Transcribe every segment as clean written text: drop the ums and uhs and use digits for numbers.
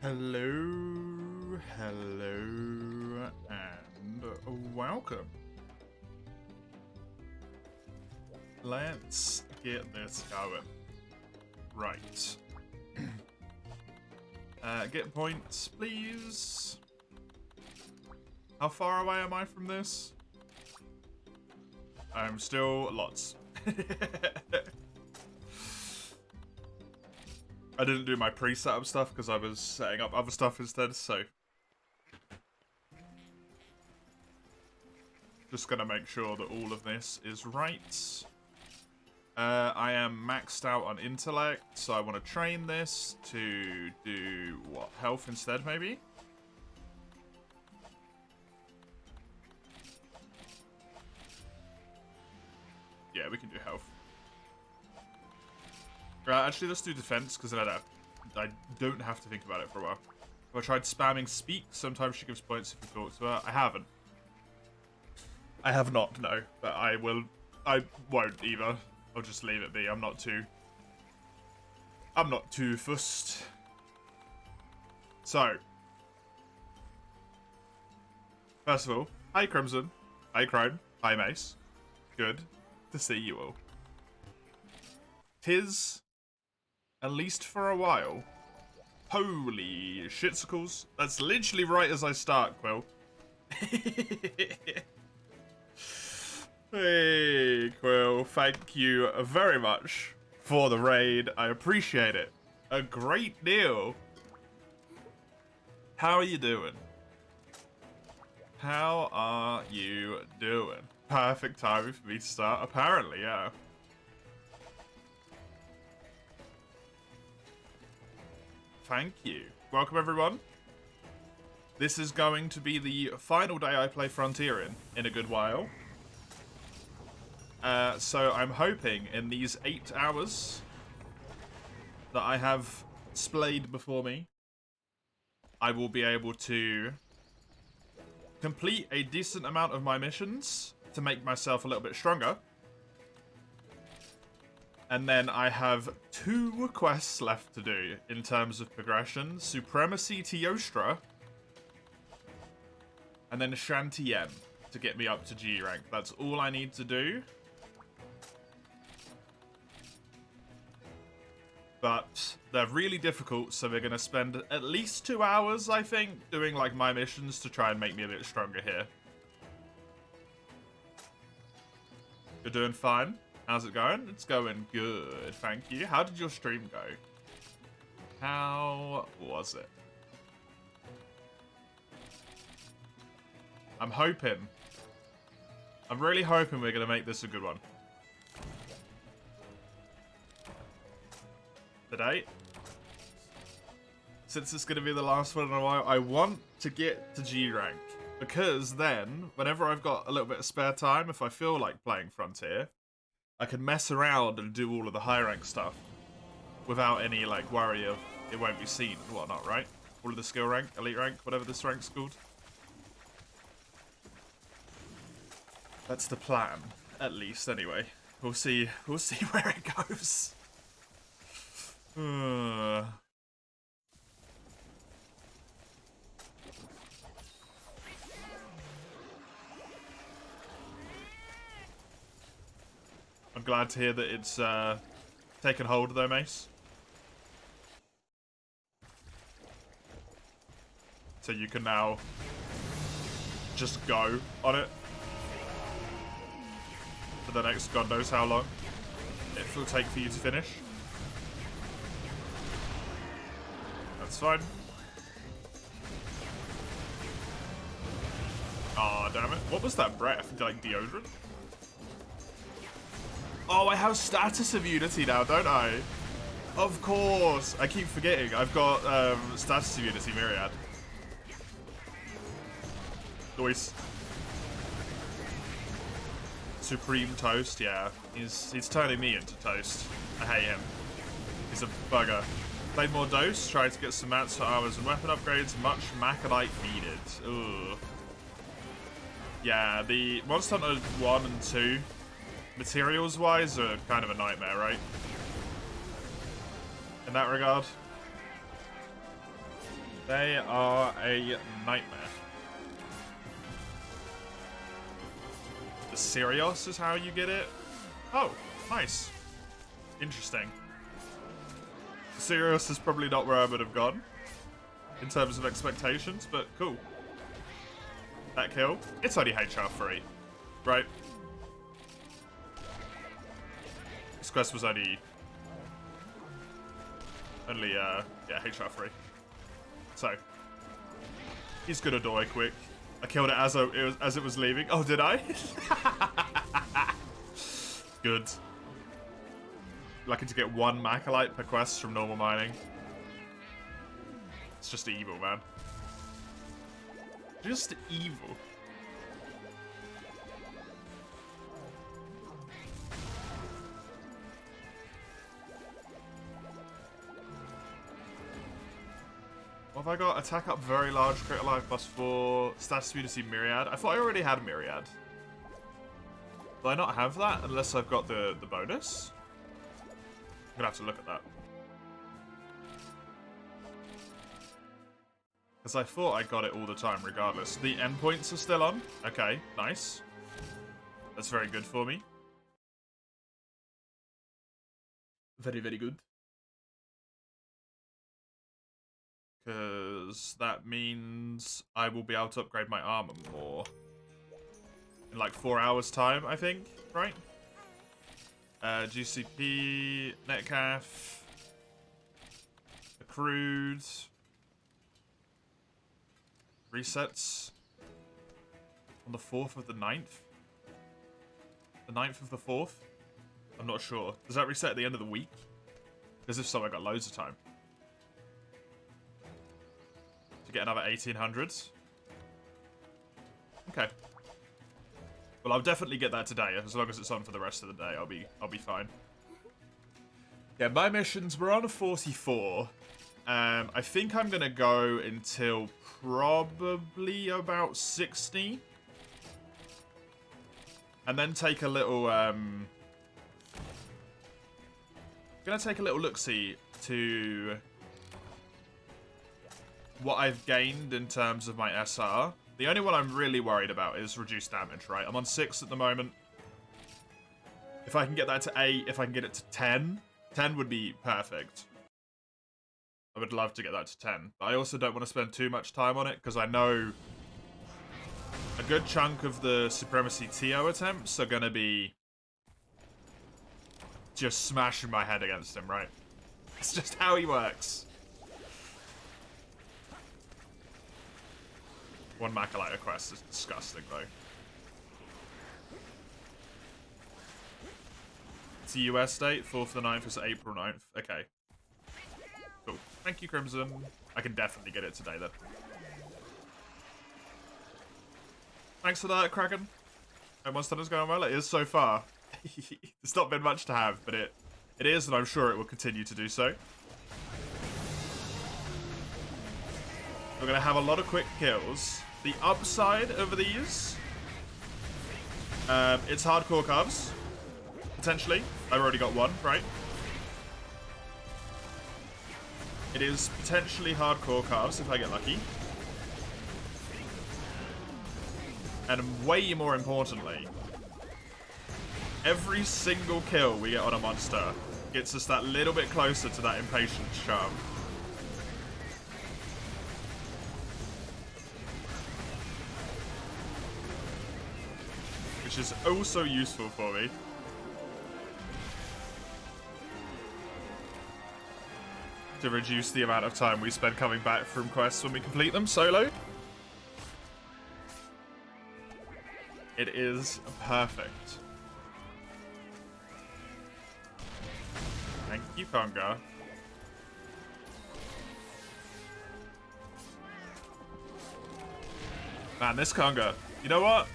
Hello, hello, and welcome. Let's get this going. Right. Get points, please. How far away am I from this? I'm still lots. I didn't do my pre-setup stuff because I was setting up other stuff instead, so just gonna make sure that all of this is right. I am maxed out on intellect, so I want to train this to do, what, health instead, maybe? Yeah, we can do health. Actually, let's do defense, because then I don't have to think about it for a while. If I tried spamming speak, sometimes she gives points if you talk to her. I haven't. I have not, no. But I won't either. I'll just leave it be. I'm not too fussed. So. First of all, hi Crimson. Hi Crone. Hi Mace. Good to see you all. 'Tis, at least for a while. Holy shitsicles. That's literally right as I start, Quill. Hey, Quill. Thank you very much for the raid. I appreciate it. A great deal. How are you doing? How are you doing? Perfect timing for me to start, apparently, yeah. Thank you. Welcome, everyone. This is going to be the final day I play Frontier in a good while. So I'm hoping in these 8 hours that I have splayed before me, I will be able to complete a decent amount of my missions to make myself a little bit stronger. And then I have 2 quests left to do in terms of progression. Supremacy Teostra. And then Shantian to get me up to G rank. That's all I need to do. But they're really difficult, so we're going to spend at least 2 hours, I think, doing like my missions to try and make me a bit stronger here. You're doing fine? How's it going? It's going good, thank you. How did your stream go? How was it? I'm really hoping we're going to make this a good one. Today, since it's going to be the last one in a while, I want to get to G rank. Because then, whenever I've got a little bit of spare time, if I feel like playing Frontier, I can mess around and do all of the high rank stuff without any like worry of it won't be seen and whatnot, right? All of the skill rank, elite rank, whatever this rank's called. That's the plan, at least. Anyway, we'll see where it goes. I'm glad to hear that it's taken hold though, Mace. So you can now just go on it for the next God knows how long it will take for you to finish. That's fine. Aw, damn it. What was that breath? Like deodorant? Oh, I have status immunity now, don't I? Of course. I keep forgetting. I've got status immunity Myriad. Noise. Supreme Toast, yeah. He's turning me into toast. I hate him. He's a bugger. Played more dose, tried to get some mats for armors and weapon upgrades, much Macadite needed. Ugh. Yeah, the Monster Hunter 1 and 2, materials-wise, are kind of a nightmare, right? In that regard. They are a nightmare. The Sirius is how you get it? Oh, nice. Interesting. Sirius is probably not where I would have gone in terms of expectations, but cool. That kill. It's only HR free, right? This quest was only yeah, HR free. So he's gonna die quick. I killed it as it was leaving. Oh, did I? Good. Lucky to get 1 Macalite per quest from normal mining. It's just evil, man. Just evil. What have I got? Attack up very large, crit alive +4, status immunity Myriad. I thought I already had Myriad. Do I not have that unless I've got the bonus? I'm gonna have to look at that. Because I thought I got it all the time regardless. The endpoints are still on. Okay, nice. That's very good for me. Very, very good. Because that means I will be able to upgrade my armor more. In like 4 hours time, I think, right? GCP, Netcaf, accrued, resets on the 4th of the 9th? The 9th of the 4th? I'm not sure. Does that reset at the end of the week? Because if so, I got loads of time. To get another 1800s. Okay. Well, I'll definitely get that today. As long as it's on for the rest of the day, I'll be fine. Yeah, my missions were on a 44. I think I'm gonna go until probably about 60. And then take a little gonna take a little look-see to what I've gained in terms of my SR. The only one I'm really worried about is reduced damage, right? I'm on 6 at the moment. If I can get that to 8, if I can get it to 10, 10 would be perfect. I would love to get that to 10. But I also don't want to spend too much time on it, because I know a good chunk of the Supremacy TO attempts are going to be just smashing my head against him, right? It's just how he works. 1 Macalite quest is disgusting, though. It's a US date, 4th of the 9th is April 9th. Okay. Cool. Thank you, Crimson. I can definitely get it today, then. Thanks for that, Kraken. Hope Monster's going well. It is so far. It's not been much to have, but it is, and I'm sure it will continue to do so. We're going to have a lot of quick kills. The upside of these, it's hardcore cubs, potentially. I've already got 1, right? It is potentially hardcore cubs if I get lucky. And way more importantly, every single kill we get on a monster gets us that little bit closer to that impatience charm. Which is also useful for me. To reduce the amount of time we spend coming back from quests when we complete them solo. It is perfect. Thank you, Conga. Man, this Conga. You know what?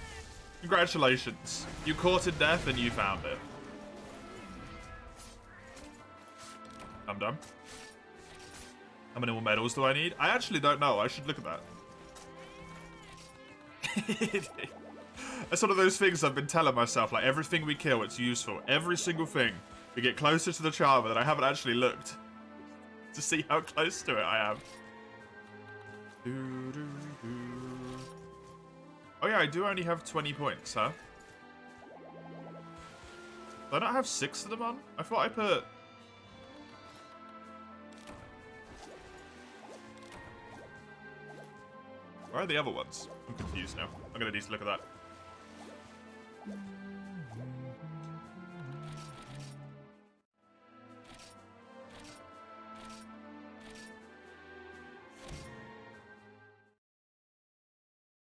Congratulations. You courted death and you found it. I'm done. How many more medals do I need? I actually don't know. I should look at that. That's one of those things I've been telling myself. Like, everything we kill, it's useful. Every single thing. We get closer to the charmer that I haven't actually looked to see how close to it I am. Do, do, do. Oh yeah, I do only have 20 points, huh? Do I not have 6 of them on? I thought I put... Where are the other ones? I'm confused now. I'm gonna need to look at that.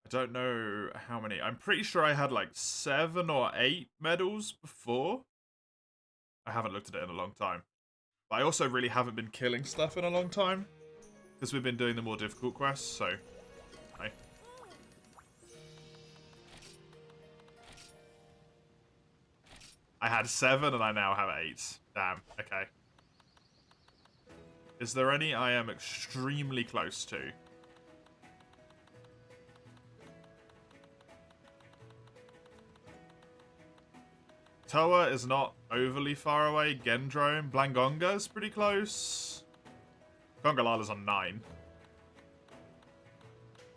I don't know how many. I'm pretty sure I had like 7 or 8 medals before. I haven't looked at it in a long time. But I also really haven't been killing stuff in a long time. Because we've been doing the more difficult quests, so... Hi. I had 7 and I now have 8. Damn, okay. Is there any I am extremely close to? Toa is not overly far away. Gendrome. Blangonga is pretty close. Congalala's on 9.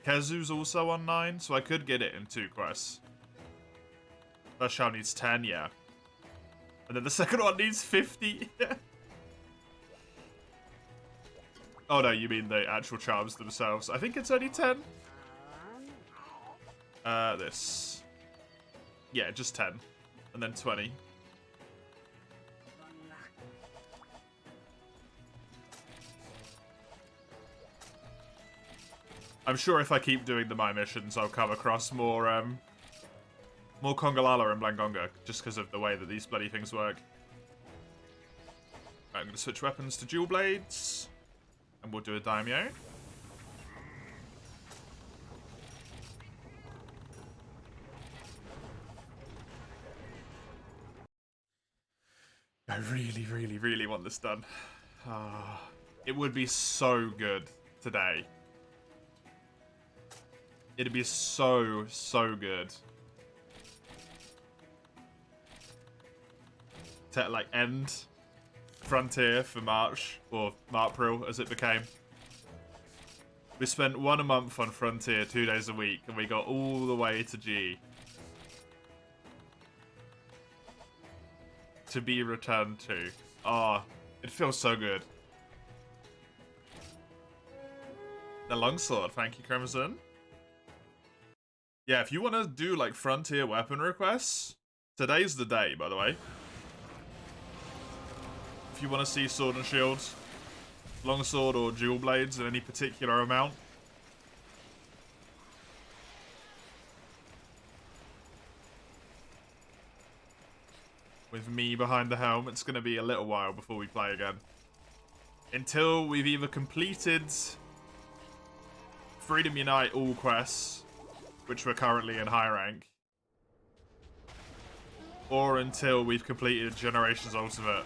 Kezu's also on 9, so I could get it in 2 quests. First shell needs 10, yeah. And then the second one needs 50. Oh no, you mean the actual charms themselves. I think it's only 10. This. Yeah, just 10. And then 20. I'm sure if I keep doing the My missions, I'll come across more Congalala and Blangonga, just because of the way that these bloody things work. Right, I'm going to switch weapons to dual blades, and we'll do a Daimyo. I really, really, really want this done. It would be so good today. It'd be so, so good. To, like, end Frontier for March, or Marpril as it became. We spent 1 a month on Frontier 2 days a week, and we got all the way to G. To be returned to. Ah, it feels so good. The longsword, thank you, Crimson. Yeah, if you want to do, like, Frontier weapon requests, today's the day, by the way. If you want to see Sword and Shield, Longsword or Dual Blades in any particular amount. With me behind the helm, it's going to be a little while before we play again. Until we've either completed Freedom Unite all quests, which we're currently in high rank, or until we've completed Generations Ultimate,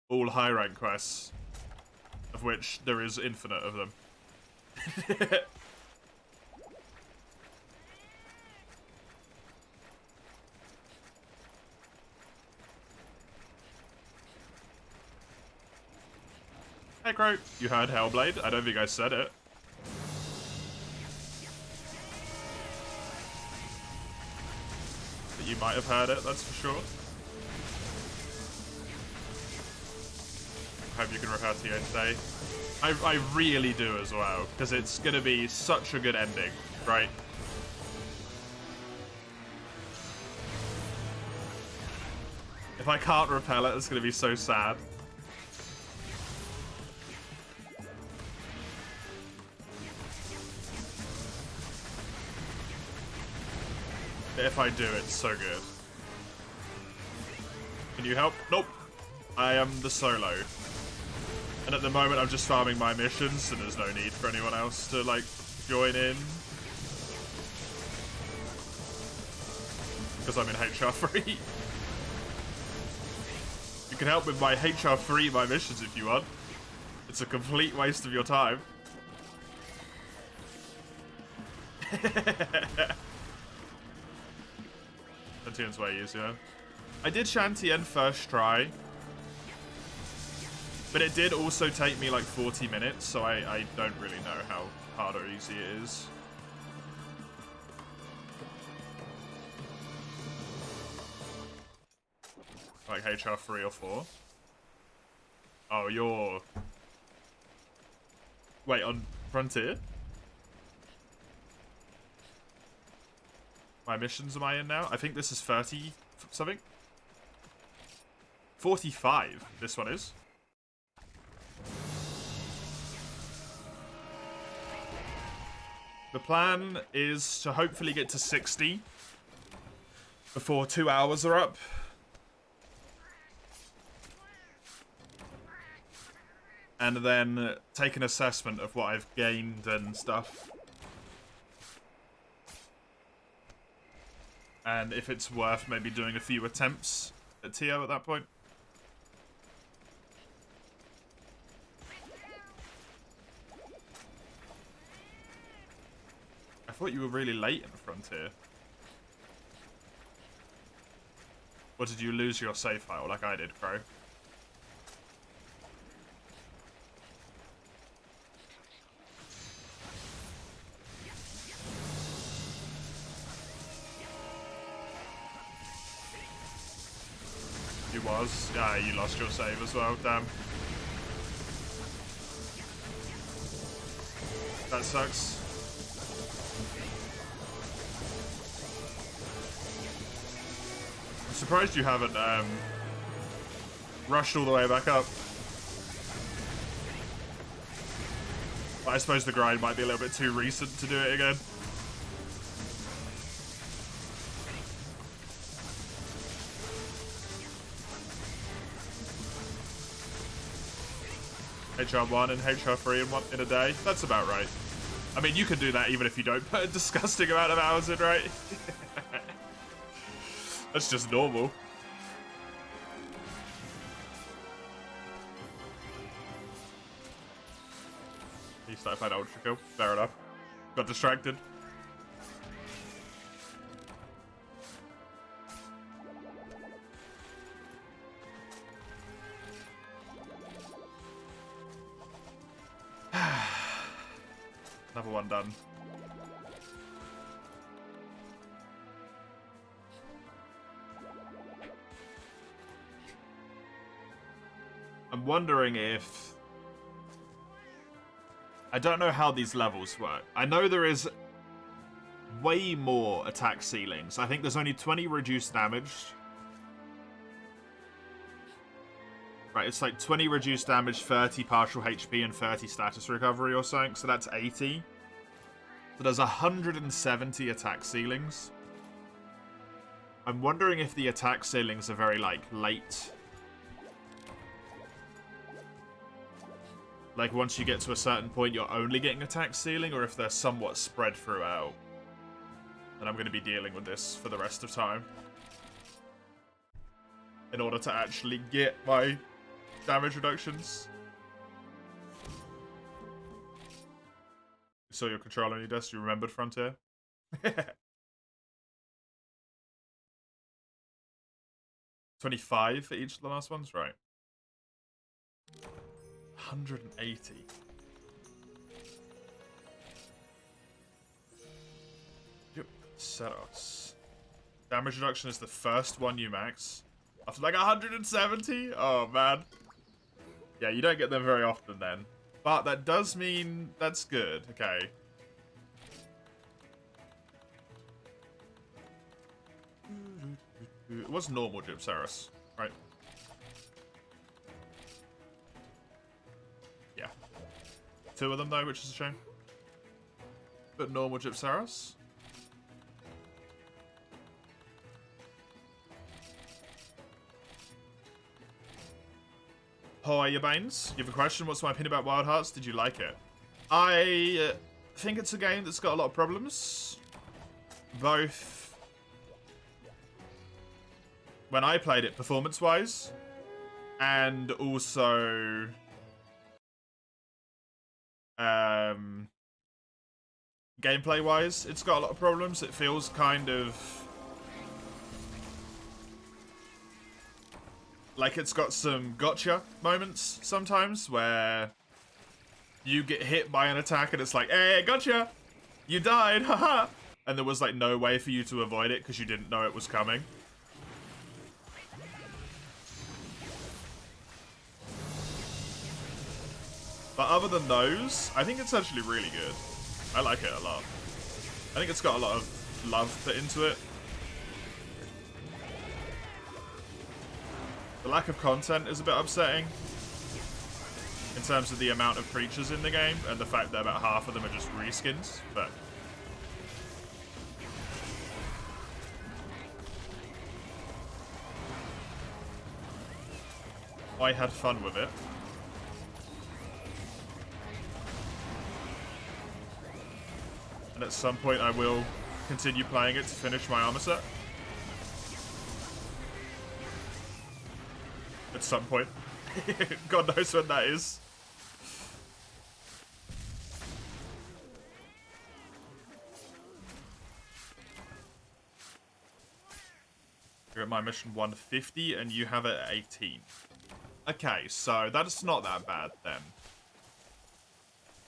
all high rank quests, of which there is infinite of them. Hey Crow, you heard Hellblade? I don't think I said it. But you might have heard it, that's for sure. Hope you can refer to it today. I really do as well, because it's going to be such a good ending, right? If I can't repel it, it's going to be so sad. If I do, it's so good. Can you help? Nope. I am the solo. And at the moment, I'm just farming my missions, and there's no need for anyone else to, like, join in. Because I'm in HR free. You can help with my HR free my missions if you want. It's a complete waste of your time. Shantien's way easier. I did Shantien first try. But it did also take me like 40 minutes, so I don't really know how hard or easy it is. Like HR 3 or 4. Oh, you're... Wait, on Frontier? My missions am I in now? I think this is 30 something. 45, this one is. The plan is to hopefully get to 60 before 2 hours are up. And then take an assessment of what I've gained and stuff. And if it's worth maybe doing a few attempts at TO at that point. I thought you were really late in the Frontier. Or did you lose your save file like I did, Crow? You was? Yeah, you lost your save as well, damn. That sucks. I'm surprised you haven't rushed all the way back up. But I suppose the grind might be a little bit too recent to do it again. HR1 and HR3 in a day. That's about right. I mean, you can do that even if you don't put a disgusting amount of hours in, right? That's just normal. He started playing Ultra Kill. Fair enough. Got distracted. Another one done. I'm wondering if... I don't know how these levels work. I know there is way more attack ceilings. I think there's only 20 reduced damage. Right, it's like 20 reduced damage, 30 partial HP, and 30 status recovery or something, so that's 80. So there's 170 attack ceilings. I'm wondering if the attack ceilings are very, like, late. Like, once you get to a certain point, you're only getting attack ceiling, or if they're somewhat spread throughout. And I'm going to be dealing with this for the rest of time. In order to actually get my damage reductions. You saw your controller on your desk, you remembered Frontier? 25 for each of the last ones? Right. 180. Yep. Setos. Damage reduction is the first one you max. After like 170? Oh, man. Yeah, you don't get them very often then. But that does mean that's good. Okay. It was normal Gypsaros, right? Yeah. 2 of them though, which is a shame. But normal Gypsaros. How are you, Baines? You have a question? What's my opinion about Wild Hearts? Did you like it? I think it's a game that's got a lot of problems. Both when I played it performance-wise, and also gameplay-wise. It's got a lot of problems. It feels kind of Like, it's got some gotcha moments sometimes where you get hit by an attack and it's like, hey, gotcha! You died, haha! And there was like no way for you to avoid it because you didn't know it was coming. But other than those, I think it's actually really good. I like it a lot. I think it's got a lot of love put into it. The lack of content is a bit upsetting in terms of the amount of creatures in the game and the fact that about half of them are just reskins, but I had fun with it. And at some point I will continue playing it to finish my armor set. At some point. God knows when that is. You're at my mission 150 and you have it at 18. Okay, so that's not that bad then.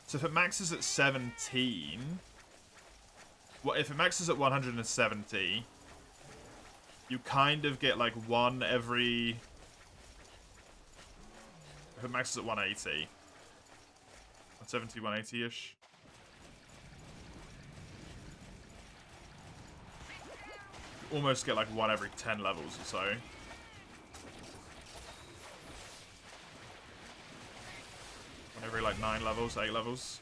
So if it maxes at 17... Well, if it maxes at 170, you kind of get like one every... If it maxes at 180. 170, 180-ish. You almost get like one every 10 levels or so. One every like 9 levels, 8 levels.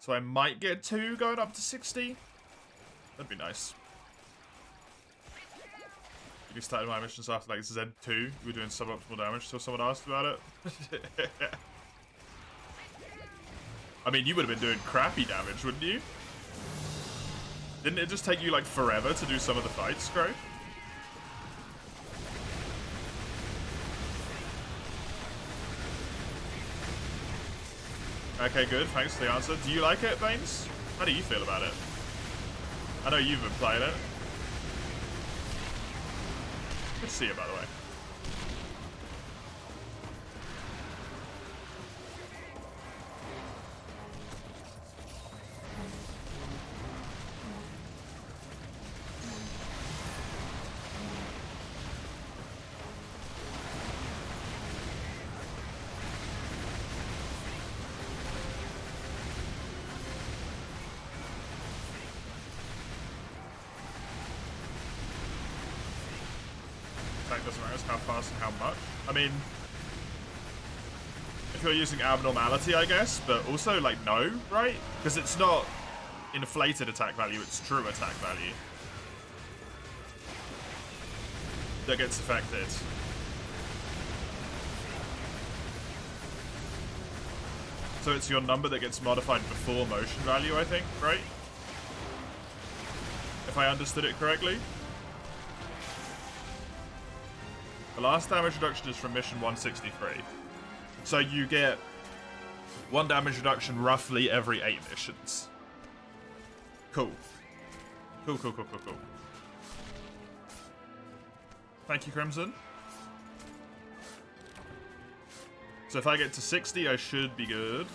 So I might get 2 going up to 60. That'd be nice. You started my missions after like Z2. You were doing suboptimal damage till someone asked about it. I mean, you would have been doing crappy damage, wouldn't you? Didn't it just take you like forever to do some of the fights, Crow? Okay, good. Thanks for the answer. Do you like it, Baines? How do you feel about it? I know you've been playing it. Good to see you, by the way. Doesn't matter how fast and how much. I mean, if you're using abnormality, I guess, but also, like, no, right? Because it's not inflated attack value, it's true attack value that gets affected. So it's your number that gets modified before motion value, I think, right? If I understood it correctly. The last damage reduction is from mission 163. So you get 1 damage reduction roughly every 8 missions. Cool. Cool, cool, cool, cool, cool. Thank you, Crimson. So if I get to 60, I should be good.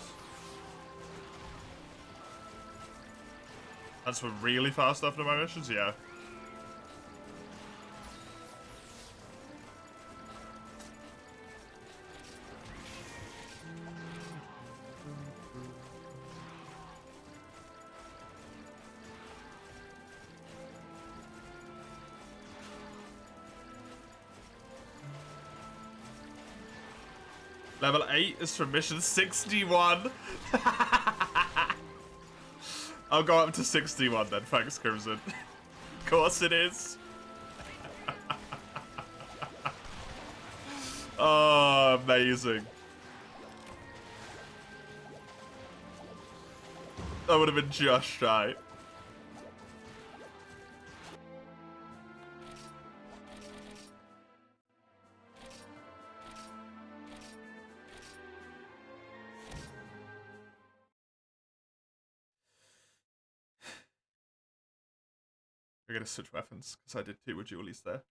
That's for really fast after my missions? Yeah. Level 8 is from mission 61. I'll go up to 61 then, thanks, Crimson. Of course it is. Oh, amazing. That would have been just shy. We're gonna switch weapons, because I did 2 with dualies there.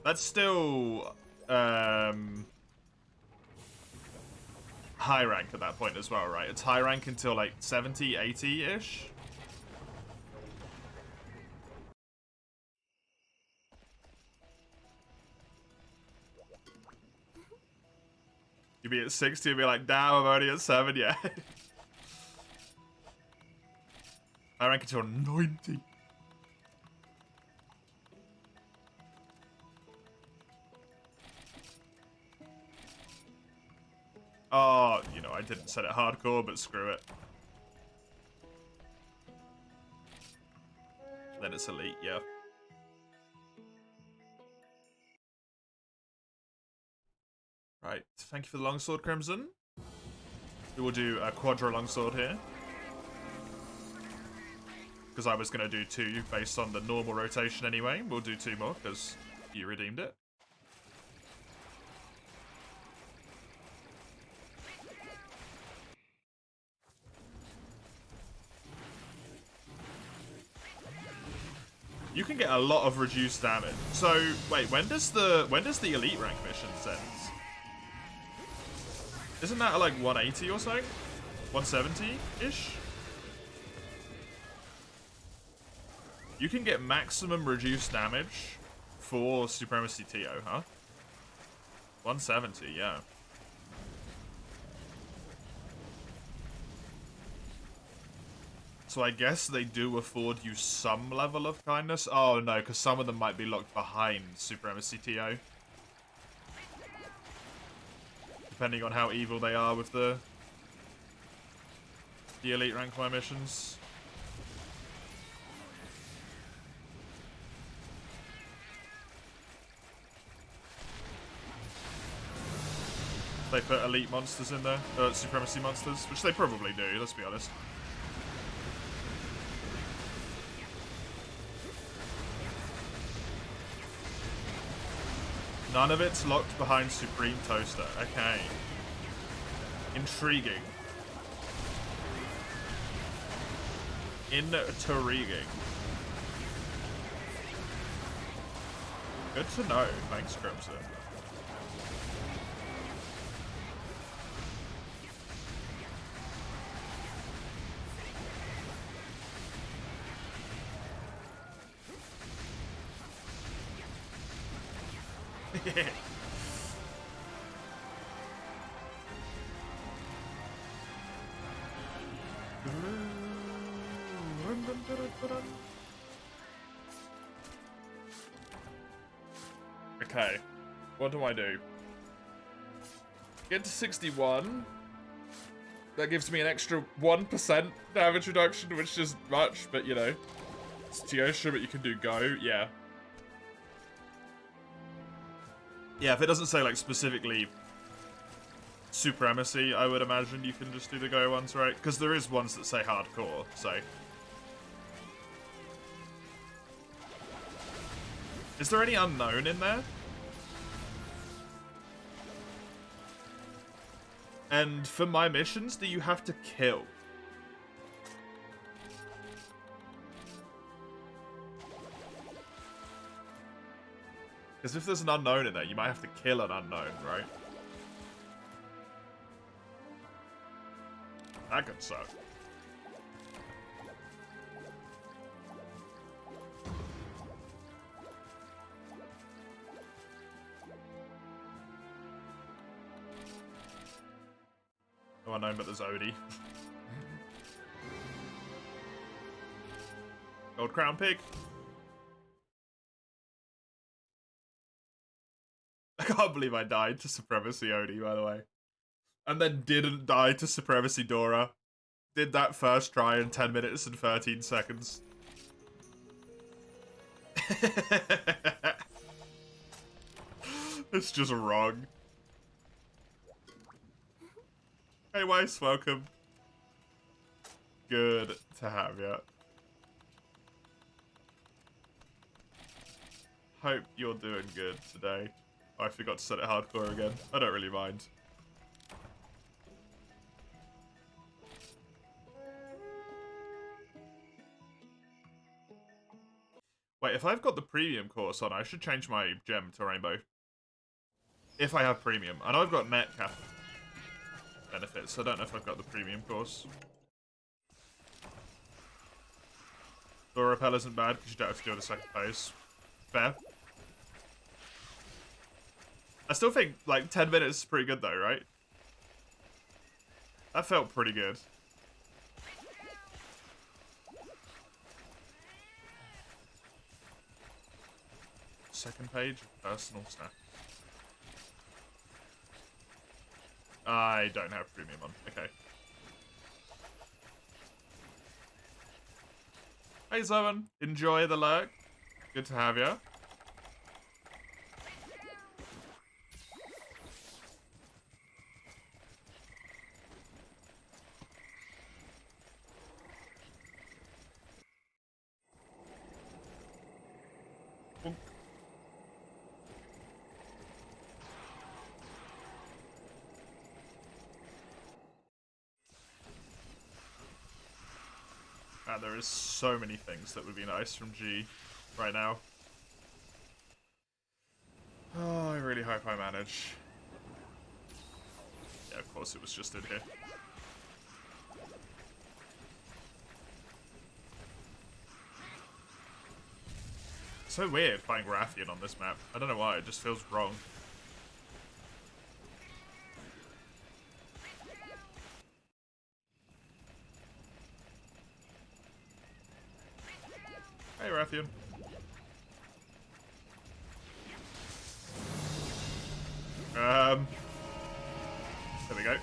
That's still high rank at that point as well, right? It's high rank until like 70, 80-ish. You'd be at 60 and be like, damn, I'm only at 7 yet. High rank until 90. Oh, you know, I didn't set it hardcore, but screw it. Then it's elite, yeah. Right, thank you for the longsword, Crimson. We will do a quadra longsword here. Because I was going to do 2 based on the normal rotation anyway. We'll do 2 more, because you redeemed it. You can get a lot of reduced damage. So wait, when does the elite rank missions end? Isn't that like 180 or something? 170-ish? You can get maximum reduced damage for Supremacy TO, huh? 170, yeah. So I guess they do afford you some level of kindness. Oh no, because some of them might be locked behind Supremacy TO. Depending on how evil they are with the elite rank my missions. They put elite monsters in there, Supremacy monsters, which they probably do, let's be honest. None of it's locked behind Supreme Toaster. Okay. Intriguing. Intriguing. Good to know. Thanks, Crimson. Okay, what do I do? Get to 61. That gives me an extra 1% damage reduction, which is much, but you know. It's Teosha, but you can do go, yeah. Yeah, if it doesn't say, like, specifically Supremacy, I would imagine you can just do the go ones, right? Because there is ones that say hardcore, so. Is there any unknown in there? And for my missions, do you have to kill? Because if there's an unknown in there, you might have to kill an unknown, right? That could suck. No unknown, but there's Odie. Gold Crown Pig. I can't believe I died to Supremacy Odie, by the way. And then didn't die to Supremacy Dora. Did that first try in 10 minutes and 13 seconds. It's just wrong. Hey Weiss, welcome. Good to have you. Hope you're doing good today. Oh, I forgot to set it hardcore again. I don't really mind. Wait, if I've got the premium course on, I should change my gem to rainbow. If I have premium. I know I've got Metcalf benefits, so I don't know if I've got the premium course. Door repel isn't bad because you don't have to do the second phase. Fair. I still think, like, 10 minutes is pretty good though, right? That felt pretty good. Second page, personal stuff. I don't have premium on. Okay. Hey, Zoen. Enjoy the lurk. Good to have you. There is so many things that would be nice from G right now. Oh, I really hope I manage. Yeah, of course it was just in here. So weird playing Rathian on this map. I don't know why, it just feels wrong. Hey, Rathian. There we go.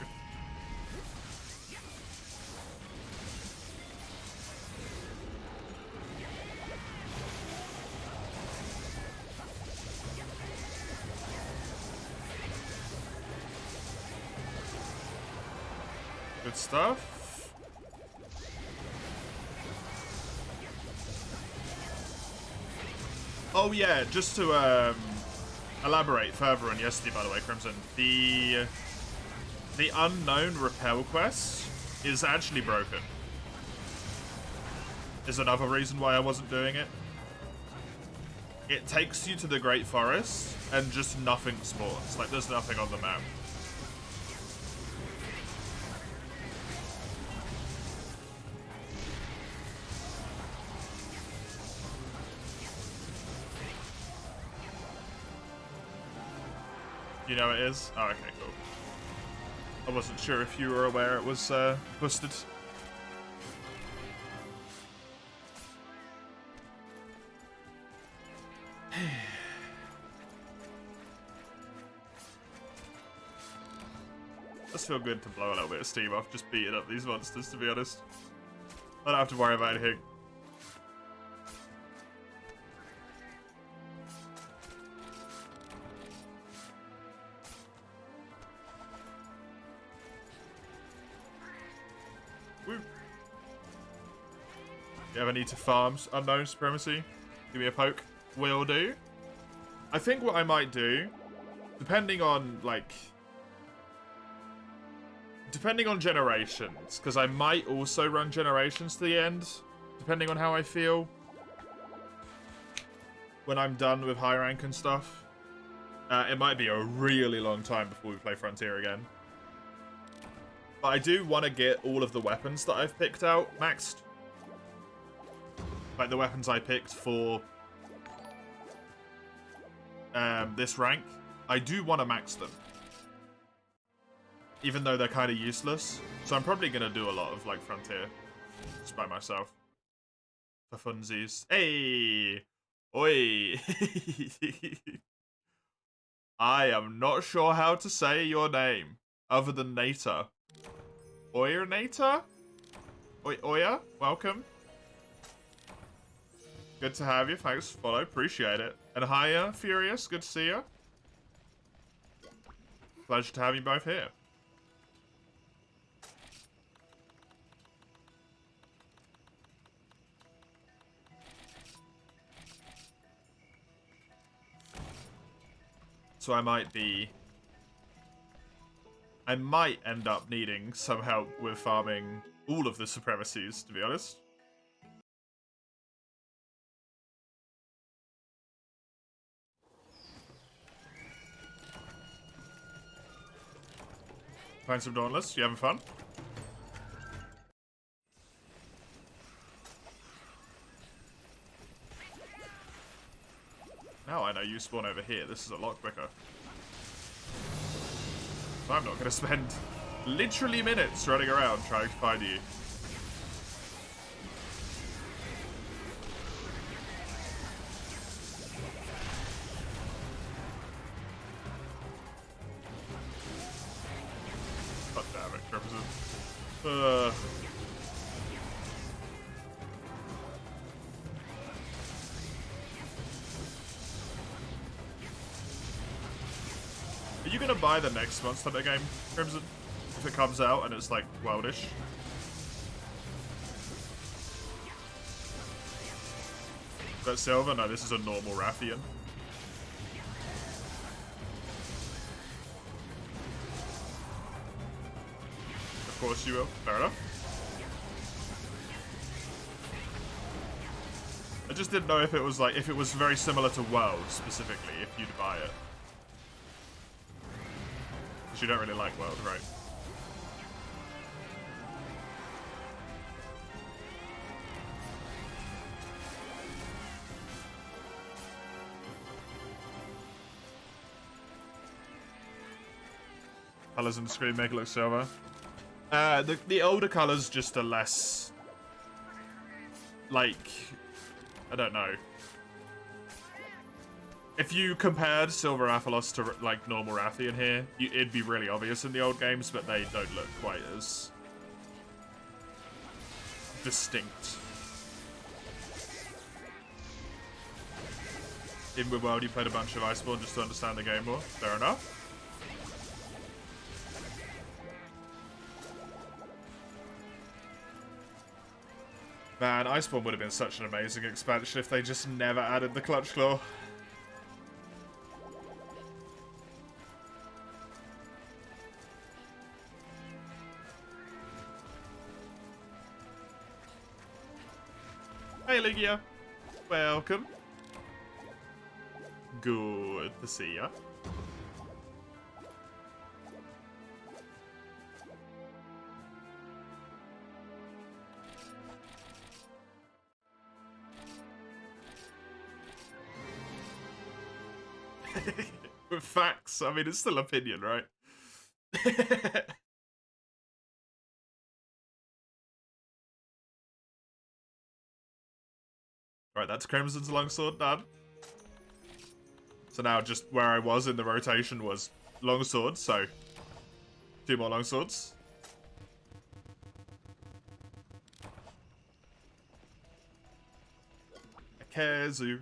Good stuff. Oh yeah, just to elaborate further on yesterday, by the way, Crimson, the unknown repel quest is actually broken. Is another reason why I wasn't doing it. It takes you to the Great Forest and just nothing spawns. Like, there's nothing on the map. You know it is? Oh, okay, cool. I wasn't sure if you were aware it was busted. Does feel good to blow a little bit of steam off just beating up these monsters, to be honest. I don't have to worry about anything. Woo. You ever need to farm Unknown Supremacy? Give me a poke. Will do. I think what I might do, depending on, like... depending on generations, because I might also run generations to the end, depending on how I feel. When I'm done with high rank and stuff. It might be a really long time before we play Frontier again. But I do want to get all of the weapons that I've picked out maxed. Like the weapons I picked for this rank. I do want to max them. Even though they're kind of useless. So I'm probably going to do a lot of like Frontier. Just by myself. For funsies. Hey! Oi! I am not sure how to say your name. Other than Nater. Oya Nater? Oya? Welcome. Good to have you. Thanks for follow. Appreciate it. And hiya, Furious. Good to see you. Pleasure to have you both here. So I might end up needing some help with farming all of the supremacies, to be honest. Playing some Dauntless? You having fun? Now I know you spawn over here. This is a lot quicker. So I'm not going to spend literally minutes running around trying to find you. God damn it, Crimson. Are you gonna buy the next Monster Hunter game, Crimson? If it comes out and it's like worldish? Is that Silver? No, this is a normal Rathian. Of course you will. Fair enough. I just didn't know if it was like, if it was very similar to World specifically, if you'd buy it. Because you don't really like World, right? Colors on the screen make it look silver. The older colors just are less, like, I don't know. If you compared Silver Rathalos to like normal Rathian here, it'd be really obvious in the old games, but they don't look quite as distinct. In the world, you played a bunch of Iceborne just to understand the game more. Fair enough. Man, Iceborne would have been such an amazing expansion if they just never added the Clutch Claw. Hey, Ligia. Welcome. Good to see ya. With facts, I mean, it's still opinion, right? Right, that's Crimson's longsword done. So now just where I was in the rotation was longsword, so 2 more longswords. A Kazu.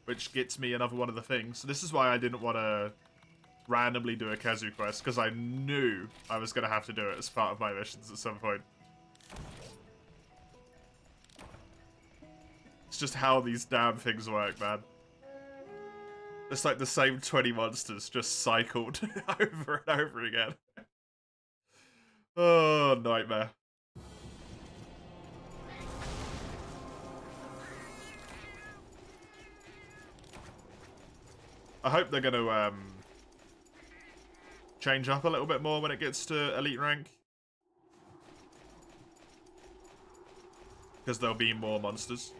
Which gets me another one of the things. So this is why I didn't want to randomly do a Kazu quest, because I knew I was going to have to do it as part of my missions at some point. It's just how these damn things work, man. It's like the same 20 monsters just cycled over and over again. Oh, nightmare. I hope they're going to change up a little bit more when it gets to elite rank. Because there'll be more monsters.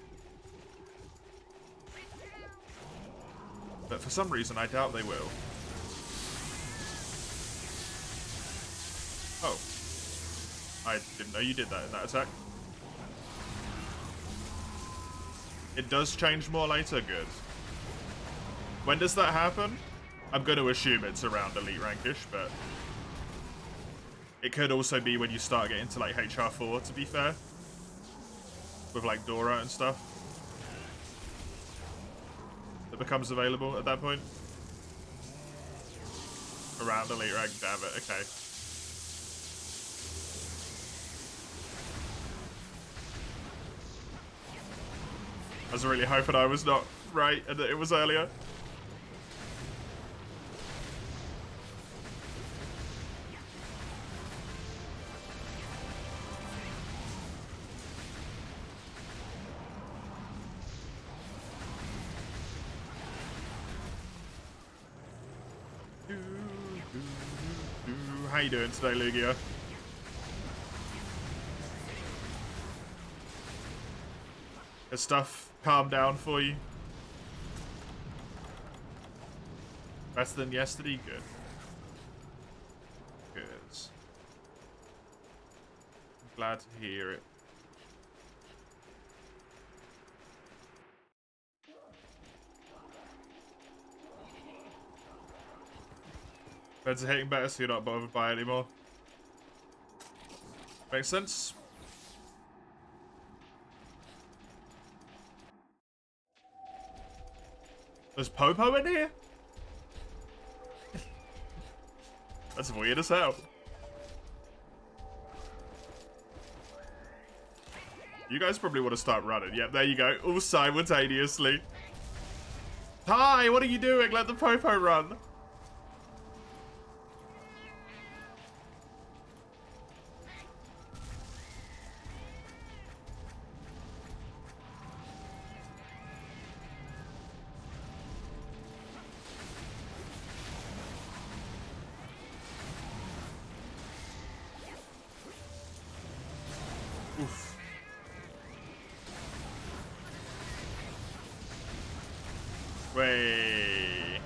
But for some reason, I doubt they will. Oh. I didn't know you did that in that attack. It does change more later, good. When does that happen? I'm going to assume it's around elite rankish, but it could also be when you start getting to like HR4, to be fair. With like Dora and stuff. That becomes available at that point. Around elite rank, damn it, okay. I was really hoping I was not right and that it was earlier. How you doing today, Lugia? Has stuff calmed down for you? Better than yesterday? Good. Good. I'm glad to hear it. Beds are hitting better, so you're not bothered by it anymore. Makes sense. There's Popo in here? That's weird as hell. You guys probably want to start running. Yep, there you go. All simultaneously. Hi, what are you doing? Let the Popo run. Oof. Way.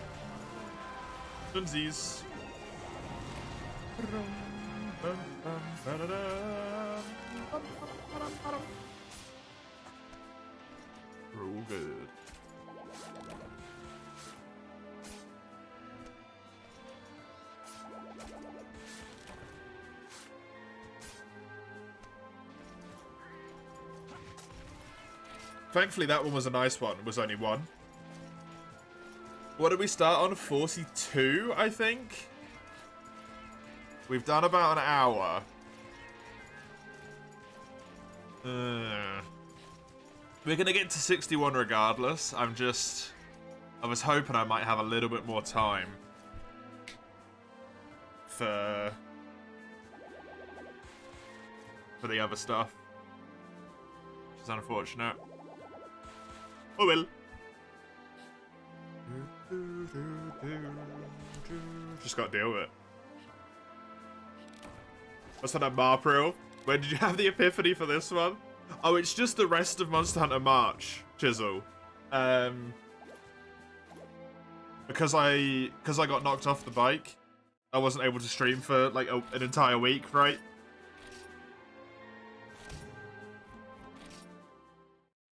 Funsies. Real good. Thankfully, that one was a nice one. It was only one. What did we start on? 42, I think? We've done about an hour. We're going to get to 61 regardless. I was hoping I might have a little bit more time for the other stuff. Which is unfortunate. Oh well. Just gotta deal with it. What's that, Marpril? When did you have the epiphany for this one? Oh, it's just the rest of Monster Hunter March, Chisel. Because I got knocked off the bike, I wasn't able to stream for like an entire week, right?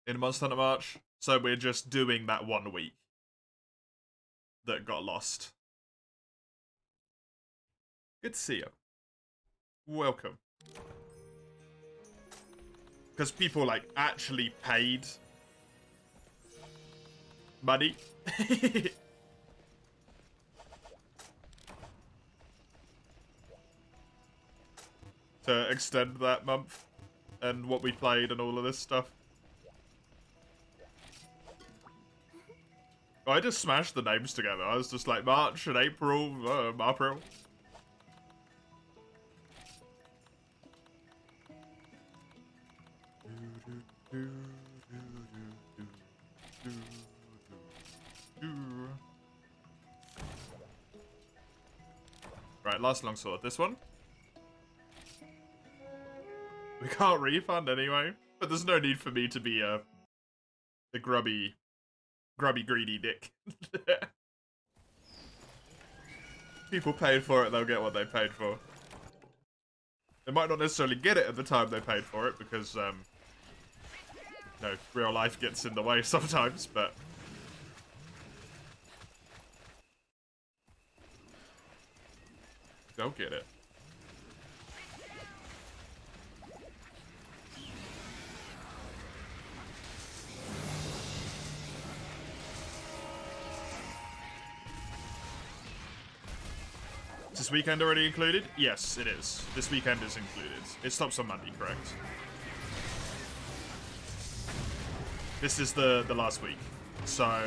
In Monster Hunter March. So we're just doing that 1 week that got lost. Good to see you. Welcome. Because people, like, actually paid money. To extend that month and what we played and all of this stuff. I just smashed the names together. I was just like, March and April, April. Right, last longsword. This one? We can't refund anyway, but there's no need for me to be the grubby greedy dick. People paid for it, they'll get what they paid for. They might not necessarily get it at the time they paid for it because, you know, real life gets in the way sometimes, but... they'll get it. Is this weekend already included? Yes, it is. This weekend is included. It stops on Monday, correct? This is the last week. So...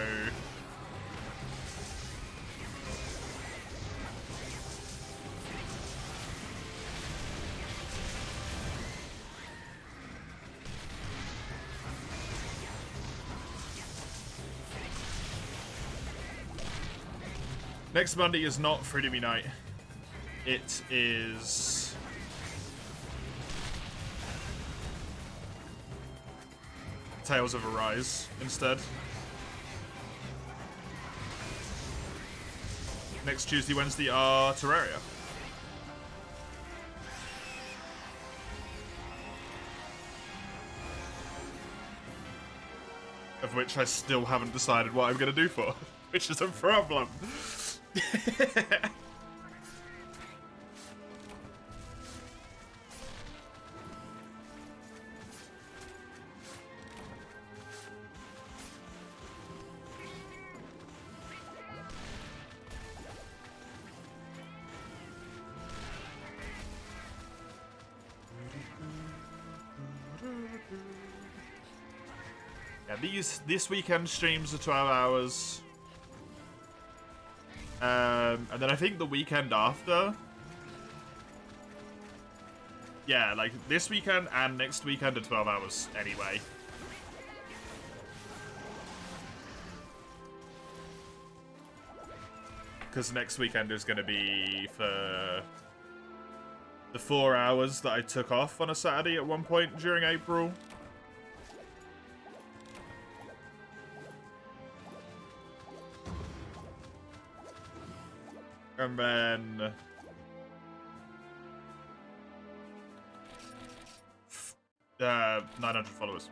next Monday is not Freedom Night. It is... Tales of Arise instead. Next Tuesday, Wednesday are Terraria. Of which I still haven't decided what I'm going to do for, which is a problem. Yeah, this weekend streams are 12 hours. And then I think the weekend after. Yeah, like this weekend and next weekend are 12 hours anyway. Because next weekend is going to be for the 4 hours that I took off on a Saturday at one point during April. And then... 900 followers.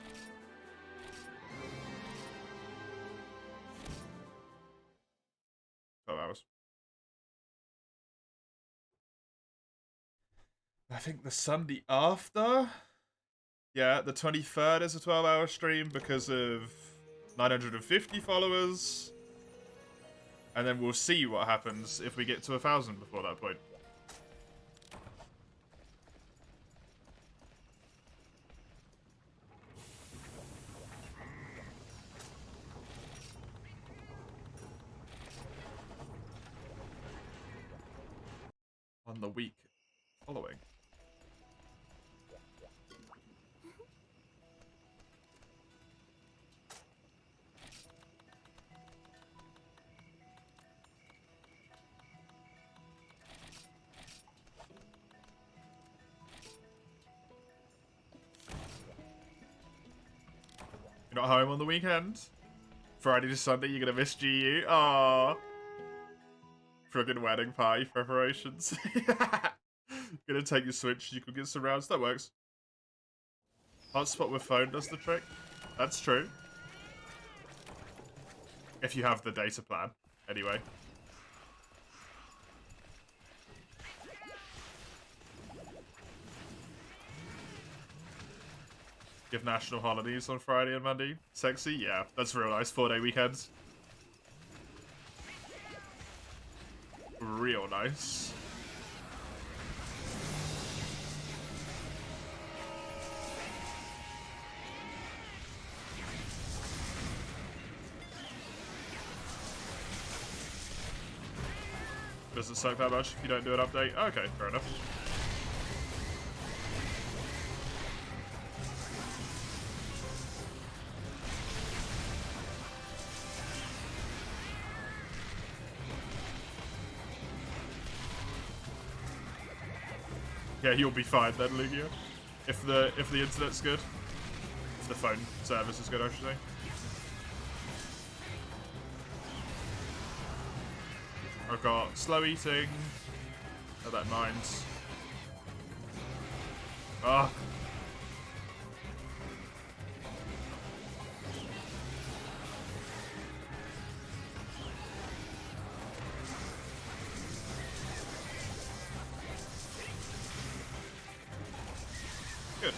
Hours. I think the Sunday after? Yeah, the 23rd is a 12-hour stream because of 950 followers. And then we'll see what happens if we get to 1,000 before that point. On the week following. You're not home on the weekend? Friday to Sunday, you're gonna miss GU? Aww. Friggin' wedding party preparations. Gonna take your Switch, you can get some rounds. That works. Hotspot with phone does the trick. That's true. If you have the data plan, anyway. Give national holidays on Friday and Monday. Sexy? Yeah, that's real nice. 4-day weekends. Real nice. Does it suck that much if you don't do an update? Okay, fair enough. Yeah, you'll be fine then, Lugia. If the internet's good. If the phone service is good, I should say. I've got slow eating. I don't mind. Ah. Good.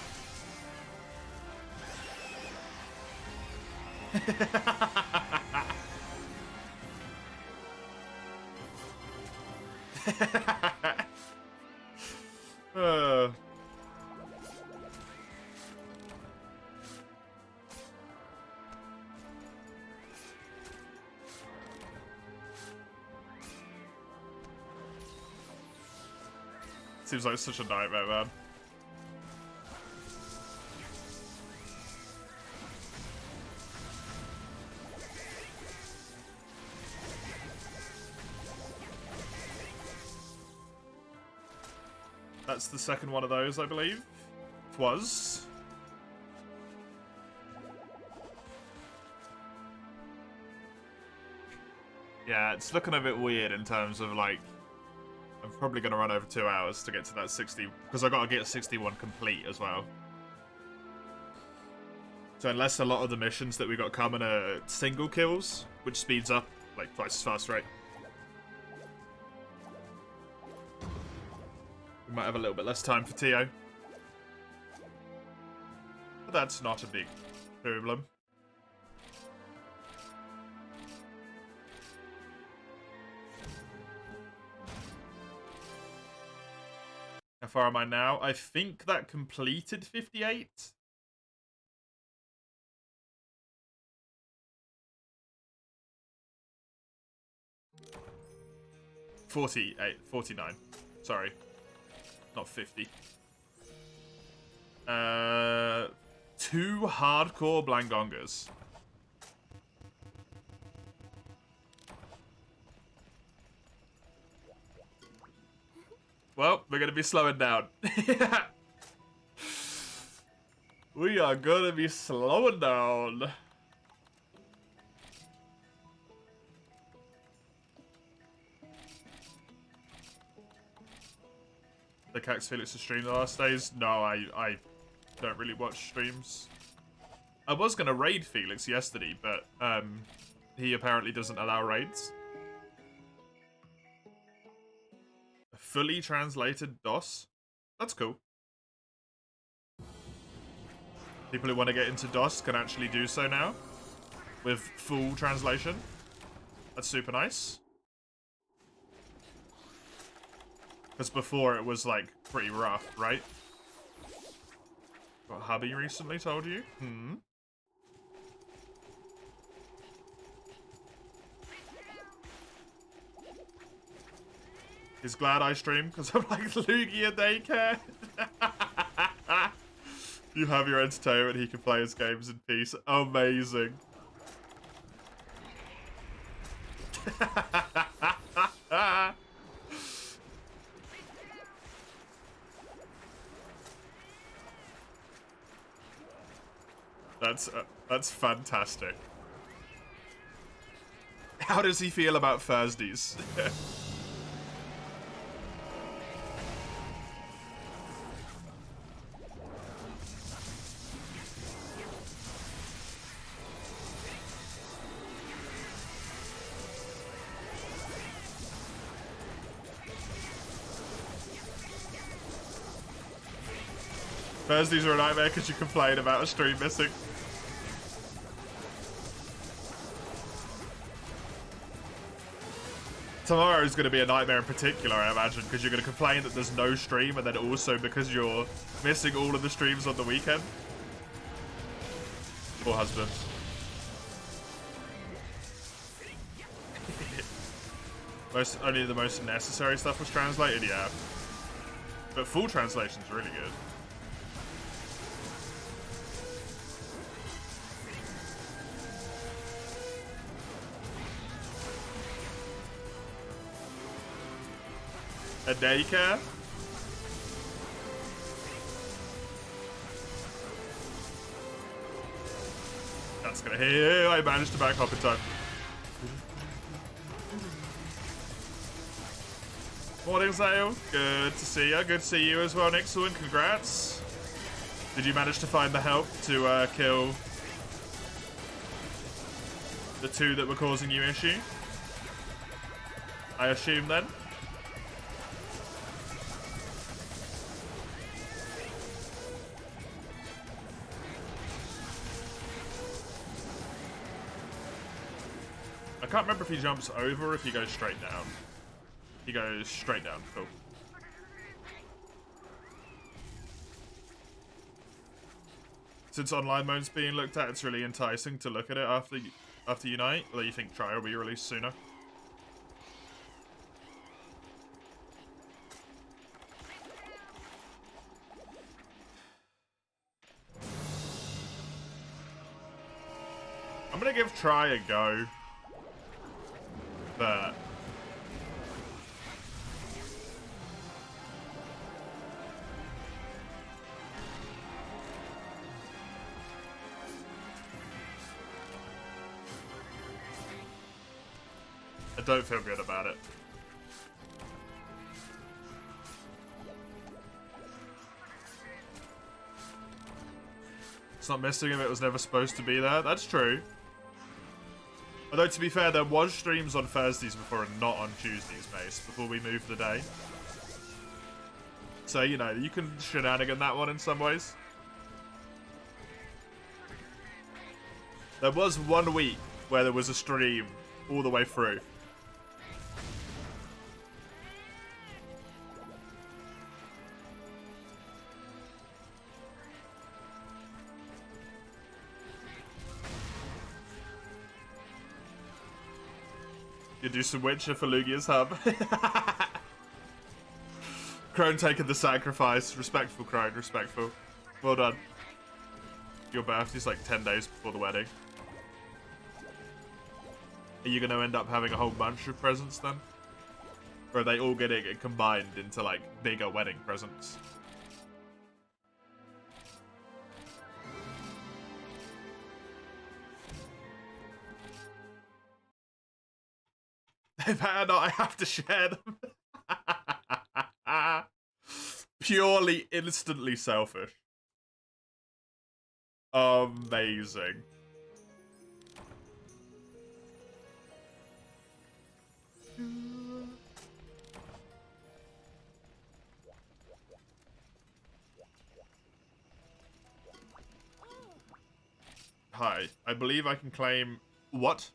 Seems like such a nightmare, man. That's the second one of those, I believe. It was. Yeah, it's looking a bit weird in terms of, like, I'm probably going to run over 2 hours to get to that 60, because I got to get 61 complete as well. So unless a lot of the missions that we got coming are single kills, which speeds up, like, twice as fast, right? We might have a little bit less time for TO. But that's not a big problem. How far am I now? I think that completed 58. $48, $49. Sorry. Not 50. 2 hardcore Blangongas. Well, we're going to be slowing down. We are going to be slowing down. The Cax Felix to stream the last days? No, I don't really watch streams. I was going to raid Felix yesterday, but he apparently doesn't allow raids. A fully translated DOS? That's cool. People who want to get into DOS can actually do so now with full translation. That's super nice. Because before it was, like, pretty rough, right? What hubby recently told you? Hmm? He's glad I stream because I'm like Lugia daycare. You have your entertainment, he can play his games in peace. Amazing. That's fantastic. How does he feel about Thursdays? Thursdays are a nightmare because you complain about a stream missing. Tomorrow is going to be a nightmare in particular, I imagine, because you're going to complain that there's no stream, and then also because you're missing all of the streams on the weekend. Poor husband. Only the most necessary stuff was translated, yeah. But full translation's really good. A daycare? That's gonna hit. I managed to back hop in time. Morning, Zale. Good to see you. Good to see you as well, Nixon. Congrats. Did you manage to find the help to kill the 2 that were causing you issue? I assume then. I can't remember if he jumps over or if he goes straight down. He goes straight down. Cool. Since online mode's being looked at, it's really enticing to look at it after Unite, although you think Try will be released sooner. I'm gonna give Try a go. But don't feel good about it. It's not missing if it was never supposed to be there. That's true. Although, to be fair, there was streams on Thursdays before and not on Tuesdays, Mace, before we moved the day. So, you know, you can shenanigan that one in some ways. There was 1 week where there was a stream all the way through. You do some Witcher for Lugia's hub. Crone taking the sacrifice. Respectful, Crone, respectful. Well done. Your birthday's like 10 days before the wedding. Are you going to end up having a whole bunch of presents then? Or are they all getting it combined into like bigger wedding presents? They better not, I have to share them. Purely, instantly selfish. Amazing. Hi, I believe I can claim... What?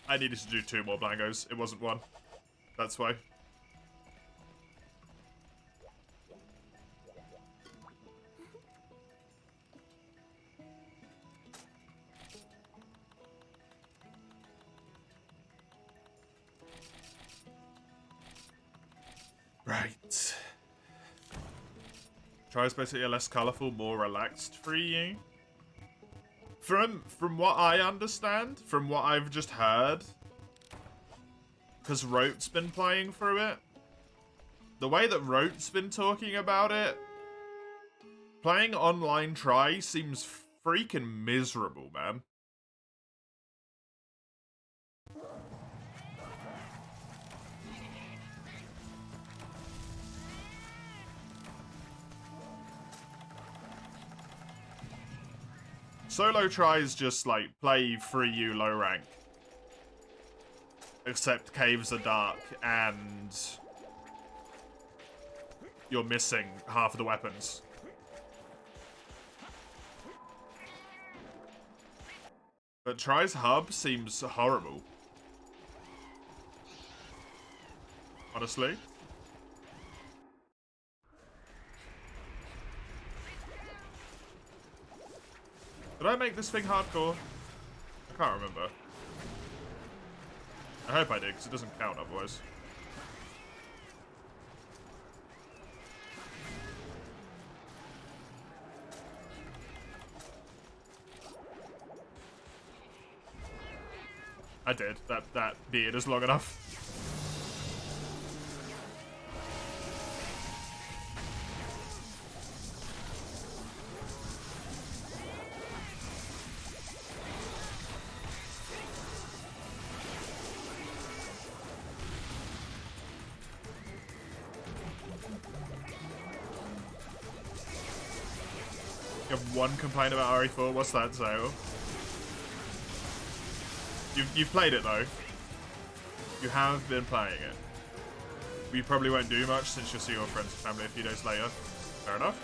I needed to do 2 more Blangos. It wasn't 1. That's why. Right. Try is basically a less colourful, more relaxed free you. From what I understand, from what I've just heard, because Rote's been playing through it, the way that Rote's been talking about it, playing online Try seems freaking miserable, man. Solo Tries just, like, play 3U low rank. Except caves are dark and you're missing half of the weapons. But Try's hub seems horrible. Honestly. Did I make this thing hardcore? I can't remember. I hope I did, because it doesn't count otherwise. I did. That beard is long enough. You have one complaint about RE4. What's that, Zale? You've played it though. You have been playing it. We probably won't do much since you'll see your friends and family a few days later. Fair enough.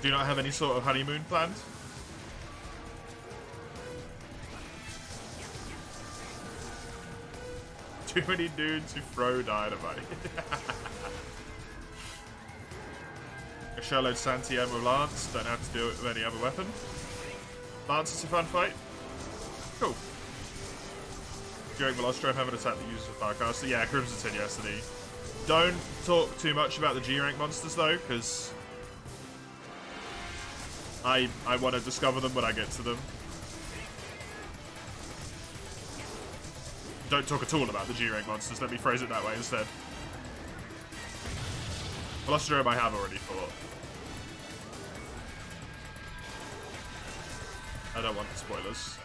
Do you not have any sort of honeymoon planned? Too many dudes who throw dynamite. A Sherlock Santiam with Lance, don't have to do it with any other weapon. Lance is a fun fight. Cool. During Velocitron, have an attack that uses a Firecaster. Yeah, Crimson said yesterday. Don't talk too much about the G-rank monsters though, because I want to discover them when I get to them. Don't talk at all about the G-rank monsters, let me phrase it that way instead. Velocitron I have already fought. I don't want the spoilers.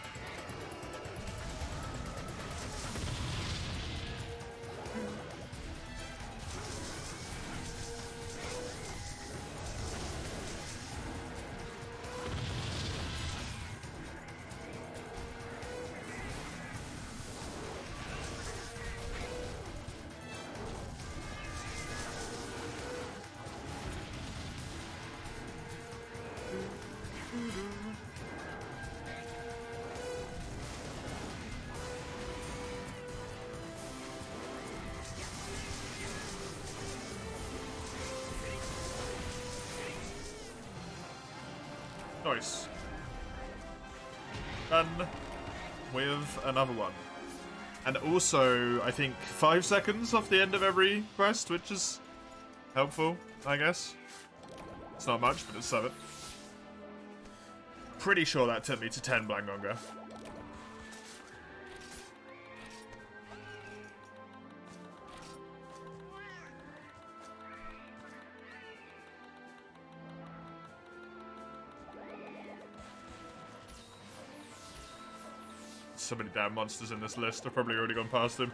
Nice. Done with another one. And also, I think 5 seconds off the end of every quest, which is helpful, I guess. It's not much, but it's 7. Pretty sure that took me to 10 Blangonga. So many damn monsters in this list. I've probably already gone past them.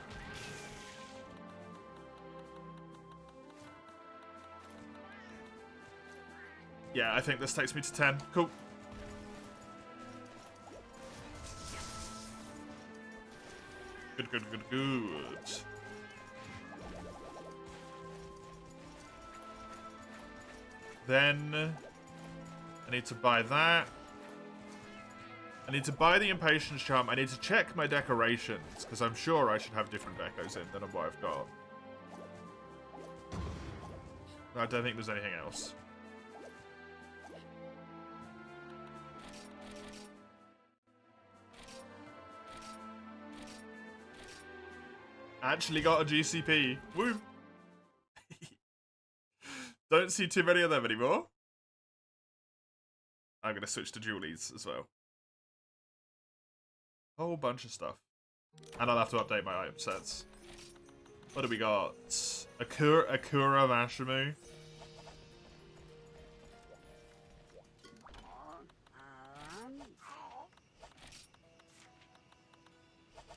Yeah, I think this takes me to 10. Cool. Good, good, good, good. Then I need to buy that. I need to buy the Impatience Charm. I need to check my decorations, because I'm sure I should have different decos in than what I've got. I don't think there's anything else. Actually got a GCP. Woo! Don't see too many of them anymore. I'm going to switch to Julie's as well. Whole bunch of stuff. And I'll have to update my item sets. What do we got? Akura Mashimu.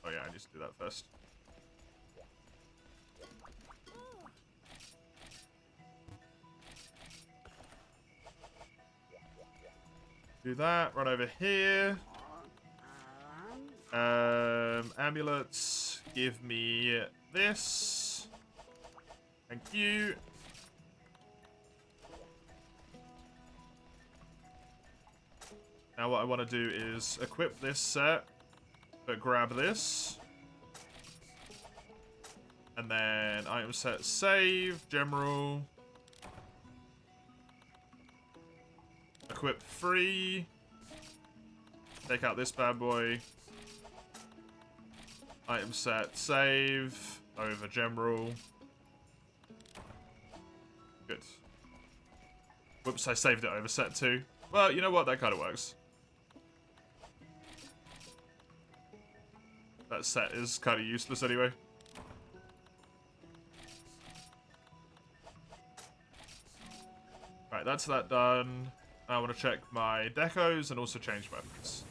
Oh yeah, I need to do that first. Do that, run over here. Amulets, give me this. Thank you. Now what I want to do is equip this set, but grab this. And then item set save, general. Equip free. Take out this bad boy. Item set save. Over general. Good. Whoops, I saved it over set 2. Well, you know what? That kind of works. That set is kind of useless anyway. Right, that's that done. I want to check my decos and also change weapons.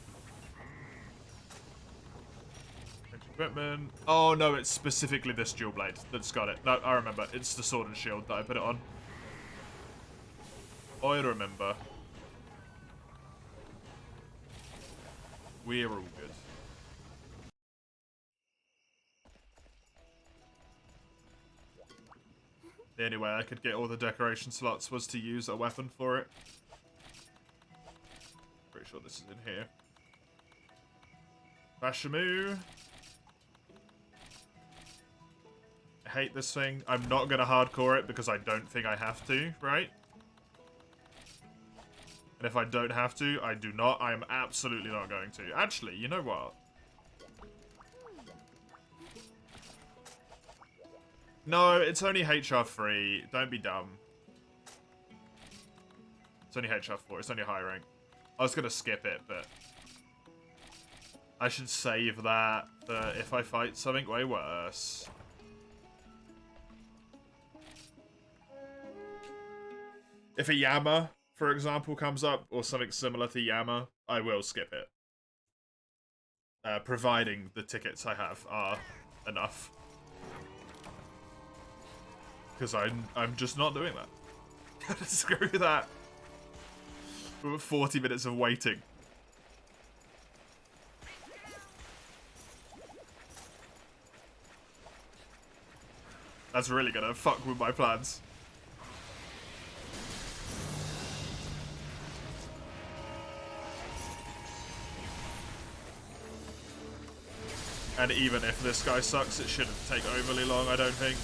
Change equipment. Oh no, it's specifically this dual blade that's got it. No, I remember. It's the sword and shield that I put it on. I remember. We're all good. The only way I could get all the decoration slots was to use a weapon for it. Pretty sure this is in here. Mashimu. I hate this thing. I'm not going to hardcore it because I don't think I have to, right? And if I don't have to, I do not. I am absolutely not going to. Actually, you know what? No, it's only HR3. Don't be dumb. It's only HR4. It's only high rank. I was going to skip it, but I should save that for if I fight something way worse. If a Yama, for example, comes up, or something similar to Yama, I will skip it. providing the tickets I have are enough. Because I'm just not doing that. Screw that. 40 minutes of waiting. That's really gonna fuck with my plans. And even if this guy sucks, it shouldn't take overly long, I don't think.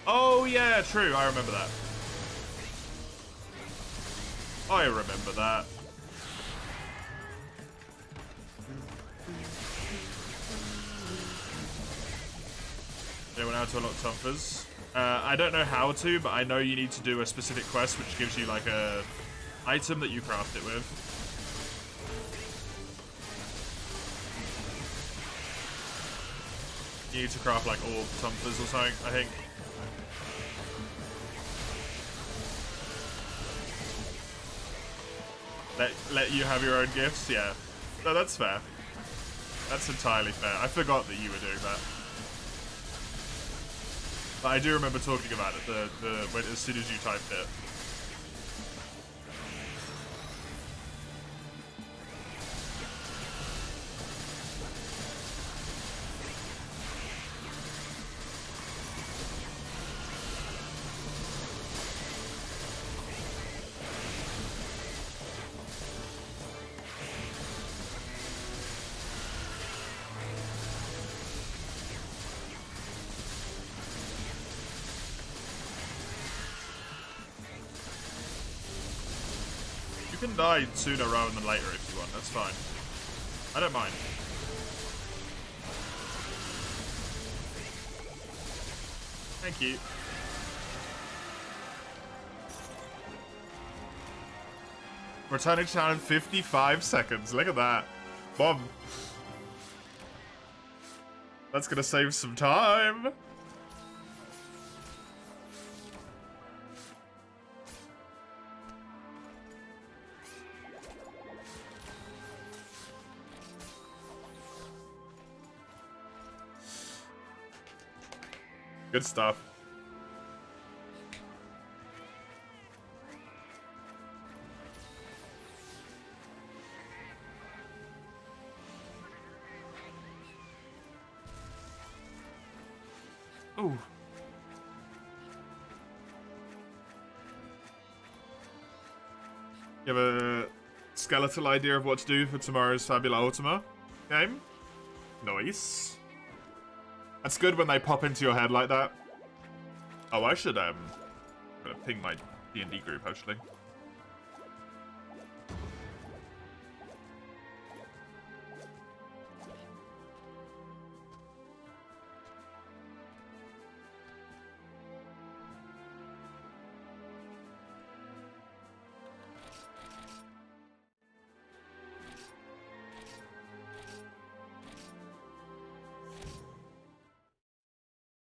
Oh yeah, true, I remember that. I remember that. They went out to unlock Tumfers. I don't know how to, but I know you need to do a specific quest which gives you like a item that you craft it with. You need to craft like orb Tumfers or something, I think. Let you have your own gifts? Yeah. No, that's fair. That's entirely fair. I forgot that you were doing that. But I do remember talking about it when, as soon as you typed it. You can die sooner rather than later if you want, that's fine. I don't mind. Thank you. Returning to town in 55 seconds, look at that. Bomb. That's gonna save some time. Good stuff. Ooh. You have a skeletal idea of what to do for tomorrow's Fabula Ultima game? Nice. That's good when they pop into your head like that. Oh, I should ping my D&D group actually.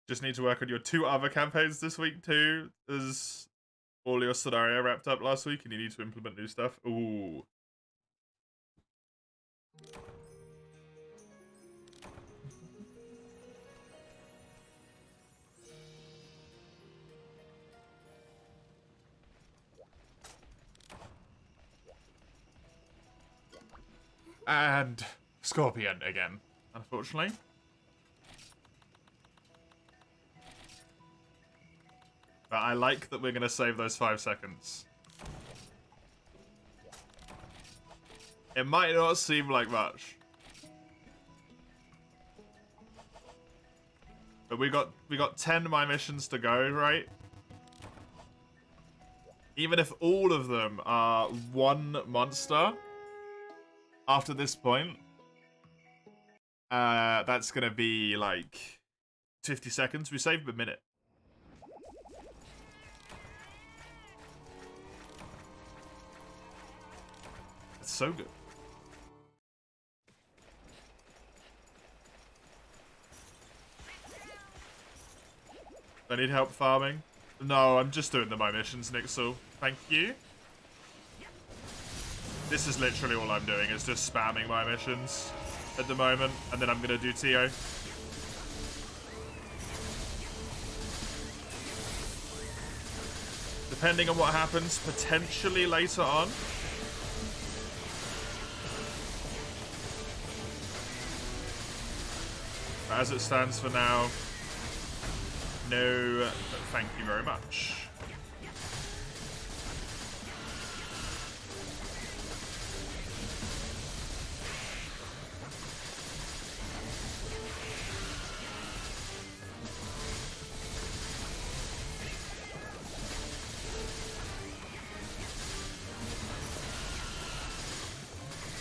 Just need to work on your 2 other campaigns this week too. There's all your scenario wrapped up last week and you need to implement new stuff. Ooh. And Scorpion again, unfortunately. But I like that we're going to save those 5 seconds. It might not seem like much. But we got 10 my missions to go, right? Even if all of them are 1 monster after this point, that's going to be like 50 seconds. We saved a minute. It's so good. I need help farming. No, I'm just doing my missions, Nixel. Thank you. This is literally all I'm doing, is just spamming my missions at the moment, and then I'm gonna do TO. Depending on what happens, potentially later on. But as it stands for now, no, thank you very much.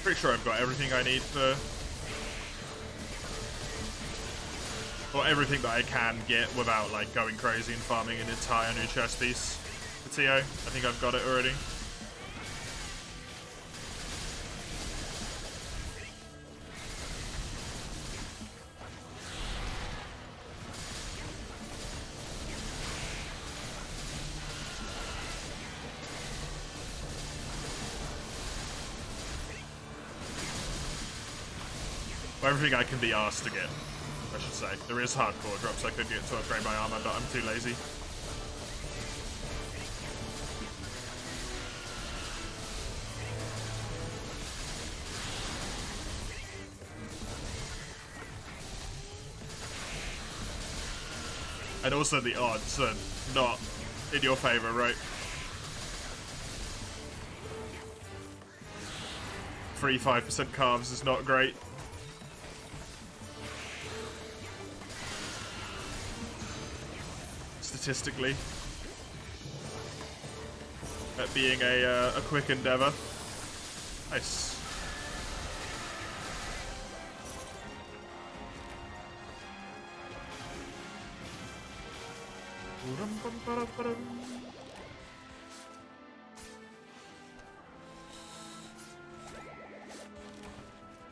Pretty sure I've got everything I need for... or everything that I can get without, like, going crazy and farming an entire new chest piece for TO. I think I've got it already. Well, everything I can be asked to get, I should say. There is hardcore drops I could get to upgrade my armor, but I'm too lazy. And also the odds are not in your favor, right? 5% carbs is not great. Statistically, at being a quick endeavor. Nice.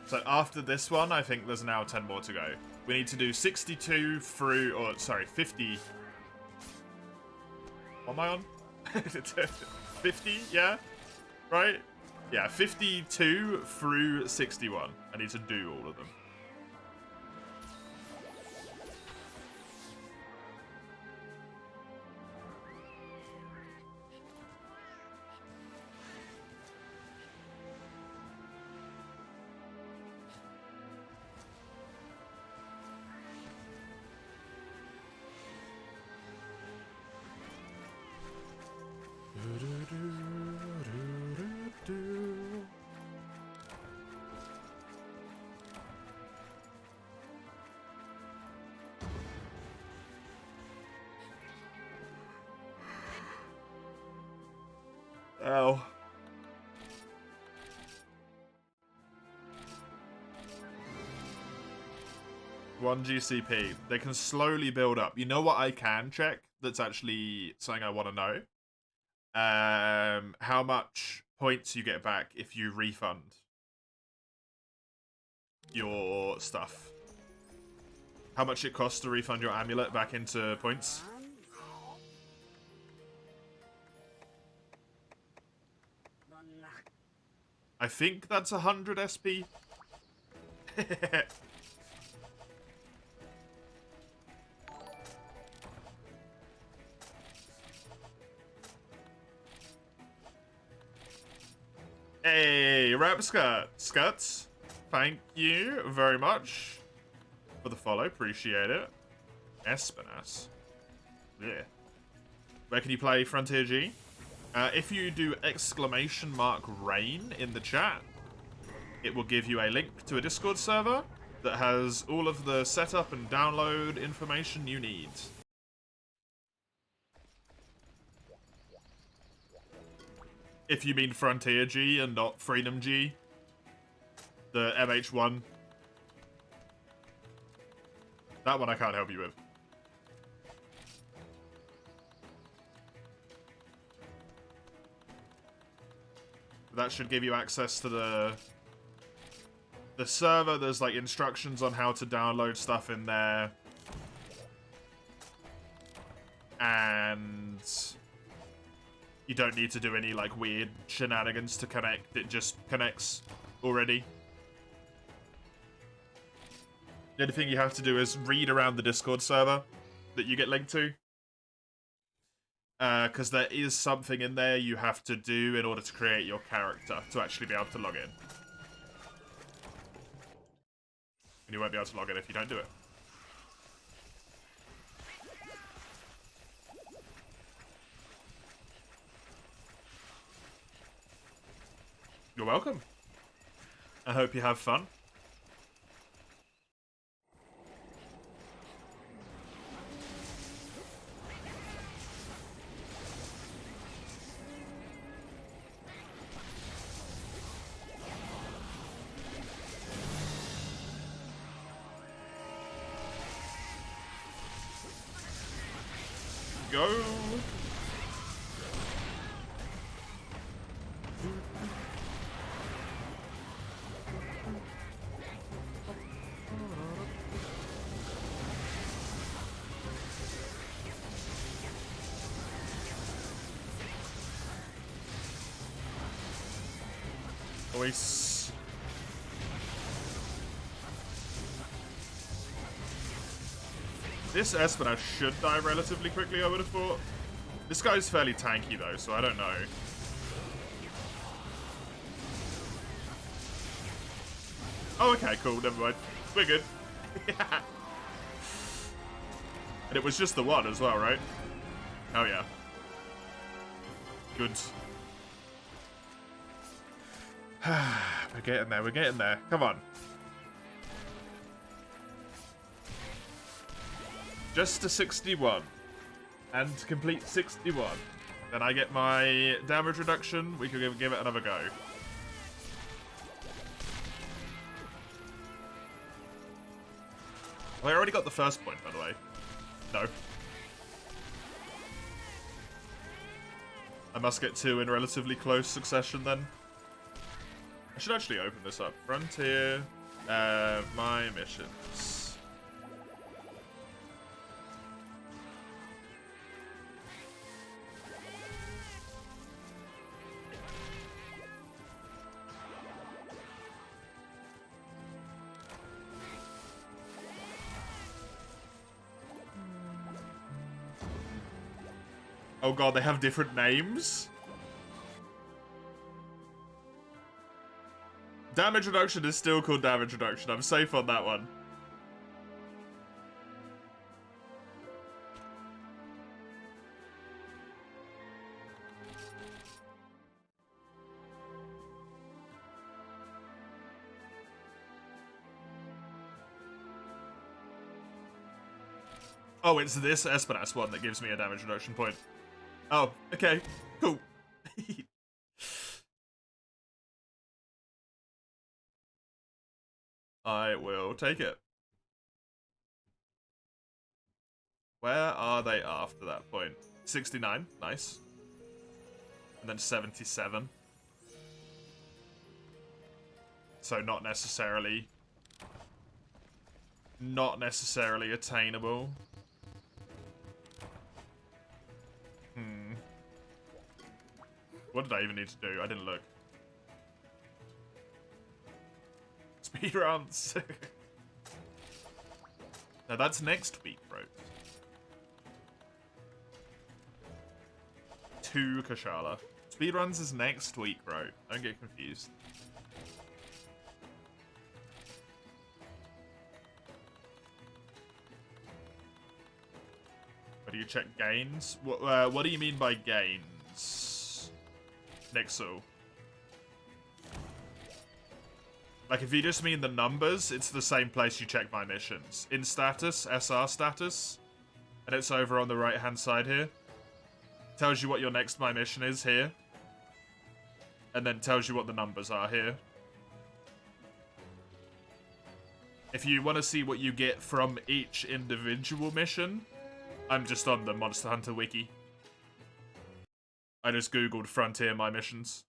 So after this one, I think there's now 10 more to go. We need to do 62 through, or sorry, 50. What am I on? 50, yeah? Right? Yeah, 52 through 61. I need to do all of them. Oh. One GCP. They can slowly build up. You know what I can check? That's actually something I want to know. How much points you get back if you refund your stuff. How much it costs to refund your amulet back into points. I think that's 100 SP. Hey, Rap Skuts. Thank you very much for the follow. Appreciate it. Espinas. Yeah. Where can you play Frontier G? If you do !rain in the chat, it will give you a link to a Discord server that has all of the setup and download information you need. If you mean Frontier G and not Freedom G, the MH1. That one I can't help you with. That should give you access to the server. There's like instructions on how to download stuff in there. and you don't need to do any like weird shenanigans to connect. It just connects already. The only thing you have to do is read around the Discord server that you get linked to. Because there is something in there you have to do in order to create your character to actually be able to log in. And you won't be able to log in if you don't do it. You're welcome. I hope you have fun. Go. Voice. This Espenash should die relatively quickly, I would have thought. This guy's fairly tanky though, so I don't know. Oh, okay, cool, never mind. We're good. Yeah. And it was just the one as well, right? Oh yeah. Good. We're getting there, we're getting there. Come on. Just to 61. And to complete 61. Then I get my damage reduction. We could give it another go. Well, I already got the first point, by the way. No. I must get 2 in relatively close succession then. I should actually open this up. Frontier, my missions. Oh god, they have different names? Damage reduction is still called damage reduction. I'm safe on that one. Oh, it's this Espenash one that gives me a damage reduction point. Oh, okay. Cool. I will take it. Where are they after that point? 69. Nice. And then 77. So not necessarily attainable. What did I even need to do? I didn't look. Speedruns. No, that's next week, bro. 2 Kushala. Speedruns is next week, bro. Don't get confused. Where do you check gains? What do you mean by gains? Nixel. Like, if you just mean the numbers, it's the same place you check my missions. In status, SR status, and it's over on the right-hand side here. Tells you what your next my mission is here. And then tells you what the numbers are here. If you want to see what you get from each individual mission, I'm just on the Monster Hunter wiki. I just googled Frontier my missions.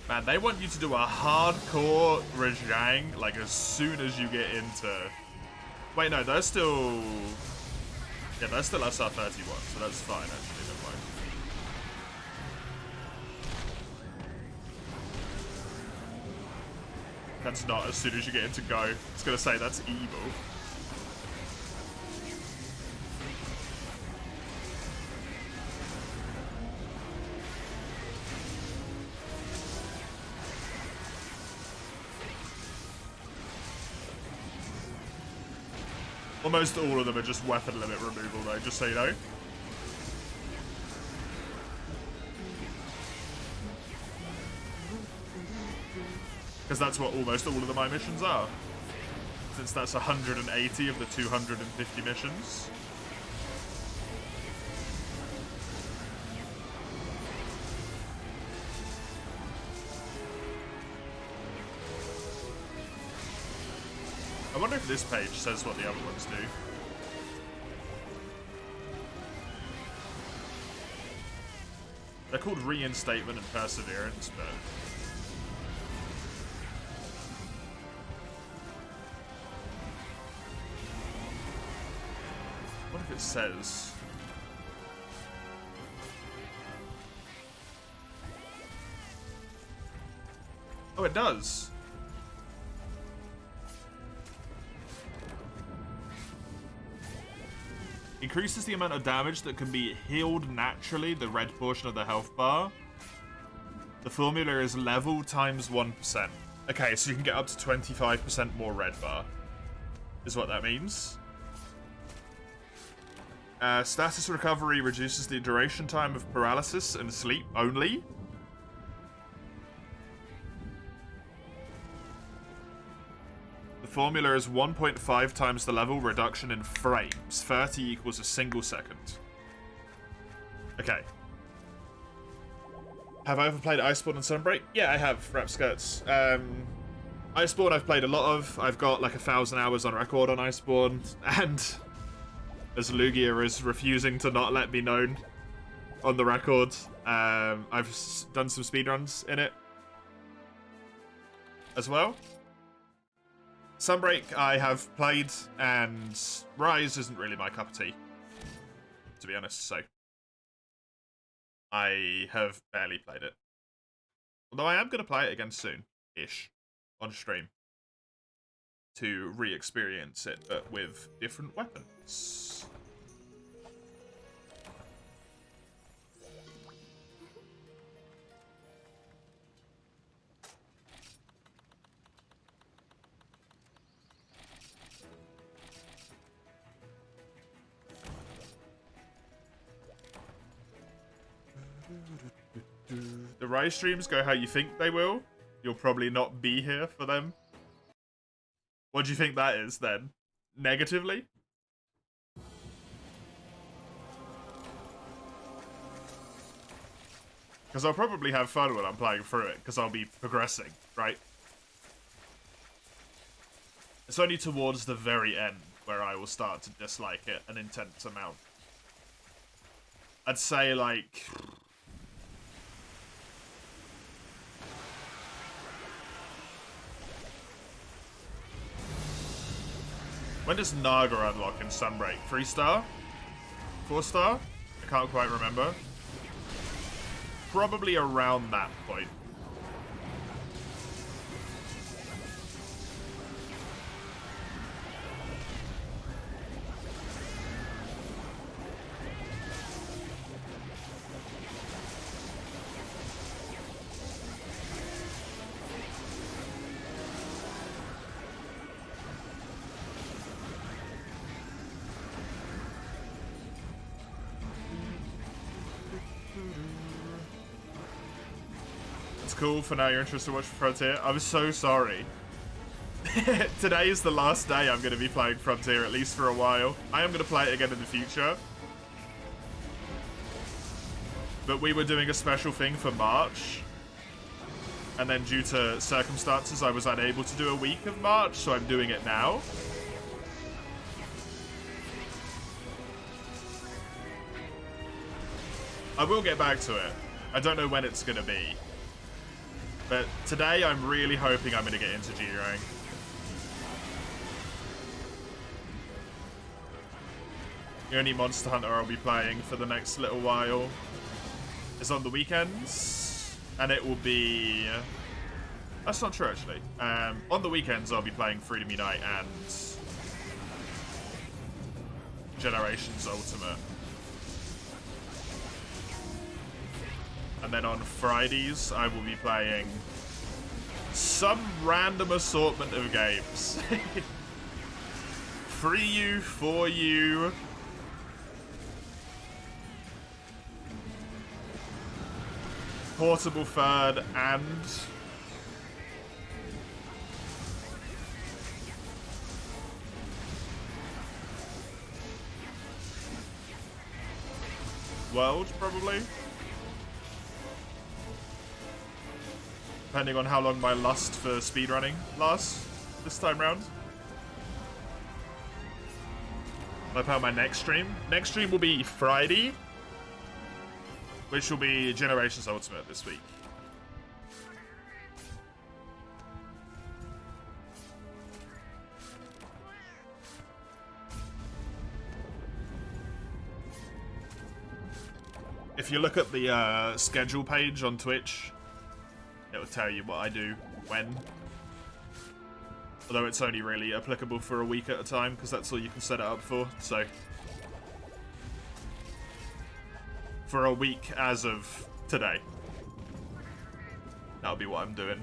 Man, they want you to do a hardcore Rajang, like, as soon as you get into... Wait, no, they're still... Yeah, they're still SR31, so that's fine, actually, never mind. That's not as soon as you get into Go. It's gonna say that's evil. Almost all of them are just weapon limit removal though, just so you know. Because that's what almost all of my missions are. Since that's 180 of the 250 missions. I wonder if this page says what the other ones do. They're called Reinstatement and Perseverance, but... What if it says... Oh, it does! Increases the amount of damage that can be healed naturally, the red portion of the health bar. The formula is level times 1%. Okay, so you can get up to 25% more red bar, is what that means. Status recovery reduces the duration time of paralysis and sleep only. The formula is 1.5 times the level reduction in frames. 30 equals a single second. Okay. Have I ever played Iceborne and Sunbreak? Yeah, I have, Rap Skirts. Iceborne I've played a lot of. I've got like 1,000 hours on record on Iceborne, and as Lugia is refusing to not let me known on the record, I've done some speedruns in it as well. Sunbreak I have played, and Rise isn't really my cup of tea, to be honest, so I have barely played it. Although I am going to play it again soon-ish, on stream, to re-experience it, but with different weapons. The Rise streams go how you think they will. You'll probably not be here for them. What do you think that is, then? Negatively? Because I'll probably have fun when I'm playing through it, because I'll be progressing, right? It's only towards the very end where I will start to dislike it an intense amount. I'd say, like... When does Naga unlock in Sunbreak? 3-star? 4-star? I can't quite remember. Probably around that point. Cool, for now you're interested in watching Frontier. I'm so sorry. Today is the last day I'm going to be playing Frontier, at least for a while. I am going to play it again in the future. But we were doing a special thing for March. And then due to circumstances, I was unable to do a week of March, so I'm doing it now. I will get back to it. I don't know when it's going to be. But today, I'm really hoping I'm going to get into G-Rank. The only Monster Hunter I'll be playing for the next little while is on the weekends. And it will be... That's not true, actually. On the weekends, I'll be playing Freedom Unite and Generations Ultimate. And then on Fridays, I will be playing some random assortment of games. 3U, 4U. Portable Third, and... World, probably. Depending on how long my lust for speedrunning lasts this time round. I plan my next stream. Next stream will be Friday, which will be Generations Ultimate this week. If you look at the schedule page on Twitch, it will tell you what I do when. Although it's only really applicable for a week at a time, because that's all you can set it up for, so. For a week as of today. That'll be what I'm doing.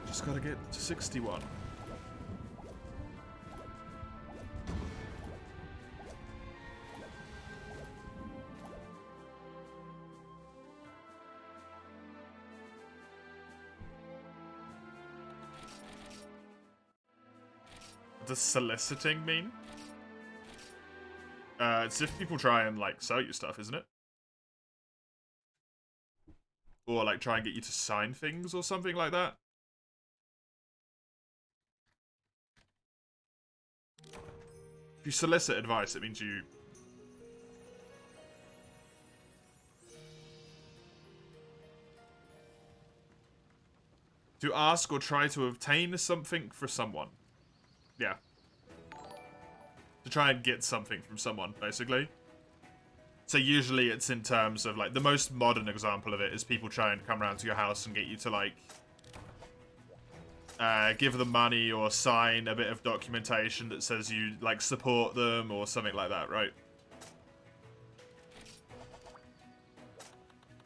Just gotta get to 61. Does soliciting mean? It's if people try and, like, sell you stuff, isn't it? Or, like, try and get you to sign things or something like that. If you solicit advice, it means you... To ask or try to obtain something for someone. Yeah. To try and get something from someone, basically. So usually it's in terms of, like, the most modern example of it is people trying to come around to your house and get you to, like, give them money or sign a bit of documentation that says you, like, support them or something like that, right?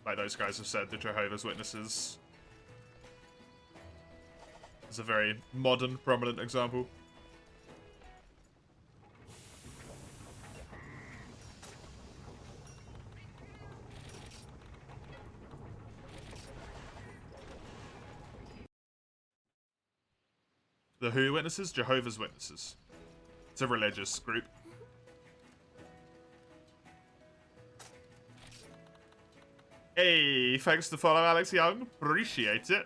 Like those guys have said, the Jehovah's Witnesses is a very modern, prominent example. The who Witnesses? Jehovah's Witnesses. It's a religious group. Hey, thanks to follow Alex Young. Appreciate it.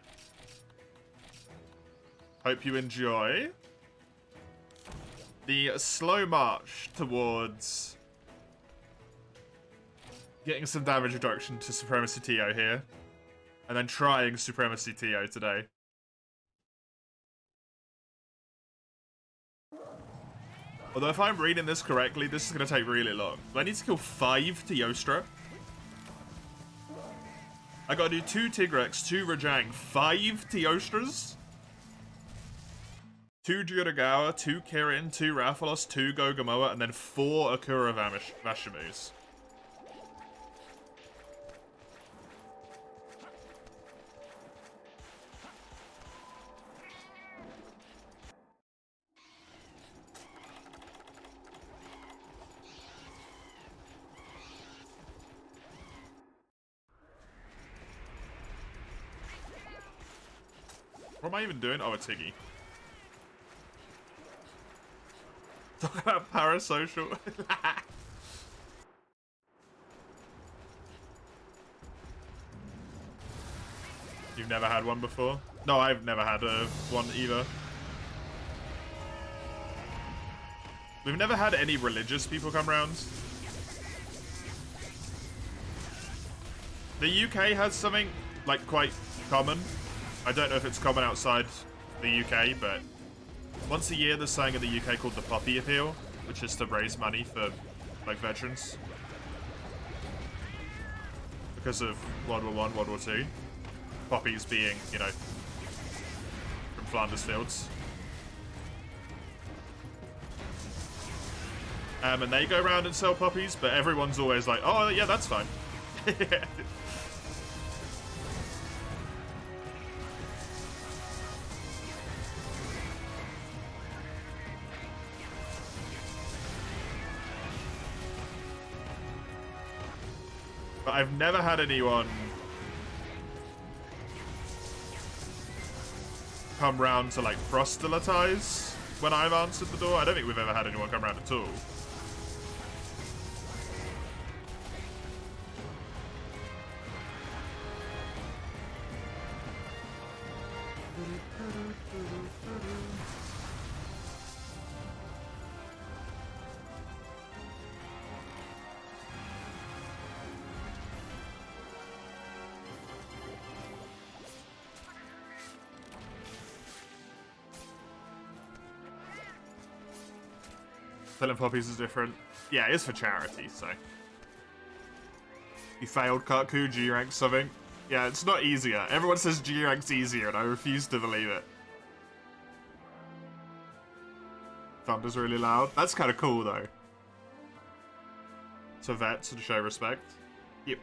Hope you enjoy the slow march towards getting some damage reduction to Supremacy TO here. And then trying Supremacy TO today. Although if I'm reading this correctly, this is going to take really long. Do I need to kill 5 Teostra? I gotta do 2 Tigrex, 2 Rajang, 5 Teostras? 2 Juragawa, 2 Kirin, 2 Rathalos, 2 Gogamoa, and then 4 Akura Vashimus. What am I even doing? Oh, a Tiggy. Talk about parasocial. You've never had one before? No, I've never had one either. We've never had any religious people come round. The UK has something, like, quite common. I don't know if it's common outside the UK, but once a year there's something in the UK called the Poppy Appeal, which is to raise money for, like, veterans. Because of World War I, World War II. Poppies being, you know, from Flanders Fields. And they go around and sell poppies, but everyone's always like, oh, yeah, that's fine. But I've never had anyone come round to, like, proselytize when I've answered the door. I don't think we've ever had anyone come round at all. Selling poppies is different. Yeah, it is for charity, so. You failed, Karku, G rank something. Yeah, it's not easier. Everyone says G rank's easier, and I refuse to believe it. Thunder's really loud. That's kind of cool, though. To vets and show respect. Yep.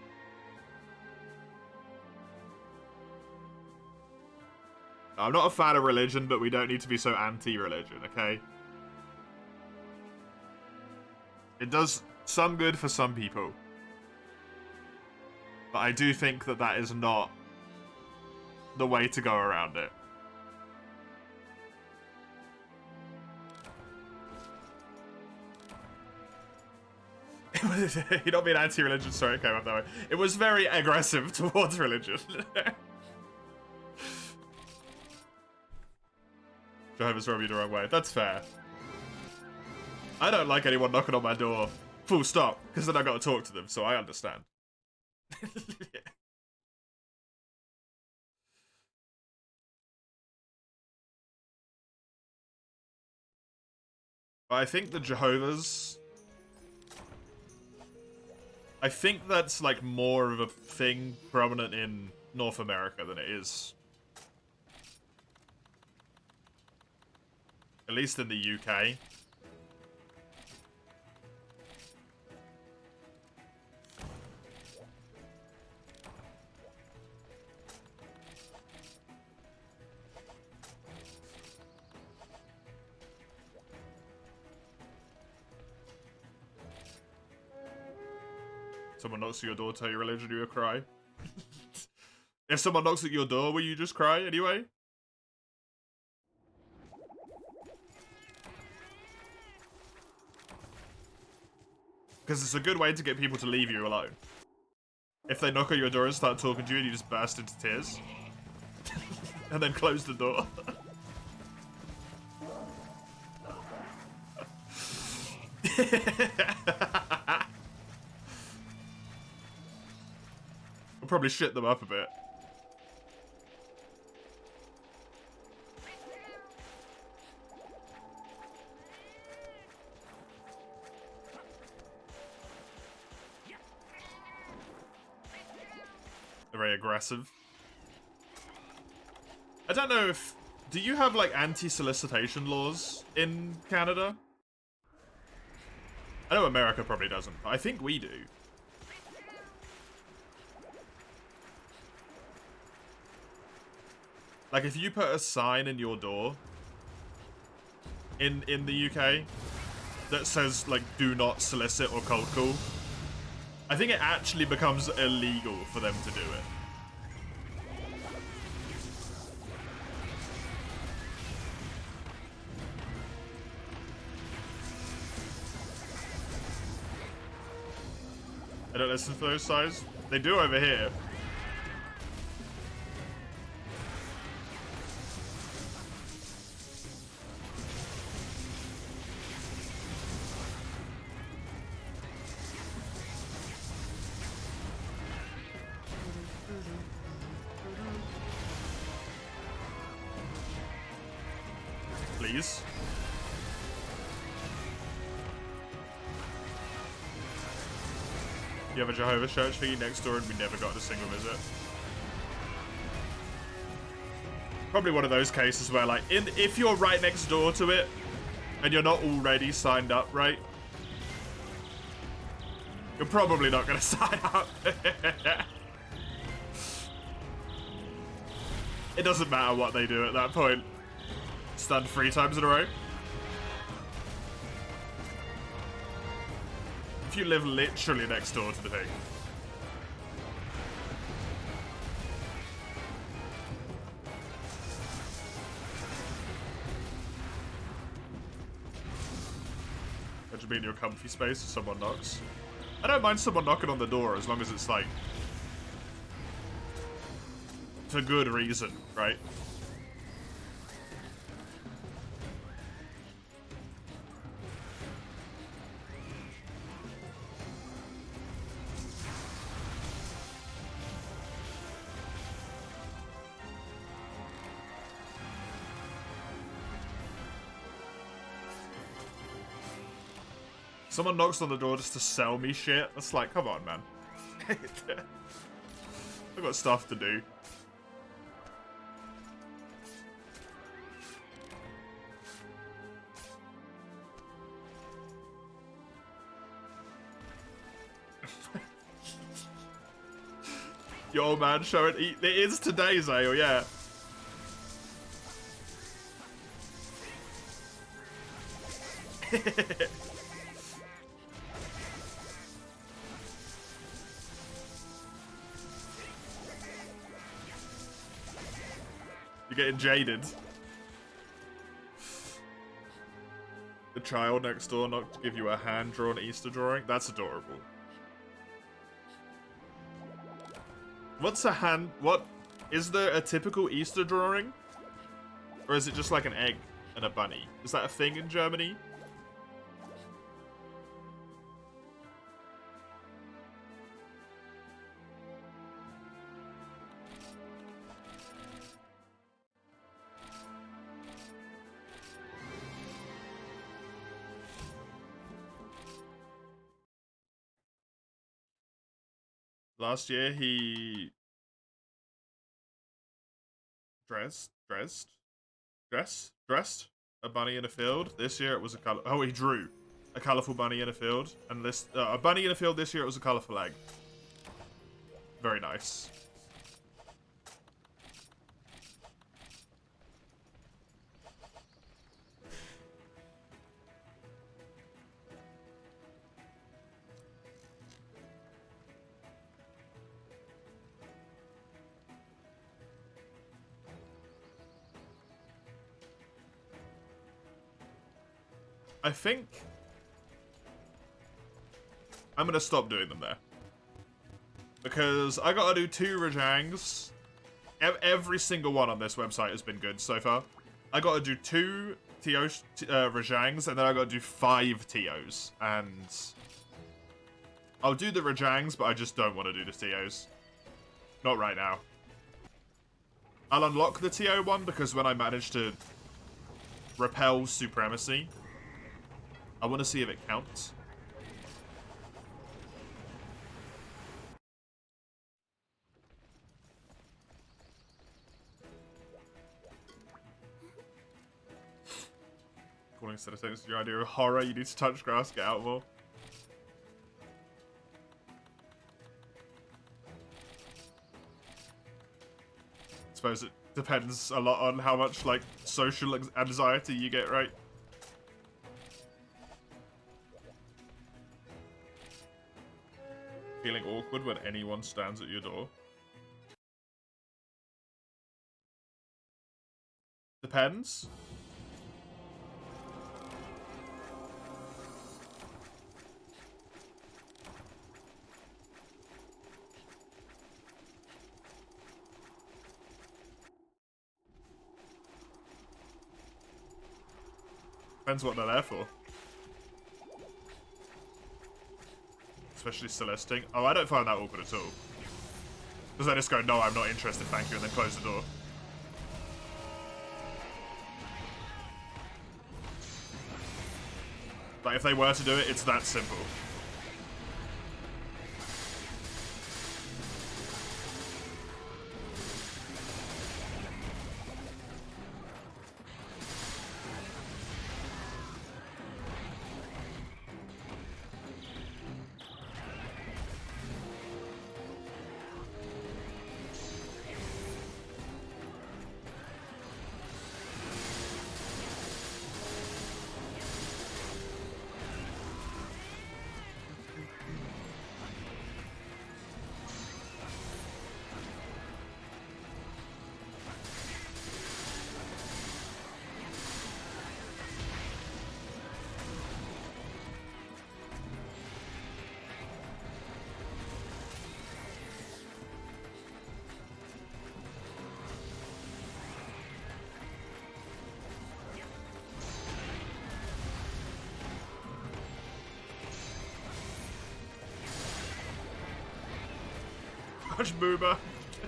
I'm not a fan of religion, but we don't need to be so anti-religion, okay? It does some good for some people. But I do think that that is not the way to go around it. You don't mean anti-religion, sorry, it came up that way. It was very aggressive towards religion. Jehovah's rubbed you the wrong way. That's fair. I don't like anyone knocking on my door. Full stop. Because then I got to talk to them, so I understand. Yeah. But I think the Jehovah's... I think that's, like, more of a thing prominent in North America than it is. At least in the UK. Someone knocks at your door, tell your religion, you will cry. If someone knocks at your door, will you just cry anyway? Because it's a good way to get people to leave you alone. If they knock at your door and start talking to you and you just burst into tears. And then close the door. We'll probably shit them up a bit. They're very aggressive. I don't know if... Do you have, like, anti-solicitation laws in Canada? I know America probably doesn't, but I think we do. Like, if you put a sign in your door in the UK that says, like, do not solicit or cold call, I think it actually becomes illegal for them to do it. I don't listen to those signs. They do over here. please. You have a Jehovah's Church thingy next door and we never got a single visit. Probably one of those cases where, like, if you're right next door to it and you're not already signed up, right? You're probably not going to sign up. It doesn't matter what they do at that point. Stunned 3 times in a row. If you live literally next door to the thing. Imagine being in your comfy space if someone knocks. I don't mind someone knocking on the door as long as it's like for good reason, right? Someone knocks on the door just to sell me shit. That's like, come on, man. I've got stuff to do. Yo, old man, show it. It is today, Zale, yeah. You're getting jaded. The child next door knocked to give you a hand-drawn Easter drawing. That's adorable. What's a hand... What... Is there a typical Easter drawing? Or is it just like an egg and a bunny? Is that a thing in Germany? Last year he dressed a bunny in a field. This year it was a color. Oh, he drew a colorful bunny in a field, and this a bunny in a field. This year it was a colorful egg. Very nice. I think I'm gonna stop doing them there. Because I gotta do 2 Rajangs. Every single one on this website has been good so far. I gotta do 2 Rajangs, and then I gotta do 5 TOs. And I'll do the Rajangs, but I just don't want to do the TOs. Not right now. I'll unlock the TO one, because when I manage to repel Supremacy, I want to see if it counts. According to statistics, your idea of horror, you need to touch grass, get out more. I suppose it depends a lot on how much, like, social anxiety you get, right? Feeling awkward when anyone stands at your door? Depends. Depends what they're there for. Especially Celesting. Oh, I don't find that awkward at all. Because they just go, no, I'm not interested, thank you, and then close the door. Like, if they were to do it, it's that simple. Much boomer.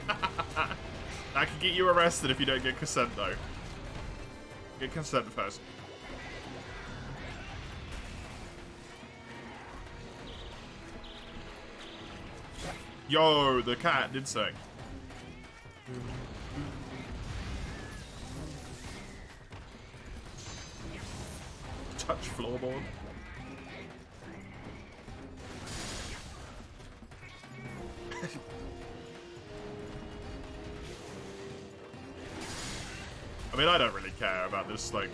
That can get you arrested if you don't get consent, though. Get consent first. Yo, the cat did sing. Touch floorboard. I mean, I don't really care about this, like,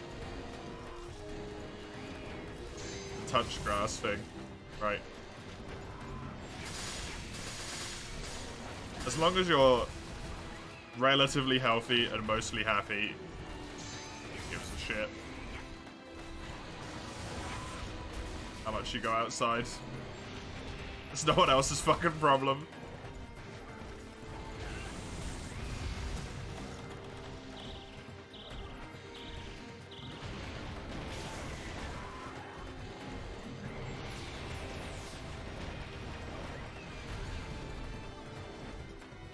touch grass thing, right? As long as you're relatively healthy and mostly happy, who gives a shit how much you go outside. It's no one else's fucking problem.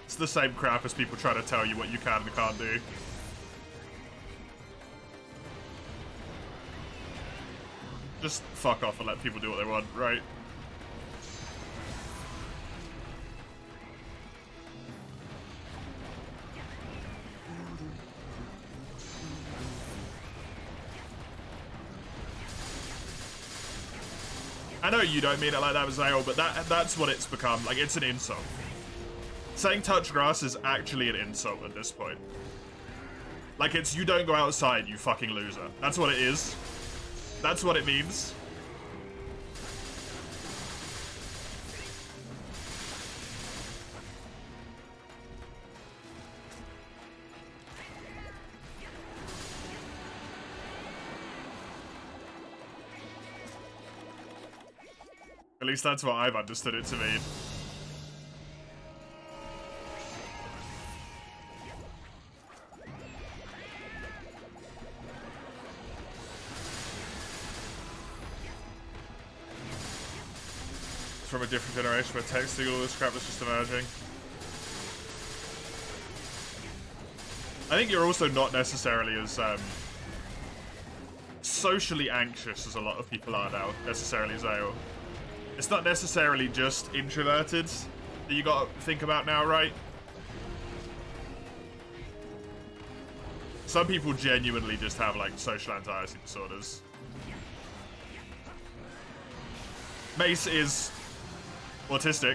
It's the same crap as people try to tell you what you can and can't do. Just fuck off and let people do what they want, right? I know you don't mean it like that, Zale, but that's what it's become. Like, it's an insult. Saying touch grass is actually an insult at this point. Like, it's you don't go outside, you fucking loser. That's what it is. That's what it means. At least that's what I've understood it to mean. From a different generation where texting all this crap is just emerging. I think you're also not necessarily as socially anxious as a lot of people are now, necessarily, Zale. It's not necessarily just introverted that you gotta think about now, right? Some people genuinely just have, like, social anxiety disorders. Mace is autistic,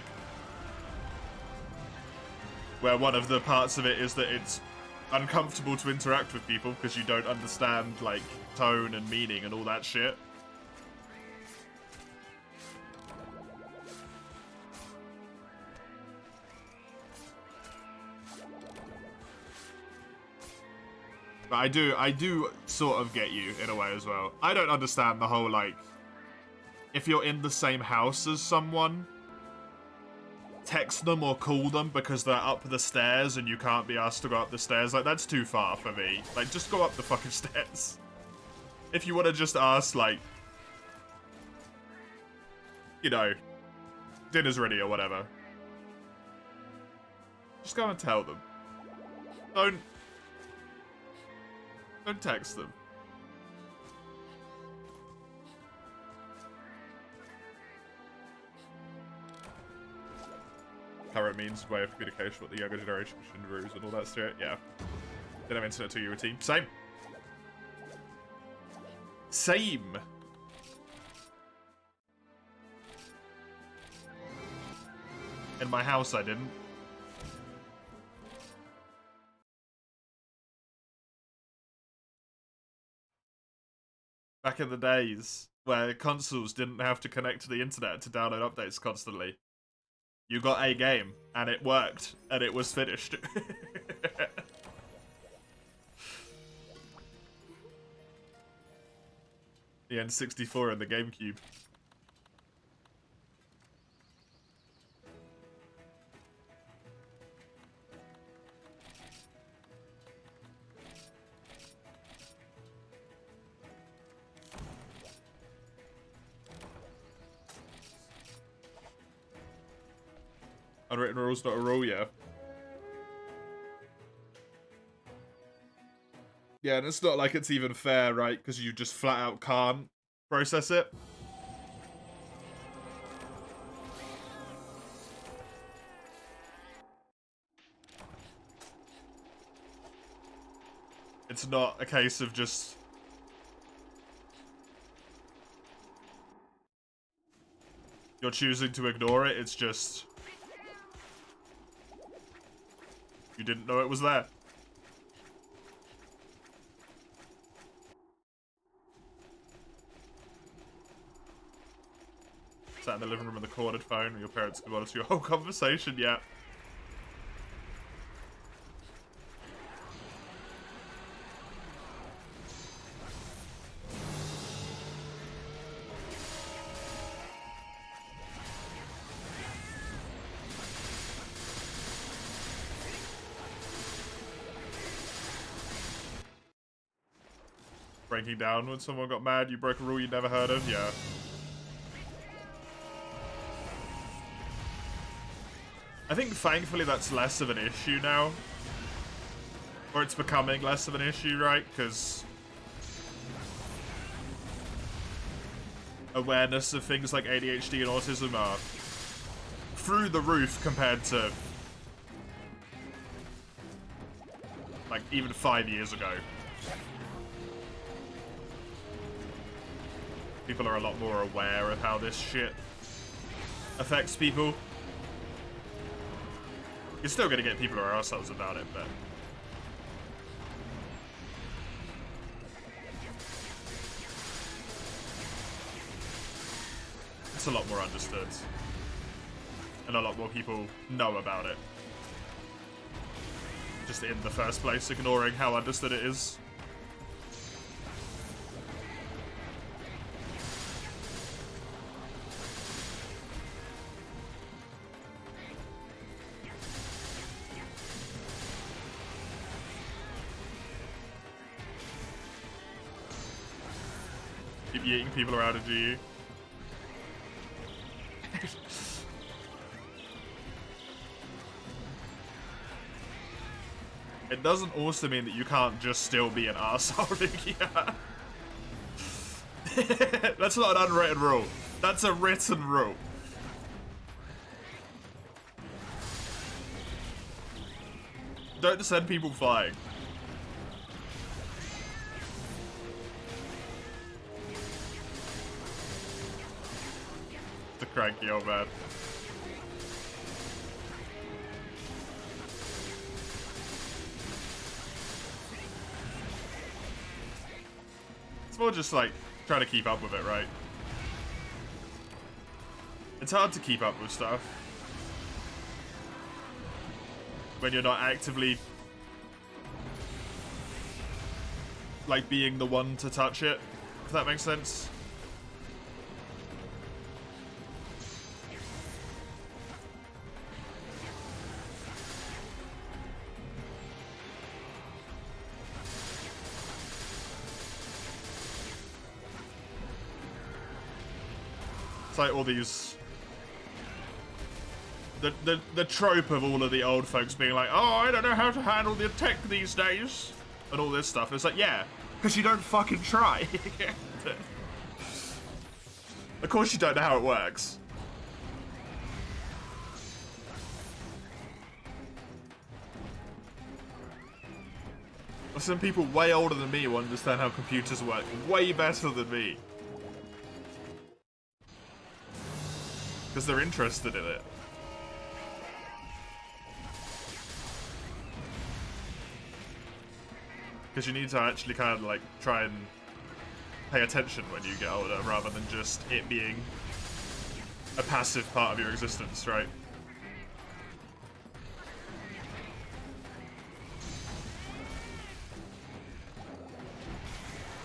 where one of the parts of it is that it's uncomfortable to interact with people because you don't understand, like, tone and meaning and all that shit. But I do sort of get you in a way as well. I don't understand the whole, like, if you're in the same house as someone, text them or call them because they're up the stairs and you can't be asked to go up the stairs. Like, that's too far for me. Like, just go up the fucking stairs. If you want to just ask, like, you know, dinner's ready or whatever, just go and tell them. Don't text them. current means way of communication with the younger generation, Shinru's and all that shit. Yeah. Didn't have internet till you were a teen. Same. Same. In my house, I didn't. Back in the days where consoles didn't have to connect to the internet to download updates constantly. You got a game, and it worked, and it was finished. The N64 and the GameCube. Unwritten rule's not a rule, yeah. Yeah, and it's not like it's even fair, right? Because you just flat out can't process it. It's not a case of just... you're choosing to ignore it, it's just... you didn't know it was there. Sat in the living room with a corded phone, your parents can monitor your whole conversation, yeah. Breaking down when someone got mad, you broke a rule you'd never heard of, yeah. I think thankfully that's less of an issue now. Or it's becoming less of an issue, right? Because awareness of things like ADHD and autism are through the roof compared to like even 5 years ago. People are a lot more aware of how this shit affects people. You're still gonna get people who are assholes about it, but it's a lot more understood. And a lot more people know about it. Just in the first place, ignoring how understood it is. Keep yeeting people around in GE. It doesn't also mean that you can't just still be an arsehole. Yeah. That's not an unwritten rule. That's a written rule. Don't send people flying. The cranky old man. It's more just like trying to keep up with it, right? It's hard to keep up with stuff when you're not actively like being the one to touch it, if that makes sense. It's like all these... The trope of all of the old folks being like, oh, I don't know how to handle the tech these days. And all this stuff. And it's like, yeah, because you don't fucking try. Of course you don't know how it works. Some people way older than me will understand how computers work way better than me. Because they're interested in it. Because you need to actually kind of like try and pay attention when you get older rather than just it being a passive part of your existence, right?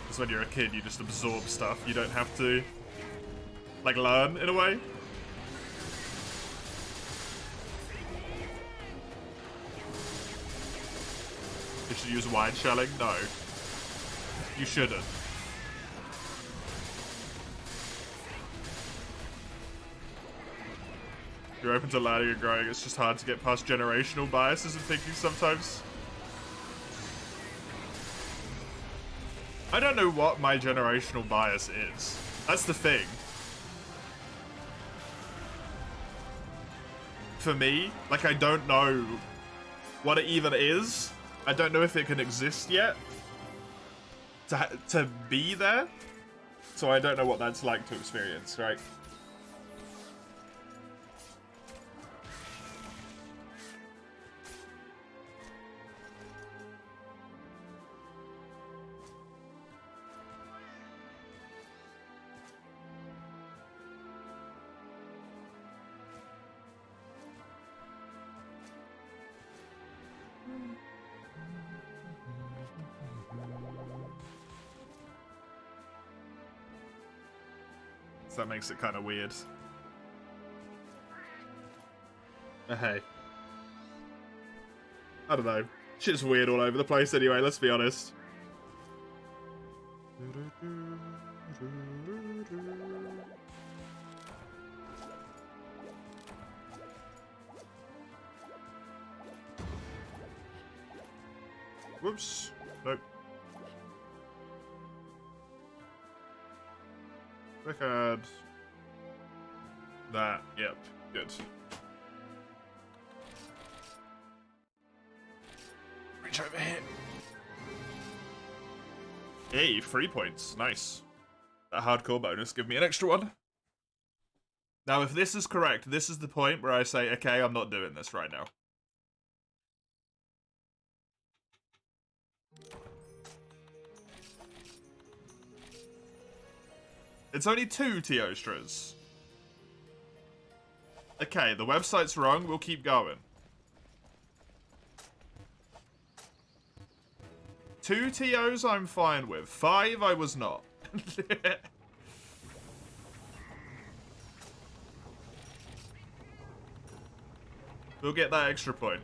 Because when you're a kid, you just absorb stuff. You don't have to, like, learn in a way. You should use wide shelling? No. You shouldn't. You're open to learning and growing. It's just hard to get past generational biases and thinking sometimes. I don't know what my generational bias is. That's the thing. For me, like, I don't know what it even is. I don't know if it can exist yet. To be there. So I don't know what that's like to experience, right? So that makes it kind of weird. Hey. I don't know. Shit's weird all over the place anyway, let's be honest. Whoops. Nope. Record. That. Yep. Good. Reach over here. Hey, 3 points. Nice. That hardcore bonus. Give me an extra one. Now, if this is correct, this is the point where I say, okay, I'm not doing this right now. It's only 2 Teostras. Okay, the website's wrong. We'll keep going. 2 TOs I'm fine with. 5 I was not. We'll get that extra point.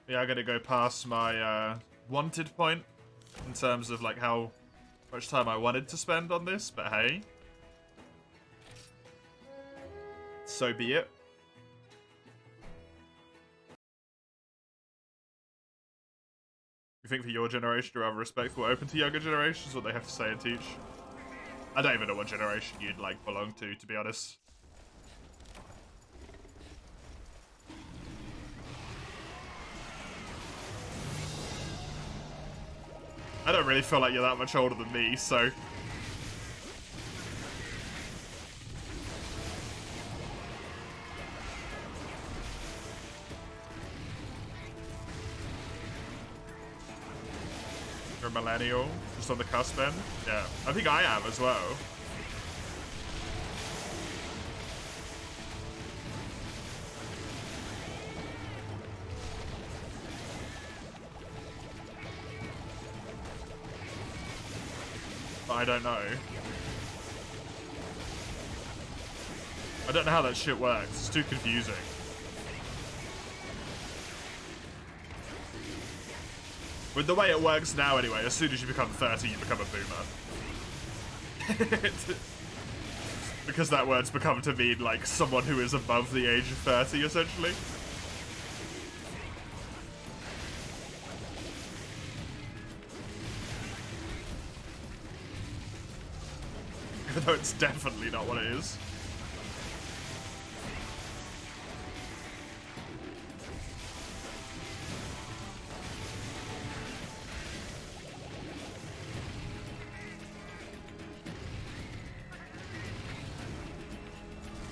Yeah, I gotta go past my wanted point in terms of like how much time I wanted to spend on this, but hey. So be it. You think for your generation you're rather respectful, open to younger generations, what they have to say and teach? I don't even know what generation you'd like belong to be honest. I don't really feel like you're that much older than me, so... You're a millennial, just on the cusp end? Yeah, I think I am as well. I don't know. I don't know how that shit works. It's too confusing. With the way it works now anyway, as soon as you become 30, you become a boomer. Because that word's become to mean, like, someone who is above the age of 30, essentially. Even though it's definitely not what it is.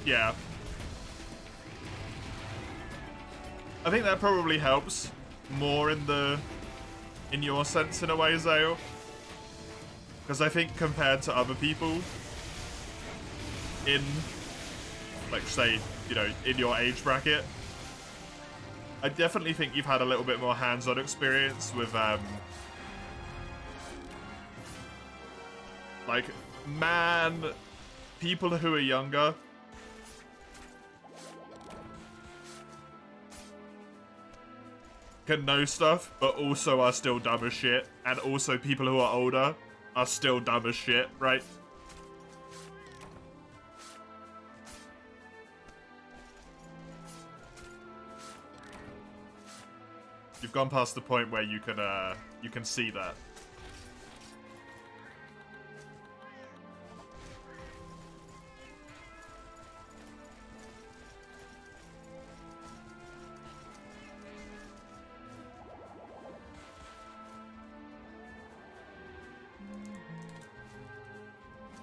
Yeah. I think that probably helps more in your sense in a way, Zale. Because I think compared to other people in, like, say, you know, in your age bracket, I definitely think you've had a little bit more hands-on experience with, like, people who are younger can know stuff, but also are still dumb as shit. And also people who are older are still dumb as shit, right? You've gone past the point where you can see that.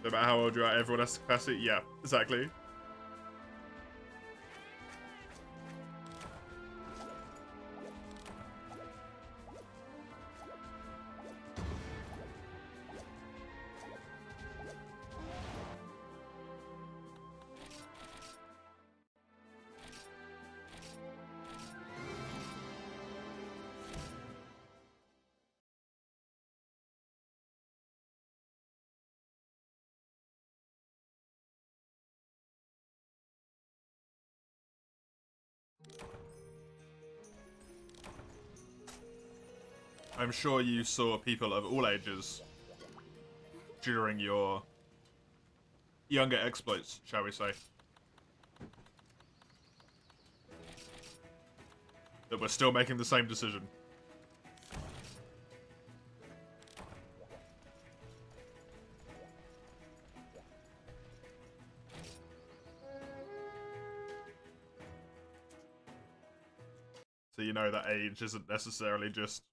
No matter how old you are, everyone has capacity. Yeah, exactly. I'm sure you saw people of all ages during your younger exploits, shall we say, that were still making the same decision. So you know that age isn't necessarily just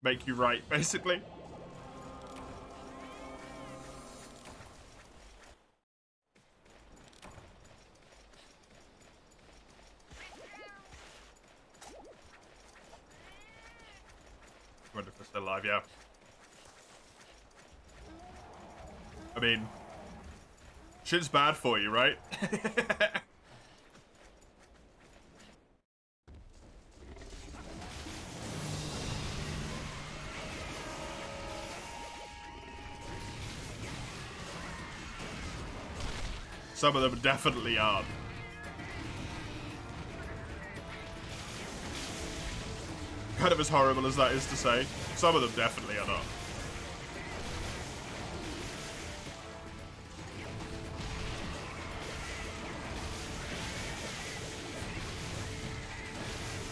make you right, basically. Wonder if they're still alive, yeah. I mean, shit's bad for you, right? Some of them definitely aren't. Kind of as horrible as that is to say, some of them definitely are not.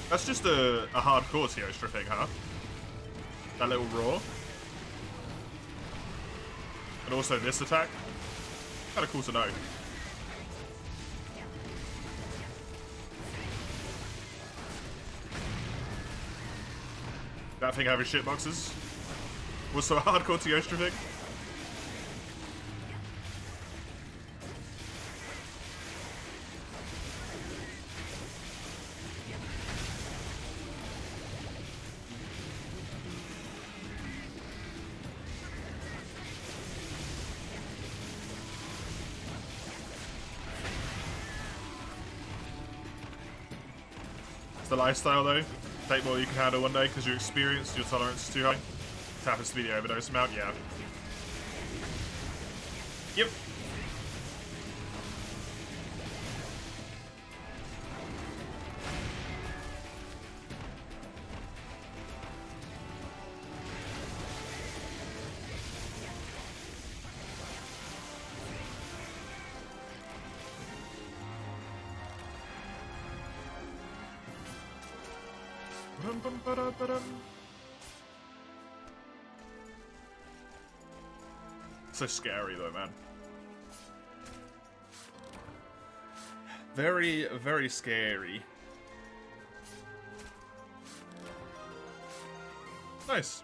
That's just a hardcore Teostra thing, huh? That little roar. And also this attack. Kind of cool to know. That thing having shitboxes. Also a hardcore Teostra thing. It's the lifestyle though. Take more you can handle one day because your experience, your tolerance is too high. It happens to be the overdose amount, yeah. Yep. So scary though, man. Very, very scary. Nice.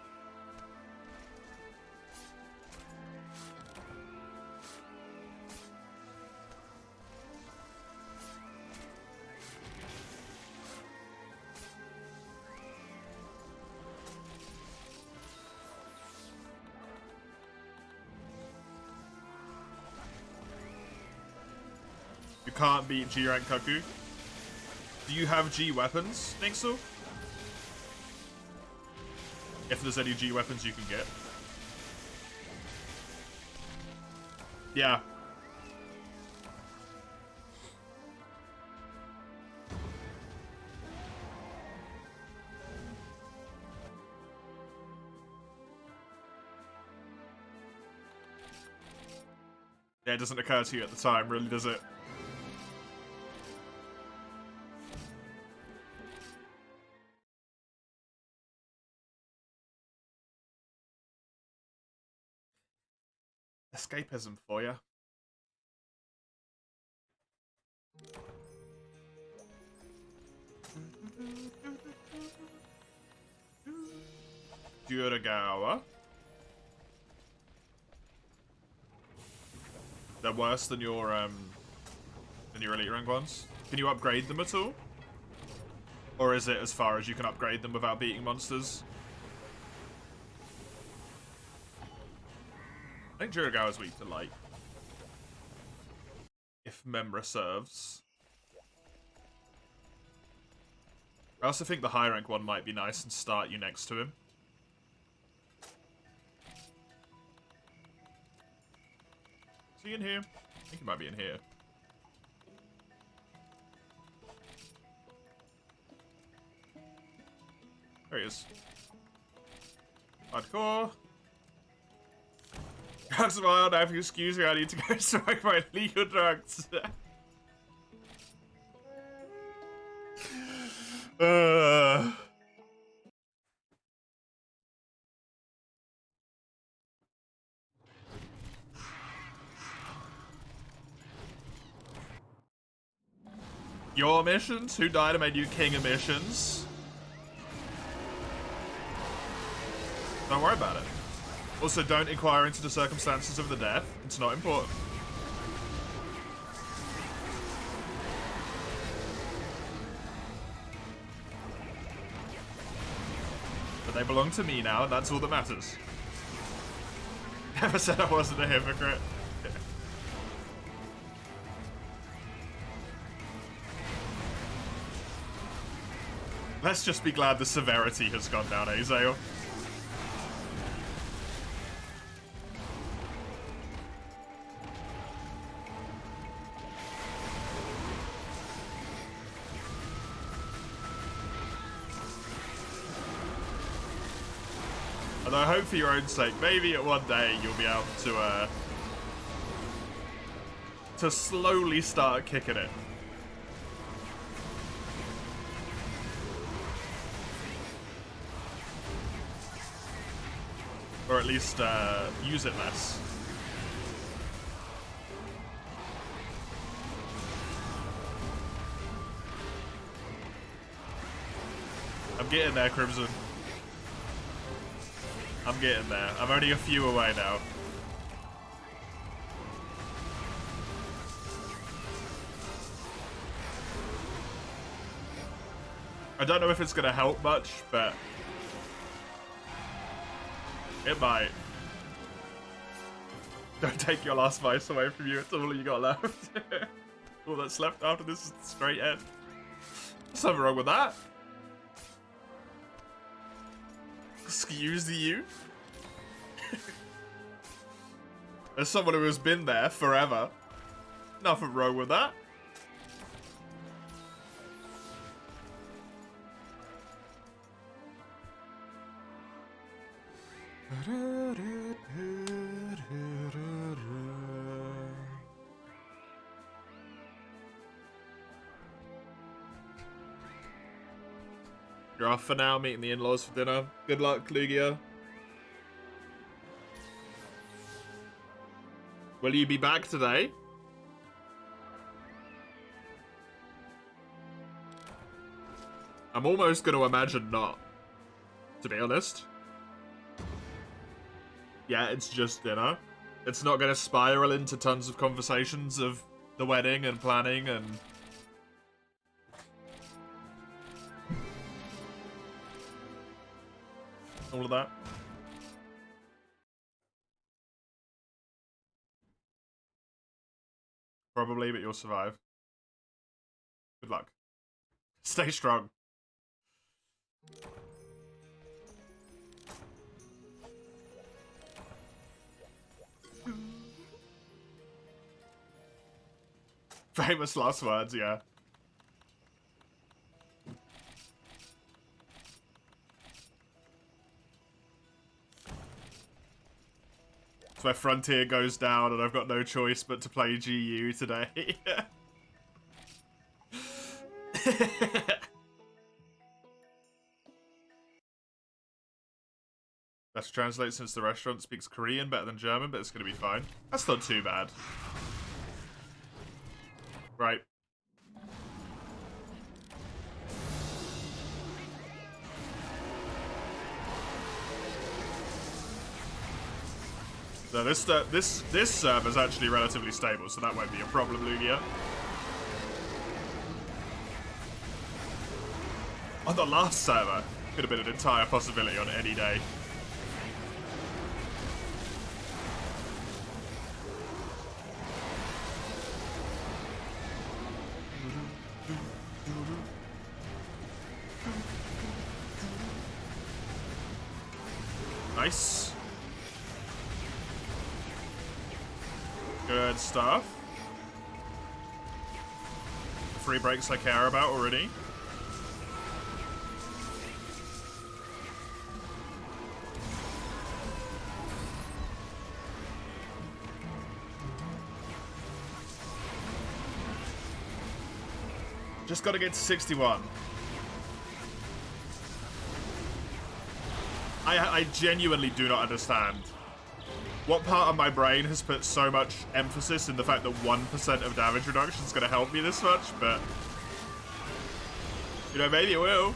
You can't beat G rank Kaku. Do you have G weapons, Nixel? If there's any G weapons you can get. Yeah. Yeah, it doesn't occur to you at the time, really, does it? Escapism for you. Duragawa. They're worse than your elite rank ones. Can you upgrade them at all? Or is it as far as you can upgrade them without beating monsters? I think Duragawa's weak to light. If memory serves. I also think the high rank one might be nice and start you next to him. Is he in here? I think he might be in here. There he is. Hardcore. Grab some oil now if you excuse me, I need to go smoke my illegal drugs. Your missions? Who died and made you king of missions? Don't worry about it. Also, don't inquire into the circumstances of the death. It's not important. But they belong to me now, and that's all that matters. Never said I wasn't a hypocrite. Let's just be glad the severity has gone down, Azael. Although I hope for your own sake, maybe at one day you'll be able to slowly start kicking it. Or at least use it less. I'm getting there, Crimson. I'm getting there. I'm only a few away now. I don't know if it's gonna help much, but it might. Don't take your last vice away from you. It's all you got left. All that's left after this is the straight end. There's nothing wrong with that. Excuse you. As someone who has been there forever, nothing wrong with that. You're off for now, meeting the in-laws for dinner. Good luck, Lugia. Will you be back today? I'm almost going to imagine not, to be honest. Yeah, it's just dinner. It's not going to spiral into tons of conversations of the wedding and planning and... all of that. Probably, but you'll survive. Good luck. Stay strong. Famous last words, yeah. It's where Frontier goes down and I've got no choice but to play GU today. Best to translate since the restaurant speaks Korean better than German, but it's going to be fine. That's not too bad. Right. So this server is actually relatively stable, so that won't be a problem, Lugia. On the last server, could have been an entire possibility on any day. Nice. Good stuff. Free breaks I care about already. Just gotta get to 61. I genuinely do not understand what part of my brain has put so much emphasis in the fact that 1% of damage reduction is going to help me this much, but... you know, maybe it will.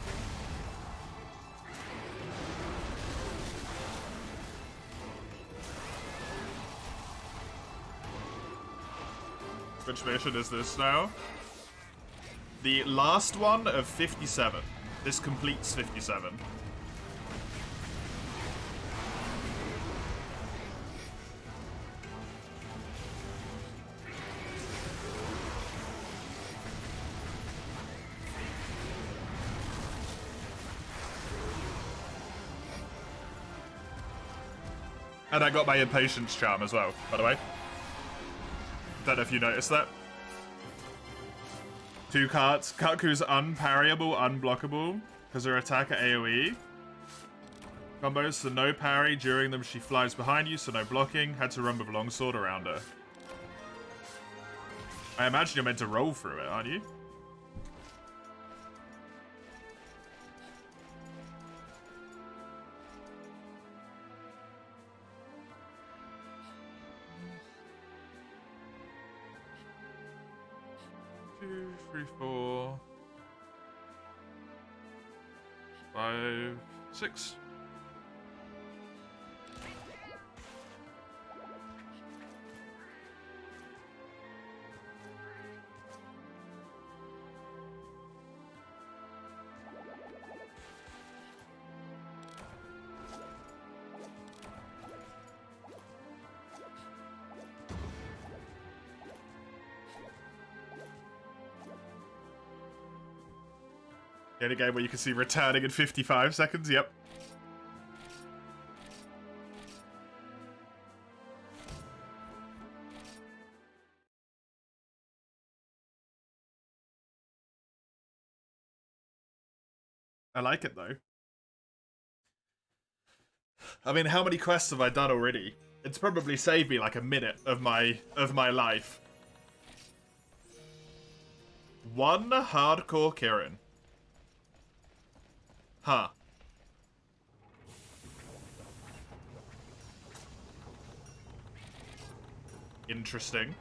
Which mission is this now? The last one of 57. This completes 57. And I got my impatience charm as well, by the way. Don't know if you noticed that. 2 cards. Kaku's unparryable, unblockable, because her attack at AoE. Combos, so no parry. During them, she flies behind you, so no blocking. Had to run with a longsword around her. I imagine you're meant to roll through it, aren't you? Two, 3, 4, 5, 6. In a game where you can see returning in 55 seconds, yep. I like it though. I mean, how many quests have I done already? It's probably saved me like a minute of my life. 1 hardcore Kirin. Huh. Interesting.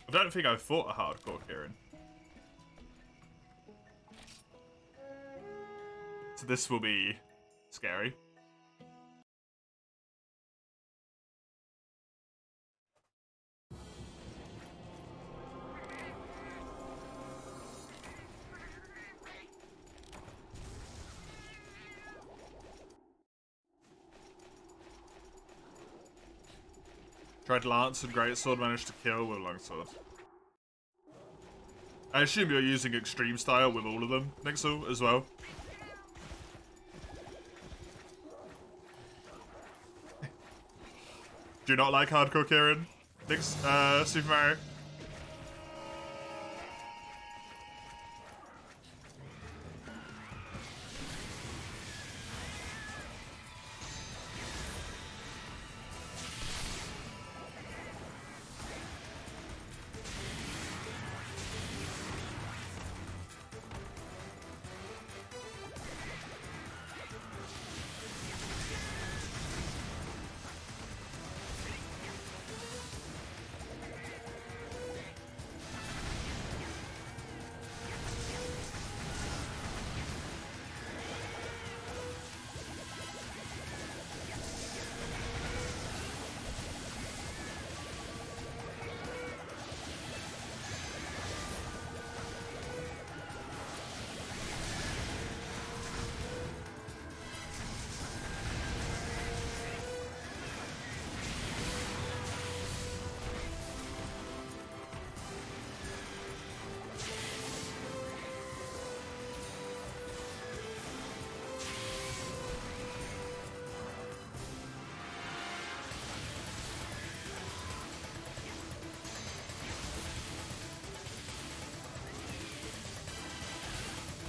I don't think I've fought a hardcore Kirin. So this will be scary. Tried Lance and Greatsword, managed to kill with Longsword. I assume you're using Extreme Style with all of them, Nixel, as well. Do you not like Hardcore Kirin? Super Mario?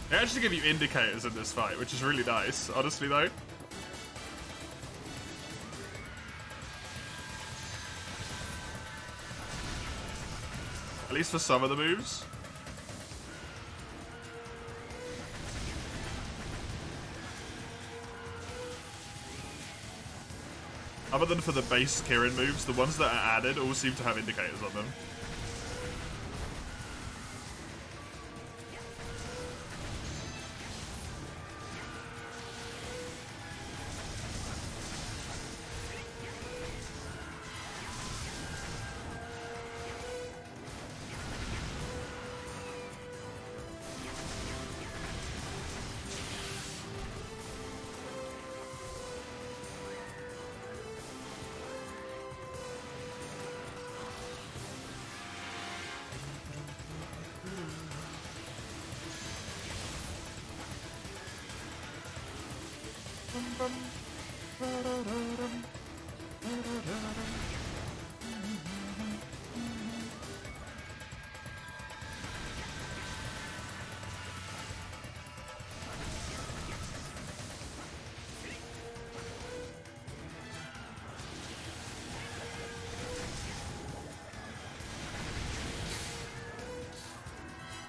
They actually give you indicators in this fight, which is really nice, honestly though. At least for some of the moves. Other than for the base Kirin moves, the ones that are added all seem to have indicators on them.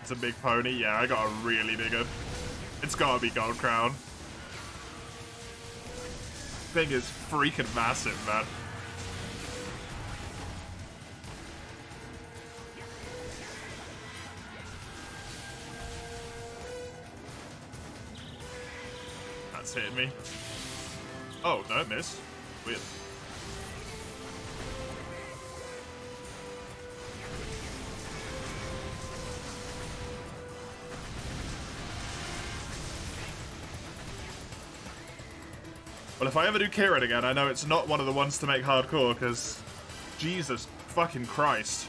It's a big pony. Yeah, I got a really big one. It's gotta be Gold Crown. Thing is freaking massive, man. That's hitting me. Oh, no, miss. Weird. Well, if I ever do Kirin again, I know it's not one of the ones to make hardcore, because Jesus fucking Christ.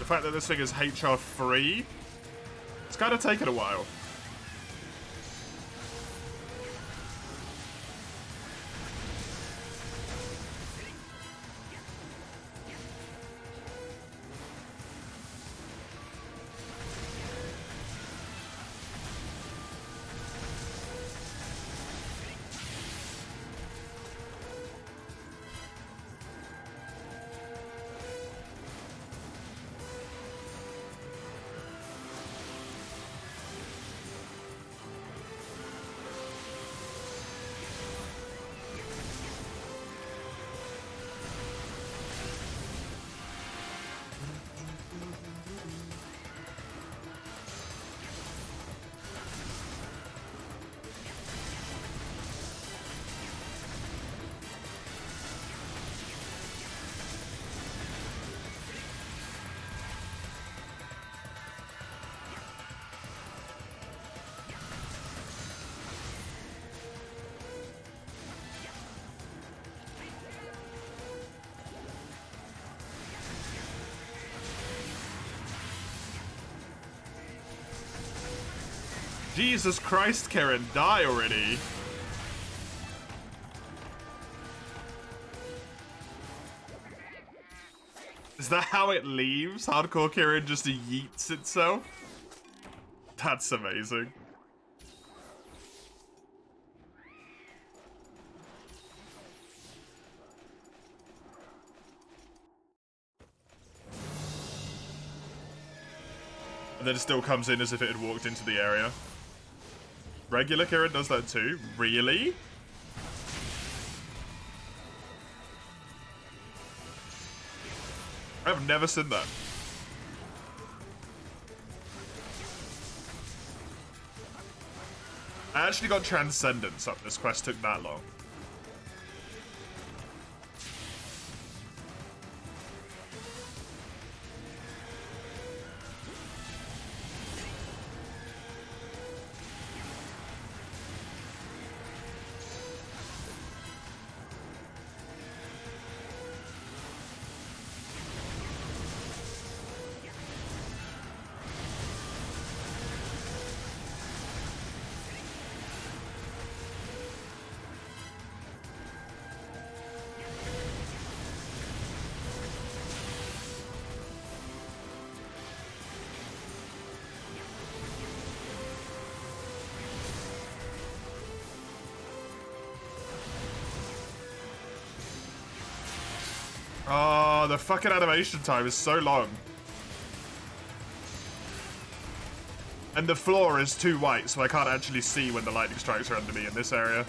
The fact that this thing is HR free It's kind of taken a while. Jesus Christ, Karen, die already. Is that how it leaves? Hardcore Karen just yeets itself? That's amazing. And then it still comes in as if it had walked into the area. Regular Karen does that too? Really? I've never seen that. I actually got Transcendence up. This quest took that long. Oh, the fucking animation time is so long. And the floor is too white, so I can't actually see when the lightning strikes are under me in this area.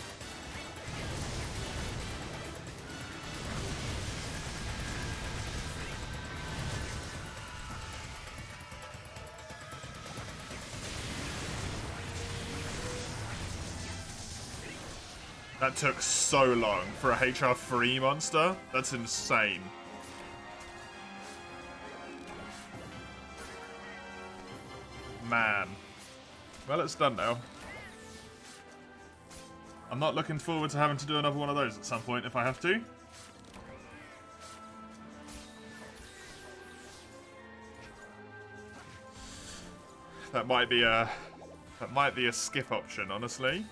That took so long for a HR3 monster. That's insane. Man. Well, it's done now. I'm not looking forward to having to do another one of those at some point if I have to. That might be a skip option, honestly.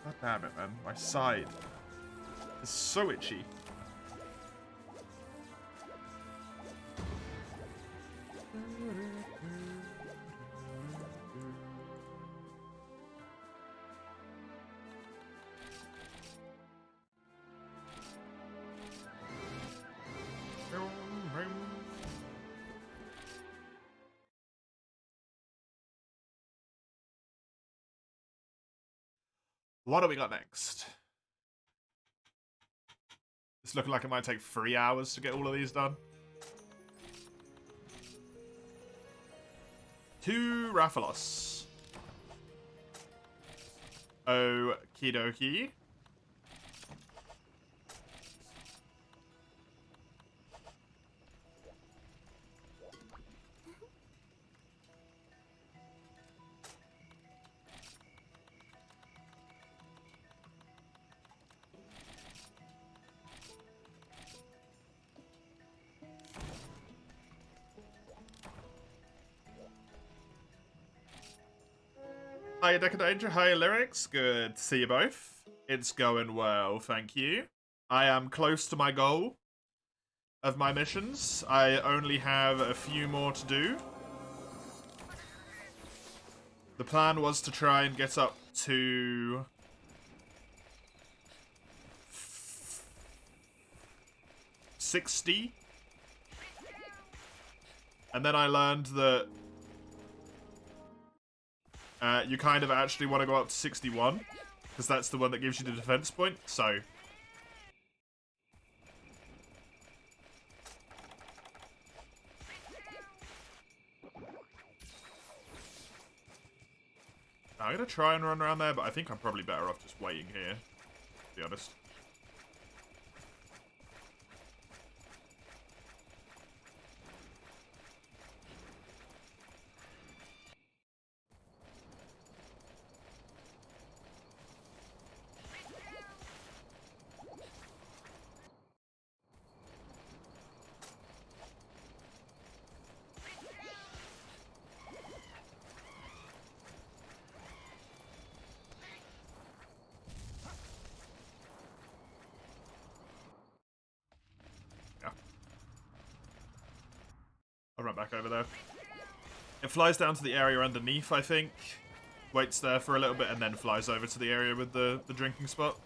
God damn it, man. My side is so itchy. What do we got next? It's looking like it might take 3 hours to get all of these done. 2 Rathalos. Okie dokie. Hi, Decadanger. Hi, Lyrics. Good to see you both. It's going well, thank you. I am close to my goal of my missions. I only have a few more to do. The plan was to try and get up to 60. And then I learned that you kind of actually want to go up to 61, because that's the one that gives you the defense point, so... I'm going to try and run around there, but I think I'm probably better off just waiting here, to be honest. I'll run back over there. It flies down to the area underneath, I think. Waits there for a little bit and then flies over to the area with the drinking spot.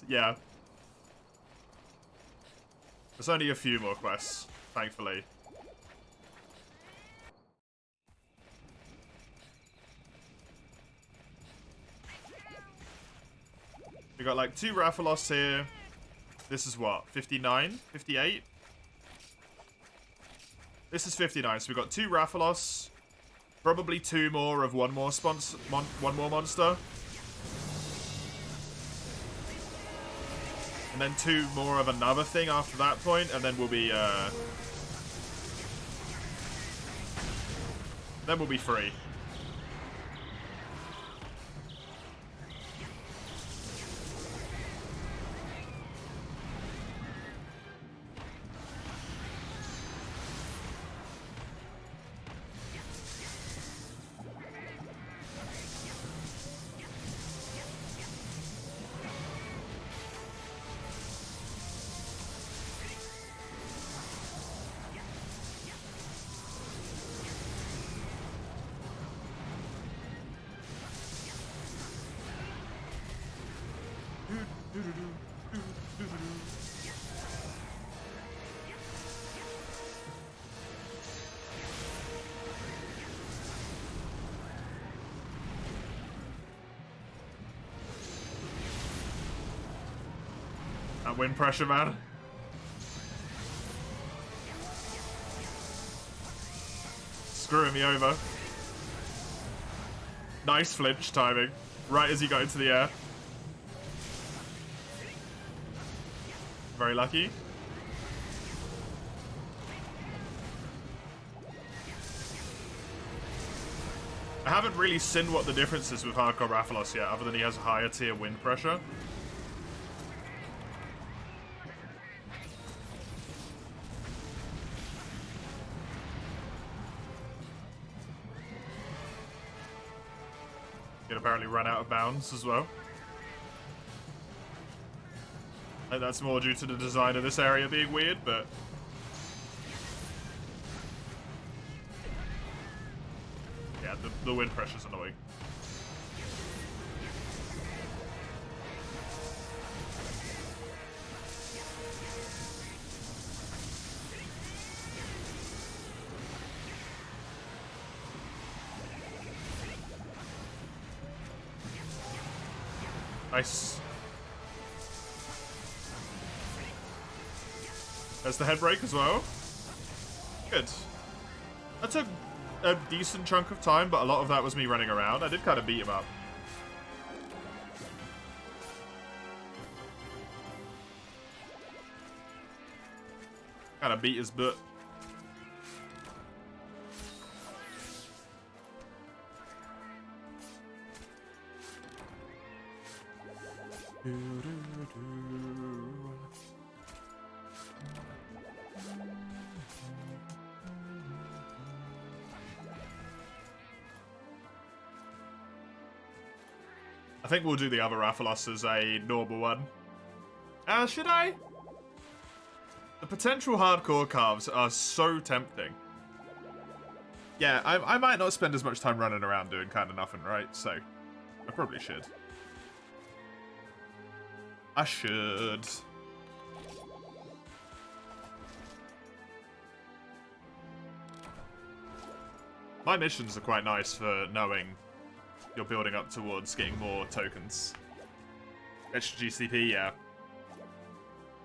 Yeah. There's only a few more quests, thankfully. We got like 2 Rathalos here. This is what? 59? 58? This is 59, so we got 2 Rathalos. Probably 2 more of one more monster. And then 2 more of another thing after that point, and then we'll be free. That wind pressure, man. Screwing me over. Nice flinch timing. Right as he got into the air. Very lucky. I haven't really seen what the difference is with Hardcore Rathalos yet, other than he has a higher tier wind pressure. Can apparently run out of bounds as well. I think that's more due to the design of this area being weird, but... yeah, the wind pressure's annoying. Nice. There's the head break as well. Good. That took a decent chunk of time, but a lot of that was me running around. I did kind of beat him up. Kind of beat his butt. I think we'll do the other Rathalos as a normal one. Should I? The potential hardcore carves are so tempting. Yeah, I might not spend as much time running around doing kind of nothing, right? So, I probably should. I should. My missions are quite nice for knowing you're building up towards getting more tokens. Extra GCP, yeah.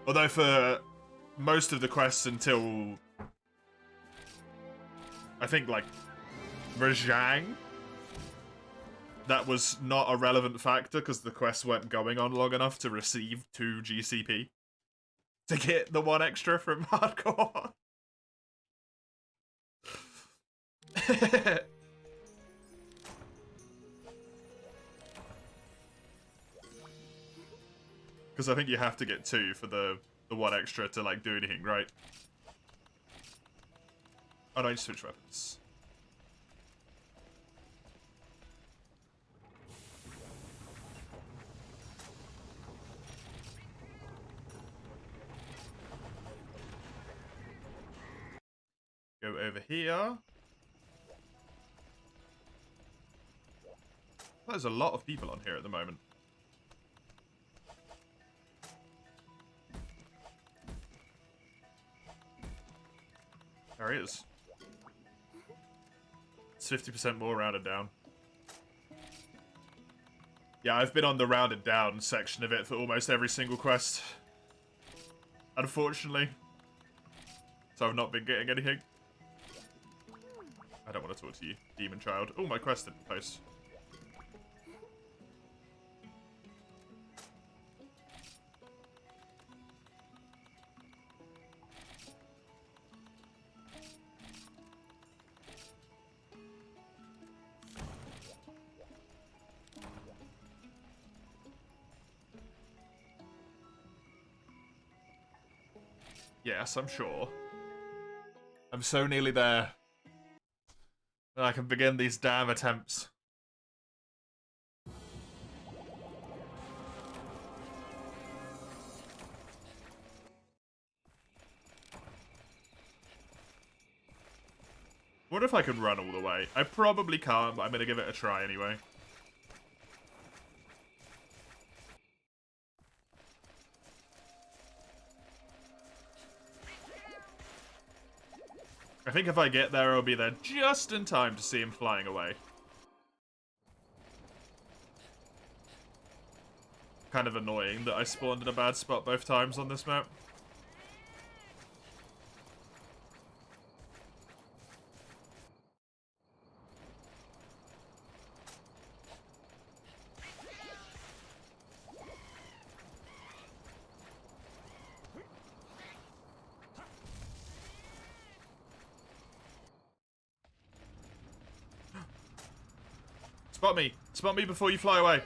Although for most of the quests until I think like Rajang, that was not a relevant factor because the quests weren't going on long enough to receive 2 GCP to get the 1 extra from hardcore. Because I think you have to get 2 for the 1 extra to like do anything, right? Oh no, I need to switch weapons. Go over here. There's a lot of people on here at the moment. There he is. It's 50% more rounded down. Yeah, I've been on the rounded down section of it for almost every single quest. Unfortunately. So I've not been getting anything. I don't want to talk to you, demon child. Oh, my quest didn't post. Yes, I'm sure. I'm so nearly there. And I can begin these damn attempts. What if I could run all the way? I probably can't, but I'm gonna give it a try anyway. I think if I get there, I'll be there just in time to see him flying away. Kind of annoying that I spawned in a bad spot both times on this map. Spot me! Spot me before you fly away!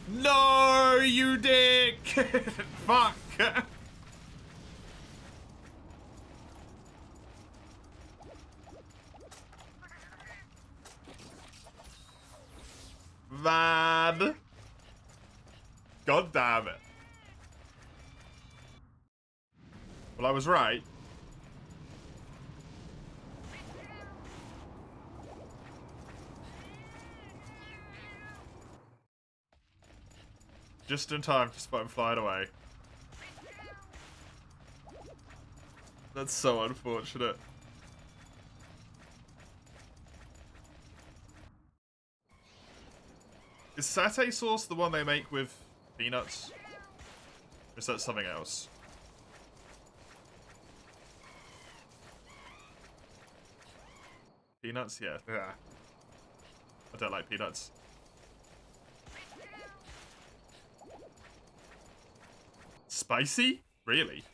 No, you dick! Fuck! Man! God damn it. Well, I was right. Just in time to spot him flying away. That's so unfortunate. Is satay sauce the one they make with peanuts? Or is that something else? Peanuts? Yeah. Yeah. I don't like peanuts. Spicy? Really?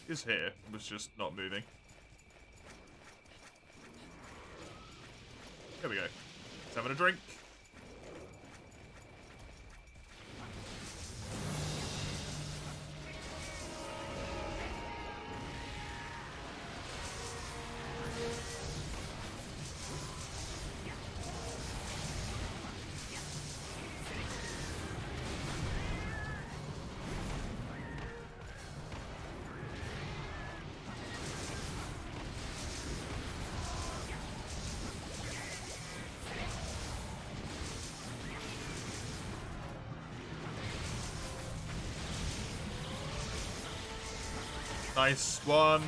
He's here. Was just not moving. Here we go. He's having a drink. Nice one.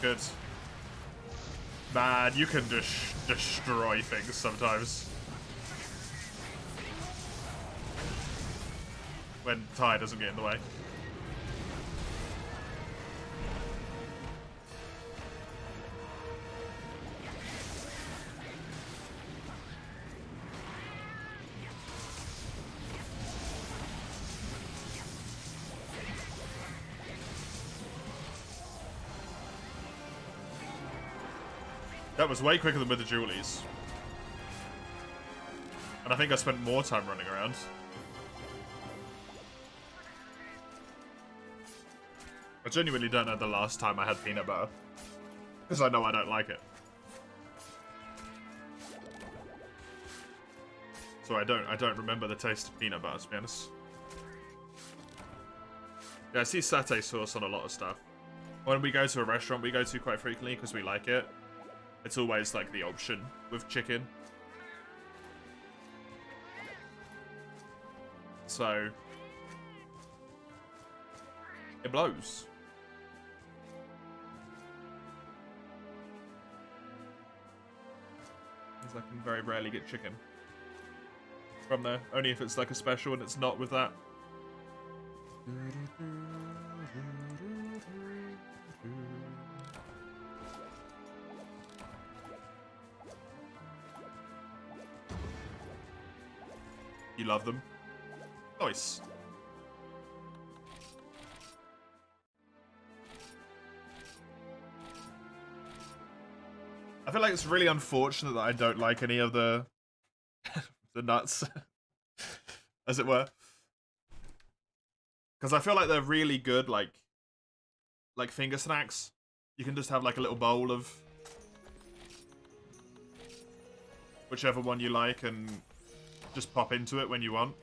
Good. Man, you can destroy things sometimes. When Ty doesn't get in the way. That was way quicker than with the Julies. And I think I spent more time running around. I genuinely don't know the last time I had peanut butter. Because I know I don't like it. So I don't remember the taste of peanut butter, to be honest. Yeah, I see satay sauce on a lot of stuff. When we go to a restaurant we go to quite frequently because we like it, it's always like the option with chicken. So it blows. Because I can very rarely get chicken from there. Only if it's like a special and it's not with that. You love them. Nice. I feel like it's really unfortunate that I don't like any of the the nuts, as it were. Because I feel like they're really good, like finger snacks. You can just have like a little bowl of whichever one you like and just pop into it when you want.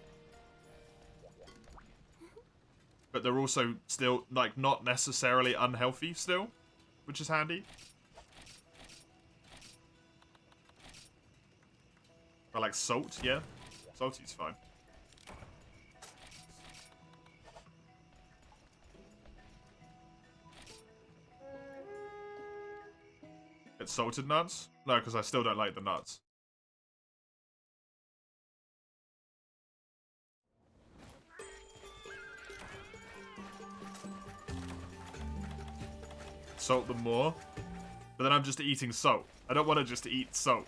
But they're also still, like, not necessarily unhealthy still, which is handy. Or like salt, yeah. Salty's fine. It's salted nuts? No, because I still don't like the nuts. Salt them more. But then I'm just eating salt. I don't want to just eat salt.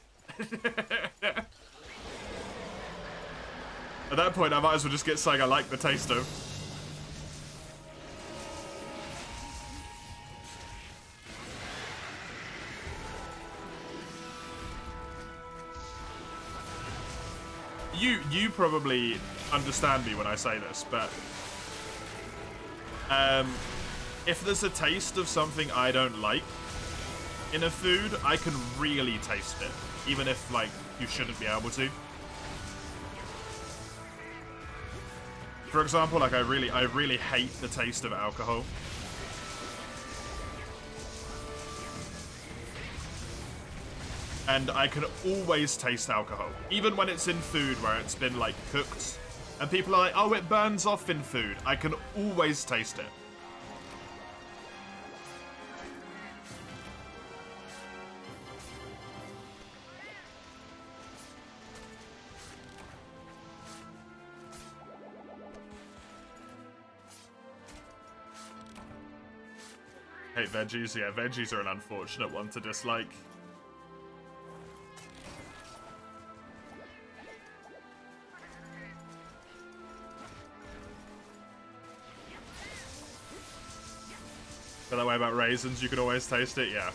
At that point, I might as well just get something I like the taste of. You probably understand me when I say this, but if there's a taste of something I don't like in a food, I can really taste it, even if like you shouldn't be able to. For example, like I really hate the taste of alcohol. And I can always taste alcohol, even when it's in food where it's been like cooked and people are like, oh, it burns off in food. I can always taste it. Hate veggies. Yeah, veggies are an unfortunate one to dislike. Feel that way about raisins, you can always taste it, yeah.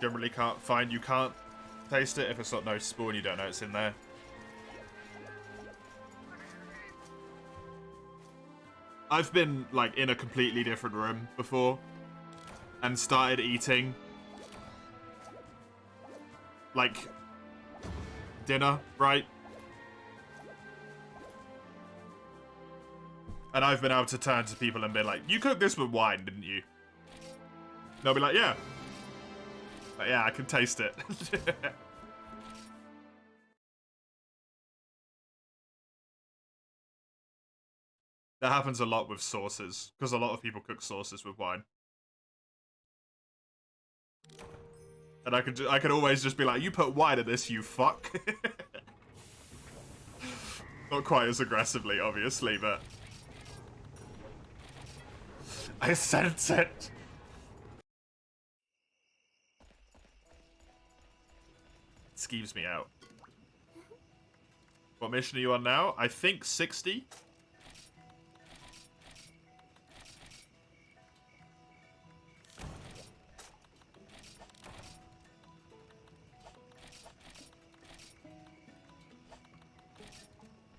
Generally you can't taste it if it's not noticeable and you don't know it's in there. I've been, like, in a completely different room before and started eating, like, dinner, right? And I've been able to turn to people and be like, you cooked this with wine, didn't you? And they'll be like, yeah. But yeah, I can taste it. That happens a lot with sauces, because a lot of people cook sauces with wine. And I could always just be like, you put wine in this, you fuck. Not quite as aggressively, obviously, but... I sense it! It skeeves me out. What mission are you on now? I think 60?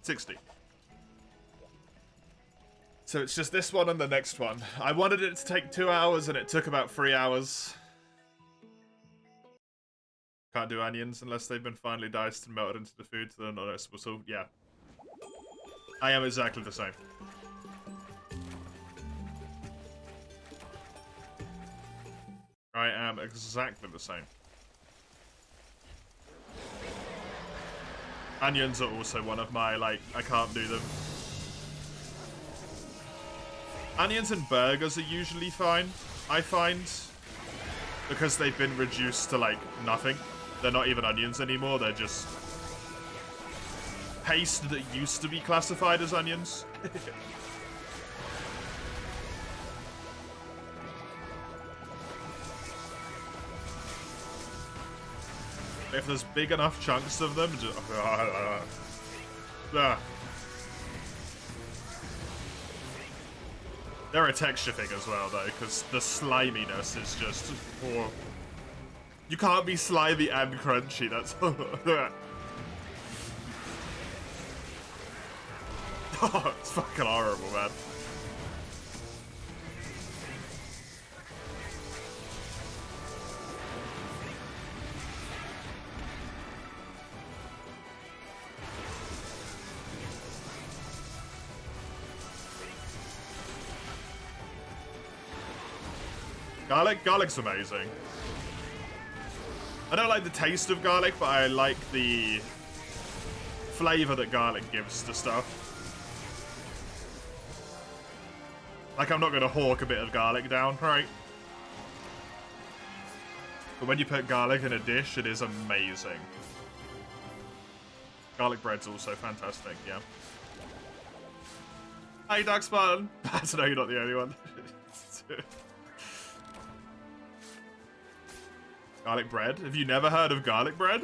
$60. So it's just this one and the next one. I wanted it to take 2 hours and it took about 3 hours. Can't do onions unless they've been finely diced and melted into the food so they're not noticeable. So, yeah. I am exactly the same. I am exactly the same. Onions are also one of my, like, I can't do them. Onions and burgers are usually fine, I find. Because they've been reduced to, like, nothing. They're not even onions anymore, they're just paste that used to be classified as onions. If there's big enough chunks of them, just... They're a texture thing as well, though, because the sliminess is just... Oh. You can't be slimy and crunchy, that's... Oh, it's fucking horrible, man. Garlic's amazing. I don't like the taste of garlic, but I like the flavor that garlic gives to stuff. Like, I'm not gonna hawk a bit of garlic down, right? But when you put garlic in a dish, it is amazing. Garlic bread's also fantastic, yeah. Hey, Dark Spartan! I don't know, you're not the only one. Garlic bread? Have you never heard of garlic bread?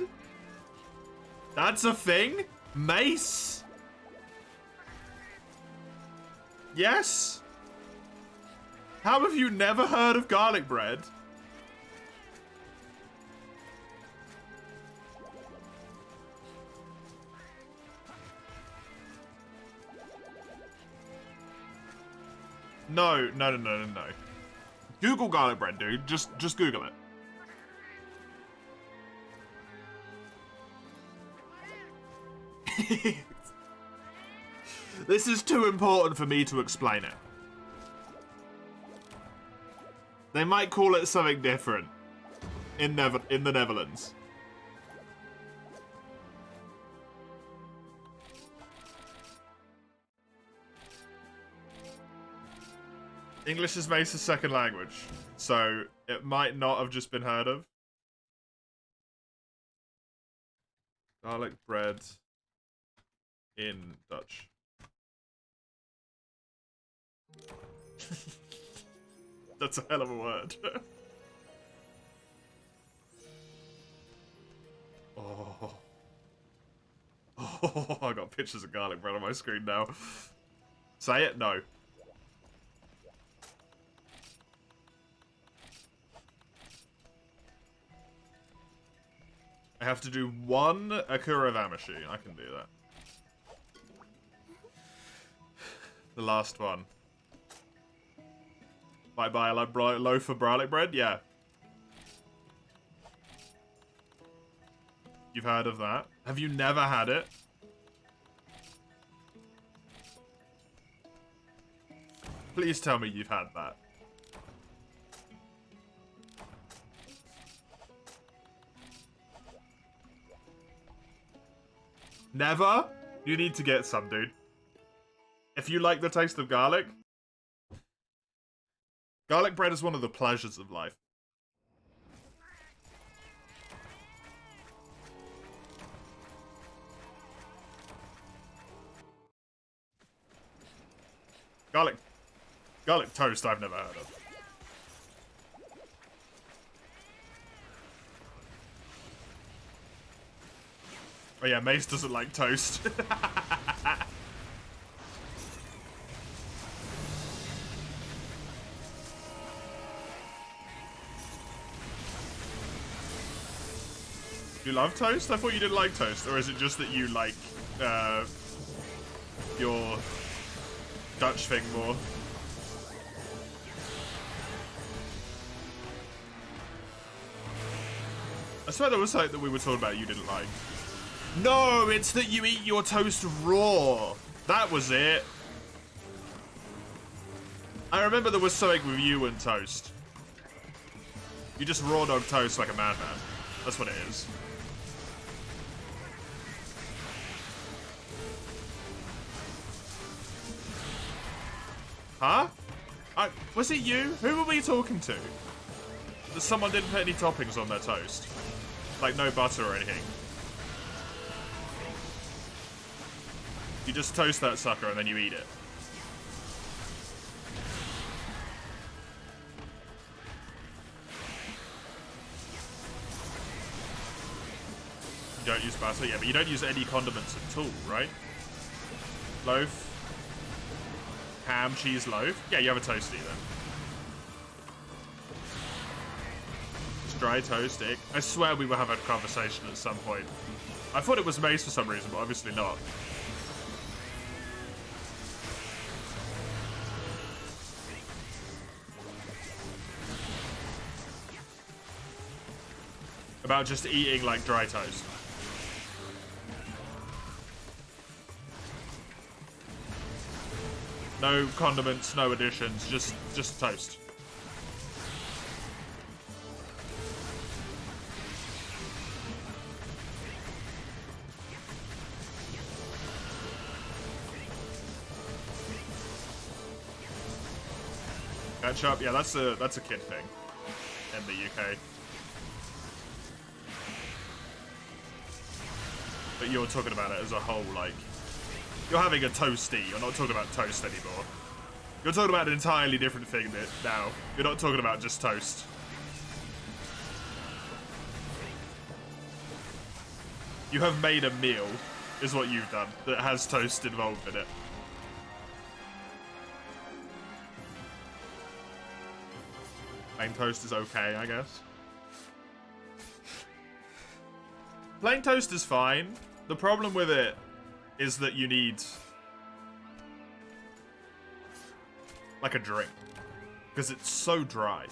That's a thing? Mace? Yes? How have you never heard of garlic bread? No. Google garlic bread, dude. Just Google it. This is too important for me to explain it. They might call it something different in the Netherlands. English is Mace's second language, so it might not have just been heard of. Garlic bread in Dutch. That's a hell of a word. Oh. Oh, I got pictures of garlic bread on my screen now. Say it? No. I have to do one Akura Vamashi. I can do that. The last one. Bye-bye, I like loaf of garlic bread? Yeah. You've heard of that? Have you never had it? Please tell me you've had that. Never? You need to get some, dude. If you like the taste of garlic, garlic bread is one of the pleasures of life. Garlic toast I've never heard of. Oh yeah, Mace doesn't like toast. You love toast? I thought you didn't like toast. Or is it just that you like your Dutch thing more? I swear there was something that we were talking about you didn't like. No, it's that you eat your toast raw. That was it. I remember there was something with you and toast. You just raw dog toast like a madman. That's what it is. Huh? Was it you? Who were we talking to? That someone didn't put any toppings on their toast. Like no butter or anything. You just toast that sucker and then you eat it. You don't use butter? Yeah, but you don't use any condiments at all, right? Loaf. Ham, cheese, loaf. Yeah, you have a toasty then. Dry toast, egg. I swear we will have a conversation at some point. I thought it was Mace for some reason, but obviously not. About just eating like dry toast. No condiments, no additions, just toast. Ketchup, yeah, that's a kid thing in the UK. But you're talking about it as a whole, like you're having a toasty. You're not talking about toast anymore. You're talking about an entirely different thing now. You're not talking about just toast. You have made a meal, is what you've done, that has toast involved in it. Plain toast is okay, I guess. Plain toast is fine. The problem with it is that you need like a drink because it's so dry.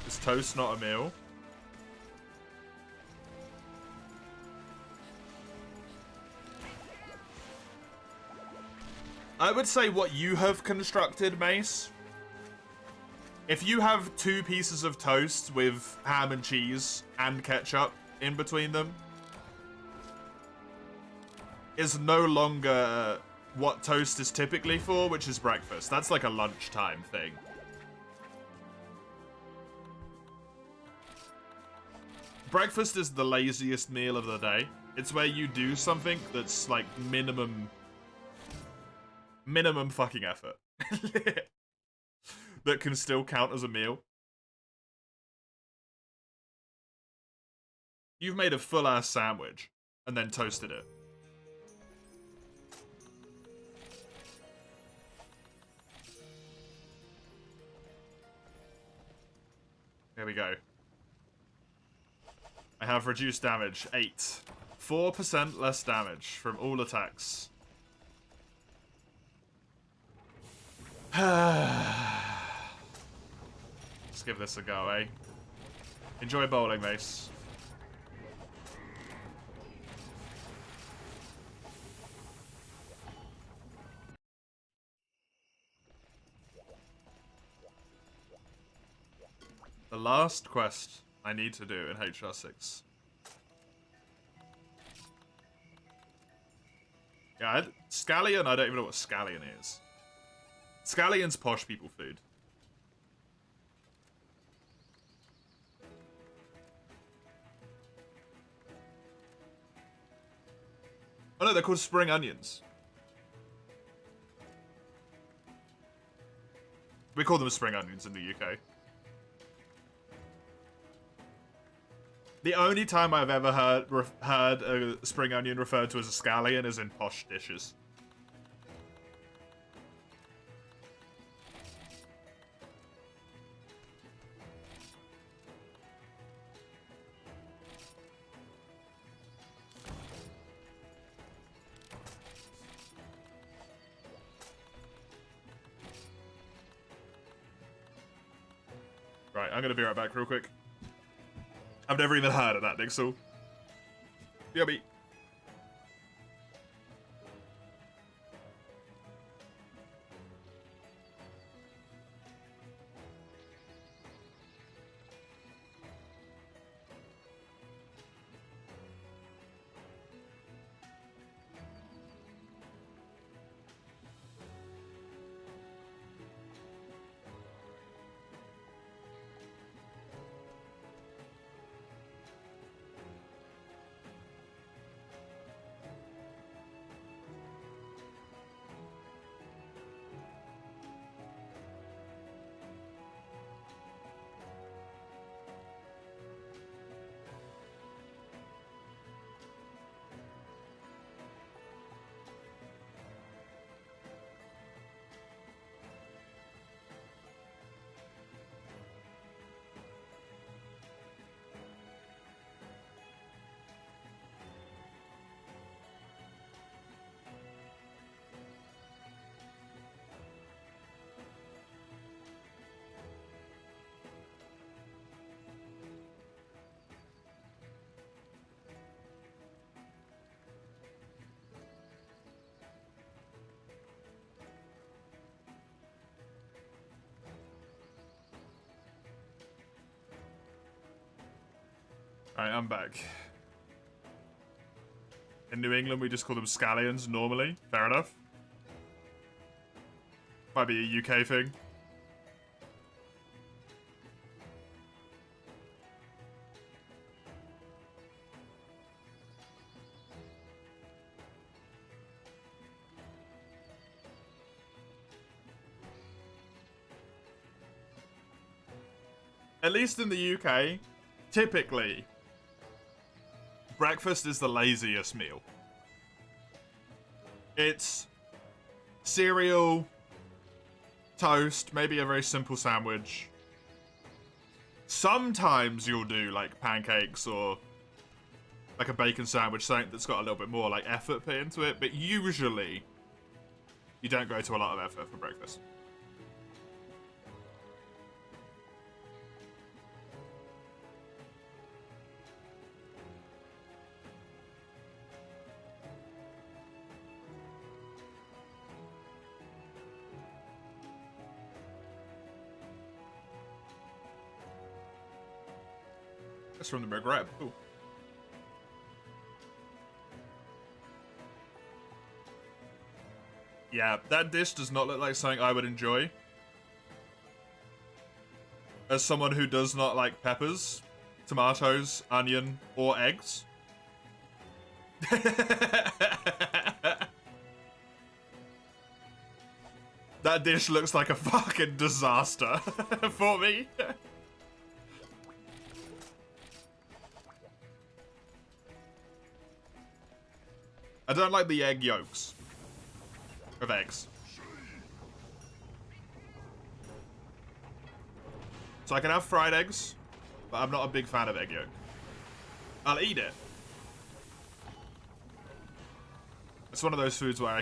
Is toast not a meal? I would say what you have constructed, Mace. If you have 2 pieces of toast with ham and cheese and ketchup in between them, is no longer what toast is typically for, which is breakfast. That's like a lunchtime thing. Breakfast is the laziest meal of the day. It's where you do something that's like minimum fucking effort. That can still count as a meal. You've made a full-ass sandwich and then toasted it. Here we go. I have reduced damage. 8. 4% less damage from all attacks. Let's give this a go, eh? Enjoy bowling, Mace. The last quest I need to do in HR6. Yeah, scallion, I don't even know what scallion is. Scallion's posh people food. Oh no, they're called spring onions. We call them spring onions in the UK. The only time I've ever heard a spring onion referred to as a scallion is in posh dishes. Right, I'm gonna be right back real quick. I've never even heard of that, Nixel. Yummy. Alright, I'm back. In New England, we just call them scallions normally. Fair enough. Might be a UK thing. At least in the UK, typically, breakfast is the laziest meal. It's cereal, toast, maybe a very simple sandwich. Sometimes you'll do like pancakes or like a bacon sandwich, something that's got a little bit more like effort put into it, but usually you don't go to a lot of effort for breakfast. That's from the McRib. Ooh. Yeah, that dish does not look like something I would enjoy. As someone who does not like peppers, tomatoes, onion, or eggs. That dish looks like a fucking disaster for me. I don't like the egg yolks of eggs. So I can have fried eggs, but I'm not a big fan of egg yolk. I'll eat it. It's one of those foods where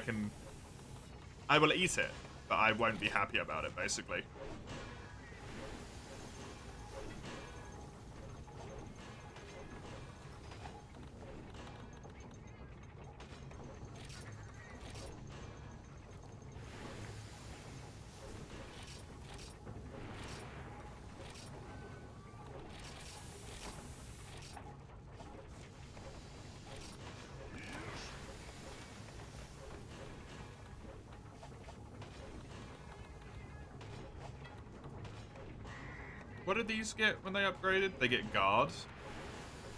I will eat it, but I won't be happy about it, basically. What did these get when they upgraded? They get guard.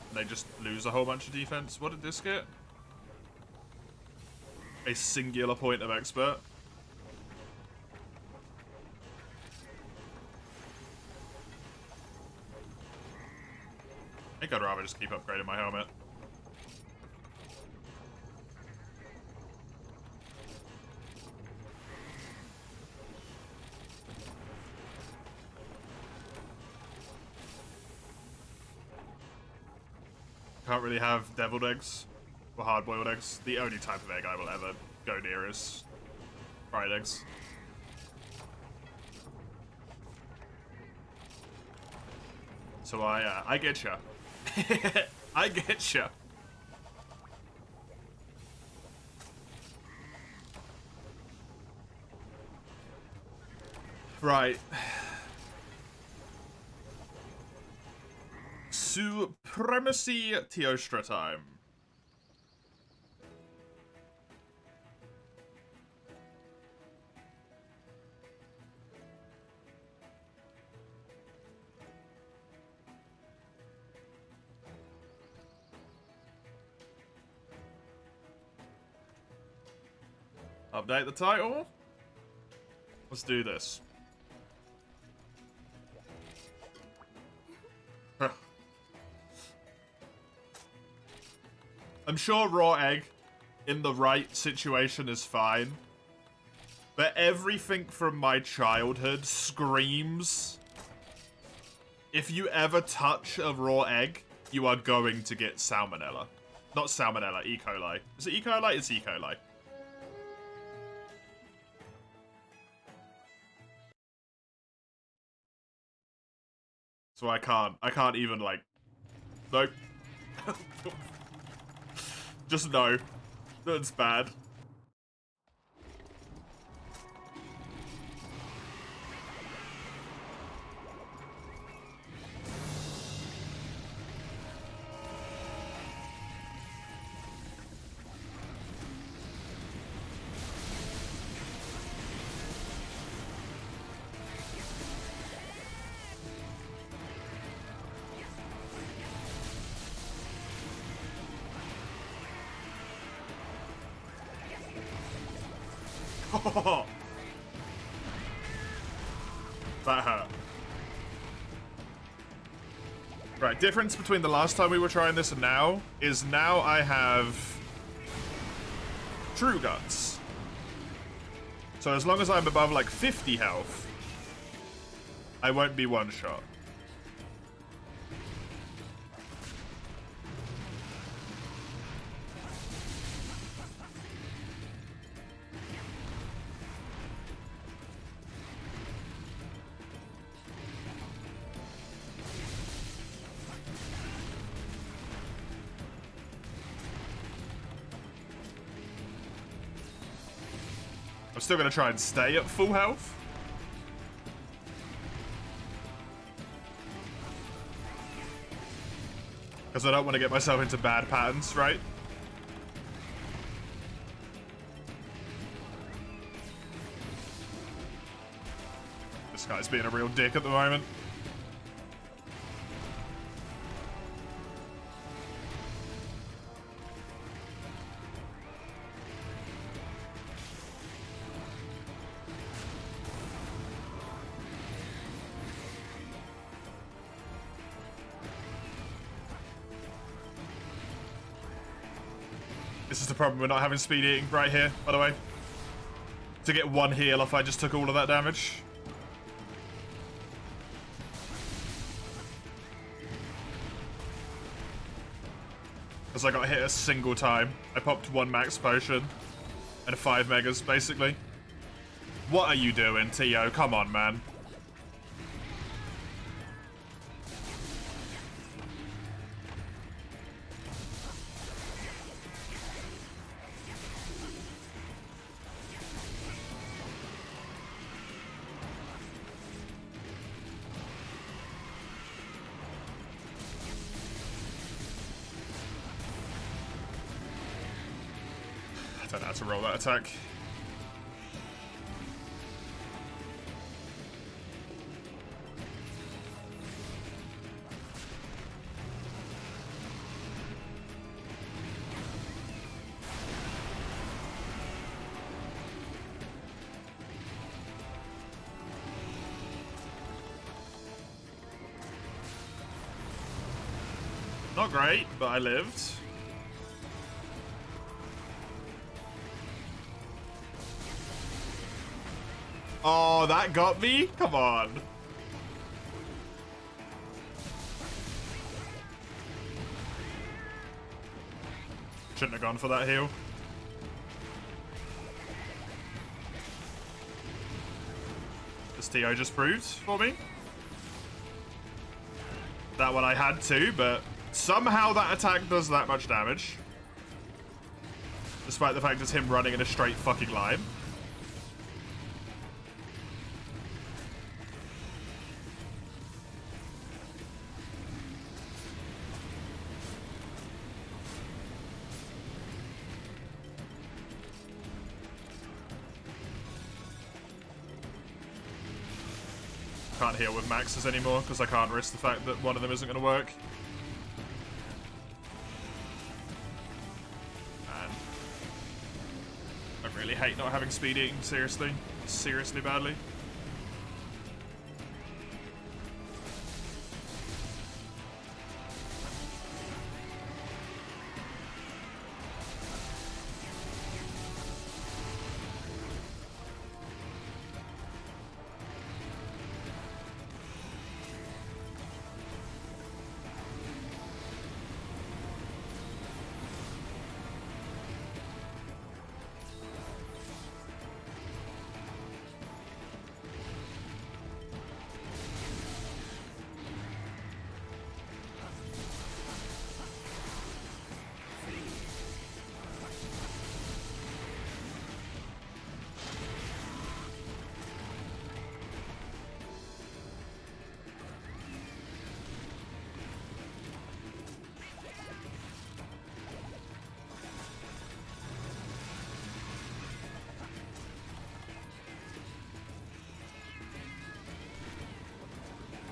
And they just lose a whole bunch of defense. What did this get? A singular point of expert. I think I'd rather just keep upgrading my helmet. Can't really have deviled eggs or hard-boiled eggs. The only type of egg I will ever go near is fried eggs. So I get ya. I get ya. Right. Supremacy Teostra time. Update the title. Let's do this. I'm sure raw egg in the right situation is fine. But everything from my childhood screams, if you ever touch a raw egg, you are going to get salmonella. Not salmonella, E. coli. Is it E. coli? It's E. coli. So I can't even, like, nope. Just no. That's bad. That hurt. Right, difference between the last time we were trying this and now is now I have True Guts. So as long as I'm above like 50 health, I won't be one shot. I'm still going to try and stay at full health. Because I don't want to get myself into bad patterns, right? This guy's being a real dick at the moment. This is the problem with not having speed eating right here, by the way. To get one heal if I just took all of that damage. Because I got hit a single time. I popped 1 max potion and 5 megas, basically. What are you doing, Tio? Come on, man. I don't know how to roll that attack. Not great, but I lived. Oh, that got me? Come on. Shouldn't have gone for that heal. This TO just proved for me. That one I had to, but somehow that attack does that much damage. Despite the fact it's him running in a straight fucking line. Can't heal with maxes anymore because I can't risk the fact that one of them isn't going to work. Man. I really hate not having speed eating, seriously. Seriously badly.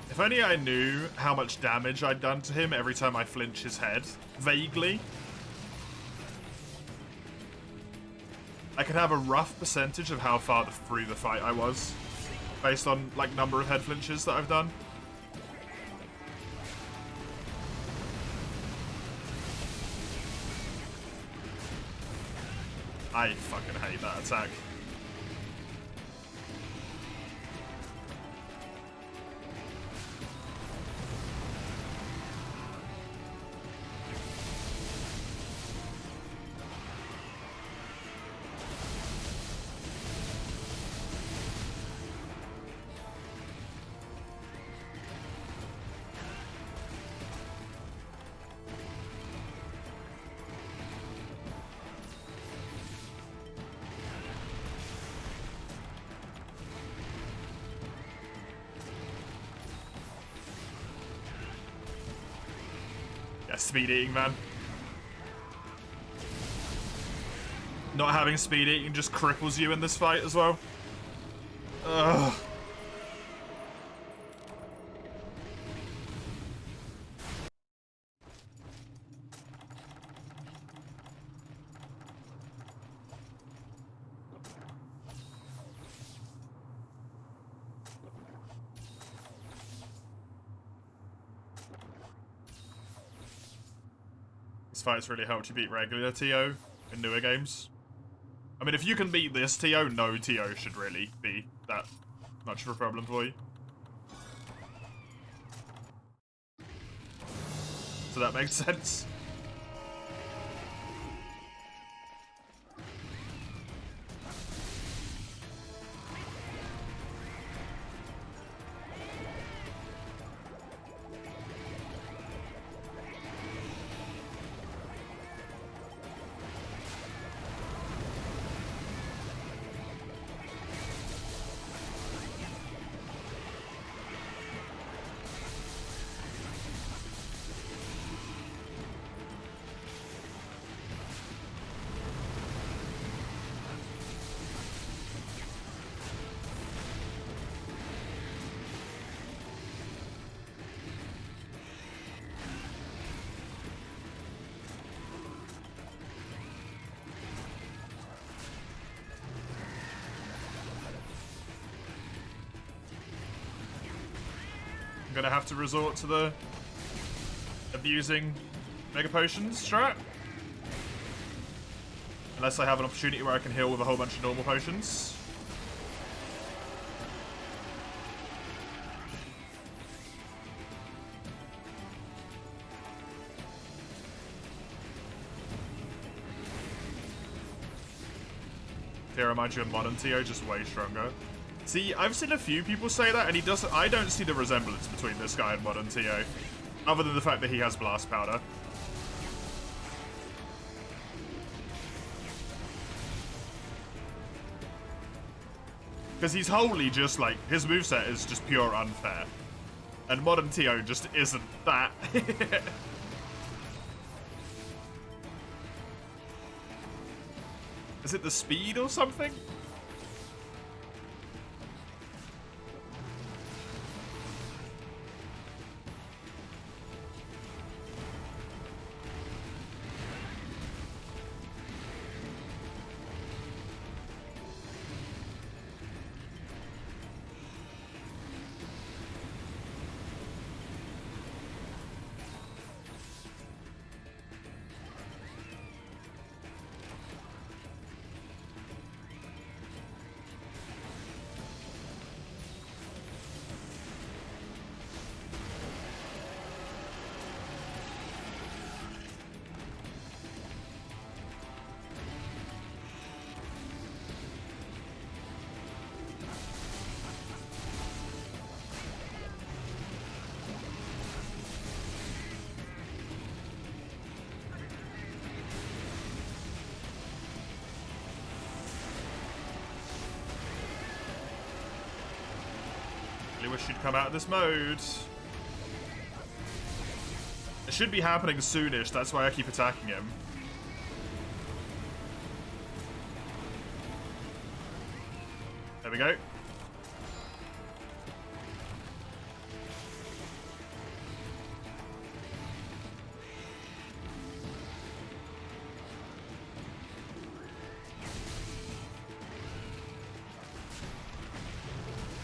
If only I knew how much damage I'd done to him every time I flinch his head. Vaguely. I could have a rough percentage of how far through the fight I was. Based on, like, number of head flinches that I've done. I fucking hate that attack. Yeah, speed eating, man. Not having speed eating just cripples you in this fight as well. Ugh. fights really helped you beat regular TO in newer games. I mean, if you can beat this TO, no TO should really be that much of a problem for you. So that makes sense. I'm gonna have to resort to the abusing Mega Potions strat. Unless I have an opportunity where I can heal with a whole bunch of normal potions. Here, reminds you of modern TO, just way stronger. See, I've seen a few people say that, and he doesn't. I don't see the resemblance between this guy and modern TO, other than the fact that he has blast powder. Because he's wholly just like, his moveset is just pure unfair. And modern TO just isn't that. Is it the speed or something? Wish you'd come out of this mode. It should be happening soonish, that's why I keep attacking him. There we go.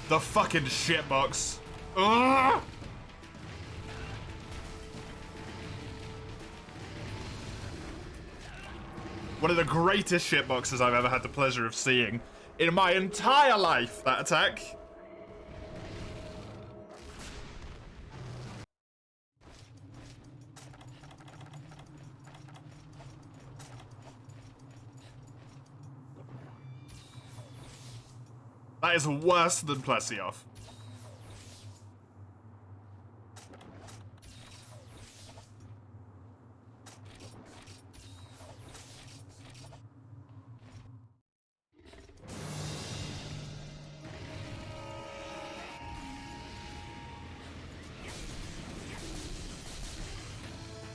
The fucking shitbox. Ugh! One of the greatest shitboxes I've ever had the pleasure of seeing in my entire life, that attack. That is worse than Plesioff.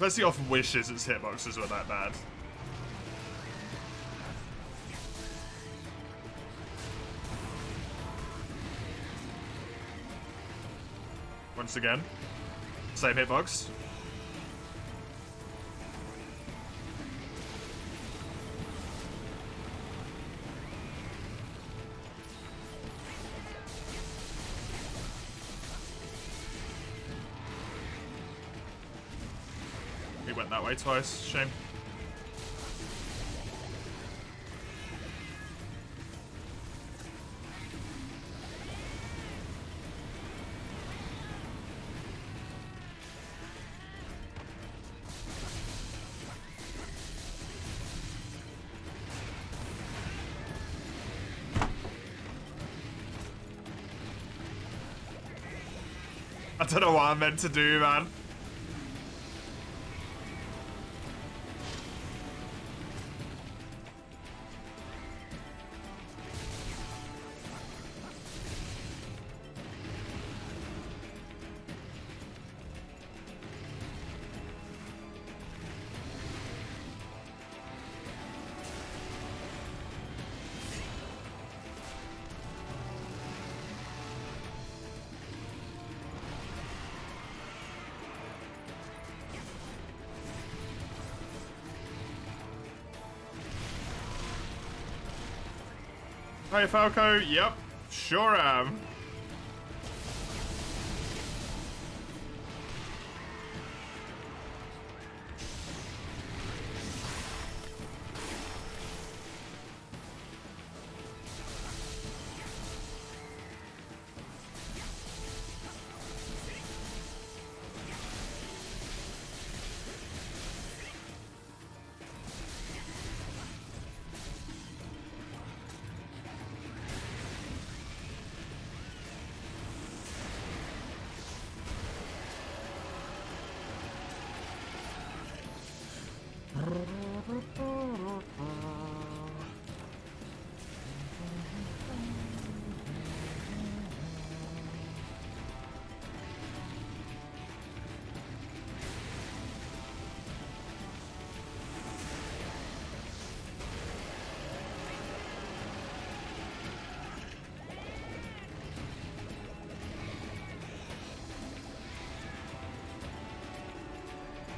Plesioff wishes its hitboxes were that bad. Once again, same hitbox. It went that way twice. Shame. I don't know what I'm meant to do, man. Hey Falco, yep, sure am.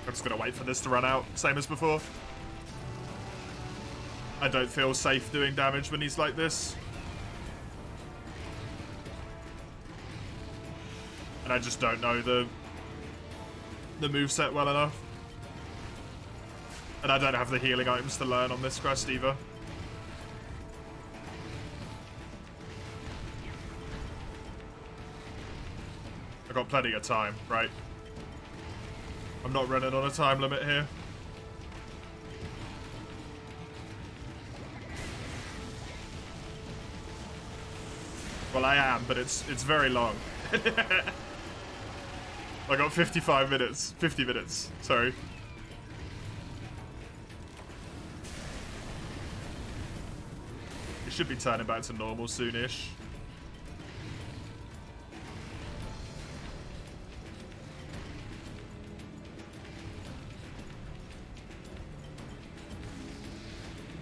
I'm just gonna wait for this to run out, same as before. I don't feel safe doing damage when he's like this. And I just don't know the moveset well enough. And I don't have the healing items to learn on this quest either. I got plenty of time, right? I'm not running on a time limit here. Well, I am, but it's very long. I got 55 minutes. 50 minutes, sorry. It should be turning back to normal soonish.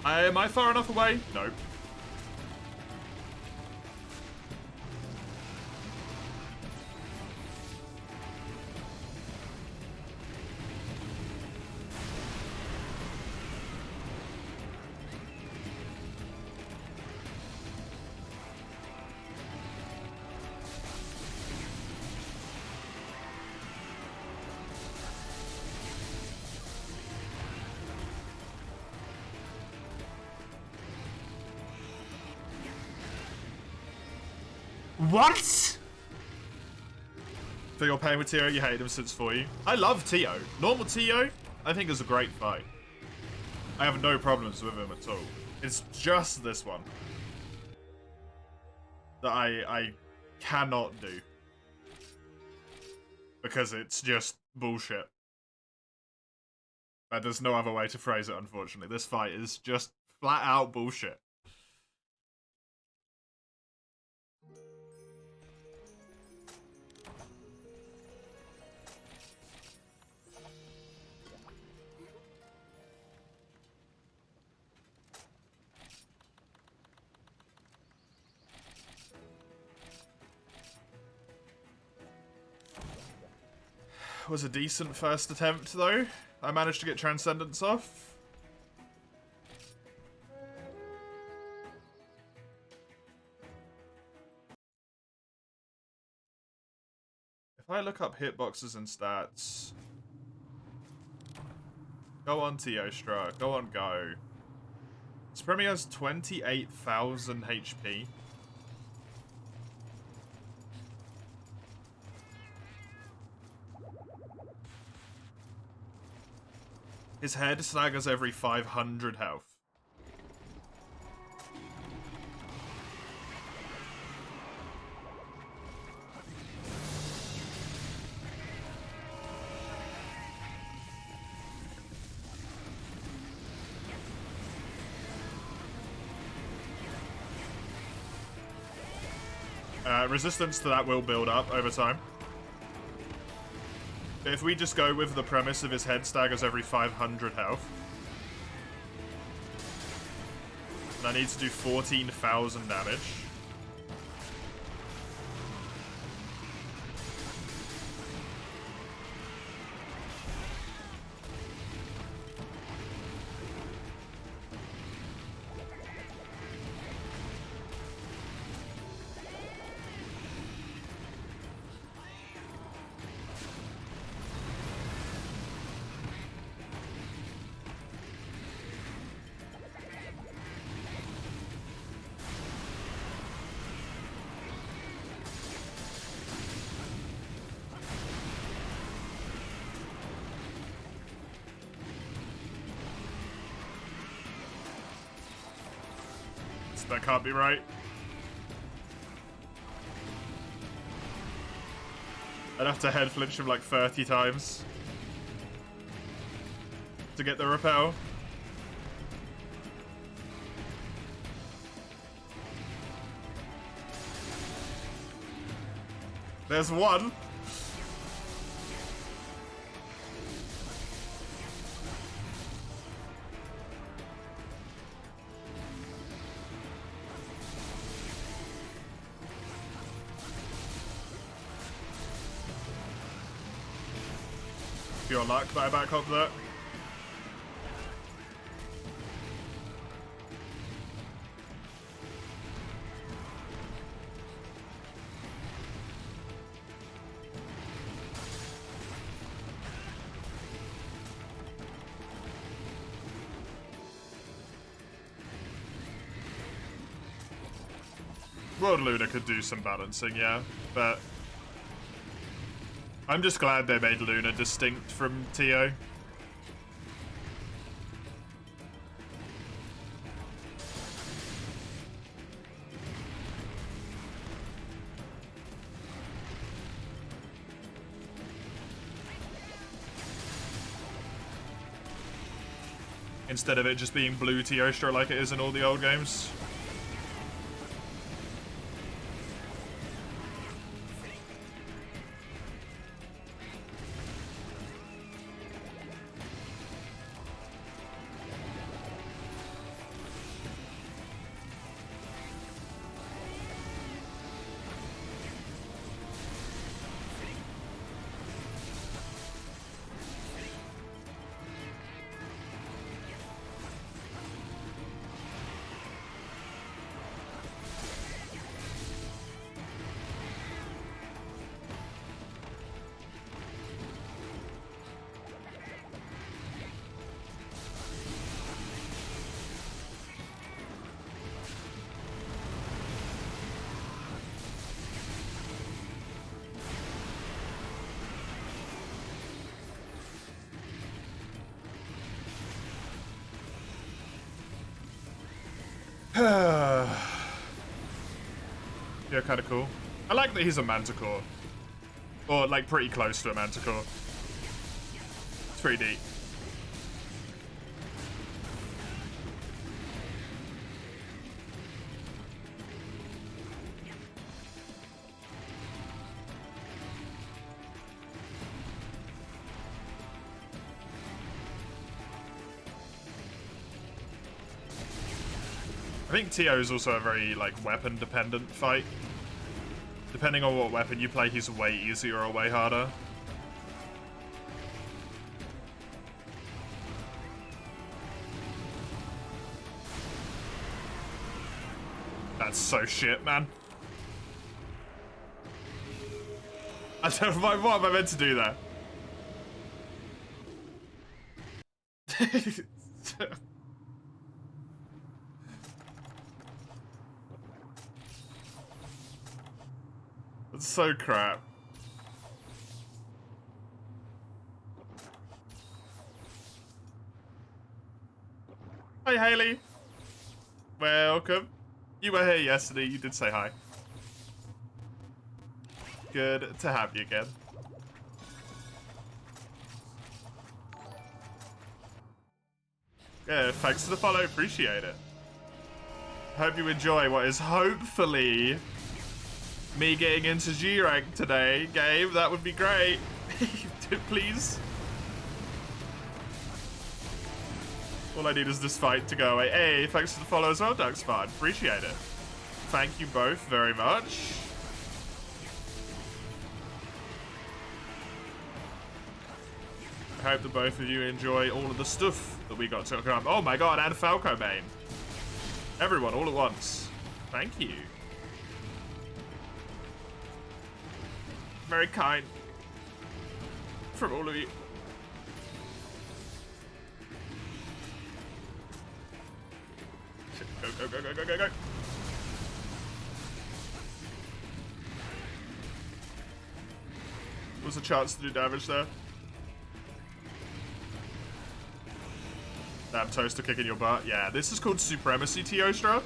Am I far enough away? Nope. What? For your pain with Tio, you hate him since for you. I love Tio. Normal Tio, I think is a great fight. I have no problems with him at all. It's just this one that I cannot do. Because it's just bullshit. There's no other way to phrase it, unfortunately. This fight is just flat out bullshit. Was a decent first attempt, though. I managed to get Transcendence off. If I look up hitboxes and stats... Go on, Teostra. Go on, go. Supremi has 28,000 HP. His head staggers every 500 health. Resistance to that will build up over time. If we just go with the premise of his head staggers every 500 health, and I need to do 14,000 damage. That can't be right. I'd have to head flinch him like 30 times to get the repel. There's one. Pure luck that I back up that. World Luna could do some balancing, yeah, but I'm just glad they made Luna distinct from Tio. Instead of it just being blue Teostra like it is in all the old games. Yeah, kind of cool. I like that he's a Manticore. Or, like, pretty close to a Manticore. It's pretty deep. I think Tio is also a very, like, weapon-dependent fight. Depending on what weapon you play, he's way easier or way harder. That's so shit, man. I don't know, what am I meant to do there? It's so crap. Hi, Haley. Welcome. You were here yesterday. You did say hi. Good to have you again. Yeah, thanks for the follow. Appreciate it. Hope you enjoy what is hopefully me getting into G rank today, Gabe. That would be great. Please. All I need is this fight to go away. Hey, thanks for the follow as well, Duxford. Appreciate it. Thank you both very much. I hope that both of you enjoy all of the stuff that we got to come. Oh my god, and Falco main. Everyone, all at once. Thank you. Very kind. From all of you. Go, go, go, go, go, go, go. Was a chance to do damage there. Damn, Toaster kicking your butt. Yeah, this is called Supremacy, Teostra.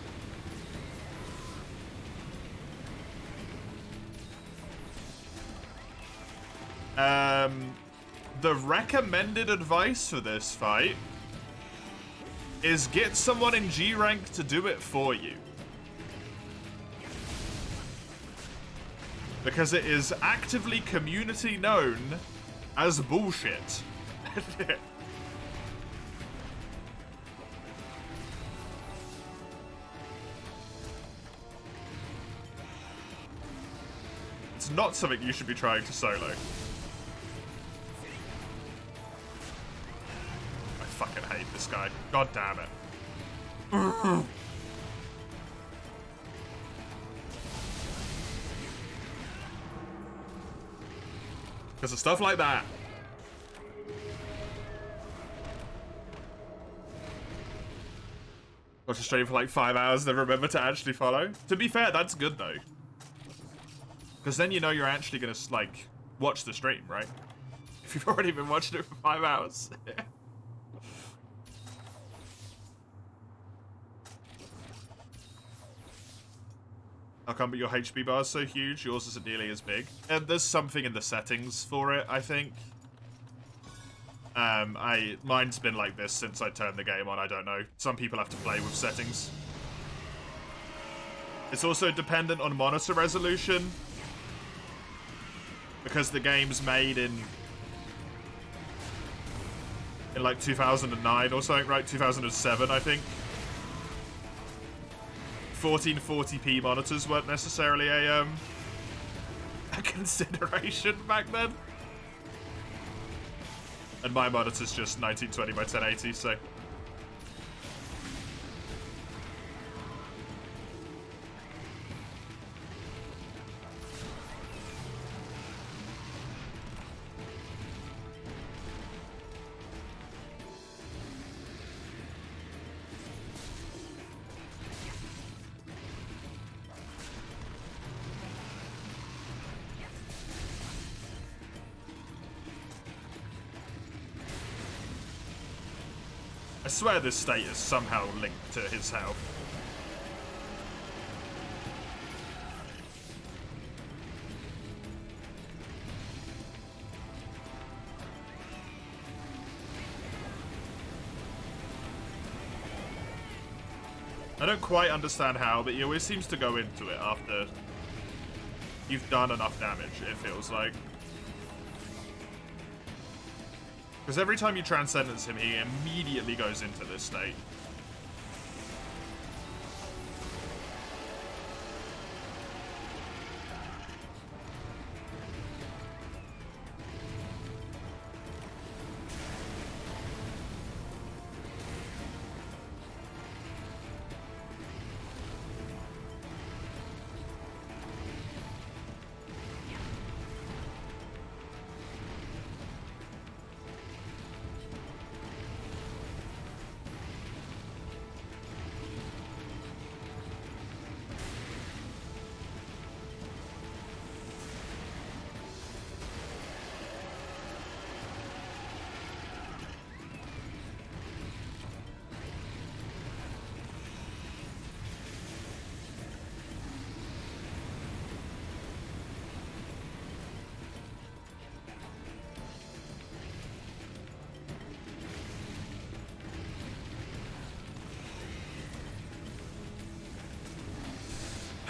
The recommended advice for this fight is get someone in G rank to do it for you. Because it is actively community known as bullshit. It's not something you should be trying to solo. I fucking hate this guy. God damn it. Because of stuff like that. Watch a stream for like 5 hours, then remember to actually follow. To be fair, that's good though. Because then you know you're actually going to, like, watch the stream, right? If you've already been watching it for 5 hours. How come your HP bar is so huge? Yours isn't nearly as big. And there's something in the settings for it, I think. Mine's been like this since I turned the game on, I don't know. Some people have to play with settings. It's also dependent on monitor resolution. Because the game's made in like 2009 or something, right? 2007, I think. 1440p monitors weren't necessarily a consideration back then. And my monitor's just 1920 by 1080, so... I swear this state is somehow linked to his health. I don't quite understand how, but he always seems to go into it after you've done enough damage, it feels like. Because every time you transcendence him, he immediately goes into this state.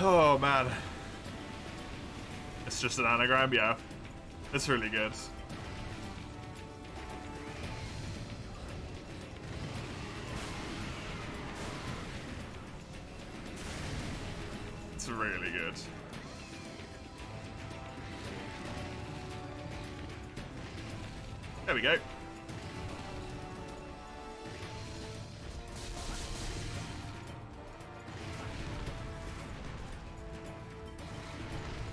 Oh man. It's just an anagram, yeah. It's really good. It's really good. There we go.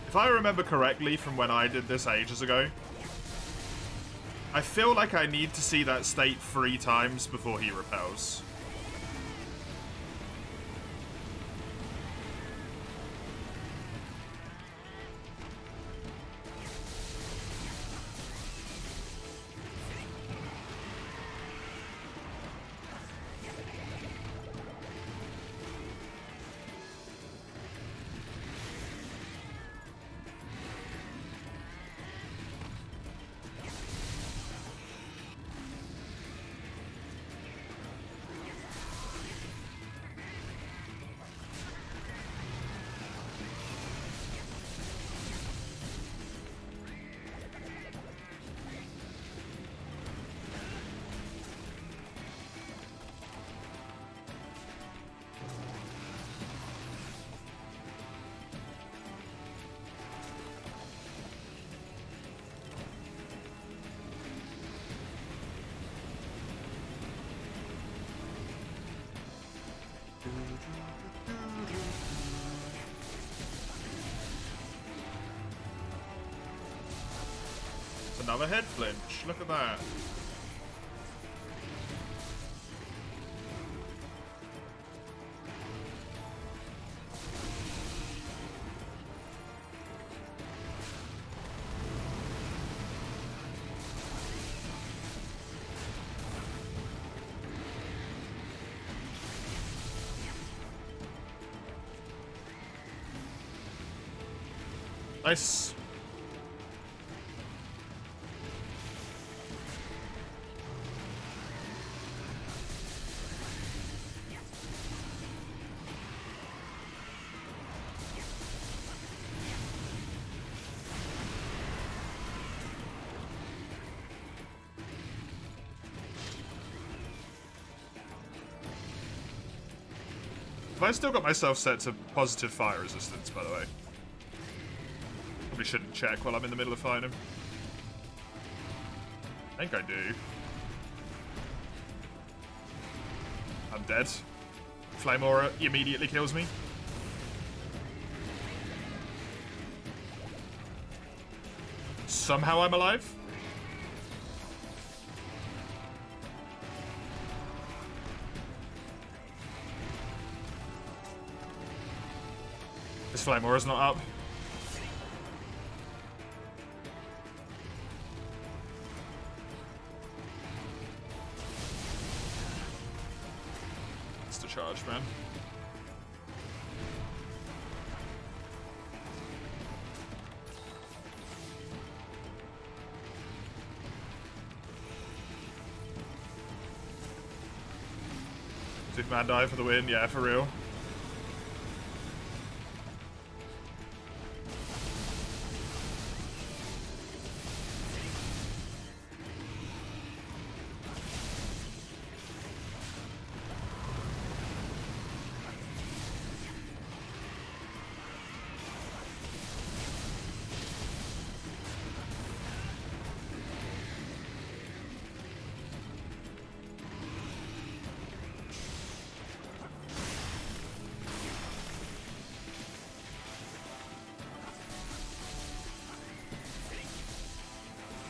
If I remember correctly from when I did this ages ago, I feel like I need to see that state 3 times before he repels. Another head flinch. Look at that. Nice. Have I still got myself set to positive fire resistance, by the way? Probably shouldn't check while I'm in the middle of fighting him. I think I do. I'm dead. Flame Aura immediately kills me. Somehow I'm alive. This Flame Aura's not up. It's the charge, man. Superman dive for the win, yeah, for real.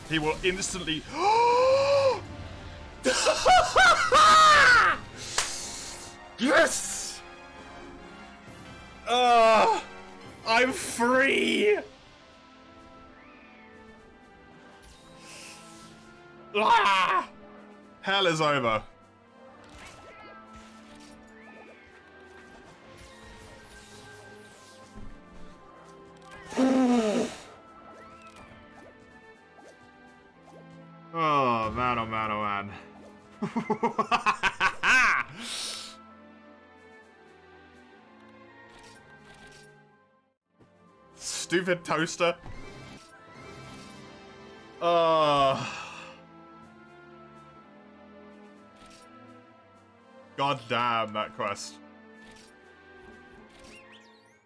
He will instantly. Yes! I'm free! Ah! Hell is over. Oh man, oh man, oh man. stupid toaster. God damn that quest.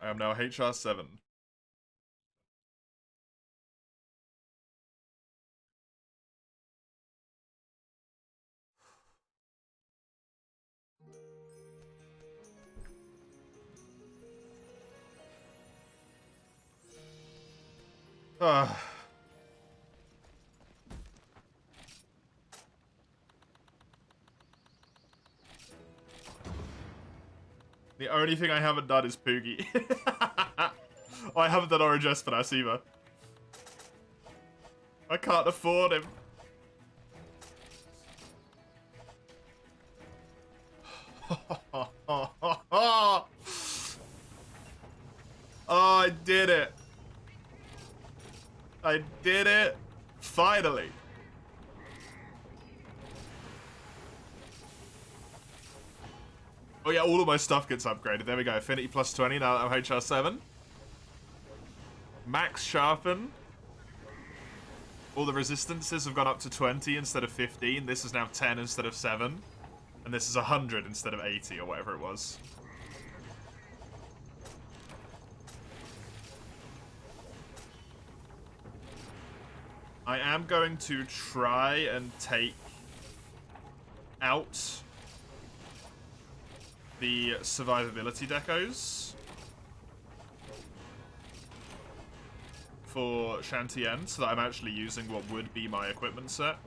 I am now HR7. The only thing I haven't done is Poogie. Oh, I haven't done Orange Espinas either. I can't afford him. Oh, I did it. I did it. Finally. Oh yeah, all of my stuff gets upgraded. There we go. Affinity plus 20 now that I'm HR7. Max Sharpen. All the resistances have gone up to 20 instead of 15. This is now 10 instead of 7. And this is 100 instead of 80 or whatever it was. I am going to try and take out the survivability decos for Shantien so that I'm actually using what would be my equipment set.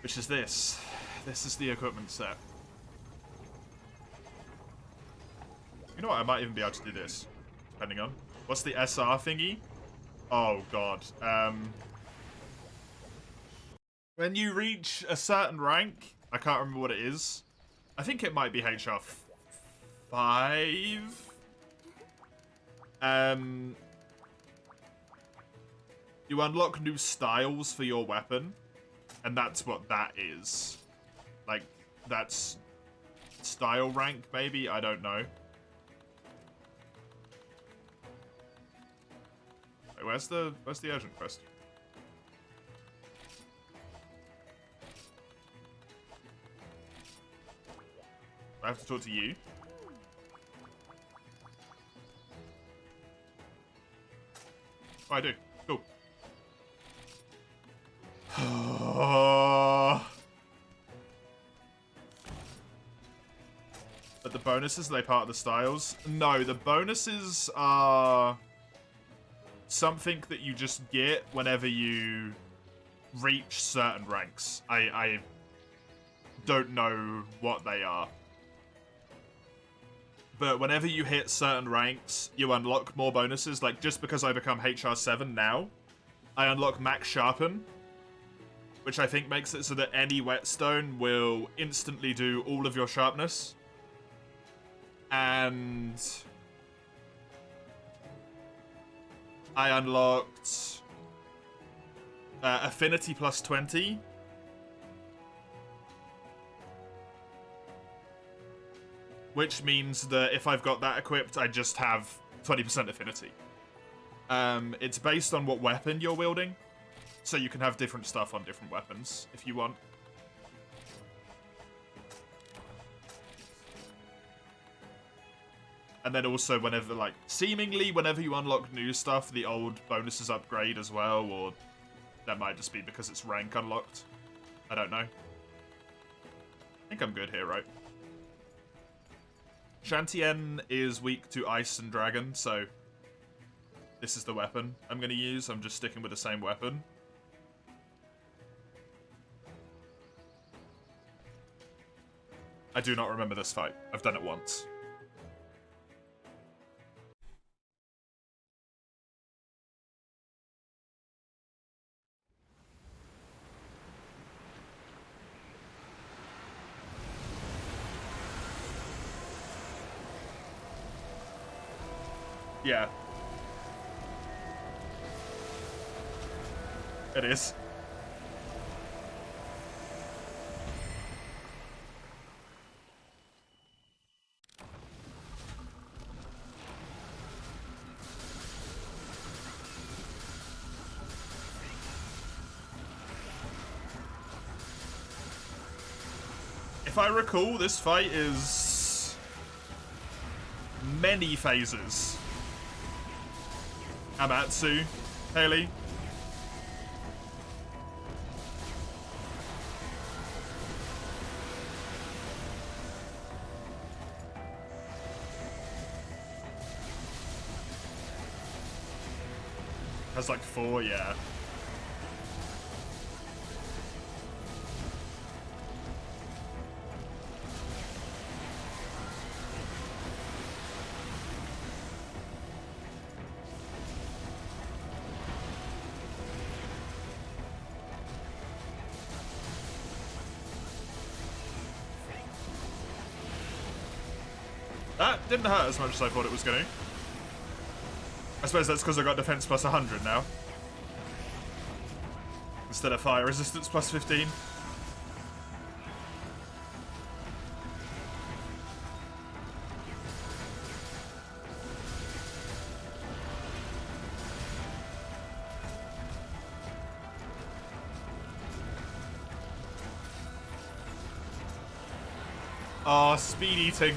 Which is this. This is the equipment set. You know what? I might even be able to do this, depending on. What's the SR thingy? Oh, God. When you reach a certain rank, I can't remember what it is. I think it might be HR 5. You unlock new styles for your weapon, and that's what that is. Like, that's style rank, maybe? I don't know. Wait, where's the urgent quest? I have to talk to you. Oh, I do. Cool. But the bonuses, are they part of the styles? No, the bonuses are something that you just get whenever you reach certain ranks. I don't know what they are. But whenever you hit certain ranks, you unlock more bonuses. Like, just because I become HR7 now, I unlock Max Sharpen, which I think makes it so that any whetstone will instantly do all of your sharpness. And I unlocked Affinity plus 20. Which means that if I've got that equipped, I just have 20% affinity. It's based on what weapon you're wielding. So you can have different stuff on different weapons, if you want. And then also whenever, like, seemingly whenever you unlock new stuff, the old bonuses upgrade as well, or that might just be because it's rank unlocked. I don't know. I think I'm good here, right? Shantien is weak to ice and dragon, so this is the weapon I'm going to use. I'm just sticking with the same weapon. I do not remember this fight. I've done it once. Yeah. It is. if I recall, this fight is many phases. Amatsu, Haley. Has like 4, yeah. That didn't hurt as much as I thought it was going to. I suppose that's because I got defense plus 100 now. Instead of fire resistance plus 15. Oh, speed eating.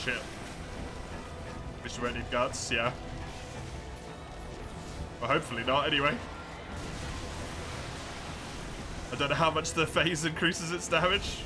Shit. Wish you won't need guts, yeah. Well, hopefully not, anyway. I don't know how much the phase increases its damage.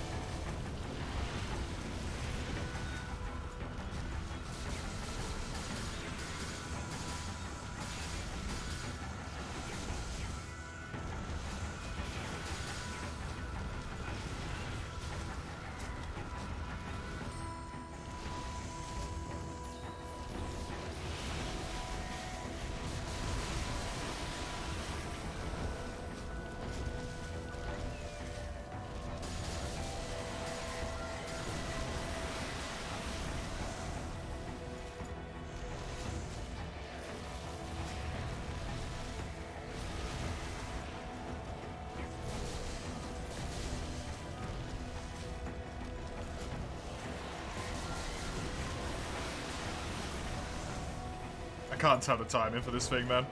I can't tell the timing for this thing, man.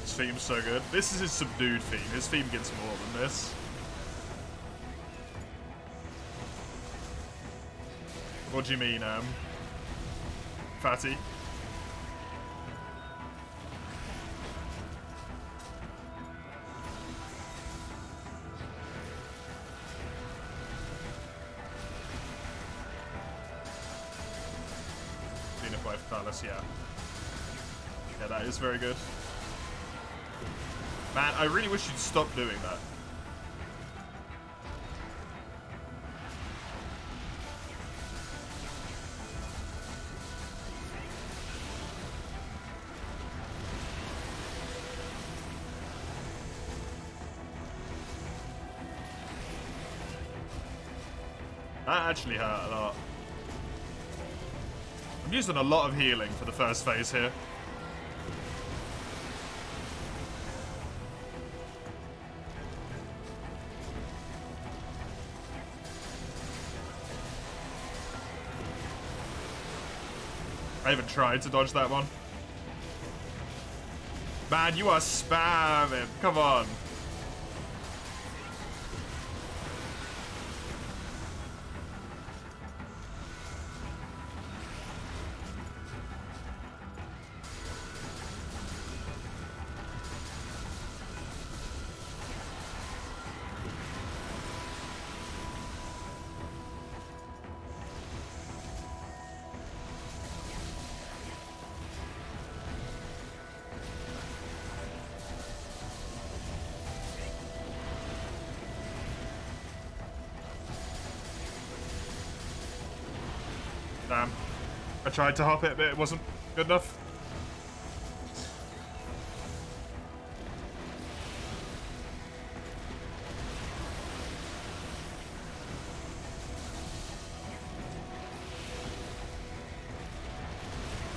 His theme's so good. This is his subdued theme. His theme gets more than this. What do you mean, fatty? Yeah. Yeah, that is very good. Man, I really wish you'd stop doing that. That actually hurt a lot. I'm using a lot of healing for the first phase here. I even tried to dodge that one. Man, you are spamming. Come on. Damn. I tried to hop it, but it wasn't good enough.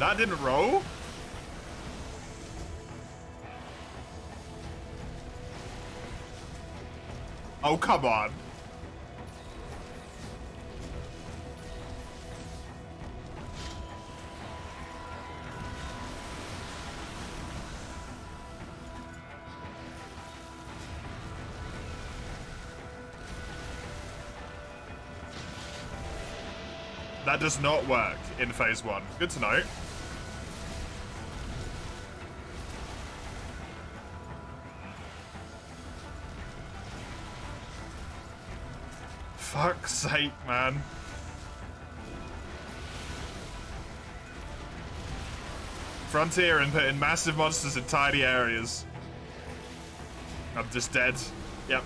That didn't roll? Oh, come on. That does not work in phase 1. Good to know. Fuck's sake, man. Frontier and put in massive monsters in tiny areas. I'm just dead. Yep.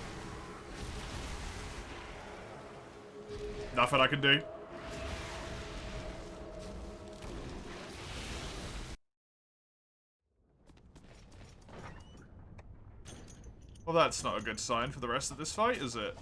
Nothing I can do. Well, that's not a good sign for the rest of this fight, is it?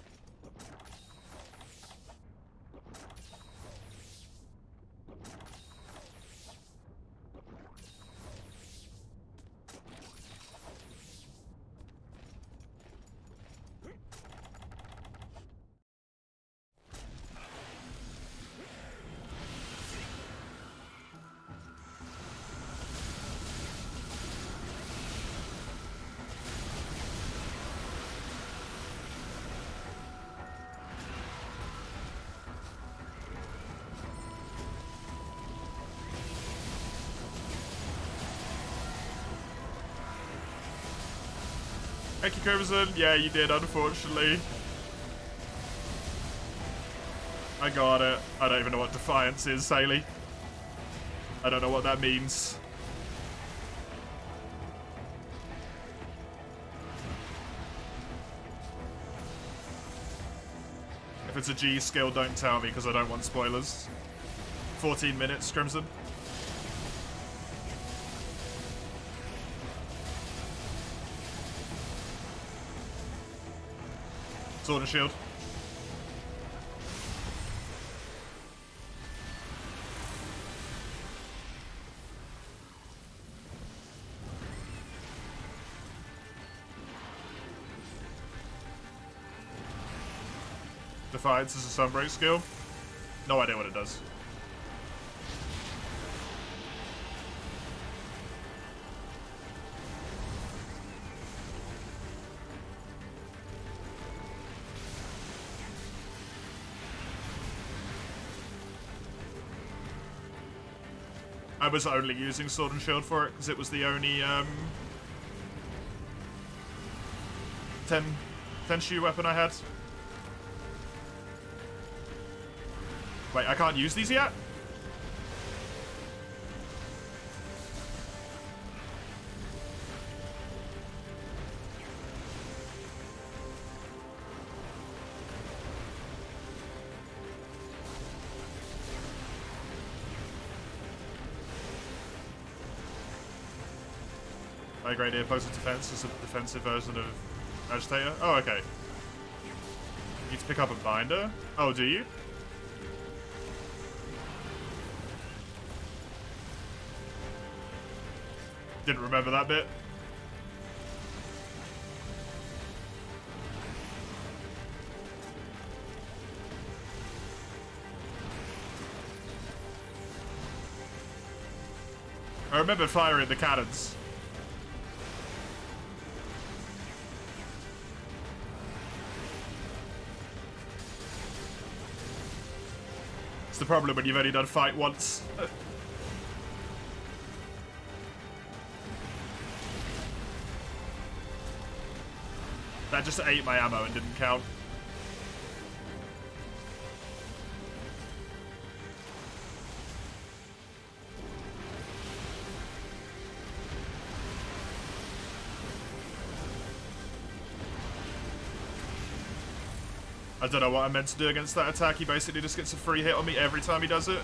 Thank you, Crimson. Yeah, you did, unfortunately. I got it. I don't even know what Defiance is, Saley. I don't know what that means. If it's a G skill, don't tell me, because I don't want spoilers. 14 minutes, Crimson. Sword and shield. Defiance is a sunbreak skill. No idea what it does. I was only using Sword and Shield for it because it was the only 10 shoe weapon I had. Wait, I can't use these yet? High grade earplugs of defense is a defensive version of Agitator. Oh, okay. You need to pick up a binder? Oh, do you? Didn't remember that bit. I remember firing the cannons. It's the problem when you've only done fight once. That just ate my ammo and didn't count. I don't know what I meant to do against that attack. He basically just gets a free hit on me every time he does it.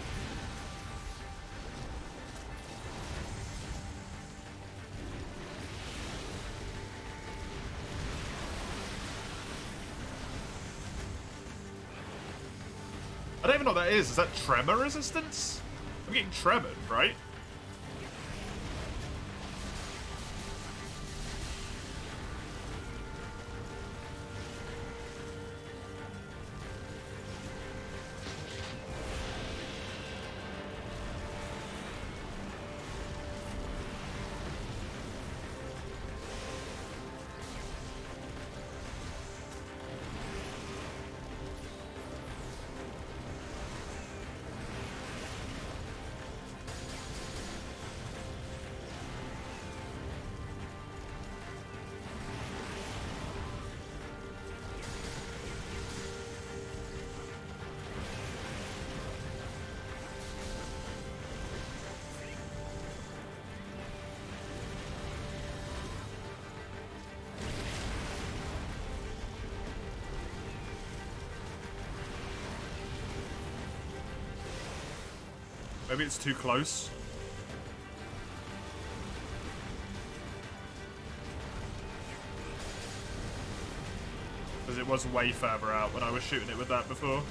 I don't even know what that is. Is that tremor resistance? I'm getting tremored, right? Maybe it's too close. Because it was way further out when I was shooting it with that before.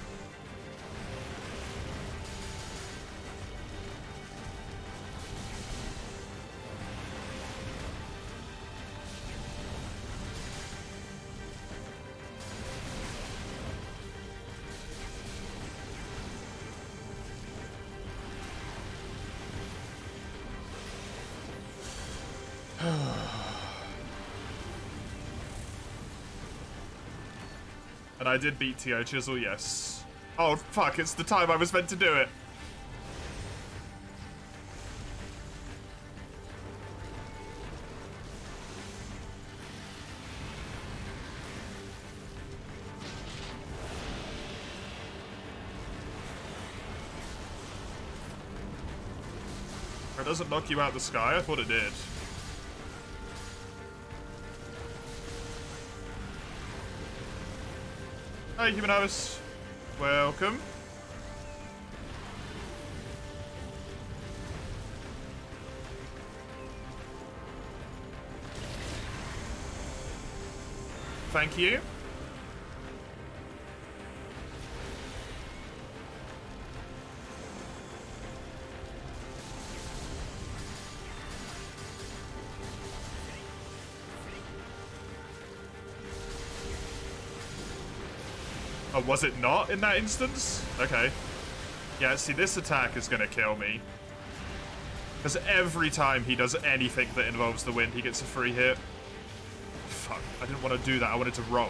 And I did beat T.O. Chisel, yes. Oh, fuck, it's the time I was meant to do it. It doesn't knock you out the sky? I thought it did. Hi, Humanos. Welcome. Thank you. Oh, was it not in that instance? Okay. Yeah, see, this attack is gonna kill me. Because every time he does anything that involves the wind, he gets a free hit. Fuck, I didn't want to do that. I wanted to roll.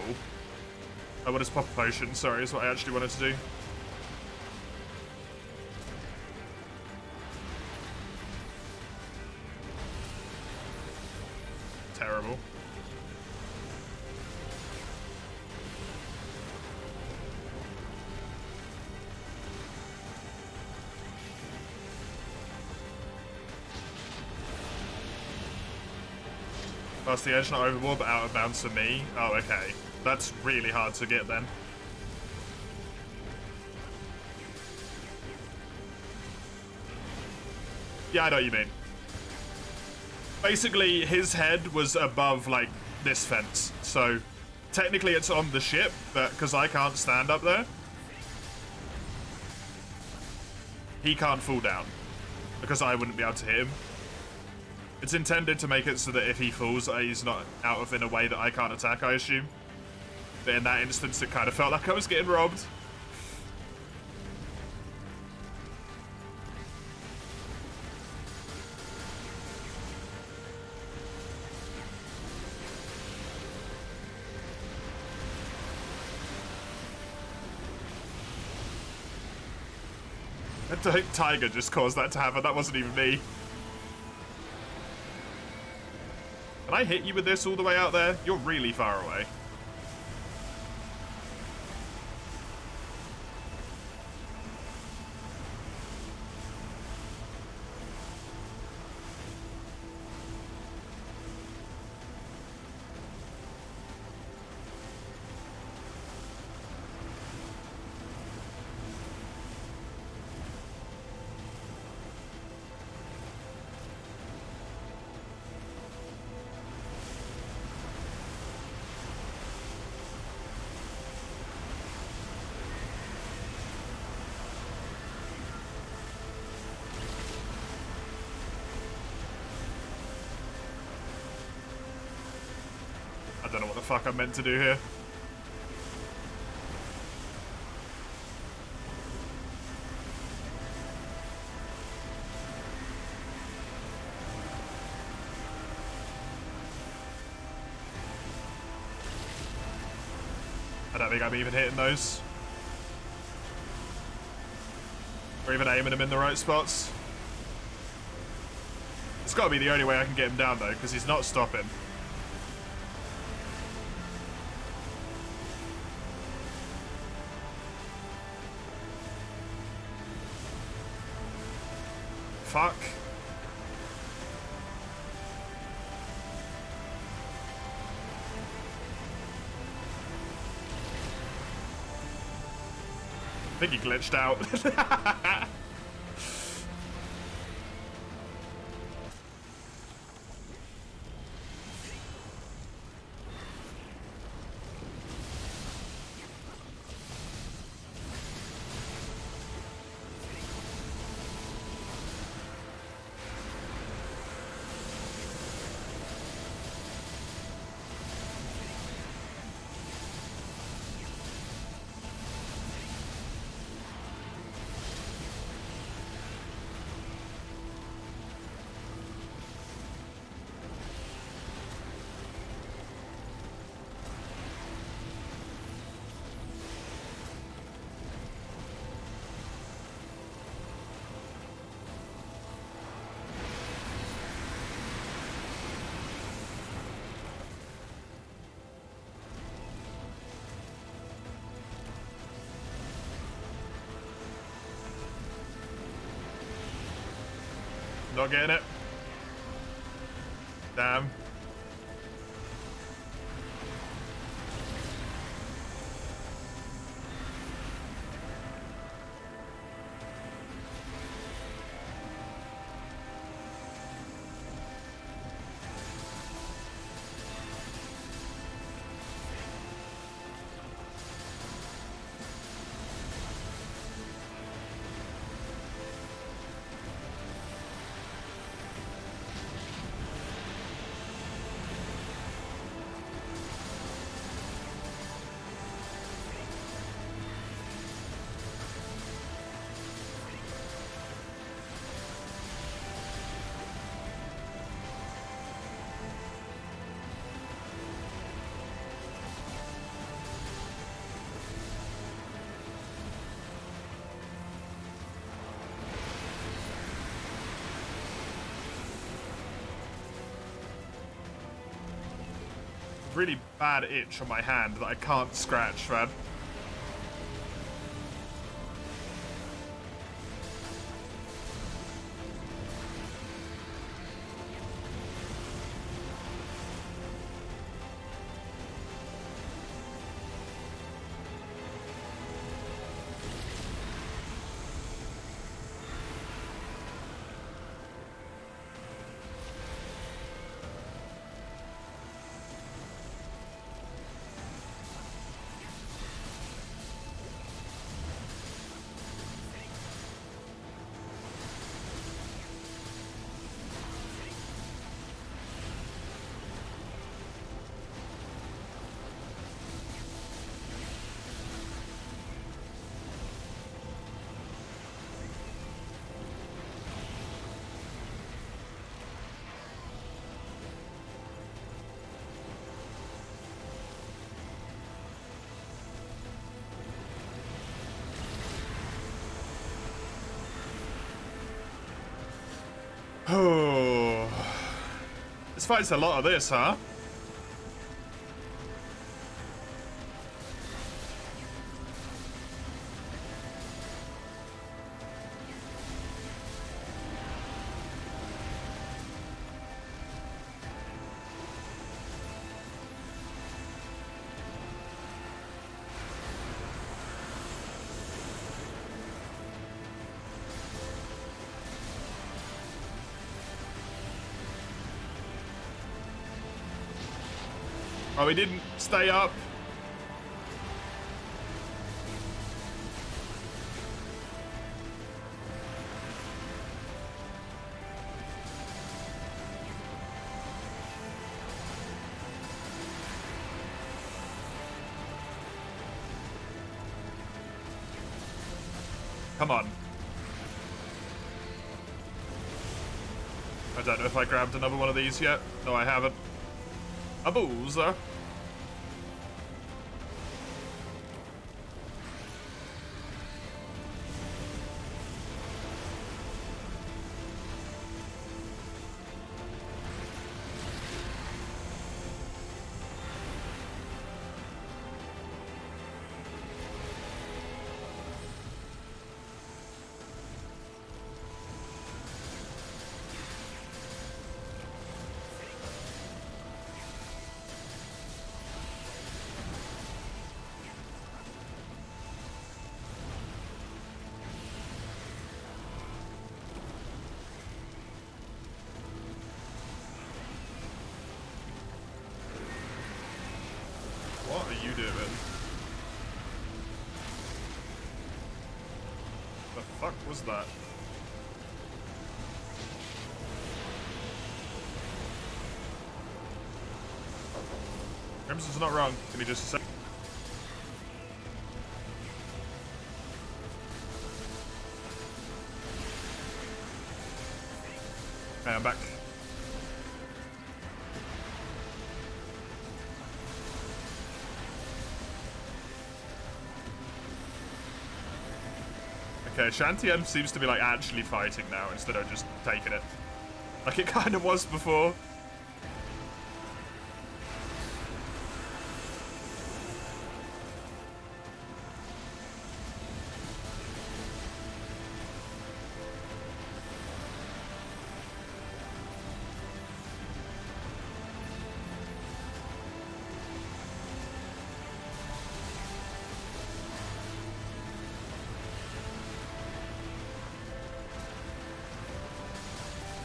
I wanted to pop a potion, sorry, is what I actually wanted to do. Terrible. Past the edge, not overboard, but out of bounds for me. Oh, okay. That's really hard to get then. Yeah, I know what you mean. Basically, his head was above, like, this fence. So, technically it's on the ship, but because I can't stand up there, he can't fall down. Because I wouldn't be able to hit him. It's intended to make it so that if he falls, he's not out of in a way that I can't attack, I assume. But in that instance, it kind of felt like I was getting robbed. Tiger just caused that to happen. That wasn't even me. Can I hit you with this all the way out there? You're really far away. I don't know what the fuck I'm meant to do here. I don't think I'm even hitting those. Or even aiming them in the right spots. It's got to be the only way I can get him down though, because he's not stopping. Fuck. I think he glitched out. Not getting it. Damn. Really bad itch on my hand that I can't scratch, man. Oh, this fight's a lot of this, huh? Oh, he didn't stay up. Come on. I don't know if I grabbed another one of these yet. No, I haven't. A boozer. What are you doing? The fuck was that? Crimson's not wrong. Give me just a sec. Okay, I'm back. Okay, Shantian seems to be like actually fighting now instead of just taking it. Like it kind of was before.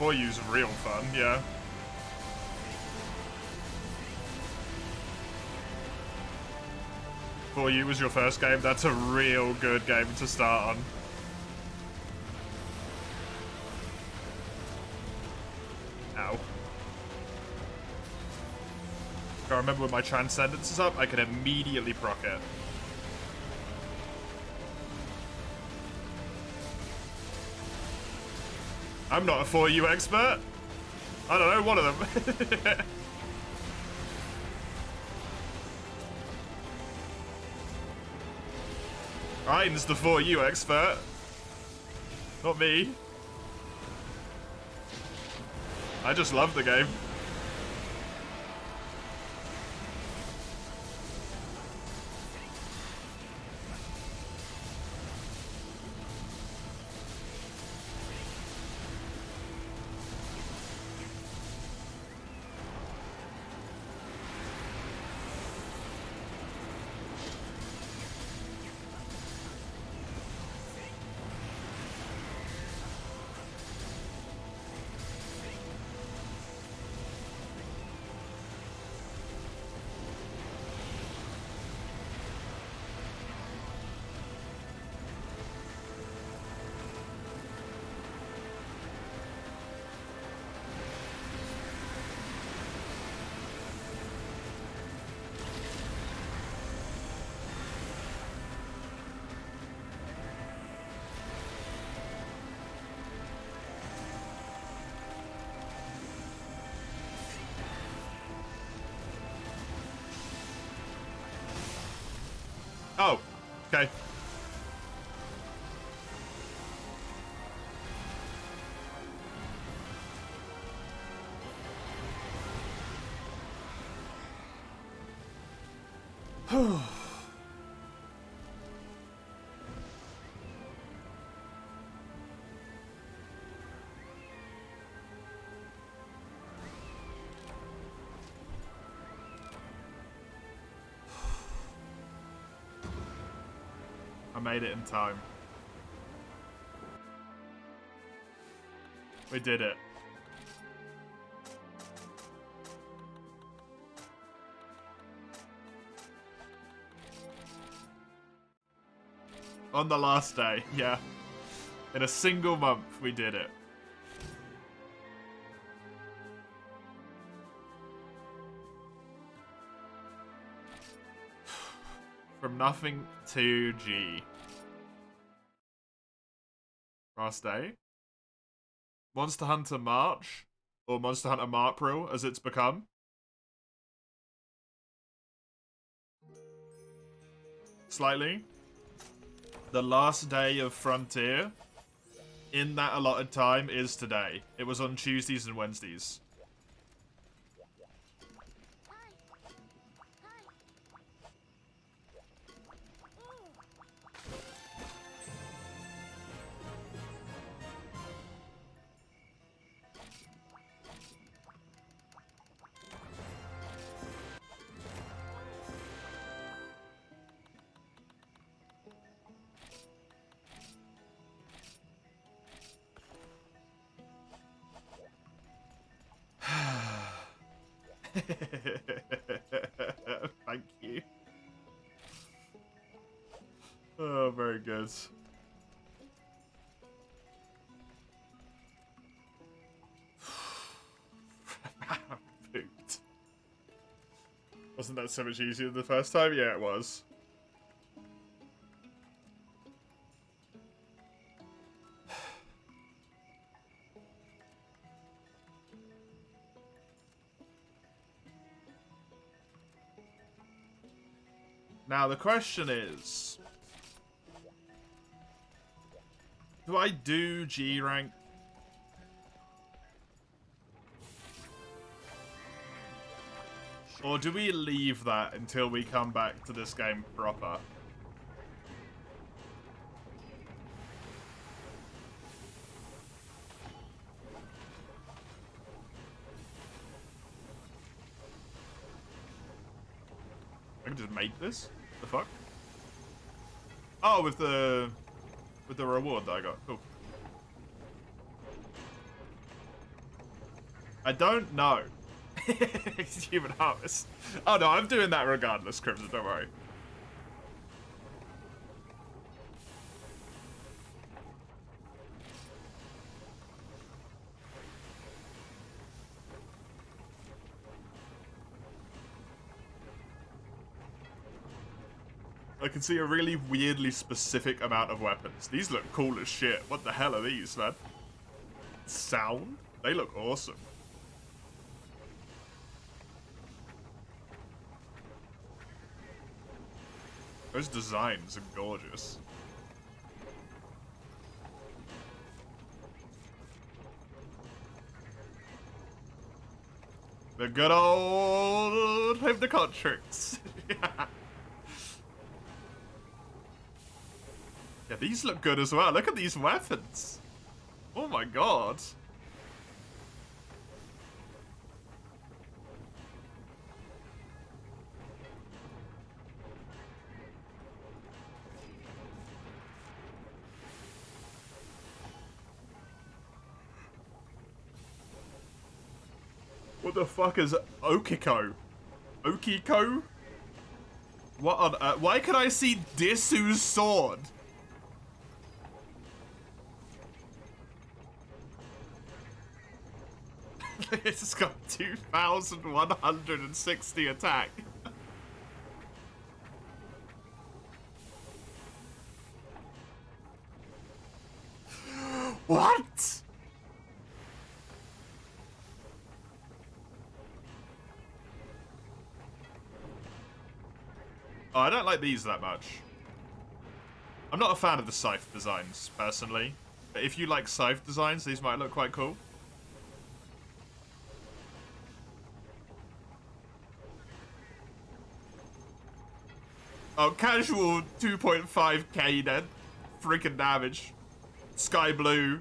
For You's real fun, yeah. For You was your first game? That's a real good game to start on. Ow. I remember when my Transcendence is up, I can immediately proc it. I'm not a 4U expert. I don't know, one of them. Ryan's the 4U expert. Not me. I just love the game. Oh, okay. I made it in time. We did it. On the last day, yeah. In a single month, we did it. From nothing to G. Last day. Monster Hunter March, or Monster Hunter Marpril, as it's become. Slightly. The last day of Frontier, in that allotted time, is today. It was on Tuesdays and Wednesdays. Thank you. Oh, very good. Pooped. Wasn't that so much easier the first time? Yeah, it was. Now the question is, do I do G rank? Or do we leave that until we come back to this game proper? I can just make this? The fuck? Oh, with the reward that I got. Cool. I don't know. Human harvest. Oh no, I'm doing that regardless, Crimson, don't worry. I can see a really weirdly specific amount of weapons. These look cool as shit. What the hell are these, man? Sound? They look awesome. Those designs are gorgeous. The good old Hypnacontrix. Yeah, these look good as well. Look at these weapons. Oh my god. What the fuck is Okiko? Okiko? What on earth? Why can I see Disu's sword? It's got 2,160 attack. What? Oh, I don't like these that much. I'm not a fan of the scythe designs, personally. But if you like scythe designs, these might look quite cool. Oh, casual 2.5k then. Freaking damage. Sky blue.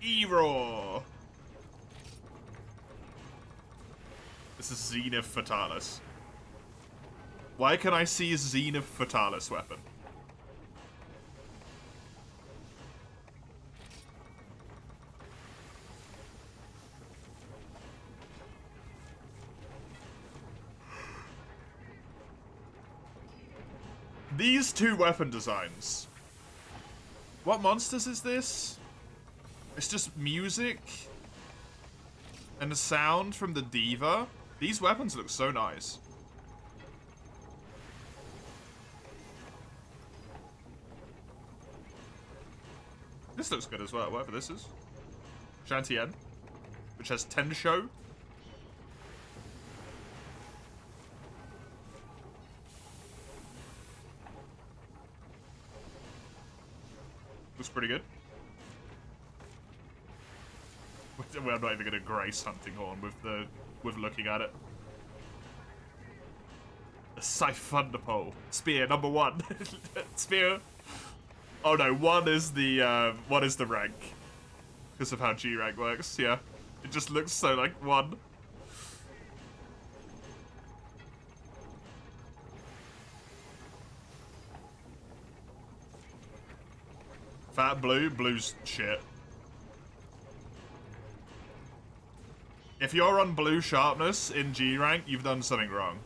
E-Roar. This is Zenith Fatalis. Why can I see a Zenith Fatalis weapon? These two weapon designs. What monsters is this? It's just music and the sound from the diva. These weapons look so nice. This looks good as well, whatever this is. Shantian, which has Tensho. Looks pretty good. I'm not even gonna grace Hunting Horn with looking at it. The Scythe Thunderpole. Spear number 1. Spear. Oh no, 1 is the rank. Because of how G rank works, yeah. It just looks so like 1. Fat blue, blue's shit. If you're on blue sharpness in G rank, you've done something wrong.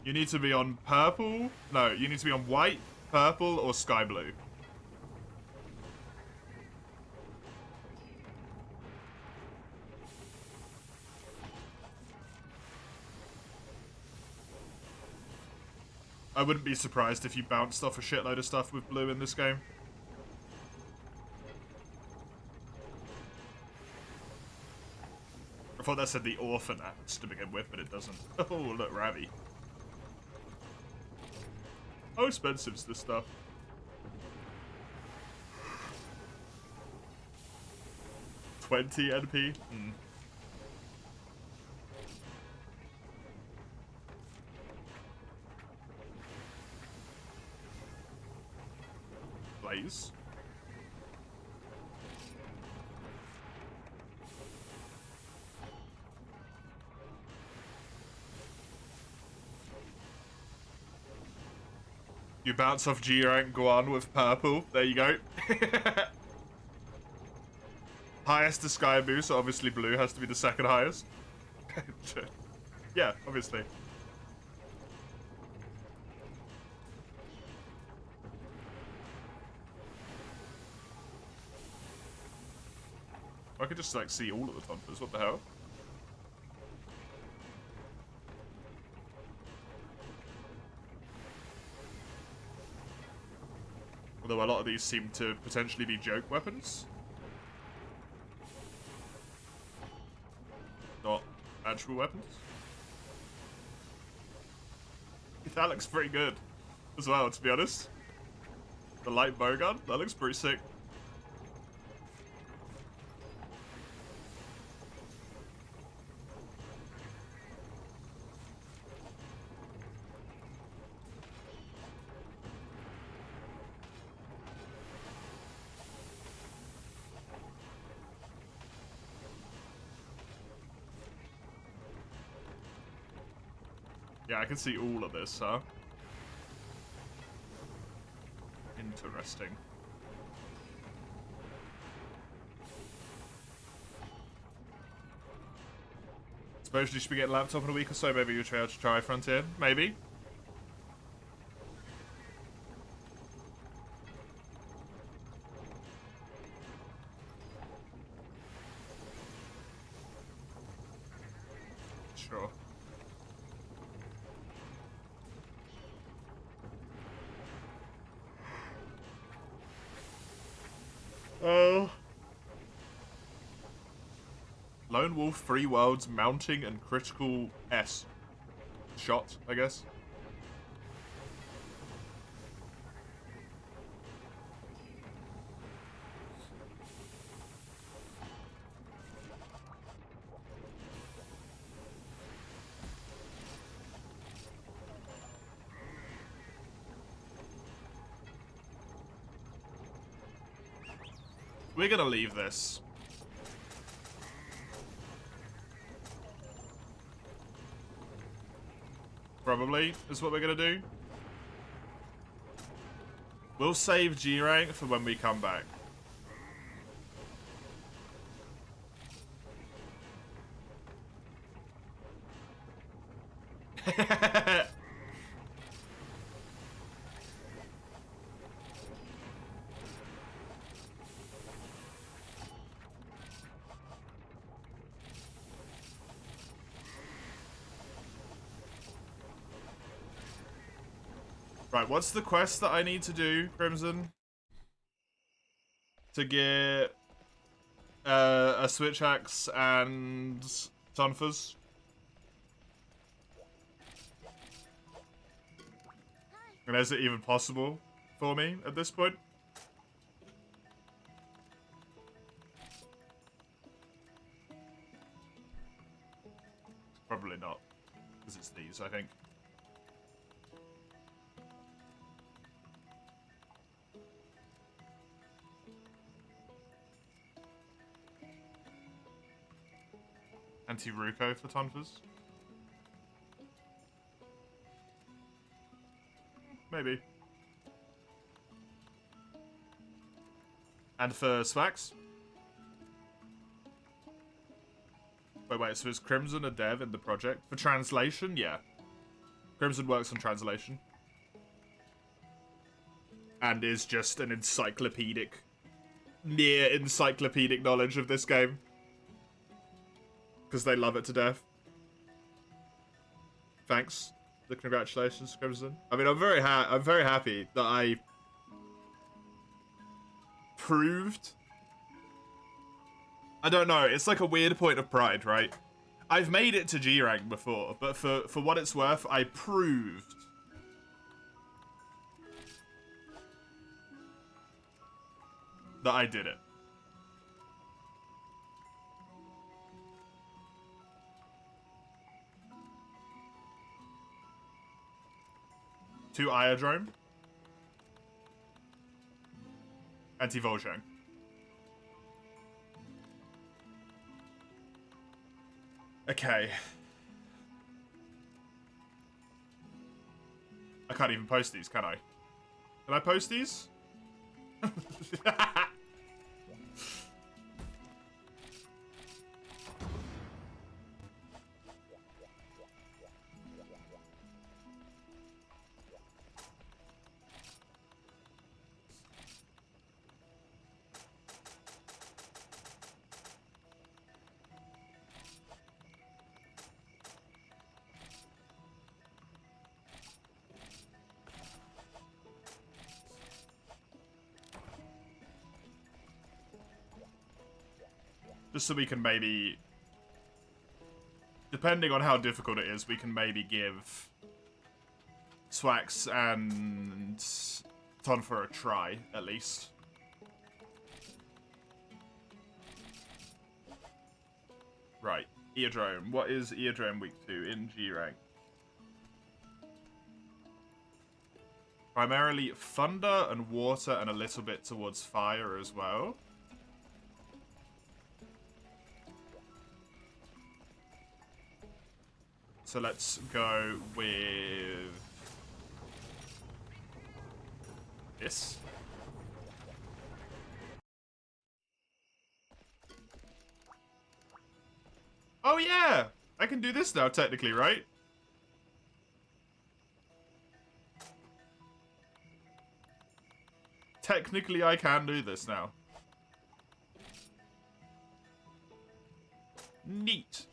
You need to be on purple. No, you need to be on white, purple, or sky blue. I wouldn't be surprised if you bounced off a shitload of stuff with blue in this game. I thought that said the Orphan Axe to begin with, but it doesn't. Oh, look, Ravi. How expensive is this stuff? $20 NP? Hmm. Blaze. You bounce off G rank Guan with purple. There you go. Highest to Sky boost, so obviously blue has to be the second highest. Yeah, obviously. I could just like see all of the Tonfas, what the hell? Although a lot of these seem to potentially be joke weapons. Not actual weapons. That looks pretty good as well, to be honest. The light bowgun, that looks pretty sick. Yeah, I can see all of this, huh? Interesting. Suppose you should be getting a laptop in a week or so. Maybe you'll try to try Frontier. Maybe. Sure. Oh. Lone Wolf, Free Worlds, Mounting, and Critical S. Shot, I guess. We're gonna leave this. Probably, is what we're gonna do. We'll save G rank for when we come back. Right, what's the quest that I need to do, Crimson? To get a switch axe and Tonfas? And is it even possible for me at this point? Probably not. Because it's these, I think. Anti-Ruko for Tonfas? Maybe. And for Swax? Wait, so is Crimson a dev in the project? For translation? Yeah. Crimson works on translation. And is just an near encyclopedic knowledge of this game. Because they love it to death. Thanks. The congratulations, Crimson. I mean, I'm very happy that I proved. I don't know. It's like a weird point of pride, right? I've made it to G rank before, but for what it's worth, I proved that I did it. To Iodrome. Anti-Volshang. Okay. I can't even post these, can I? Can I post these? Just so we can maybe, depending on how difficult it is, we can maybe give Swax and Tonfa a try, at least. Right, Eardrome. What is Eardrome week 2 in G rank? Primarily thunder and water and a little bit towards fire as well. So let's go with this. Oh yeah! I can do this now, technically, right? Technically, I can do this now. Neat.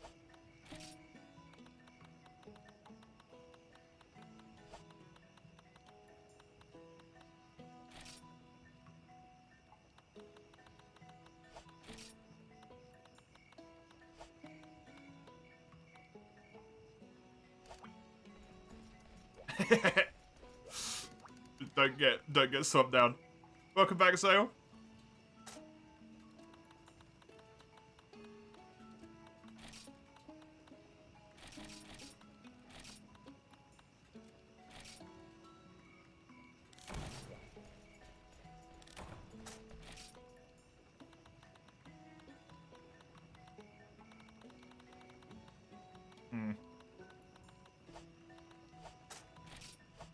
Don't get swamped down. Welcome back, Sale.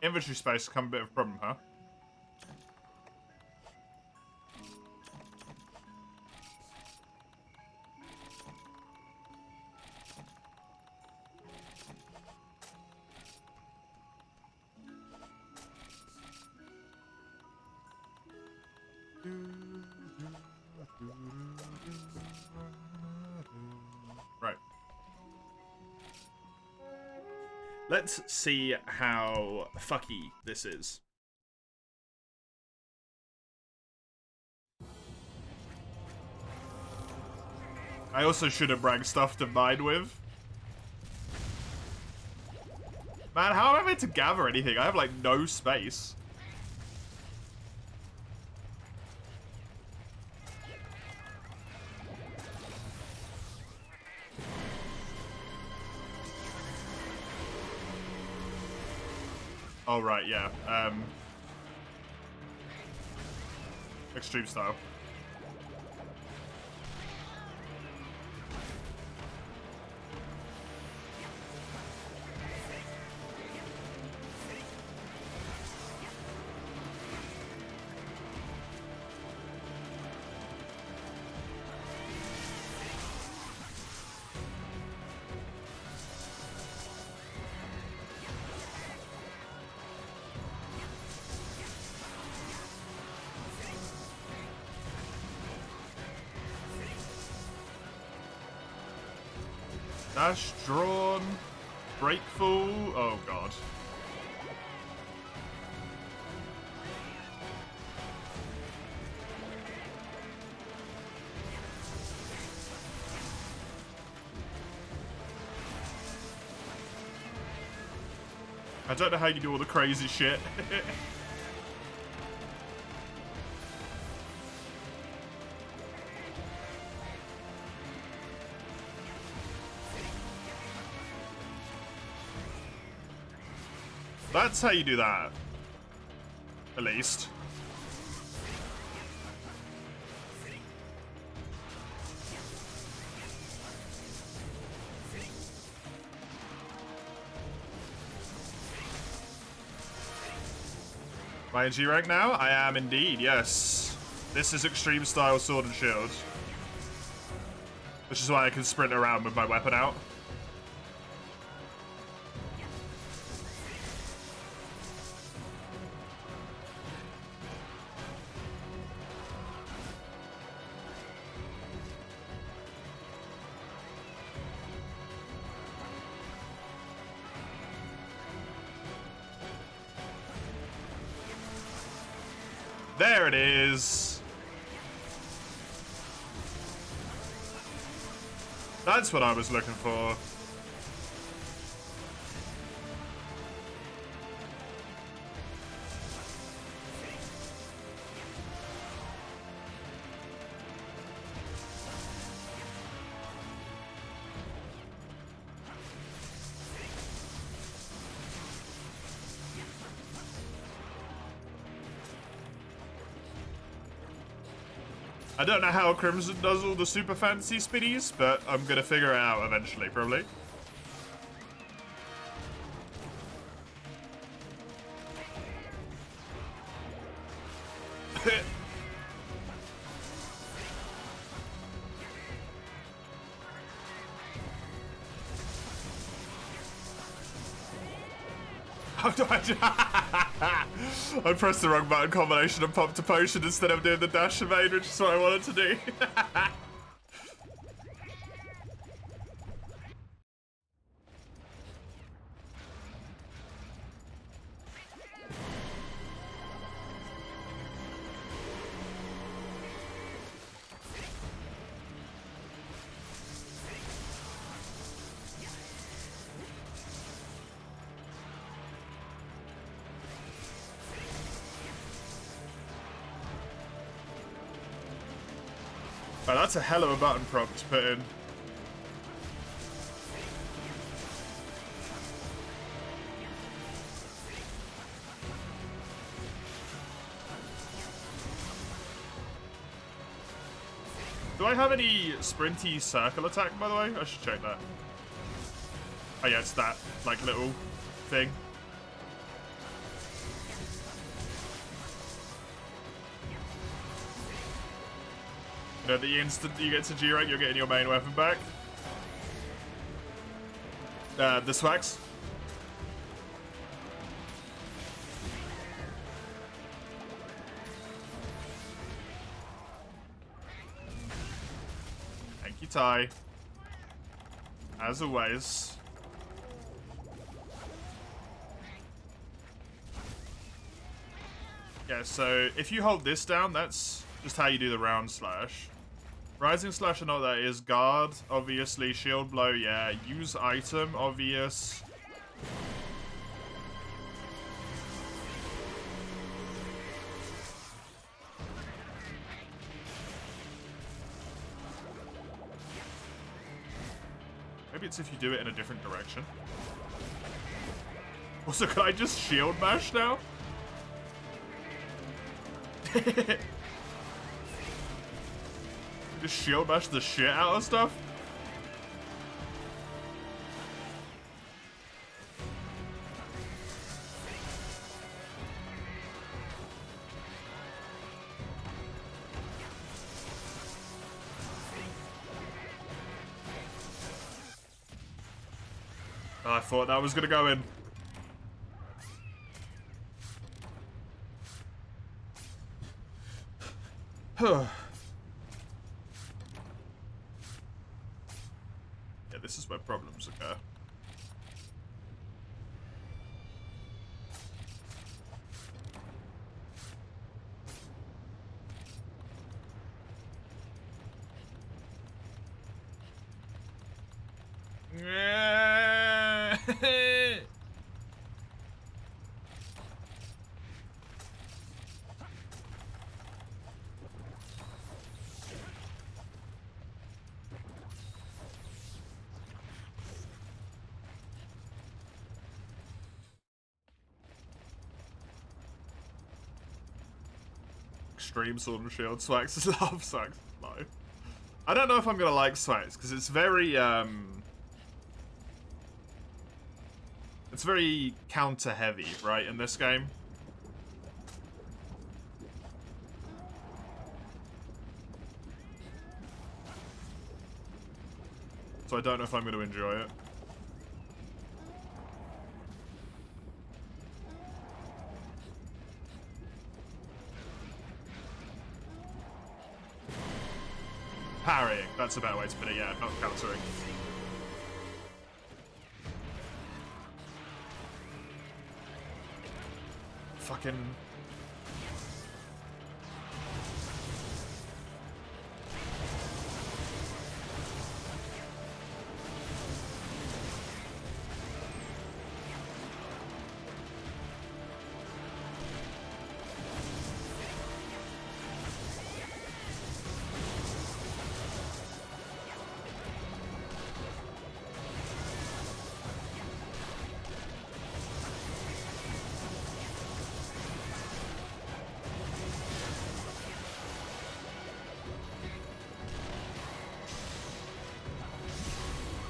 Inventory space become a bit of a problem, huh? Right. Let's see how fucky this is. I also should have bragged stuff to mine with. Man, how am I meant to gather anything? I have, like, no space. Oh, right, yeah. Extreme style. Dash, drawn, breakful. Oh god. I don't know how you do all the crazy shit. That's how you do that. At least. Am I in G rank now? I am indeed, yes. This is extreme style sword and shield. Which is why I can sprint around with my weapon out. There it is. That's what I was looking for. I don't know how Crimson does all the super fancy spinnies, but I'm gonna figure it out eventually, probably. How do I I pressed the wrong button combination and popped a potion instead of doing the dash evade, which is what I wanted to do. Oh, that's a hell of a button prompt to put in. Do I have any sprinty circle attack, by the way? I should check that. Oh yeah, it's that, like, little thing. You know, the instant you get to G rank, you're getting your main weapon back. The swags. Thank you, Ty. As always. Yeah, so if you hold this down, that's just how you do the round slash. Rising slash, I know what that is. Guard, obviously. Shield blow, yeah. Use item, obvious. Maybe it's if you do it in a different direction. Also, can I just shield mash now? Just shield bash the shit out of stuff? I thought that was gonna go in. Yeah, this is where problems occur. Extreme Sword and Shield. Swax love Swax. No. I don't know if I'm gonna like Swax because it's very counter heavy, right, in this game. So I don't know if I'm going to enjoy it. Parrying. That's a better way to put it, yeah, not countering. Fucking...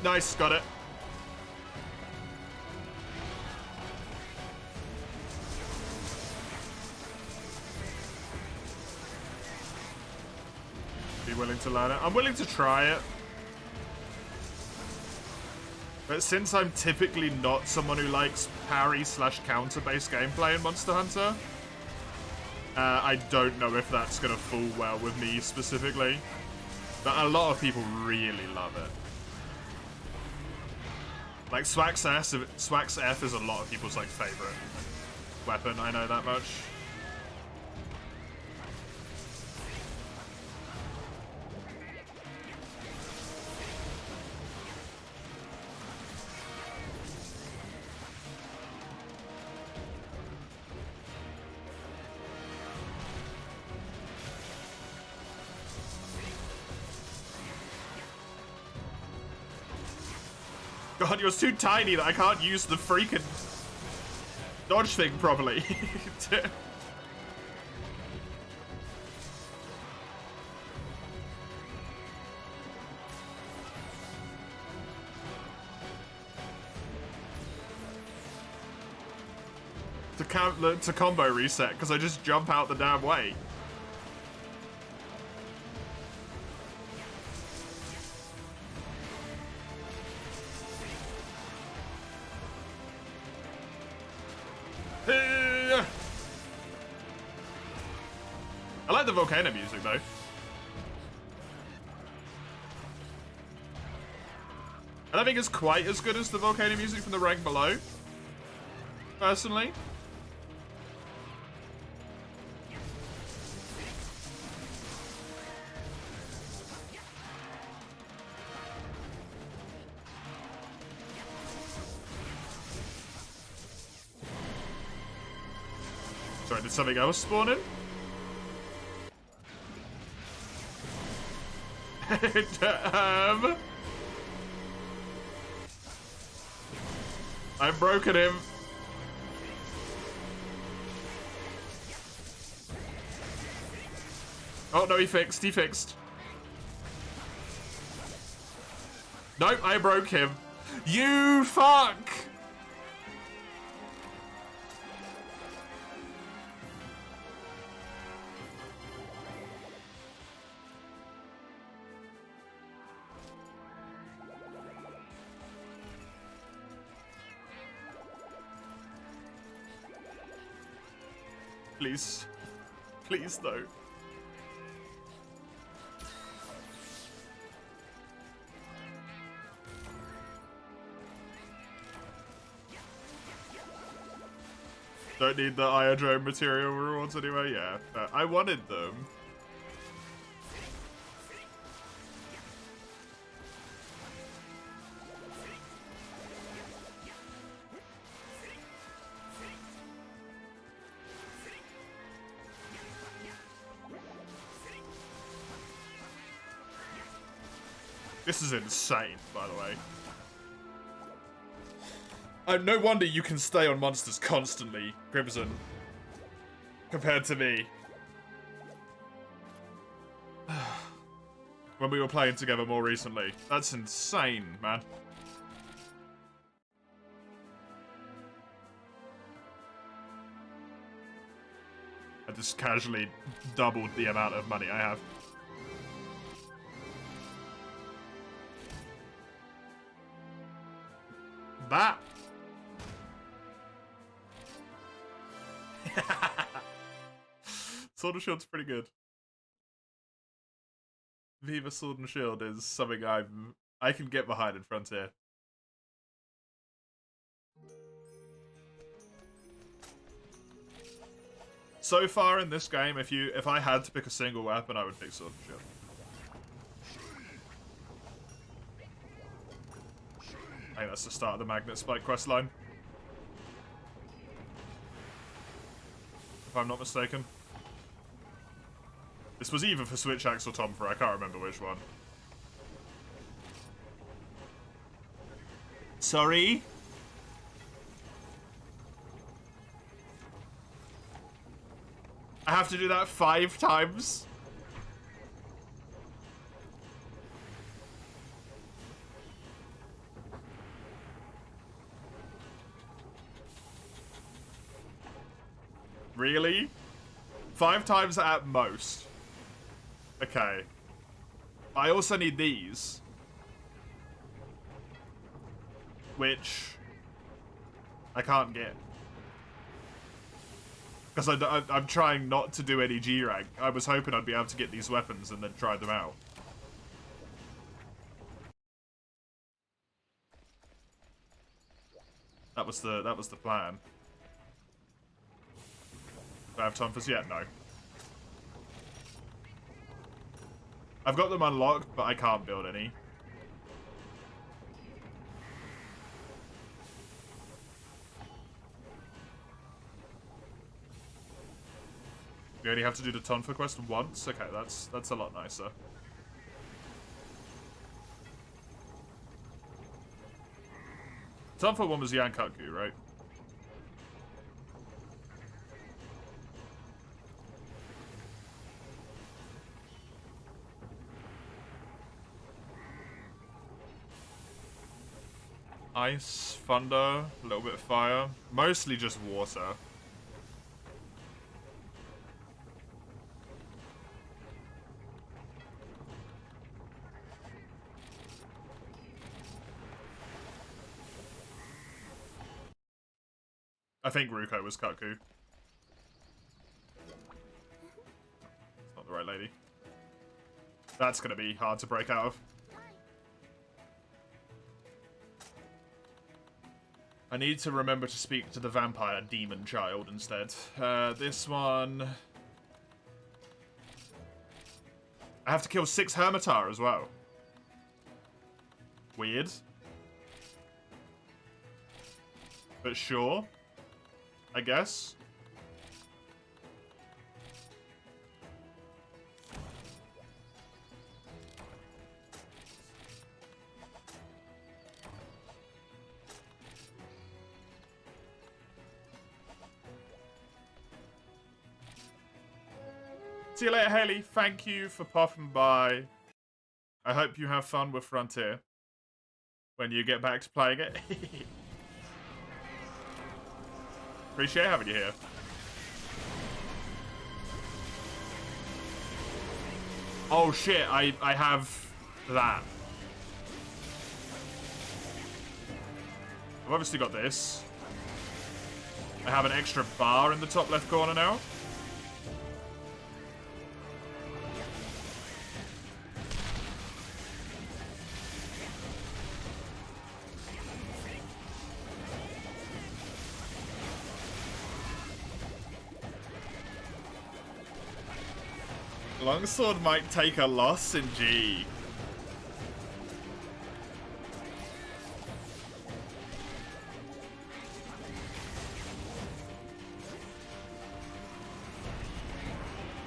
Nice, got it. Be willing to learn it. I'm willing to try it. But since I'm typically not someone who likes parry/counter-based gameplay in Monster Hunter, I don't know if that's going to fall well with me specifically. But a lot of people really love it. Like, Swax F is a lot of people's, like, favorite weapon, I know that much. God, you're too tiny that I can't use the freaking dodge thing properly. to combo reset, because I just jump out the damn way. I like the volcano music, though. I don't think it's quite as good as the volcano music from the rank below, personally. Sorry, did something else spawn in? I've broken him. Oh, no, he fixed. Nope, I broke him. You fuck! Please. Please, though. Don't need the Iodrome material rewards anyway, yeah. I wanted them. This is insane, by the way. No wonder you can stay on monsters constantly, Crimson. Compared to me. When we were playing together more recently. That's insane, man. I just casually doubled the amount of money I have. That. Sword and Shield's pretty good. Viva Sword and Shield is something I can get behind in Frontier. So far in this game, if I had to pick a single weapon, I would pick Sword and Shield. I think that's the start of the Magnet Spike questline. If I'm not mistaken. This was either for Switch Axe or Tomfer, I can't remember which one. Sorry? I have to do that 5 times? Really? 5 times at most. Okay. I also need these. Which I can't get. Because I'm trying not to do any G-Rank. I was hoping I'd be able to get these weapons and then try them out. That was the plan. Do I have time for this yet? No. I've got them unlocked, but I can't build any. We only have to do the Tonfa quest once? Okay, that's a lot nicer. Tonfa one was Yankutku, right? Ice, thunder, a little bit of fire. Mostly just water. I think Ruko was Kutku. It's not the right lady. That's gonna be hard to break out of. I need to remember to speak to the vampire demon child instead. This one... I have to kill 6 Hermitar as well. Weird. But sure. I guess. See you later, Haley. Thank you for popping by. I hope you have fun with Frontier when you get back to playing it. Appreciate having you here. Oh shit, I have that. I've obviously got this. I have an extra bar in the top left corner now. Longsword might take a loss in G.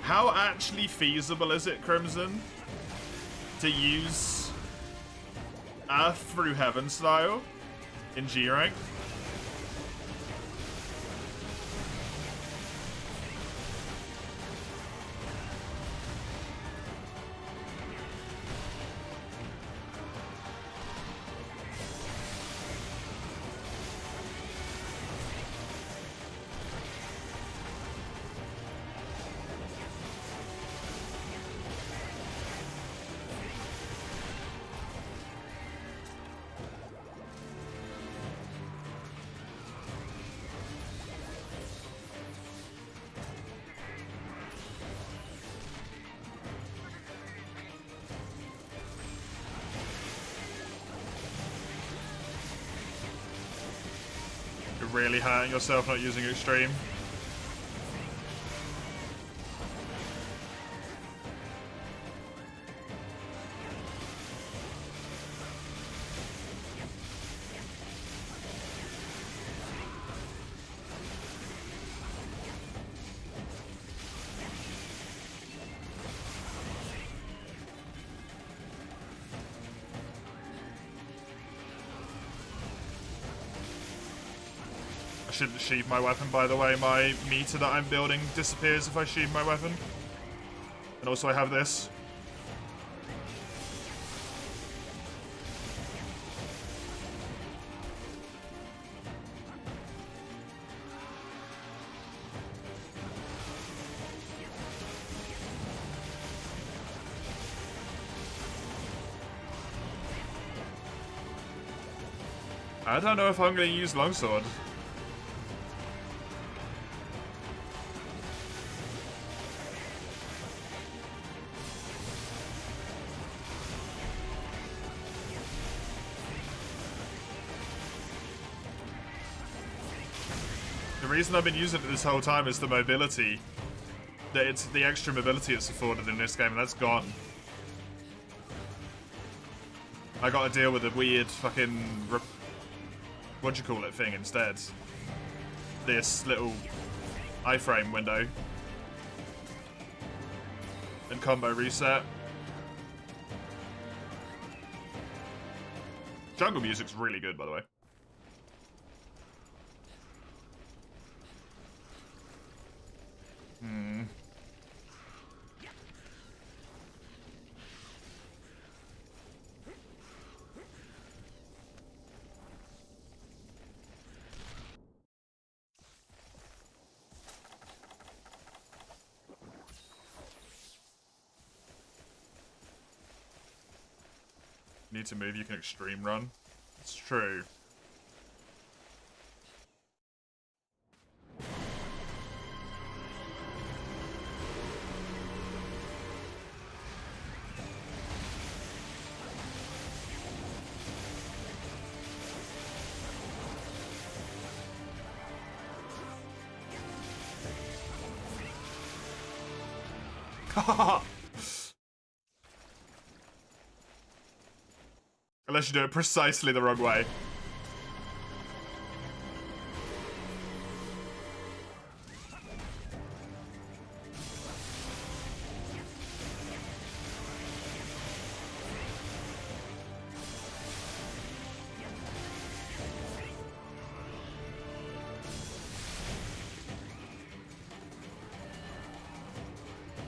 How actually feasible is it, Crimson, to use Earth through Heaven style in G rank? really hurting yourself not using extreme. I shouldn't sheathe my weapon, by the way. My meter that I'm building disappears if I sheathe my weapon. And also I have this. I don't know if I'm going to use longsword. The reason I've been using it this whole time is the mobility. It's the extra mobility it's afforded in this game, and that's gone. I got to deal with a weird fucking... what do you call it thing instead? This little iframe window. And combo reset. Jungle music's really good, by the way. Need to move, you can extreme run. It's true. Unless you do it precisely the wrong way.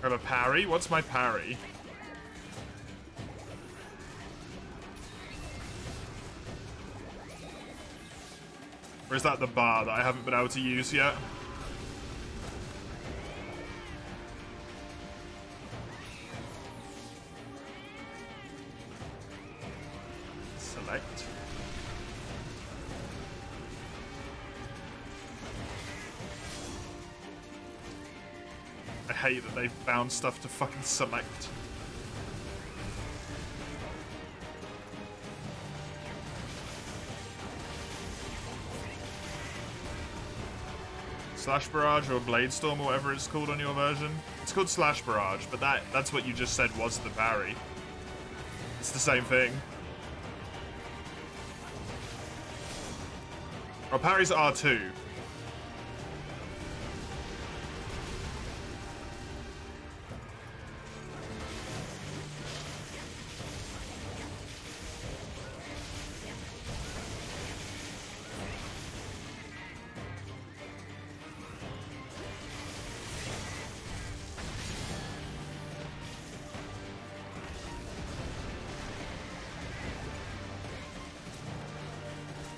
I have a parry? What's my parry? Or is that the bar that I haven't been able to use yet? Select. I hate that they've bound stuff to fucking select. Slash Barrage or Blade Storm or whatever it's called on your version. It's called Slash Barrage, but that's what you just said was the parry. It's the same thing. Or parry's R2.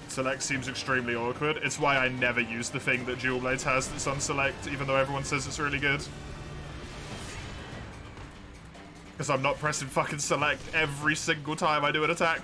Select seems extremely awkward. It's why I never use the thing that Dual Blades has that's on Select, even though everyone says it's really good. Because I'm not pressing fucking Select every single time I do an attack.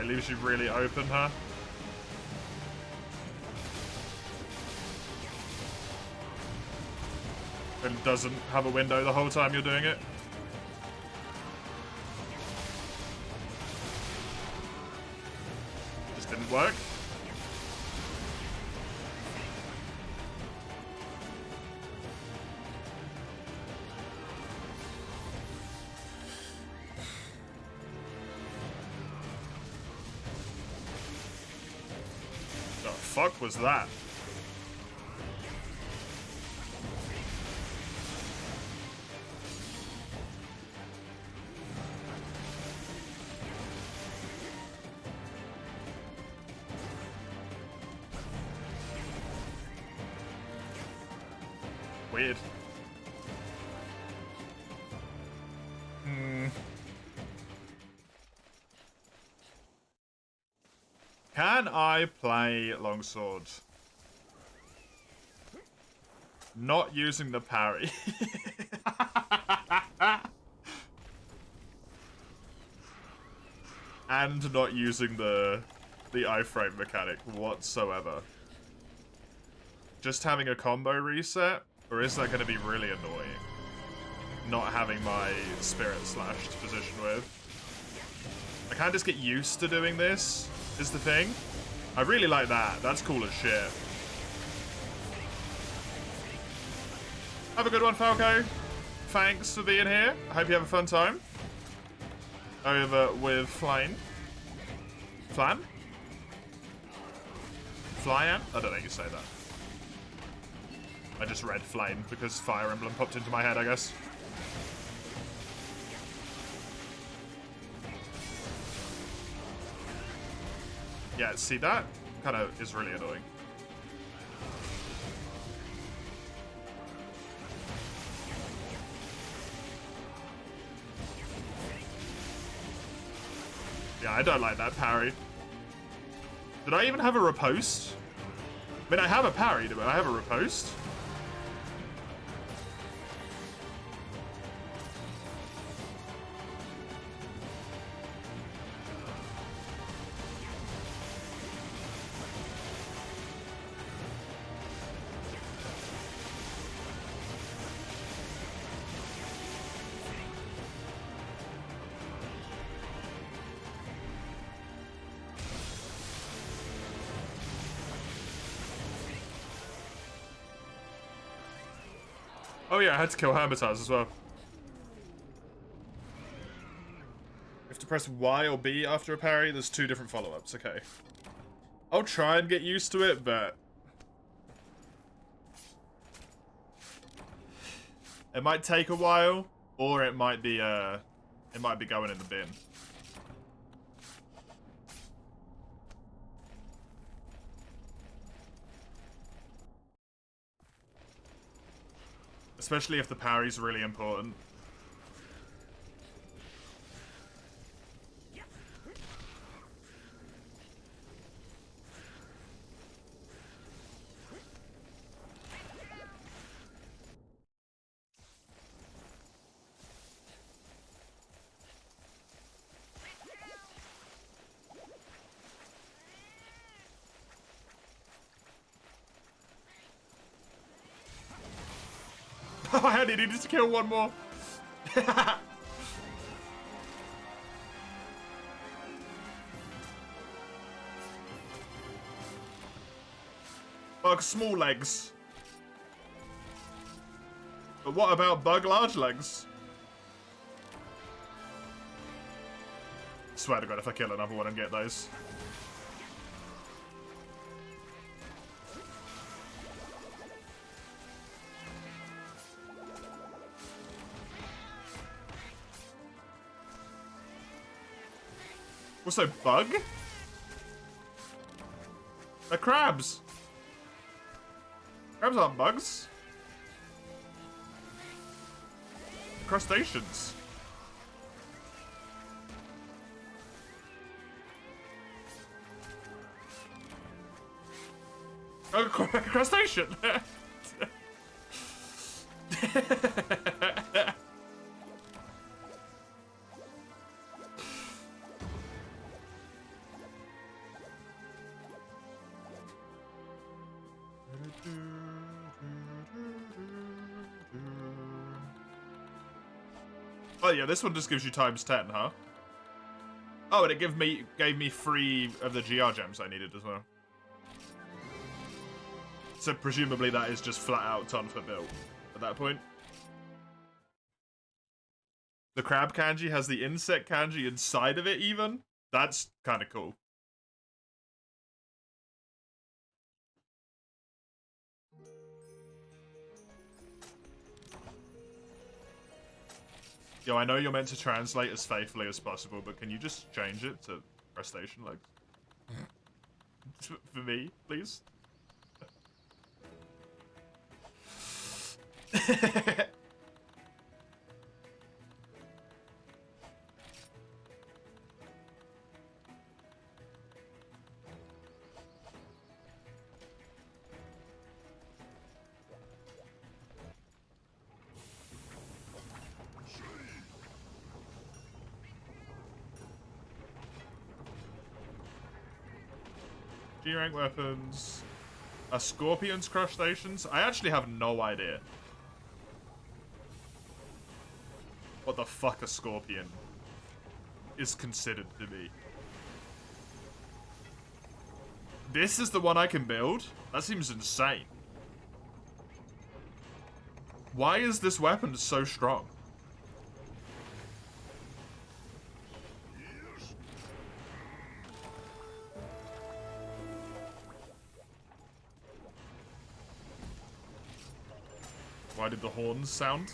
Sorry, leaves you really open, huh? And doesn't have a window the whole time you're doing it. Just didn't work. The fuck was that? Weird. Can I play longsword? Not using the parry. And not using the iframe mechanic whatsoever. Just having a combo reset? Or is that going to be really annoying? Not having my spirit slashed position with. I can't just get used to doing this, is the thing. I really like that. That's cool as shit. Have a good one, Falco. Thanks for being here. I hope you have a fun time. Over with Flame. Flan? Flyan? I don't know how you say that. I just read Flame because Fire Emblem popped into my head, I guess. Yeah, see that? Kind of is really annoying. Yeah, I don't like that parry. Did I even have a riposte? I mean, I have a parry, but I have a riposte. Oh yeah, I had to kill Hermitage as well. You have to press Y or B after a parry. There's 2 different follow-ups. Okay. I'll try and get used to it, but it might take a while, or it might be going in the bin. Especially if the parry's really important. I only needed to kill one more. Bug small legs. But what about bug large legs? Swear to God, if I kill another one and get those. Also, bug? They're crabs. Crabs aren't bugs. They're crustaceans. Oh, crustacean. Oh yeah, this one just gives you ×10, huh? Oh, and it gave me 3 of the GR gems I needed as well. So presumably that is just flat out Tonfa build at that point. The crab kanji has the insect kanji inside of it even? That's kind of cool. Yo, I know you're meant to translate as faithfully as possible, but can you just change it to crustacean legs? For me, please? G-rank weapons. Are scorpions crustaceans? I actually have no idea. What the fuck a scorpion is considered to be. This is the one I can build? That seems insane. Why is this weapon so strong? Why did the horns sound?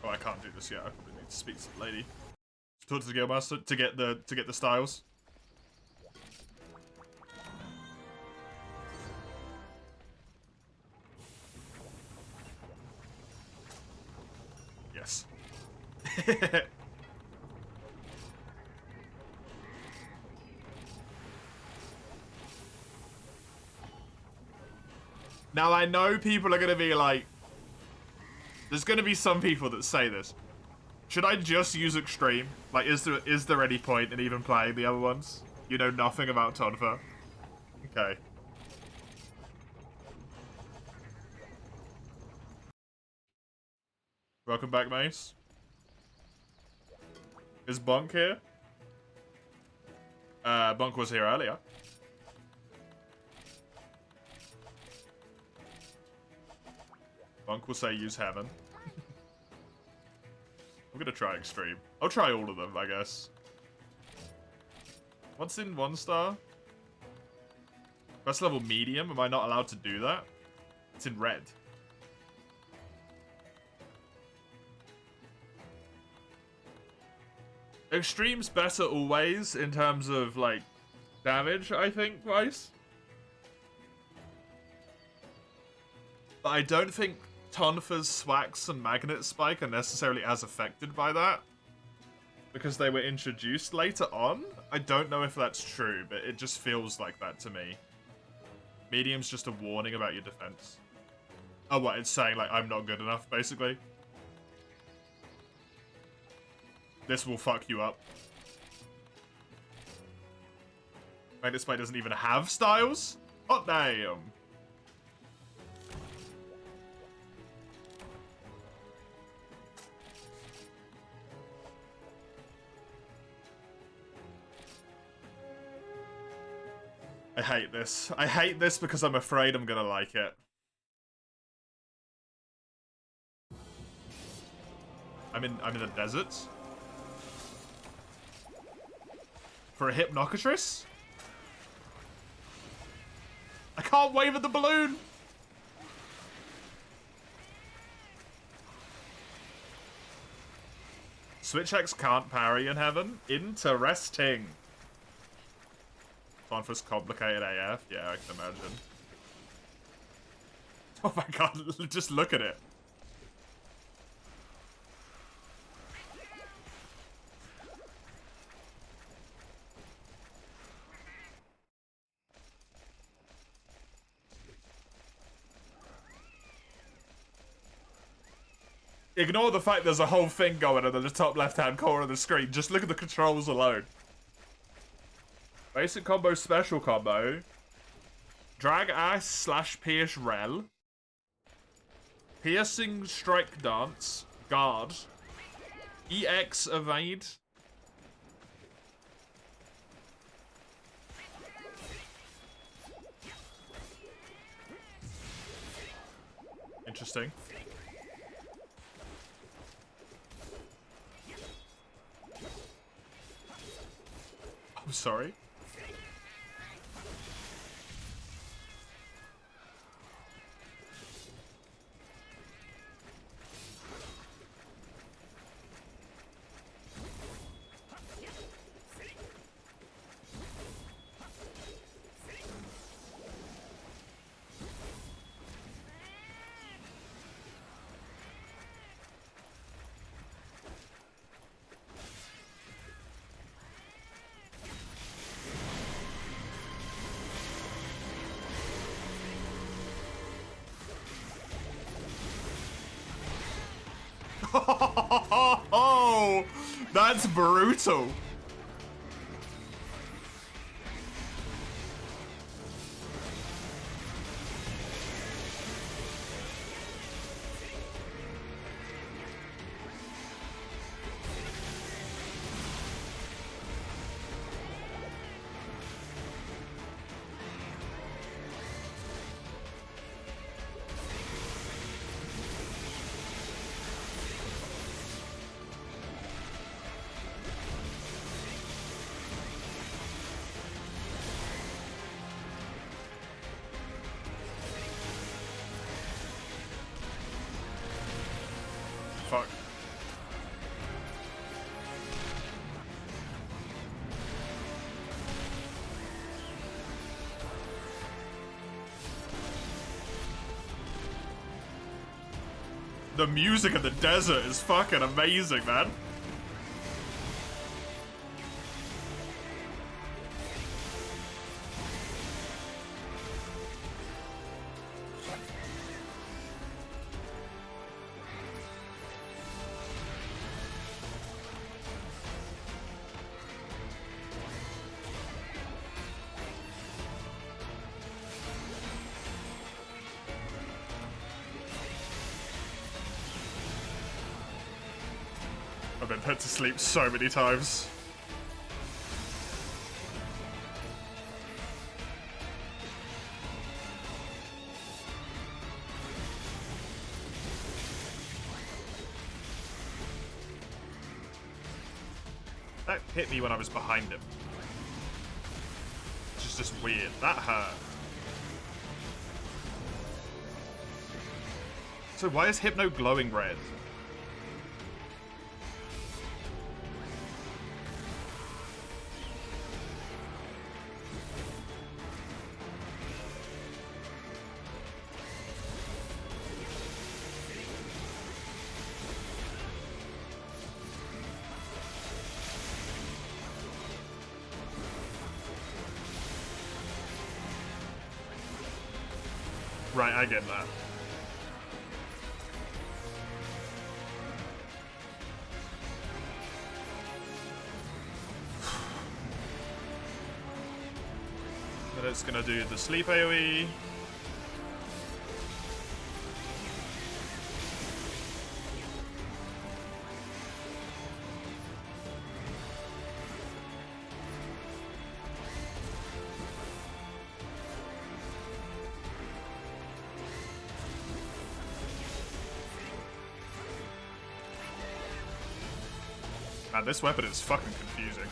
Oh, I can't do this yet. I probably need to speak to the lady. Talk to the Guildmaster to get the styles. Yes. Now I know people are gonna be like, there's gonna be some people that say this. Should I just use Extreme? Like, is there any point in even playing the other ones? You know nothing about Tonfa. Okay. Welcome back, Mace. Is Bonk here? Bonk was here earlier. Bonk will say use Heaven. I'm gonna try Extreme. I'll try all of them, I guess. What's in 1-star? First level medium? Am I not allowed to do that? It's in red. Extreme's better always in terms of, like, damage, I think, Rice. But I don't think Tonfa's Swax and Magnet Spike are necessarily as affected by that. Because they were introduced later on? I don't know if that's true, but it just feels like that to me. Medium's just a warning about your defense. Oh, what? It's saying, like, I'm not good enough, basically? This will fuck you up. Magnet Spike doesn't even have styles? Hot damn! I hate this. I hate this because I'm afraid I'm gonna like it. I'm in the desert. For a Hypnocatress? I can't wave at the balloon! Switch X can't parry in Heaven? Interesting. Tonfa's complicated AF? Yeah, I can imagine. Oh my god, just look at it. Ignore the fact there's a whole thing going on in the top left-hand corner of the screen. Just look at the controls alone. Basic combo, special combo. Drag Ass slash Pierce Rel. Piercing Strike Dance. Guard. EX Evade. Interesting. I'm sorry. Oh, that's brutal. Fuck. The music in the desert is fucking amazing, man. I've been put to sleep so many times. That hit me when I was behind him. It's just weird. That hurt. So why is Hypno glowing red? Right, I get that. Then it's gonna do the sleep AoE. Man, this weapon is fucking confusing.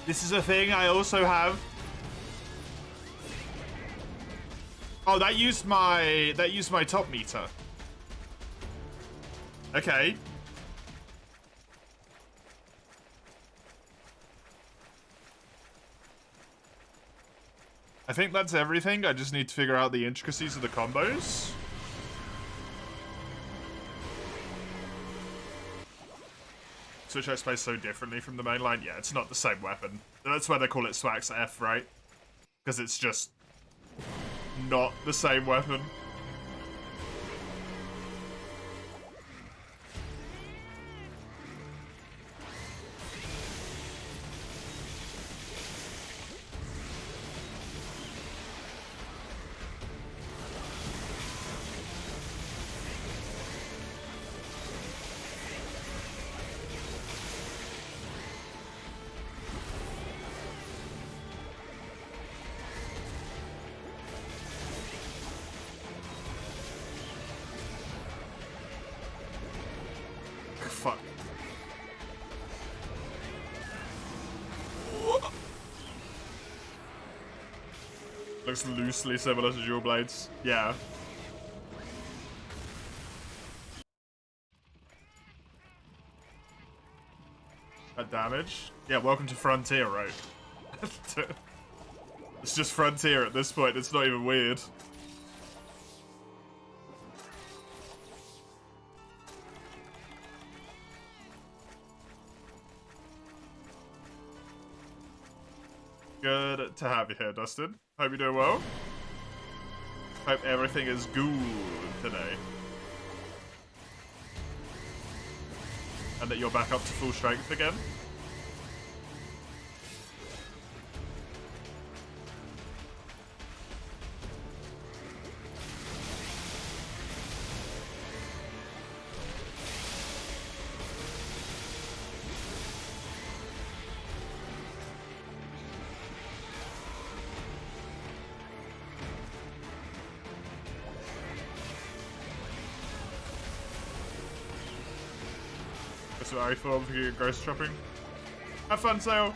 This is a thing I also have. Oh, that used my top meter. Okay. I think that's everything. I just need to figure out the intricacies of the combos. Switch X plays so differently from the main line. Yeah, it's not the same weapon. That's why they call it Swax F, right? Because it's just not the same weapon. Fuck. Looks loosely similar to Dual Blades. Yeah. That damage? Yeah, welcome to Frontier, right? It's just Frontier at this point, it's not even weird. Good to have you here, Dustin. Hope you're doing well. Hope everything is good today. And that you're back up to full strength again. That's what I thought for your ghost shopping. Have fun, Sale.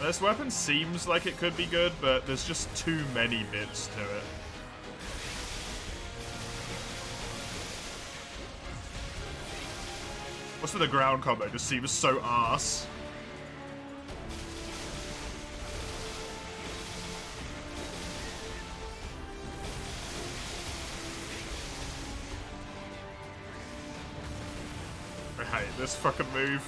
This weapon seems like it could be good, but there's just too many bits to it. What's with the ground combo? Just seems so arse. I hate this fucking move.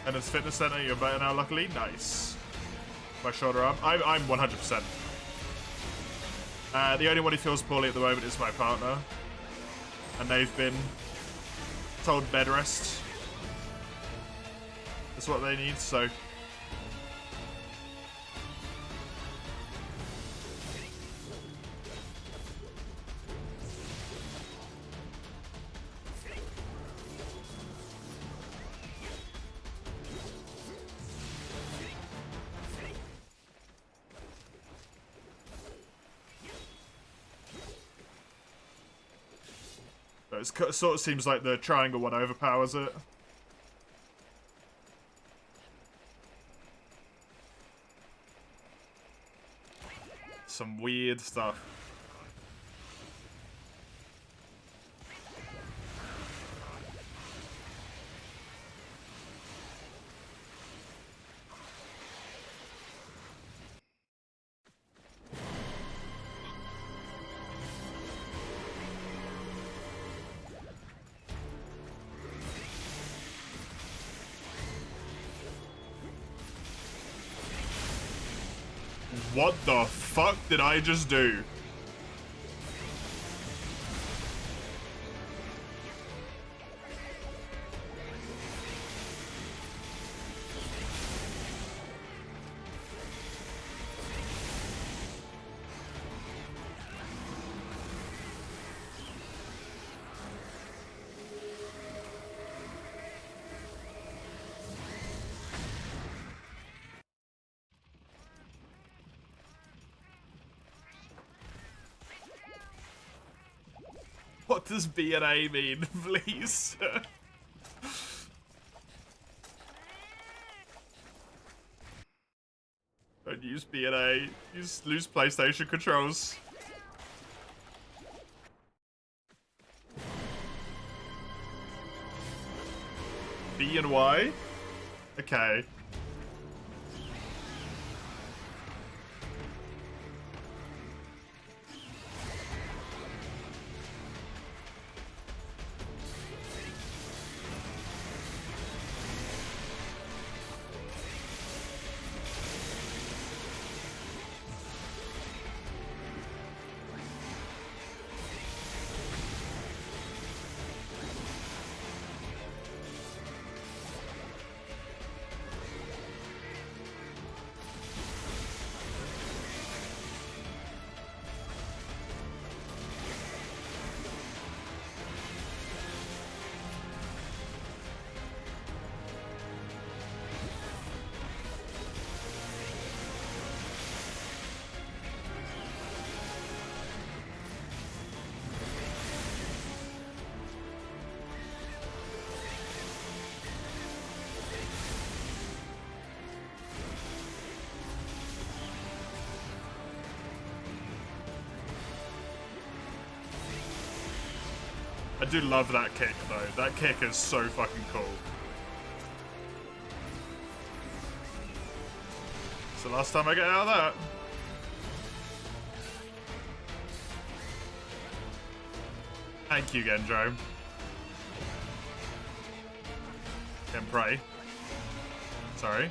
And it's Fitness Center, you're better now, luckily. Nice. My shoulder arm. I'm 100%. The only one who feels poorly at the moment is my partner. And they've been told bed rest. That's what they need, so. It sort of seems like the triangle one overpowers it. Some weird stuff. What the fuck did I just do? What does B and A mean, please? use B and A. Lose PlayStation controls. B and Y? Okay. I do love that kick, though. That kick is so fucking cool. It's the last time I get out of that. Thank you, Gendro. Can pray. Sorry.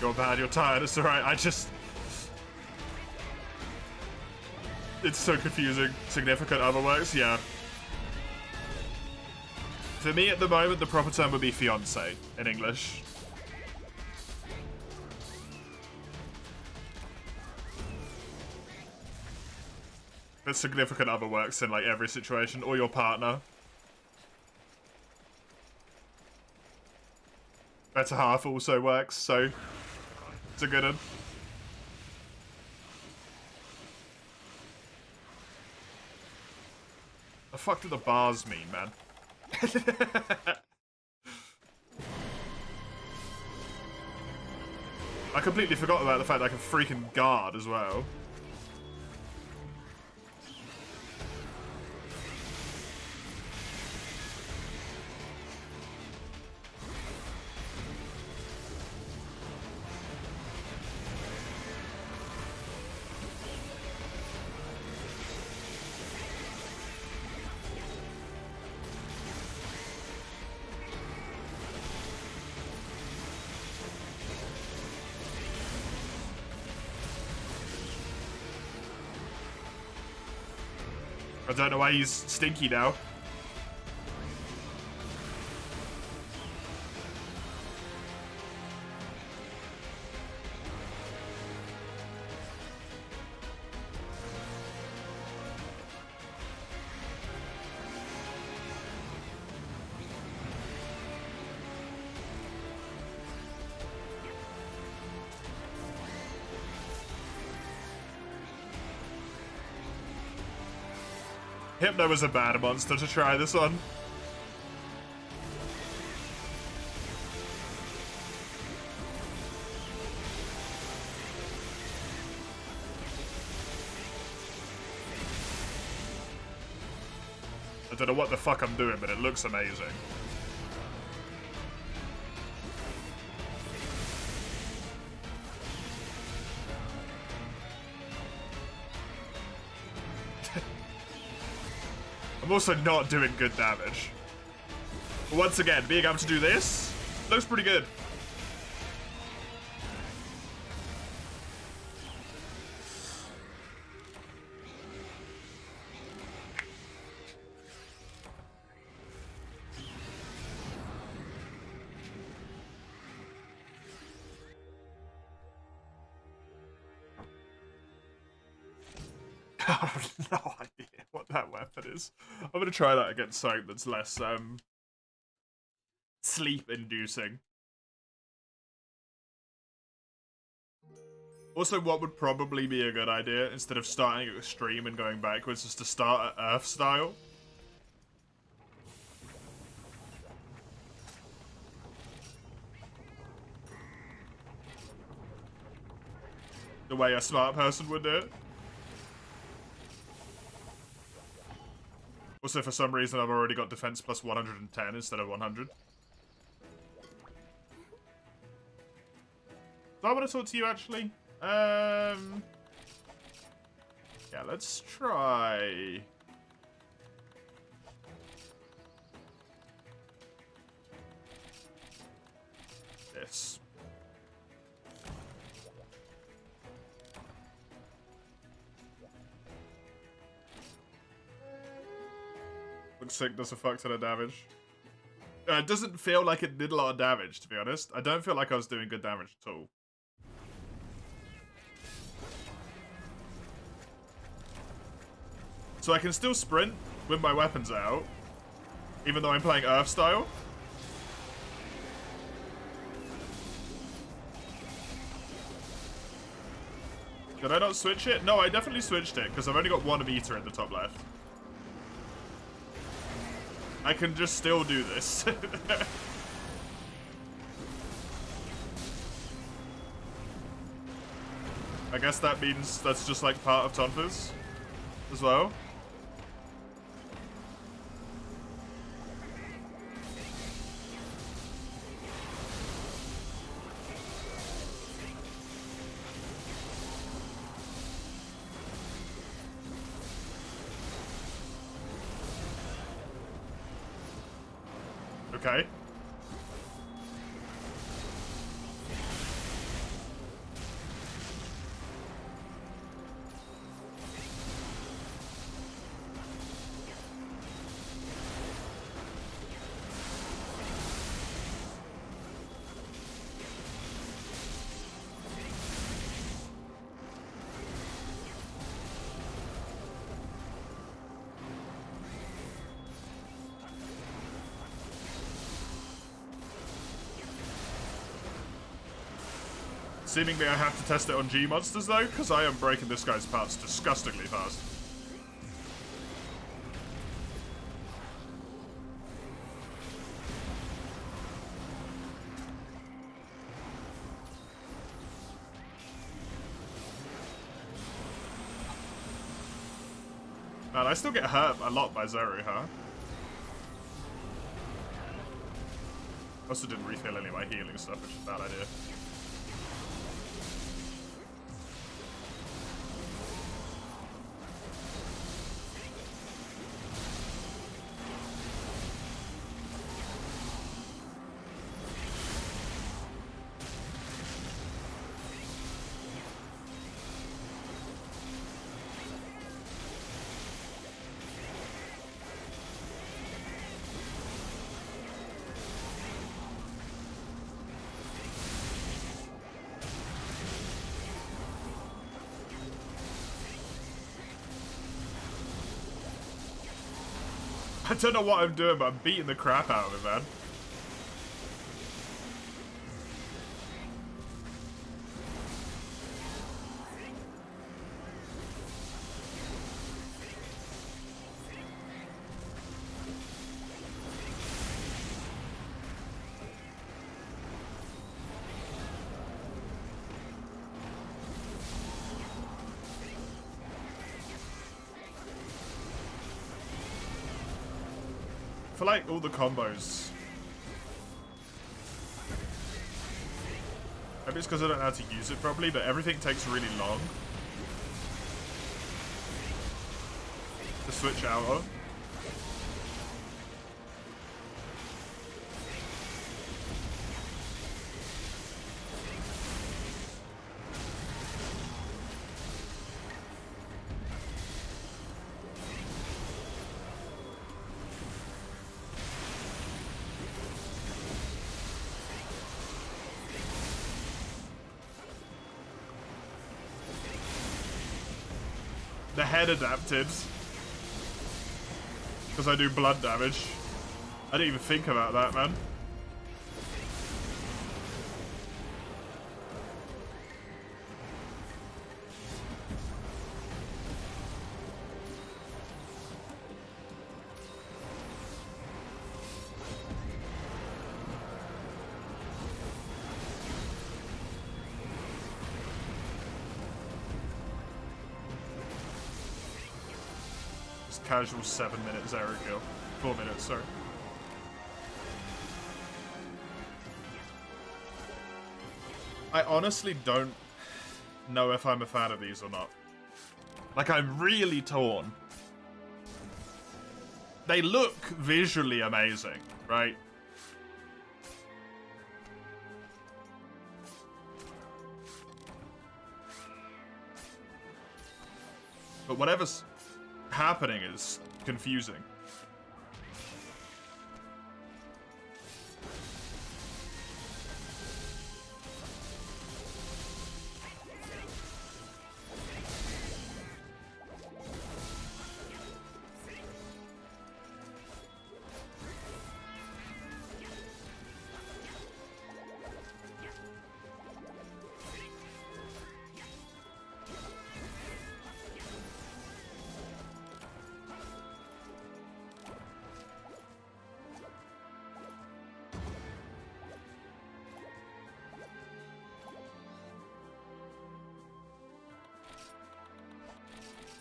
You're bad, you're tired, it's alright, I just... It's so confusing. Significant other works, yeah. For me, at the moment, the proper term would be fiancé in English. But significant other works in, like, every situation, or your partner. Better half also works, so it's a good one. The fuck do the bars mean, man? I completely forgot about the fact that I can freaking guard as well. I don't know why he's stinky now. Hypno was a bad monster to try this on. I don't know what the fuck I'm doing, but it looks amazing. I'm also not doing good damage. But once again, being able to do this looks pretty good. I have no idea what that weapon is. I'm gonna try that against something that's less sleep-inducing. Also, what would probably be a good idea, instead of starting at extreme and going backwards, is to start at Earth style. way a smart person would do it. Also, for some reason, I've already got defense plus 110 instead of 100. Do I want to talk to you, actually? Yeah, let's try... this. Looks like does a fuck ton of damage. It doesn't feel like it did a lot of damage, to be honest. I don't feel like I was doing good damage at all. So I can still sprint with my weapons out, even though I'm playing Earth style. Did I not switch it? No, I definitely switched it, because I've only got one meter in the top left. I can just still do this. I guess that means that's just like part of Tonfa's as well. Okay. Seemingly I have to test it on G-monsters though, because I am breaking this guy's parts disgustingly fast. Man, I still get hurt a lot by Zeru, huh? Also didn't refill any of my healing stuff, which is a bad idea. I don't know what I'm doing, but I'm beating the crap out of it, man. For like all the combos. Maybe it's because I don't know how to use it properly, but everything takes really long to switch out of. The head adapted. Because I do blood damage. I didn't even think about that, man. Just casual 7-minute Zero kill. 4 minutes, sorry. I honestly don't know if I'm a fan of these or not. Like, I'm really torn. They look visually amazing, right? But whatever's happening is confusing.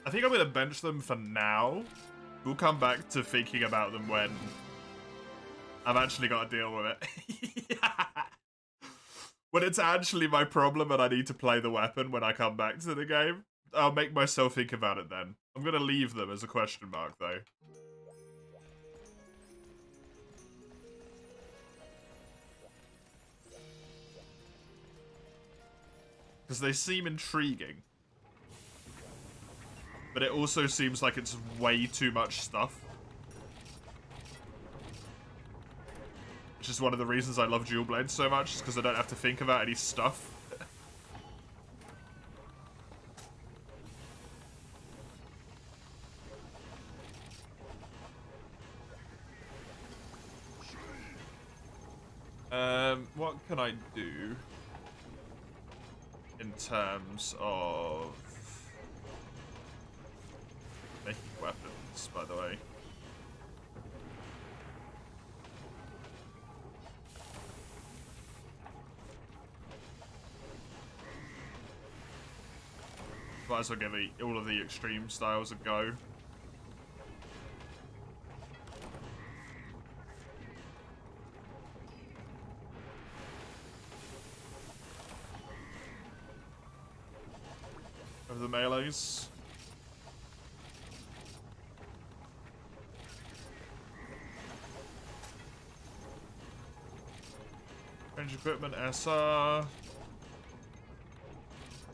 I think I'm going to bench them for now. We'll come back to thinking about them when I've actually got to deal with it. When it's actually my problem and I need to play the weapon when I come back to the game, I'll make myself think about it then. I'm going to leave them as a question mark, though. Because they seem intriguing. But it also seems like it's way too much stuff. Which is one of the reasons I love Dual Blades so much, is because I don't have to think about any stuff. What can I do in terms of making weapons, by the way? Might as well give all of the extreme styles a go. Of the melees. Range equipment SR.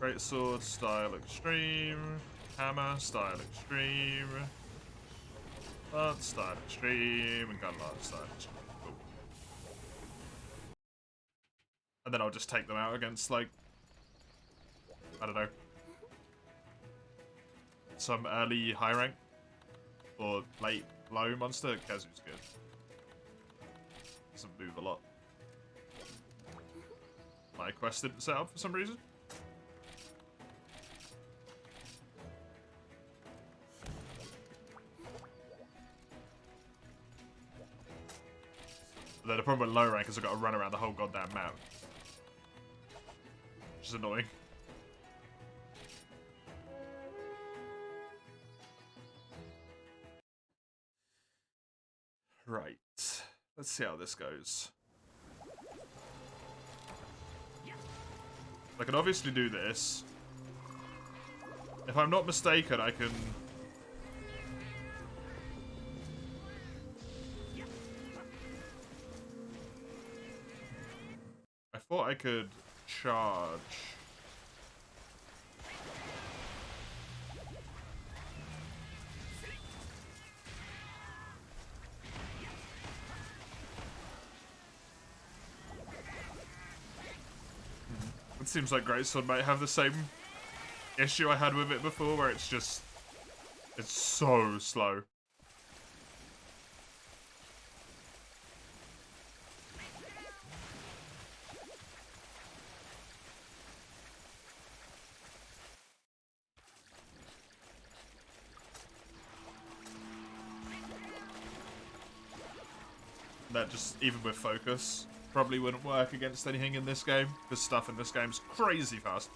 Great sword style extreme. Hammer style extreme. Lance style extreme. And gun lance style extreme. Cool. And then I'll just take them out against, like, I don't know, some early high rank or late low monster. Kazu's good. Doesn't move a lot. My quest didn't set up for some reason. But the problem with low rank is I've got to run around the whole goddamn map. Which is annoying. Right. Let's see how this goes. I can obviously do this. If I'm not mistaken, I can... I thought I could charge. It seems like Greatsword might have the same issue I had with it before, where it's just... it's so slow. That just, even with focus, probably wouldn't work against anything in this game, because stuff in this game's crazy fast.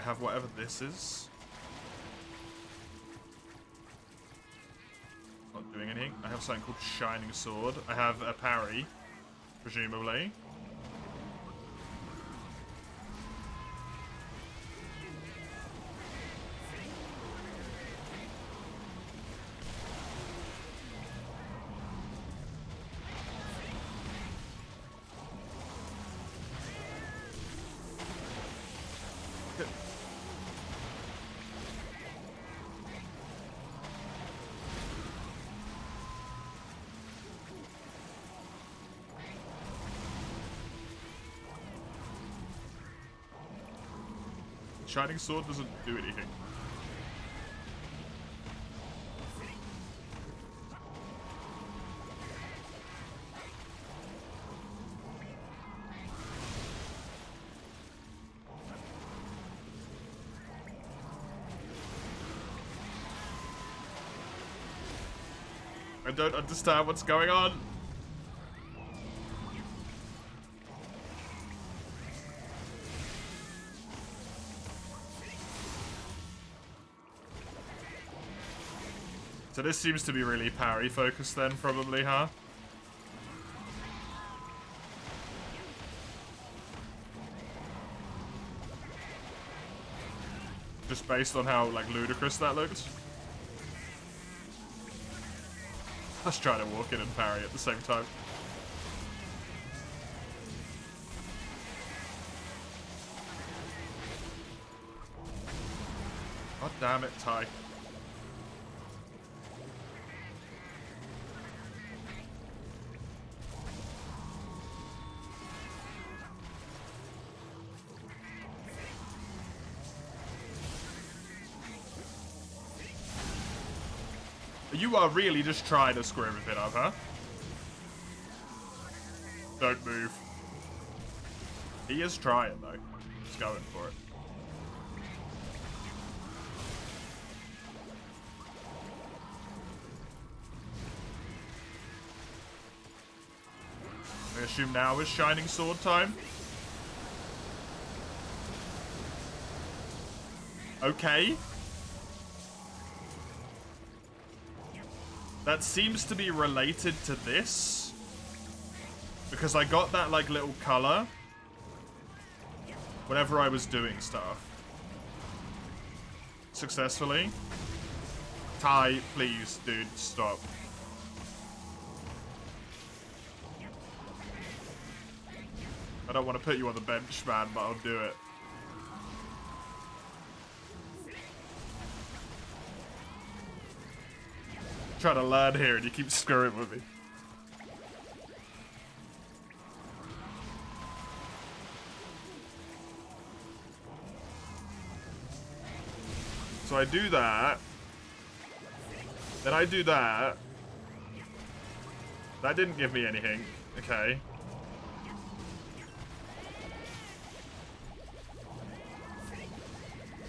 I have whatever this is. Not doing anything. I have something called Shining Sword. I have a parry, presumably. Shining Sword doesn't do anything. I don't understand what's going on. So this seems to be really parry focused then, probably, huh? Just based on how, like, ludicrous that looked. Let's try to walk in and parry at the same time. God damn it, Ty. You are really just trying to screw everything up, huh? Don't move. He is trying, though. He's going for it. I assume now is Shining Sword time. Okay. That seems to be related to this. Because I got that, like, little color whenever I was doing stuff. Successfully. Ty, please, dude, stop. I don't want to put you on the bench, man, but I'll do it. Trying to learn here and you keep screwing with me. So I do that. Then I do that. That didn't give me anything. Okay.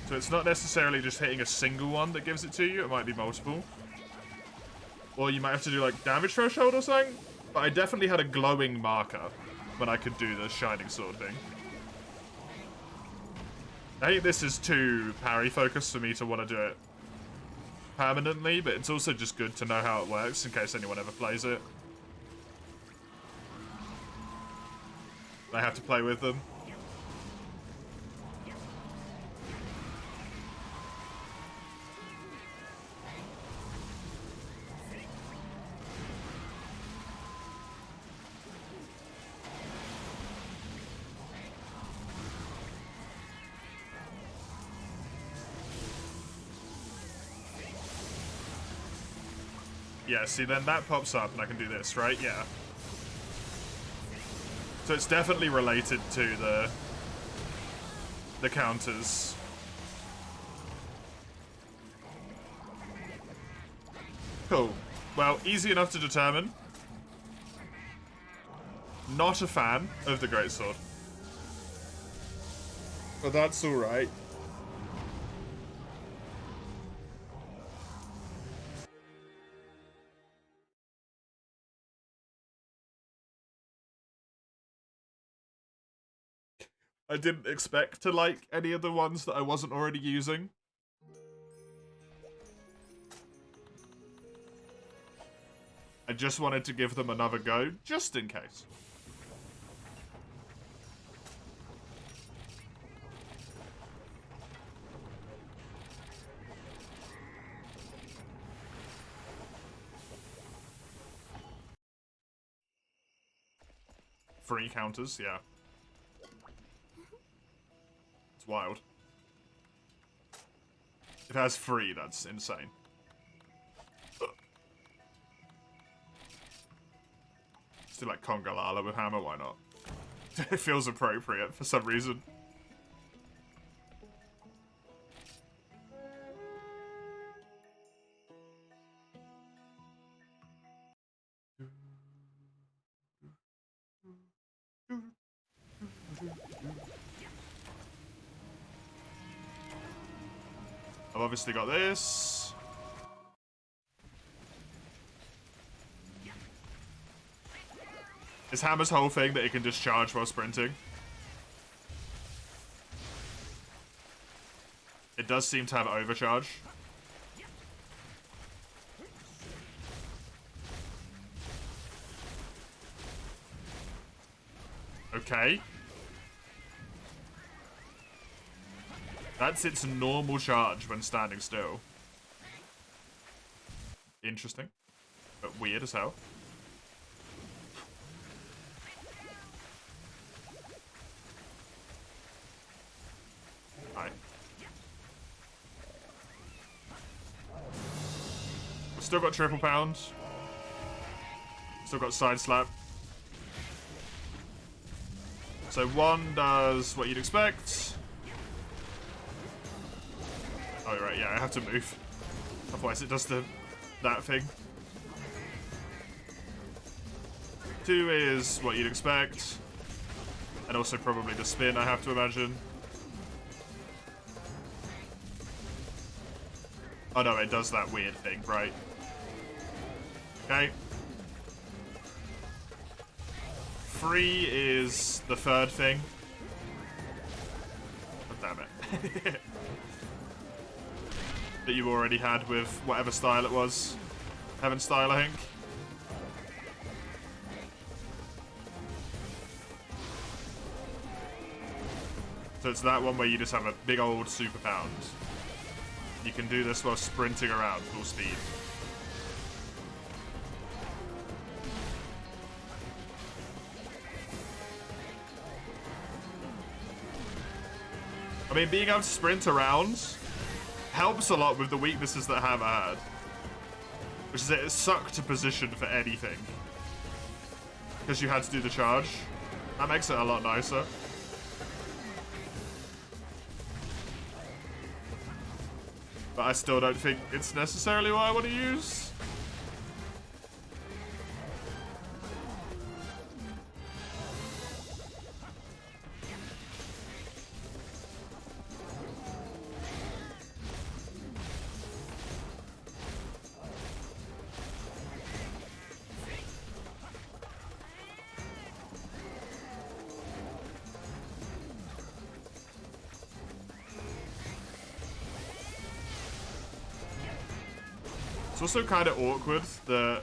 So it's not necessarily just hitting a single one that gives it to you. It might be multiple. Or you might have to do, like, damage threshold or something. But I definitely had a glowing marker when I could do the Shining Sword thing. I think this is too parry focused for me to want to do it permanently, but it's also just good to know how it works in case anyone ever plays it. I have to play with them. Yeah, see, then that pops up and I can do this, right? Yeah. So it's definitely related to the counters. Cool. Well, easy enough to determine. Not a fan of the Greatsword. But that's alright. I didn't expect to like any of the ones that I wasn't already using. I just wanted to give them another go, just in case. Free counters, yeah. It's wild. It has free, that's insane. Still like Conga Lala with hammer, why not? It feels appropriate for some reason. I've obviously got this. Is Hammer's whole thing that it can just charge while sprinting? It does seem to have overcharge. Okay. That's its normal charge when standing still. Interesting. But weird as hell. Hi. We've still got triple pound. Still got side slap. So one does what you'd expect. Oh, right, yeah, I have to move. Otherwise it does that thing. Two is what you'd expect. And also probably the spin, I have to imagine. Oh no, it does that weird thing, right? Okay. Free is the third thing. Oh, damn it. That you already had with whatever style it was. Heaven style, I think. So it's that one where you just have a big old super pound. You can do this while sprinting around full speed. I mean, being able to sprint around helps a lot with the weaknesses that Hammer had. Which is that it sucked to position for anything. Because you had to do the charge. That makes it a lot nicer. But I still don't think it's necessarily what I want to use. It's also kind of awkward that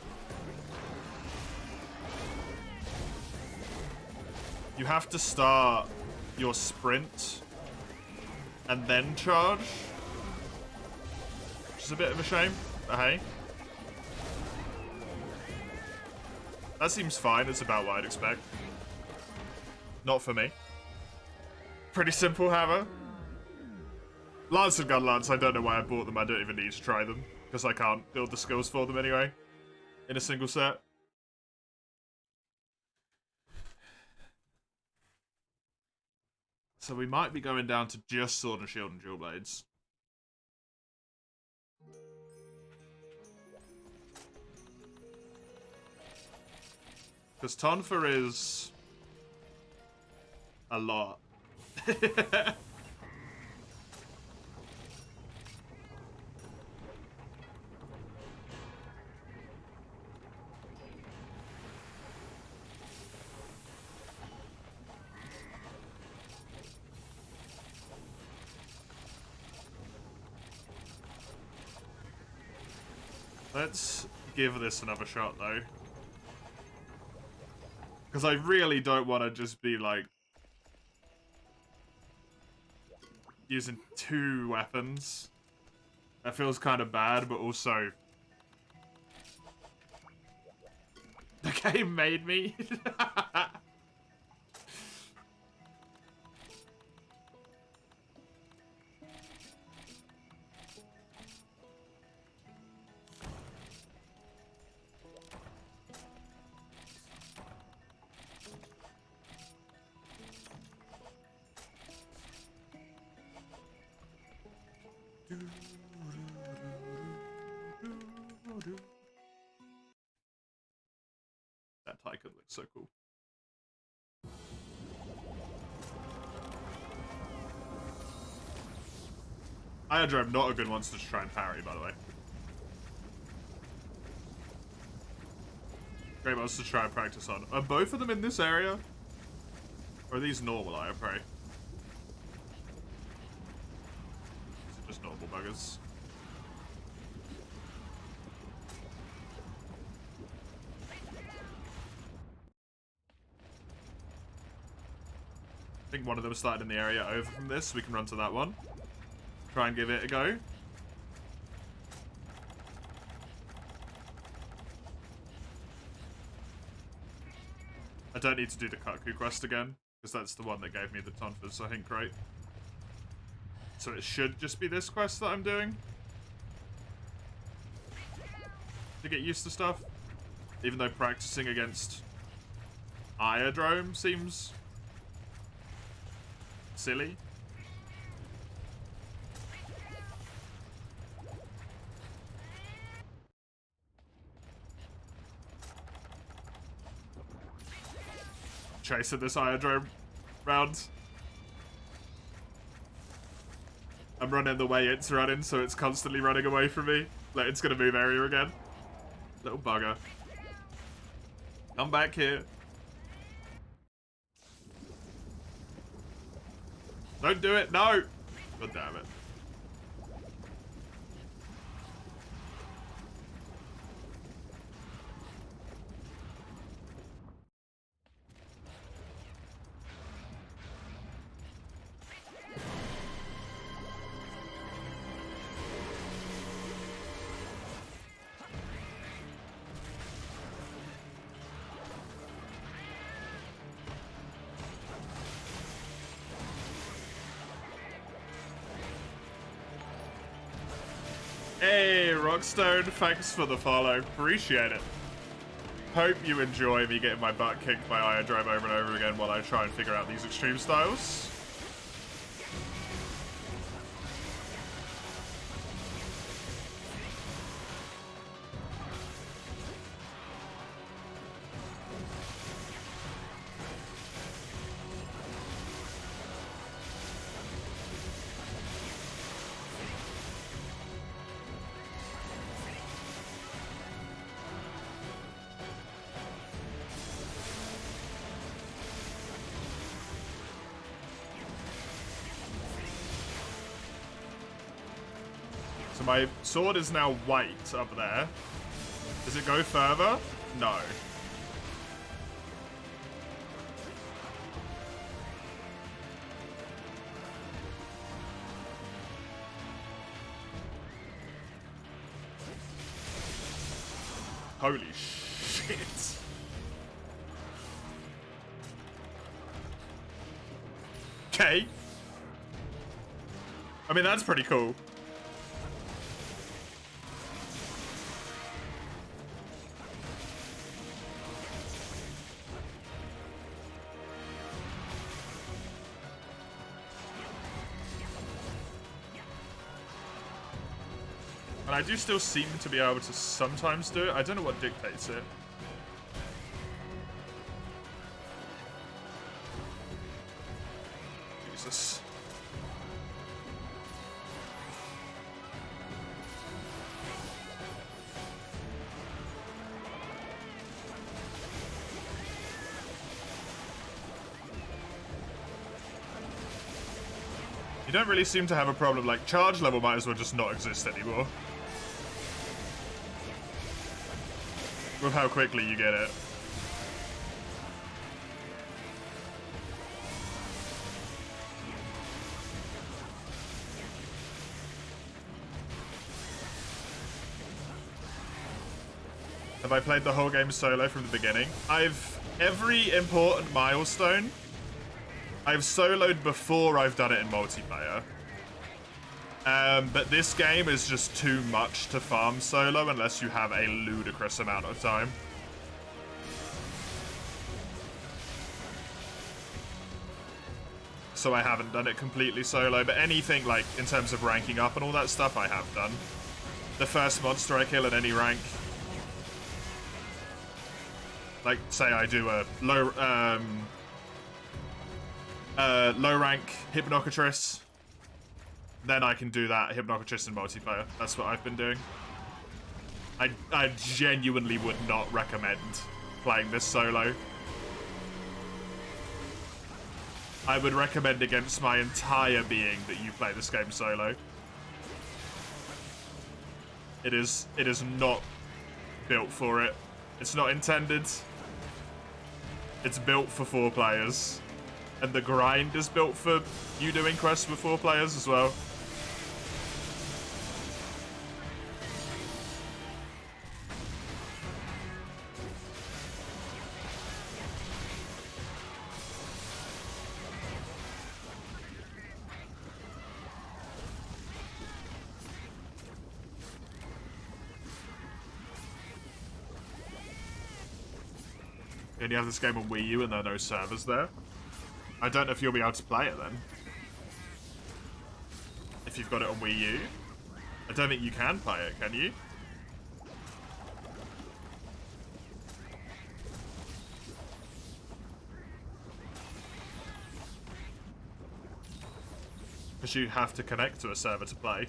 you have to start your sprint and then charge, which is a bit of a shame, but hey. That seems fine, it's about what I'd expect. Not for me. Pretty simple Hammer. Lance and Gun Lance, I don't know why I bought them, I don't even need to try them. Because I can't build the skills for them anyway. In a single set. So we might be going down to just Sword and Shield and Dual Blades. Because Tonfa is a lot. Let's give this another shot, though. Because I really don't want to just be, like, using 2 weapons. That feels kind of bad, but also... The game made me. That Tycoon looks so cool. Iodrome, not a good one to try and parry, by the way. Great ones to try and practice on. Are both of them in this area? Or are these normal Iopray? These are just normal buggers. I think one of them started in the area over from this. We can run to that one. Try and give it a go. I don't need to do the Kaku quest again, because that's the one that gave me the Tonfas, I think, right? So it should just be this quest that I'm doing. To get used to stuff. Even though practicing against Iodrome seems silly. Chasing this Iodrome round. I'm running the way it's running, so it's constantly running away from me. Like, it's gonna move area again. Little bugger. Come back here. Don't do it, no! God damn it. Hey, Rockstone, thanks for the follow. Appreciate it. Hope you enjoy me getting my butt kicked by Iodrome over and over again while I try and figure out these extreme styles. So my sword is now white up there. Does it go further? No. Holy shit. Okay. I mean, that's pretty cool. And I do still seem to be able to sometimes do it. I don't know what dictates it. Jesus. You don't really seem to have a problem. Like, charge level might as well just not exist anymore. with how quickly you get it. Have I played the whole game solo from the beginning? Every important milestone, I've soloed before I've done it in multiplayer. But this game is just too much to farm solo unless you have a ludicrous amount of time. So I haven't done it completely solo, but anything like in terms of ranking up and all that stuff I have done. The first monster I kill at any rank, like say I do a low rank Hypnocatrice, then I can do that Hypnocatrice in multiplayer. That's what I've been doing. I genuinely would not recommend playing this solo. I would recommend against my entire being that you play this game solo. It is not built for it. It's not intended. It's built for 4 players. And the grind is built for you doing quests with 4 players as well. And you have this game on Wii U and there are no servers there. I don't know if you'll be able to play it then. If you've got it on Wii U. I don't think you can play it, can you? Because you have to connect to a server to play.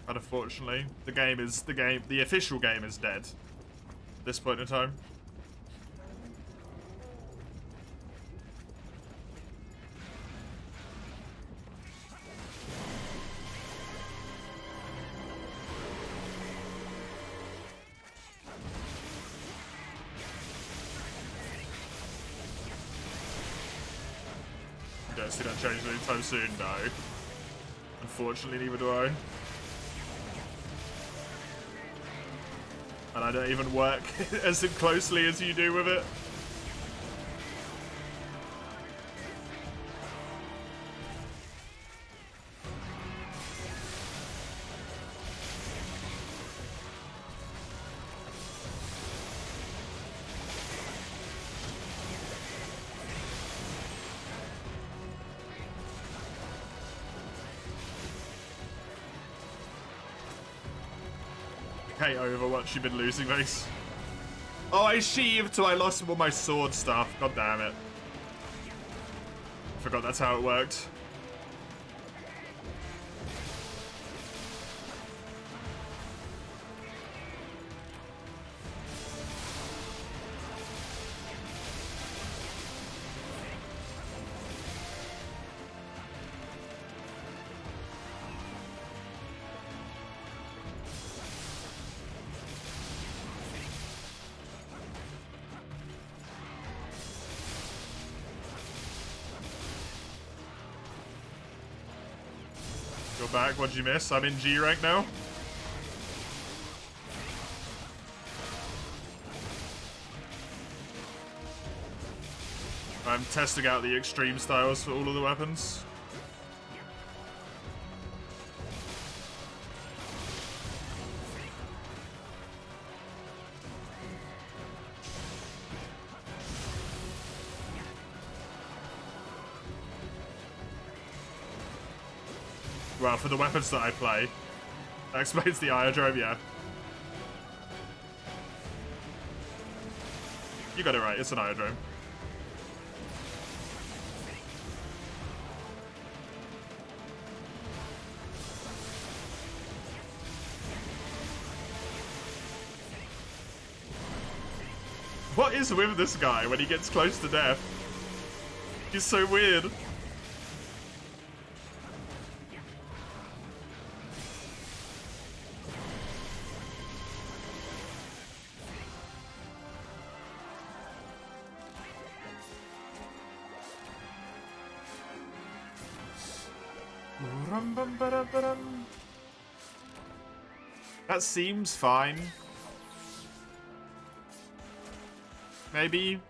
But unfortunately, the official game is dead at this point in time. You don't see that change anytime soon, no. Unfortunately, neither do I. And I don't even work as closely as you do with it. Hey, Overwatch, you've been losing these. Oh, I sheaved, so I lost all my sword stuff. God damn it. Forgot that's how it worked. Go back, what'd you miss? I'm in G rank now. I'm testing out the extreme styles for all of the weapons. Well, for the weapons that I play. That explains the Iodrome, yeah. You got it right. It's an Iodrome. What is with this guy when he gets close to death? He's so weird. That seems fine. Maybe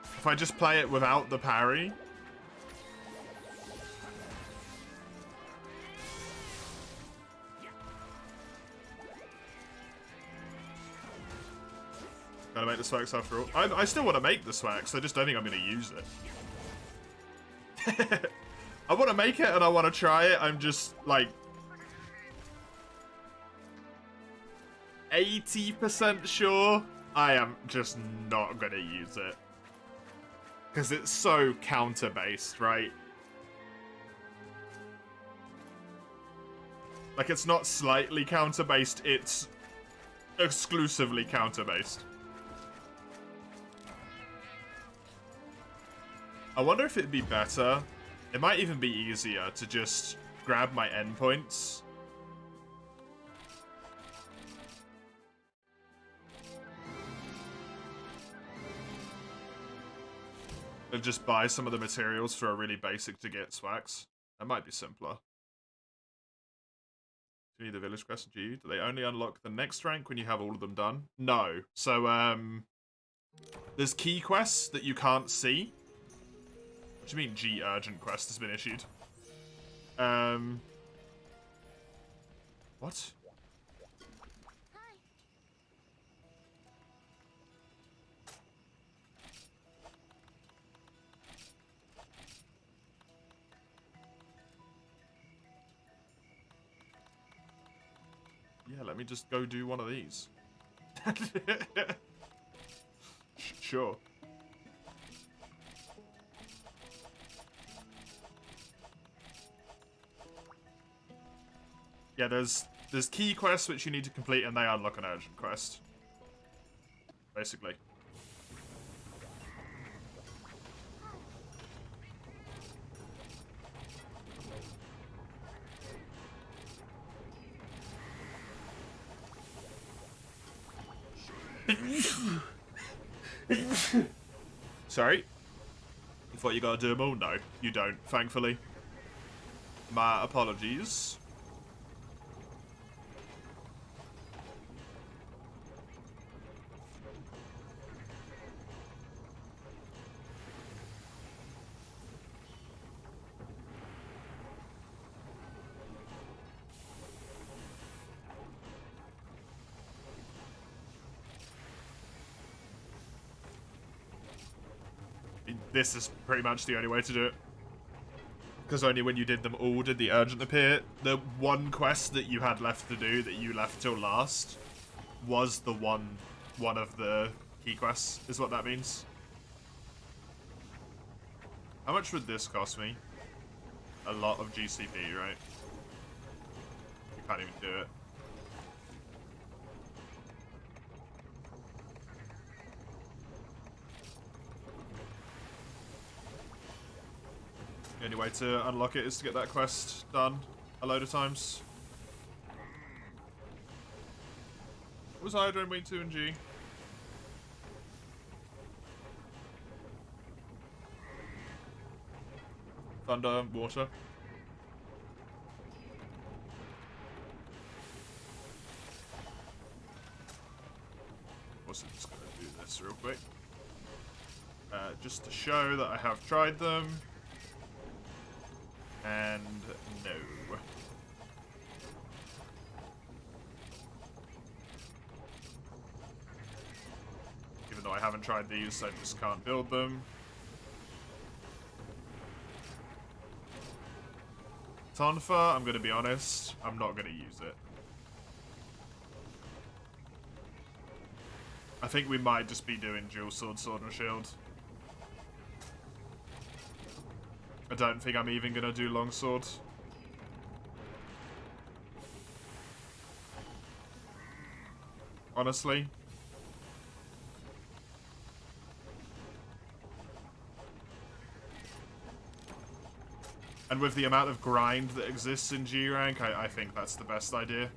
if I just play it without the parry. Gotta make the Swax after all. I still want to make the Swax, I just don't think I'm going to use it. I want to make it and I want to try it. I'm just like 80% sure I am just not going to use it. Because it's so counter-based, right? Like, it's not slightly counter-based, it's exclusively counter-based. I wonder if it'd be better. It might even be easier to just grab my endpoints. And just buy some of the materials for a really basic to get Swax. That might be simpler. Do you need the village quest? Do they only unlock the next rank when you have all of them done? No. So, there's key quests that you can't see. What do you mean G urgent quest has been issued? What? Yeah, let me just go do one of these. Sure. Yeah, there's key quests which you need to complete and they unlock an urgent quest. Basically. Sorry? You thought you gotta do them all? No, you don't, thankfully. My apologies. This is pretty much the only way to do it. Because only when you did them all did the urgent appear. The one quest that you had left to do that you left till last was the one of the key quests, is what that means. How much would this cost me? A lot of GCP, right? You can't even do it. The only way to unlock it is to get that quest done a load of times. What was Iodrome Week 2 and G? Thunder, water. Also just gonna do this real quick. Just to show that I have tried them. And no. Even though I haven't tried these, I just can't build them. Tonfa, I'm gonna be honest, I'm not gonna use it. I think we might just be doing dual sword, sword and shield. I don't think I'm even gonna do longsword. Honestly. And with the amount of grind that exists in G rank, I think that's the best idea.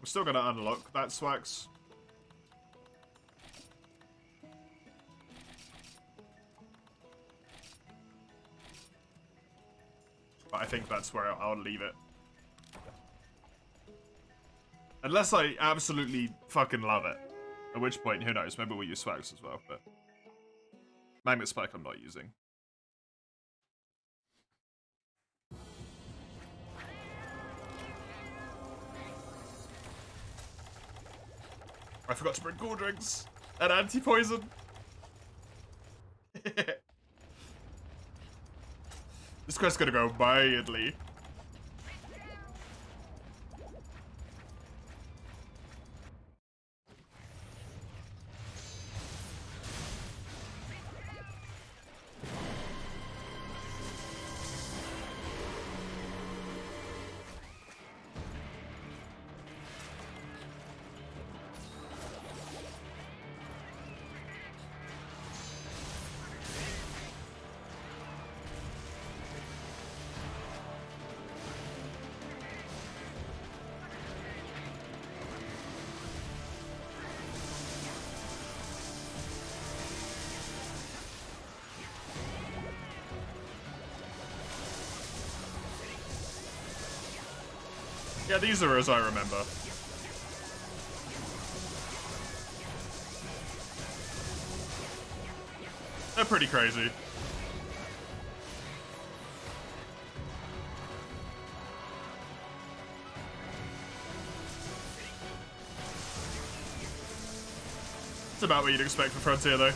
We're still gonna unlock that Swax. But I think that's where I'll leave it. Unless I absolutely fucking love it. At which point, who knows, maybe we'll use Swags as well, but... Magnet Spike I'm not using. I forgot to bring cool drinks and anti-poison. This quest's gonna go badly. Yeah, these are as I remember. They're pretty crazy. It's about what you'd expect for Frontier, though.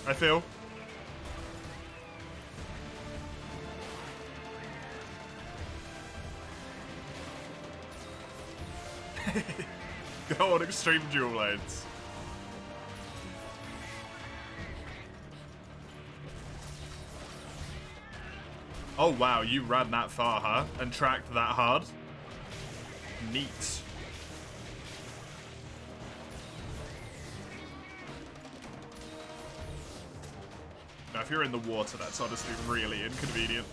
I feel. Go on extreme dual lanes. Oh wow, you ran that far, huh? And tracked that hard? Neat. Now, if you're in the water, that's honestly really inconvenient.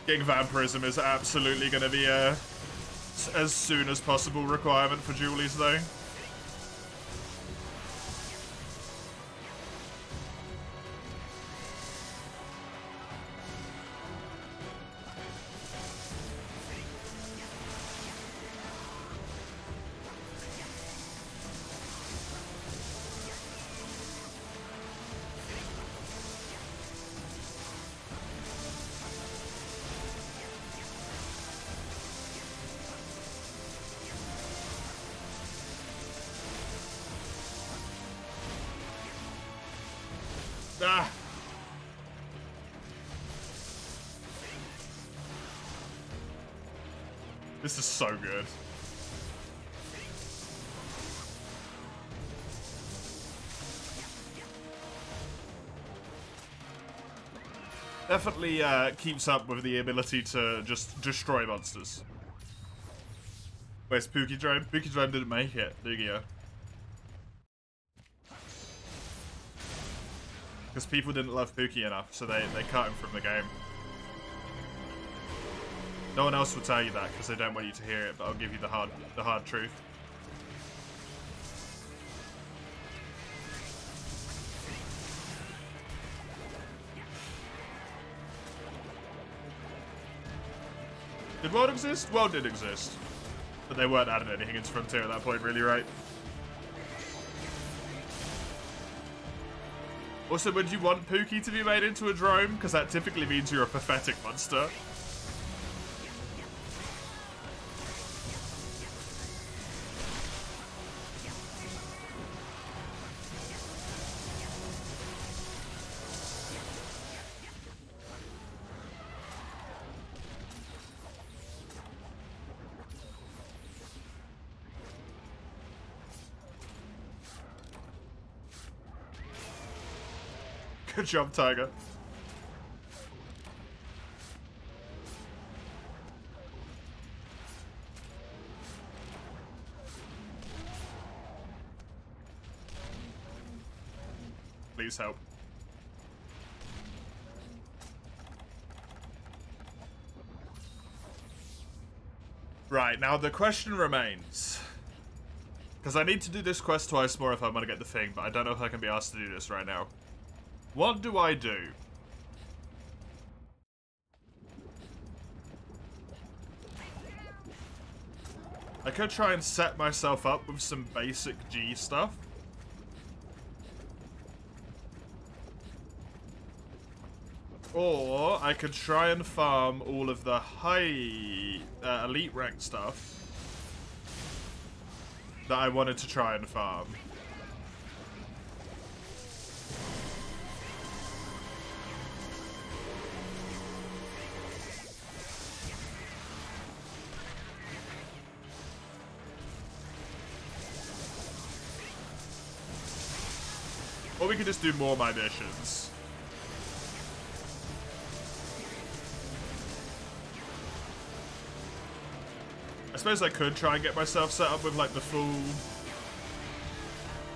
Getting Vampirism is absolutely going to be a as soon as possible requirement for Julies, though. Ah. This is so good. Definitely keeps up with the ability to just destroy monsters. Where's Pookie Drone? Pookie Drone didn't make it, Lugia. Because people didn't love Pookie enough, so they cut him from the game. No one else will tell you that because they don't want you to hear it, but I'll give you the hard truth. Did World exist? World did exist. But they weren't adding anything into Frontier at that point, really, right? Also, would you want Pookie to be made into a drone? Because that typically means you're a pathetic monster. Good job, Tiger. Please help. Right, now the question remains. Because I need to do this quest twice more if I'm going to get the thing, but I don't know if I can be asked to do this right now. What do I do? I could try and set myself up with some basic G stuff. Or I could try and farm all of the high elite rank stuff that I wanted to try and farm. Or we could just do more my missions. I suppose I could try and get myself set up with like the full,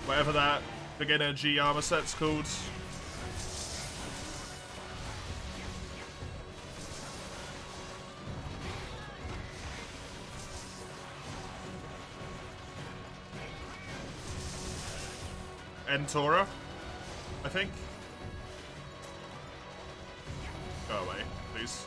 whatever that beginner G armor set's called. Entora, I think. Go away, please.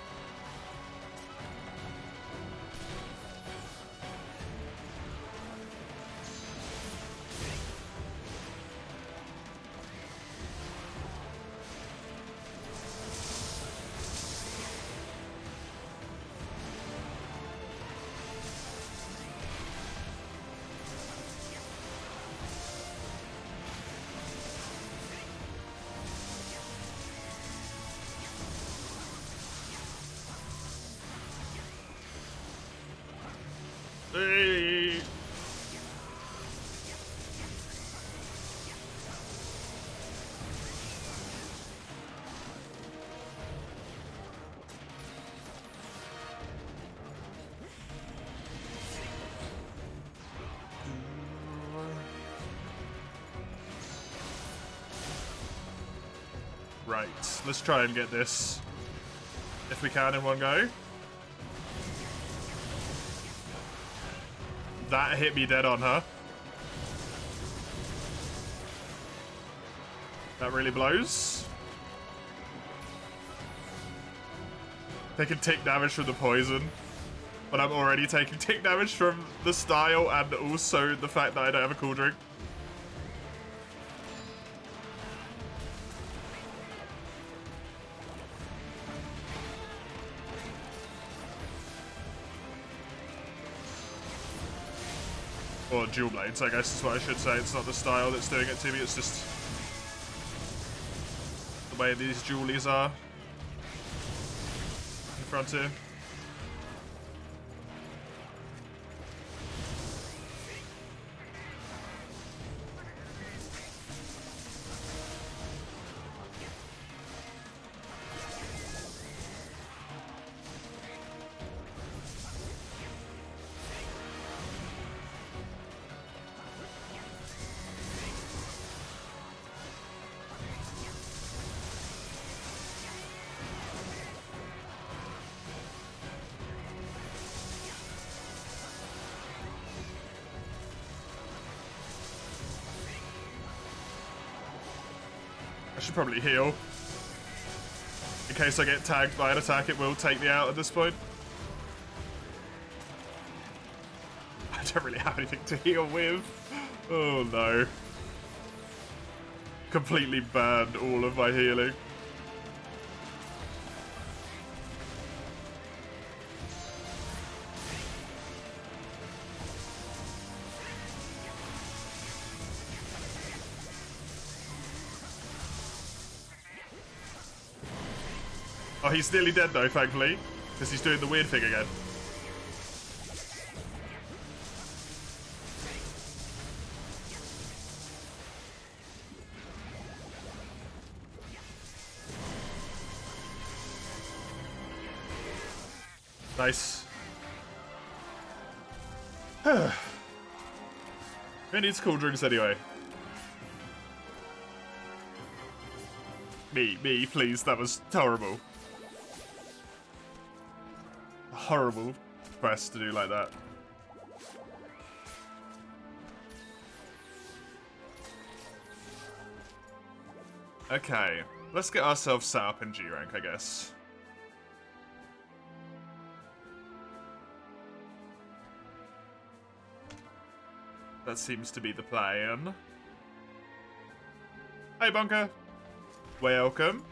Hey. Right, let's try and get this, if we can, in one go. That hit me dead on, huh? That really blows. They can take damage from the poison, but I'm already taking tick damage from the style and also the fact that I don't have a cool drink. Or dual blades, I guess is what I should say. It's not the style that's doing it to me, it's just the way these dualies are in Frontier. I should probably heal. In case I get tagged by an attack, it will take me out at this point. don't really have anything to heal with. Oh no. Completely burned all of my healing. Oh, he's nearly dead though, thankfully. Because he's doing the weird thing again. Nice. Who needs cool drinks anyway? Me, please. That was horrible. Horrible quest to do like that. Okay, let's get ourselves set up in G rank, I guess. That seems to be the plan. Hey, Bunker. Welcome.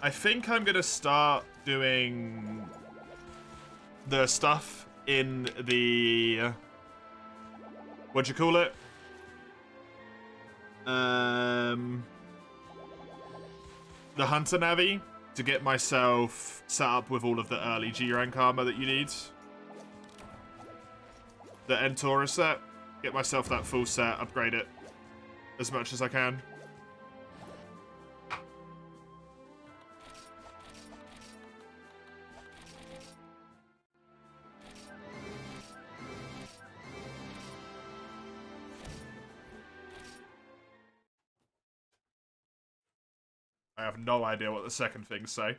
I think I'm gonna start doing the stuff in the... what'd you call it? The Hunter Navi to get myself set up with all of the early G rank armor that you need. The Entora set. Get myself that full set, upgrade it as much as I can. I have no idea what the second things say.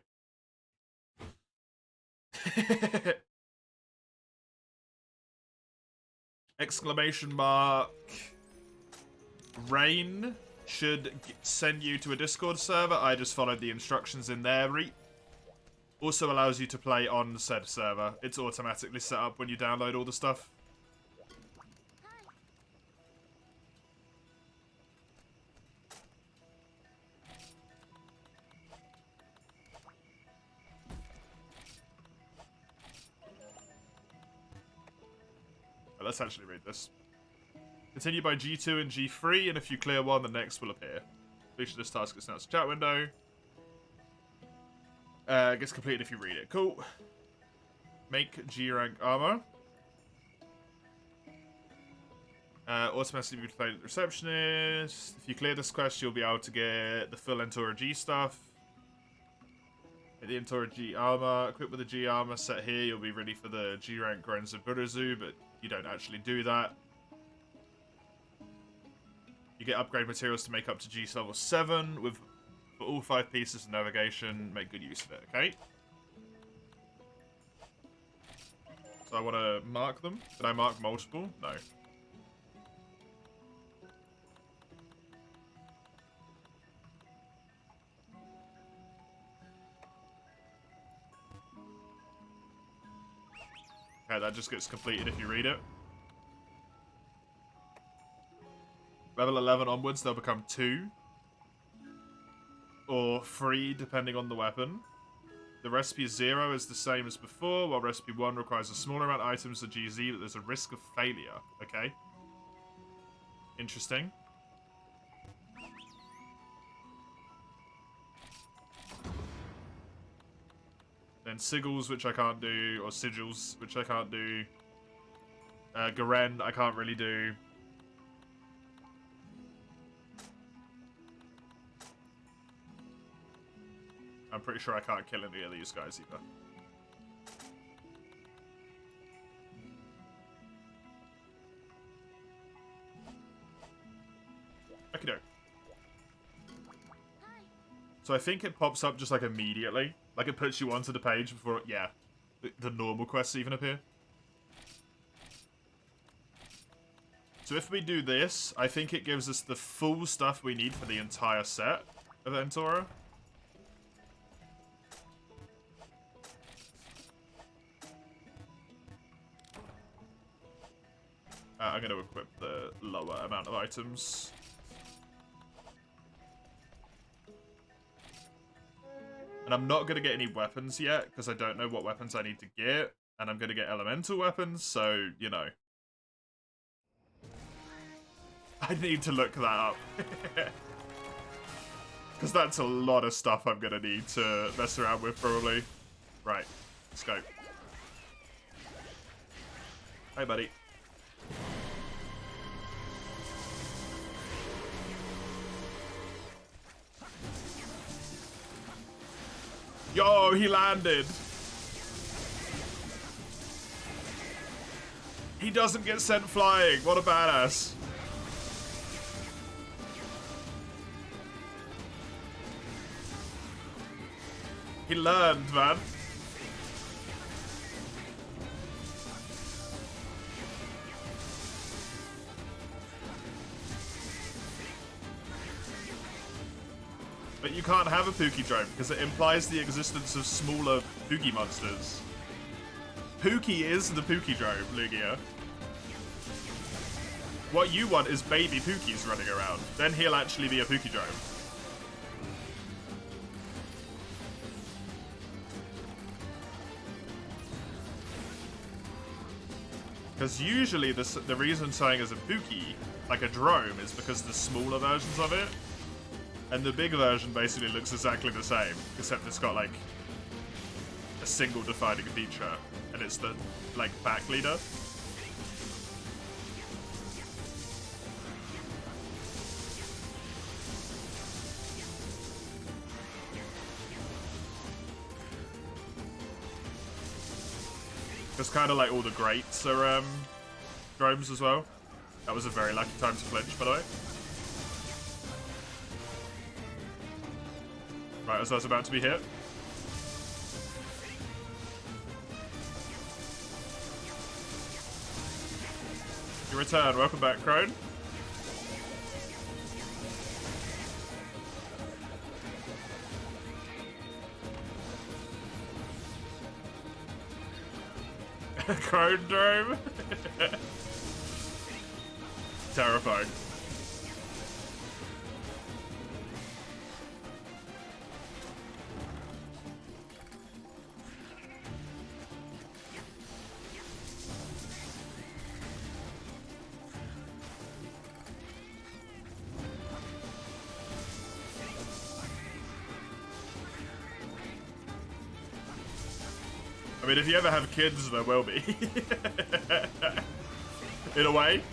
Exclamation mark. Rain should send you to a Discord server. I just followed the instructions in there. Also allows you to play on said server. It's automatically set up when you download all the stuff. Let's actually read this. Continue by G2 and G3, and if you clear one, the next will appear. Completion of this task is announced in the chat window. Gets completed if you read it. Cool. Make G rank armor. Automatically be played at the receptionist. If you clear this quest, you'll be able to get the full Entora G stuff. Get the Entora G armor. Equip with the G armor set here. You'll be ready for the G rank Grenzo Buruzu, but you don't actually do that. You get upgrade materials to make up to G level 7 with for all 5 pieces of navigation. Make good use of it, okay? So I want to mark them. Did I mark multiple? No. Okay, that just gets completed if you read it. Level 11 onwards, they'll become 2. Or 3, depending on the weapon. The recipe 0 is the same as before, while recipe 1 requires a smaller amount of items than GZ, but there's a risk of failure. Okay. Interesting. Then sigils, which I can't do, or sigils, which I can't do. Garen, I can't really do. I'm pretty sure I can't kill any of these guys either. Okie doke. So I think it pops up just like immediately. Like it puts you onto the page before, yeah, the normal quests even appear. So if we do this, I think it gives us the full stuff we need for the entire set of Entora. I'm going to equip the lower amount of items. And I'm not going to get any weapons yet, because I don't know what weapons I need to get. And I'm going to get elemental weapons, so, you know. I need to look that up. Because that's a lot of stuff I'm going to need to mess around with, probably. Right, let's go. Hey, buddy. Yo, he landed. He doesn't get sent flying. What a badass. He learned, man. But you can't have a Pukei-drome because it implies the existence of smaller Pukei monsters. Pukei is the Pukei-drome, Lugia. What you want is baby Pukeis running around. Then he'll actually be a Pukei-drome. Because usually the reason something is a Pukei, like a drome, is because the smaller versions of it. And the big version basically looks exactly the same, except it's got, like, a single defining feature, and it's the, like, back leader. It's kind of like all the greats are, dromes as well. That was a very lucky time to flinch, by the way. Right, as I was about to be hit. You return. Welcome back, Crone. Crone Drome. Terrifying. I mean, if you ever have kids, there will be. In a way.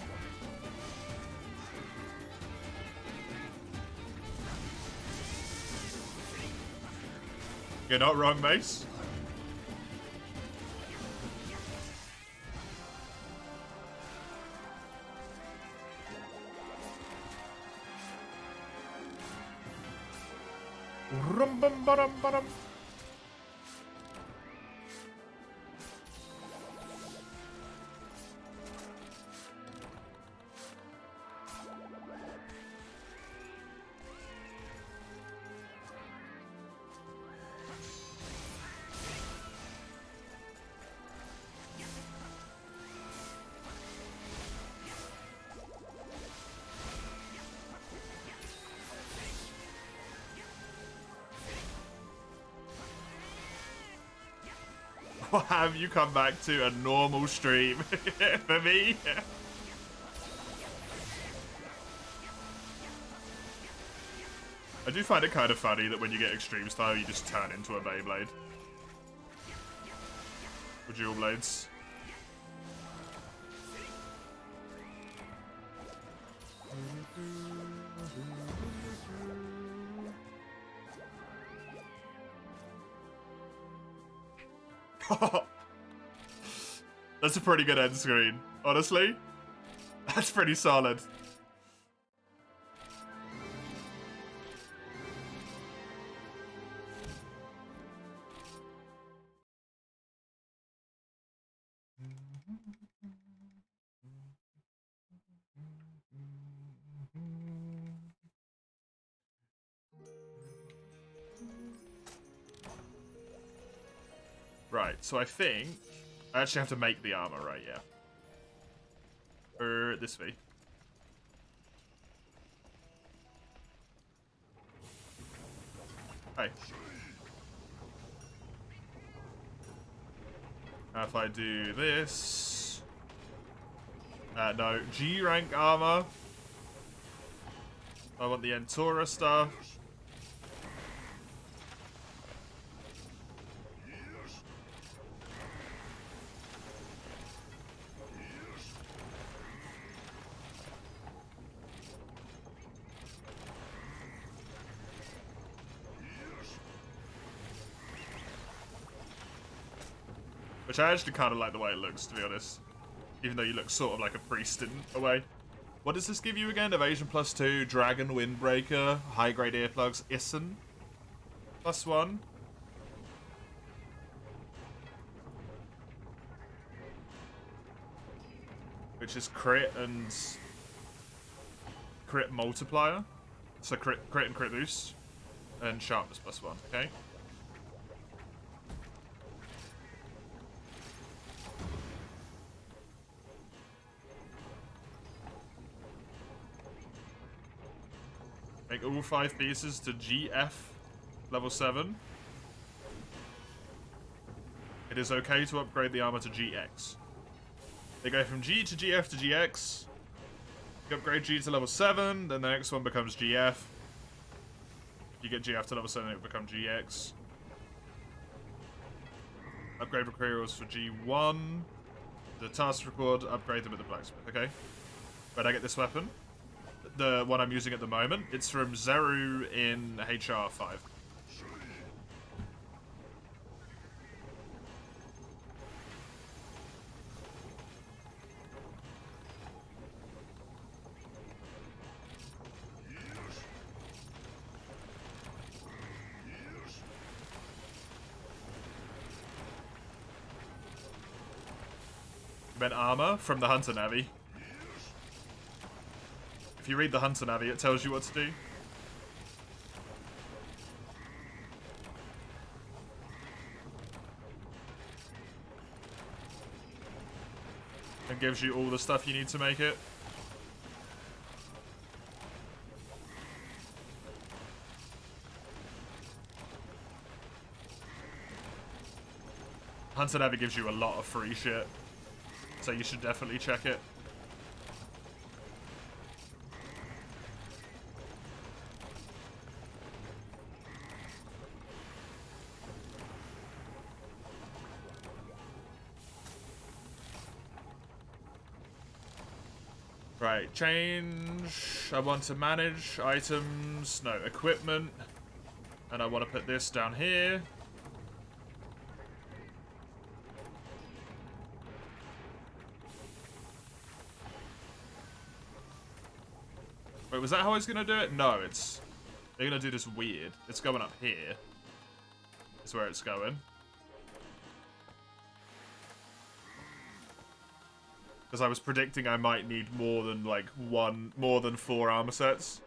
You're not wrong, Mace. Rum bum ba-dum ba-dum. What have you come back to a normal stream for me? I do find it kind of funny that when you get extreme style, you just turn into a Beyblade. Or dual blades. That's a pretty good end screen, honestly. That's pretty solid. Right, so I think I actually have to make the armor, right? Yeah. This V. Hey. Now if I do this... no. G rank armor. I want the Entora stuff. Which I actually kind of like the way it looks, to be honest. Even though you look sort of like a priest in a way. What does this give you again? Evasion +2, Dragon Windbreaker, high grade earplugs, Isen +1. Which is crit and crit multiplier. So crit and crit boost. And sharpness +1, okay? Make all 5 pieces to GF level 7. It is okay to upgrade the armor to GX. They go from G to GF to GX. You upgrade G to level 7, then the next one becomes GF. You get GF to level 7, it will become GX. Upgrade materials for G1. The task record, upgrade them with the blacksmith, okay? Where'd I get this weapon? The one I'm using at the moment. It's from Zeru in HR 5. You meant armor from the Hunter Navi. If you read the Hunter Navi, it tells you what to do. And gives you all the stuff you need to make it. Hunter Navi gives you a lot of free shit. So you should definitely check it. Right, change. I want to manage items, no, equipment. And I want to put this down here. Wait, was that how I was going to do it? No, it's... They're going to do this weird. It's going up here. Is where it's going. Because I was predicting I might need more than, like, more than 4 armor sets.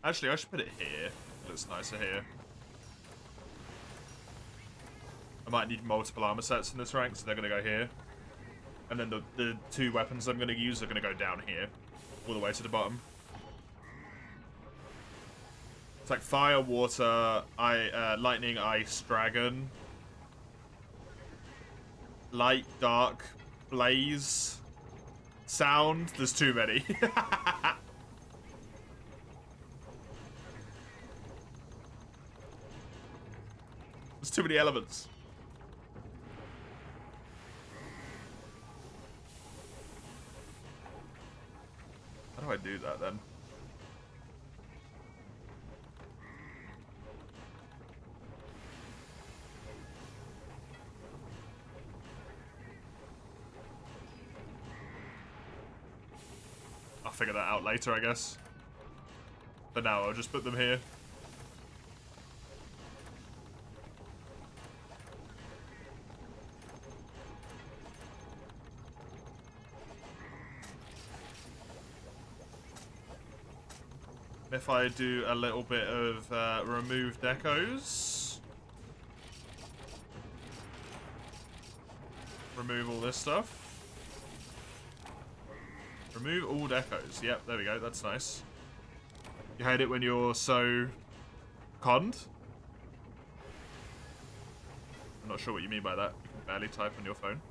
Actually, I should put it here. It looks nicer here. I might need multiple armor sets in this rank, so they're going to go here. And then the 2 weapons I'm going to use are going to go down here. All the way to the bottom. It's like fire, water, lightning, ice, dragon. Light, dark, blaze. Sound. There's too many. There's too many elements. How do I do that then? I'll figure that out later, I guess. But now I'll just put them here. If I do a little bit of remove decos. Remove all this stuff. Remove all decos. Yep, there we go. That's nice. You hate it when you're so conned? I'm not sure what you mean by that. You can barely type on your phone.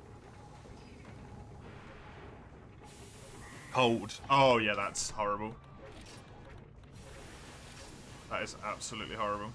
Cold. Oh, yeah, that's horrible. That is absolutely horrible.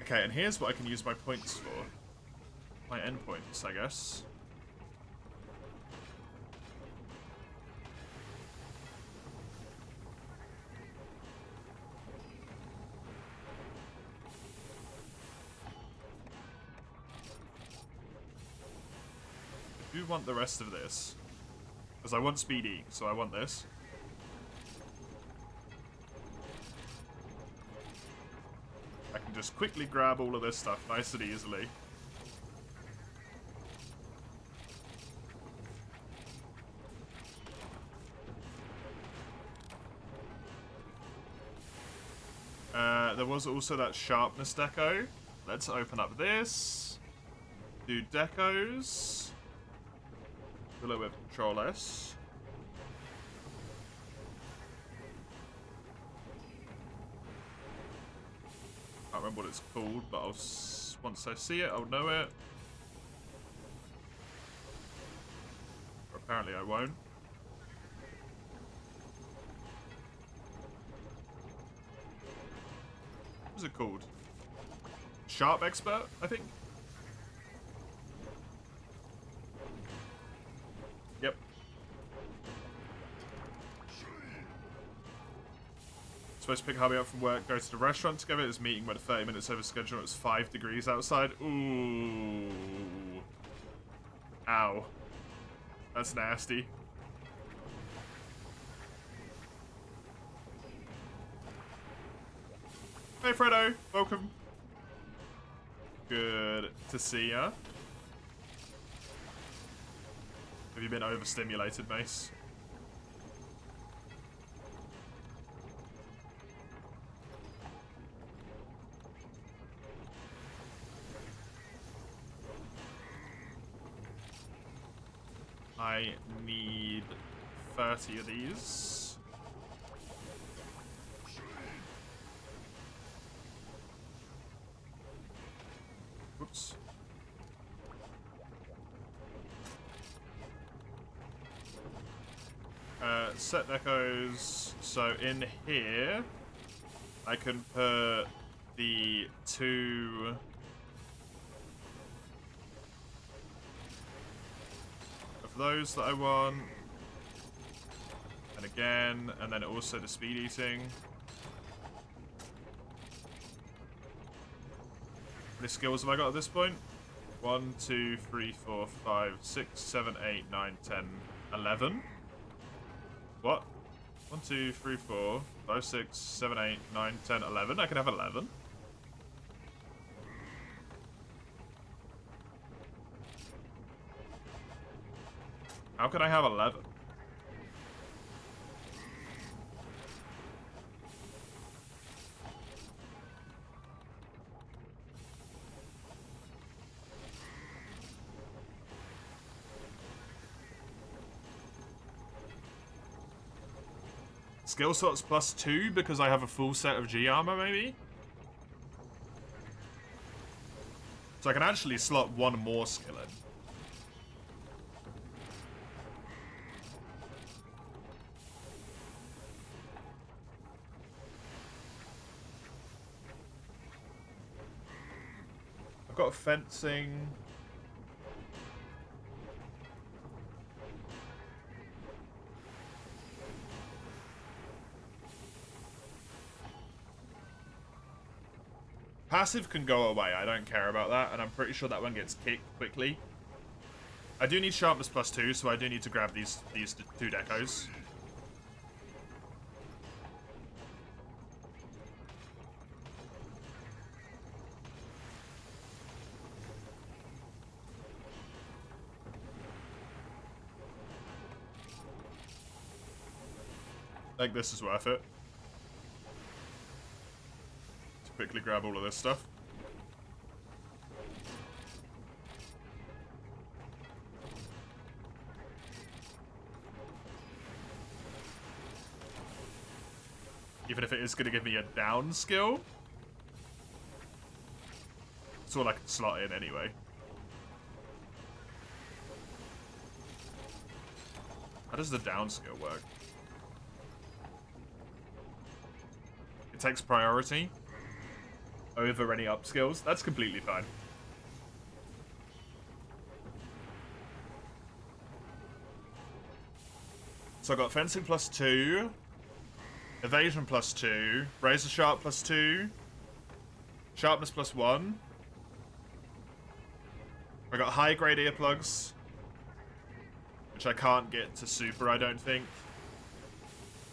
Okay, and here's what I can use my points for. My endpoints, I guess. I do want the rest of this. Because I want speedy, so I want this. I can just quickly grab all of this stuff nice and easily. There was also that sharpness deco. Let's open up this. Do decos. Do a little bit of Control S. Can't remember what it's called, but once I see it, I'll know it. Or apparently I won't. What is it called? Sharp Expert, I think? Yep. Supposed to pick hubby up from work, go to the restaurant together. This meeting went 30 minutes over schedule. It was 5 degrees outside. Ooh. Ow. That's nasty. Hey Fredo, welcome. Good to see ya. Have you been overstimulated, Mace? I need 30 of these. Oops. Set decos. So in here, I can put the 2 of those that I want. And again, and then also the speed eating. How many skills have I got at this point? 1, 2, 3, 4, 5, 6, 7, 8, 9, 10, 11. What? 1, 2, 3, 4, 5, 6, 7, 8, 9, 10, 11. I can have 11. How can I have 11? Skill slots +2 because I have a full set of G armor, maybe? So I can actually slot 1 more skill in. I've got fencing. Passive can go away, I don't care about that, and I'm pretty sure that one gets kicked quickly. I do need sharpness +2, so I do need to grab these 2 decos. think this is worth it. To quickly grab all of this stuff. Even if it is going to give me a down skill. It's all I can slot in anyway. How does the down skill work? It takes priority over any up skills. That's completely fine. So I got fencing +2, evasion +2, razor sharp +2, sharpness +1. I got high grade earplugs, which I can't get to super, I don't think.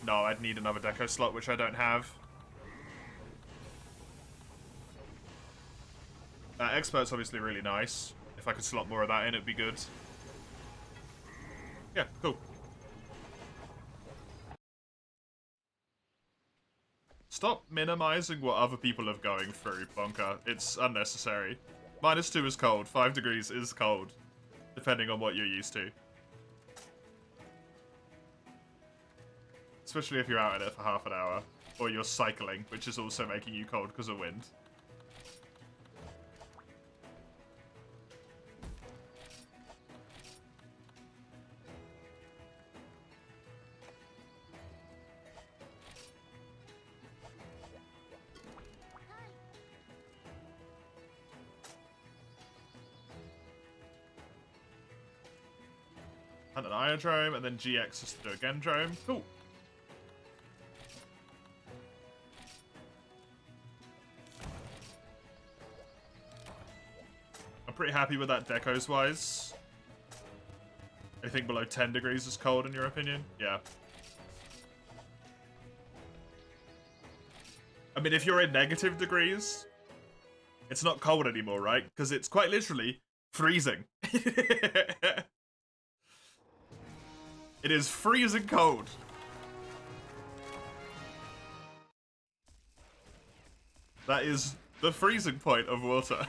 No, I'd need another deco slot, which I don't have. Expert's obviously really nice. If I could slot more of that in, it'd be good. Yeah, cool. Stop minimizing what other people are going through, Bonker. It's unnecessary. -2 is cold. 5 degrees is cold. Depending on what you're used to. Especially if you're out in it for half an hour. Or you're cycling, which is also making you cold because of wind. And an Iodrome, and then GX is to do a Gendrome. Cool. I'm pretty happy with that decos-wise. Anything below 10 degrees is cold, in your opinion? Yeah. I mean, if you're in negative degrees, it's not cold anymore, right? Because it's quite literally freezing. It is freezing cold. That is the freezing point of water.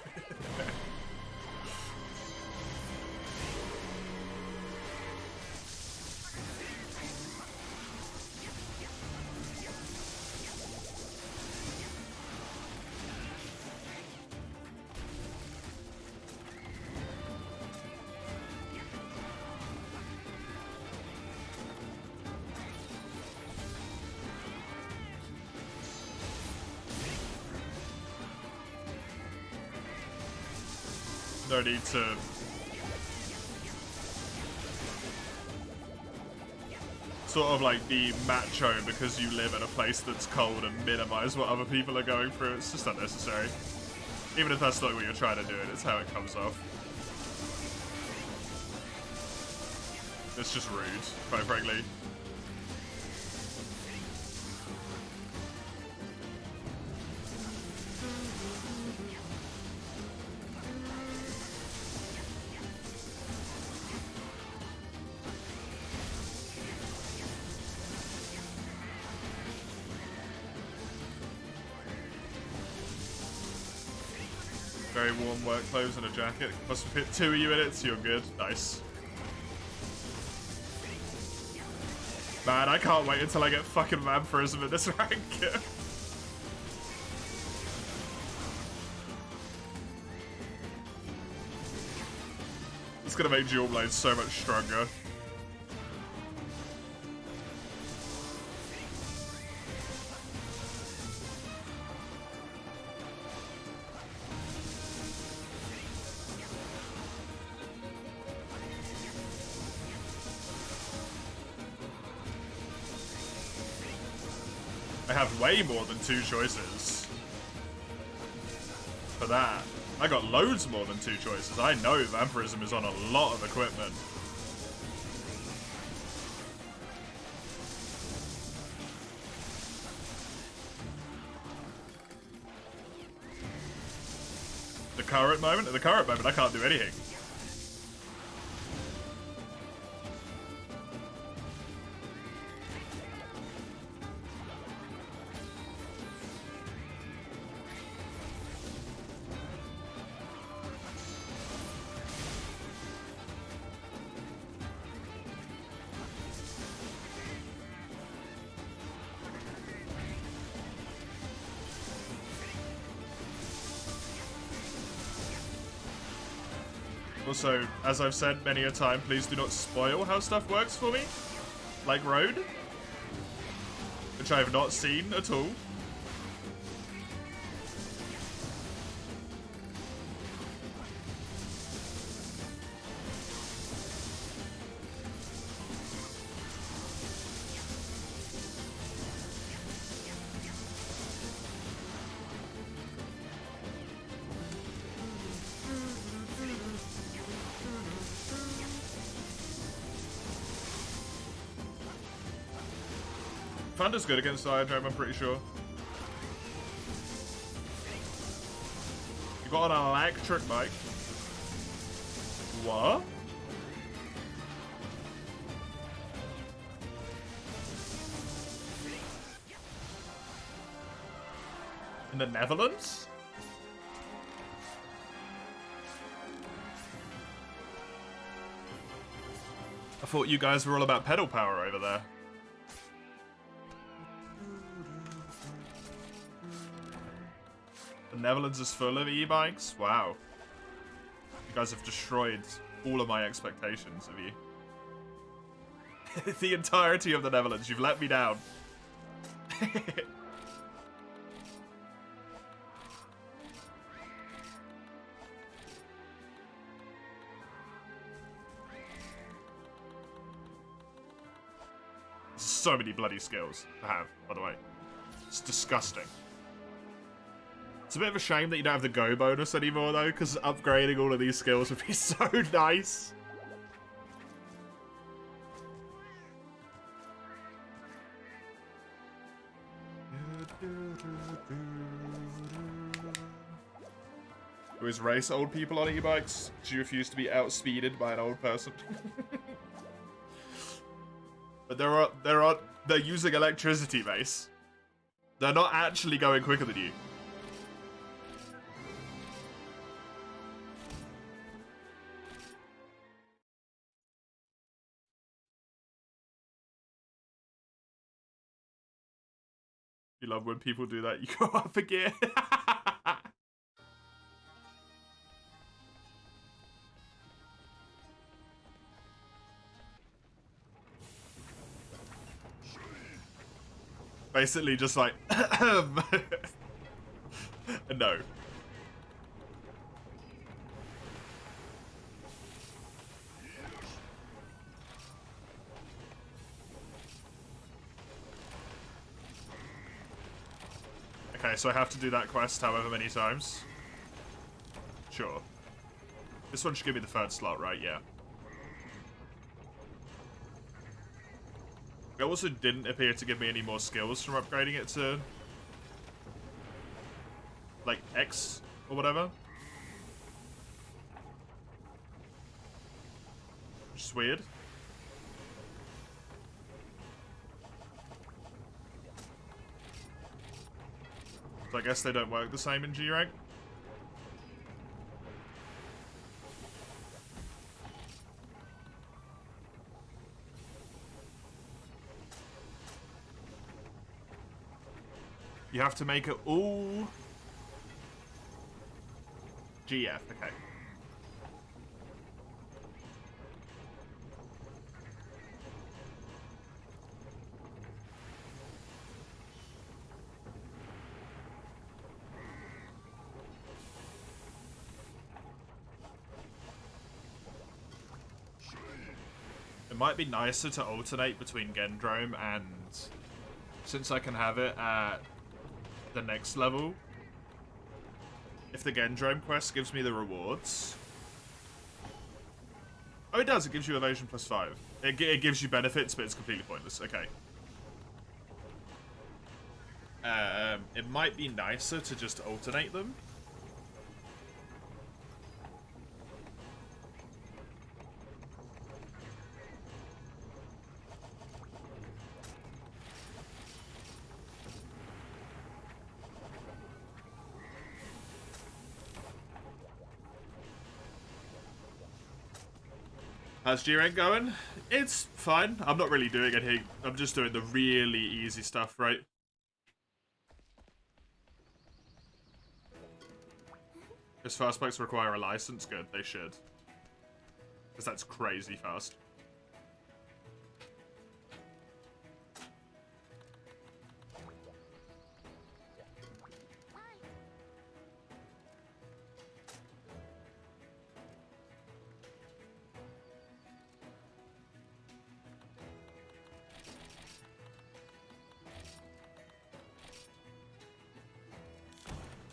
No need to sort of like be macho because you live in a place that's cold and minimize what other people are going through. It's just unnecessary. Even if that's not what you're trying to do, it's how it comes off. It's just rude, quite frankly. Very warm work clothes and a jacket. Must fit 2 of you in it, so you're good. Nice. Man, I can't wait until I get fucking vampirism at this rank. It's gonna make Dual Blade so much stronger. I have way more than 2 choices for that. I got loads more than 2 choices. I know vampirism is on a lot of equipment. The current moment? At the current moment, I can't do anything. Also, as I've said many a time, please do not spoil how stuff works for me. Like Road. Which I have not seen at all. Thunder's good against Diadrome, I'm pretty sure. You got an electric bike. What? In the Netherlands? I thought you guys were all about pedal power over there. The Netherlands is full of e-bikes? Wow. You guys have destroyed all of my expectations of you. The entirety of the Netherlands, you've let me down. So many bloody skills to have, by the way. It's disgusting. It's a bit of a shame that you don't have the Go bonus anymore, though, because upgrading all of these skills would be so nice. Always race old people on e-bikes. Do you refuse to be outspeeded by an old person? But they're using electricity, Mace. They're not actually going quicker than you. You love when people do that. You go up a gear. Basically just like, no. Okay, so I have to do that quest however many times. Sure. This one should give me the third slot, right? Yeah. It also didn't appear to give me any more skills from upgrading it to, like, X or whatever. Which is weird. So I guess they don't work the same in G rank. You have to make it all GF, okay. It might be nicer to alternate between Gendrome and, since I can have it at the next level, if the Gendrome quest gives me the rewards. Oh, it does. It gives you evasion +5. It gives you benefits, but it's completely pointless. Okay. It might be nicer to just alternate them. How's G-Rank going? It's fine. I'm not really doing anything. I'm just doing the really easy stuff, right? If fast bikes require a license, good. They should. Because that's crazy fast.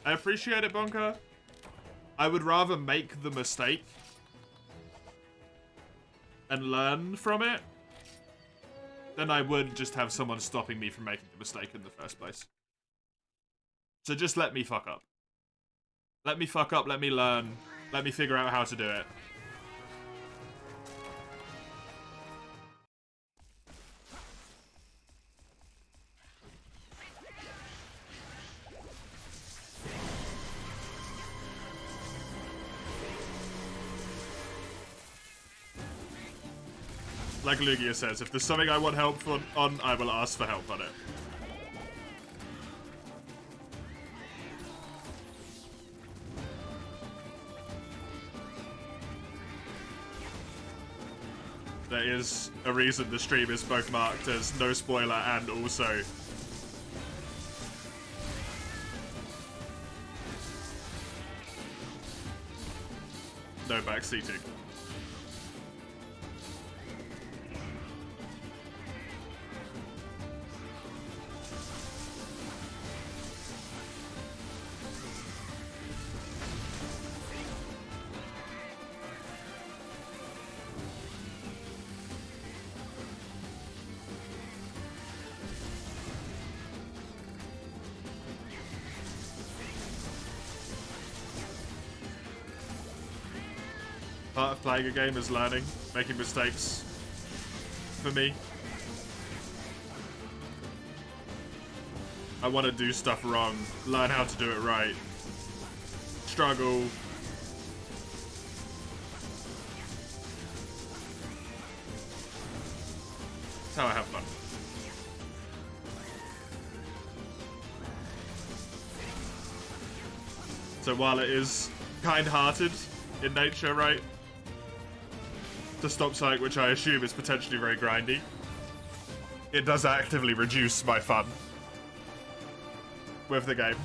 I appreciate it, Bonka. I would rather make the mistake and learn from it than I would just have someone stopping me from making the mistake in the first place. So just let me fuck up. Let me fuck up, let me learn, let me figure out how to do it. Like Lugia says, if there's something I want help on, I will ask for help on it. There is a reason the stream is both marked as no spoiler and also no backseating. Part of playing a game is learning, making mistakes. For me, I want to do stuff wrong, learn how to do it right, struggle. That's how I have fun. So while it is kind-hearted in nature, right? To stop something which I assume is potentially very grindy, it does actively reduce my fun with the game.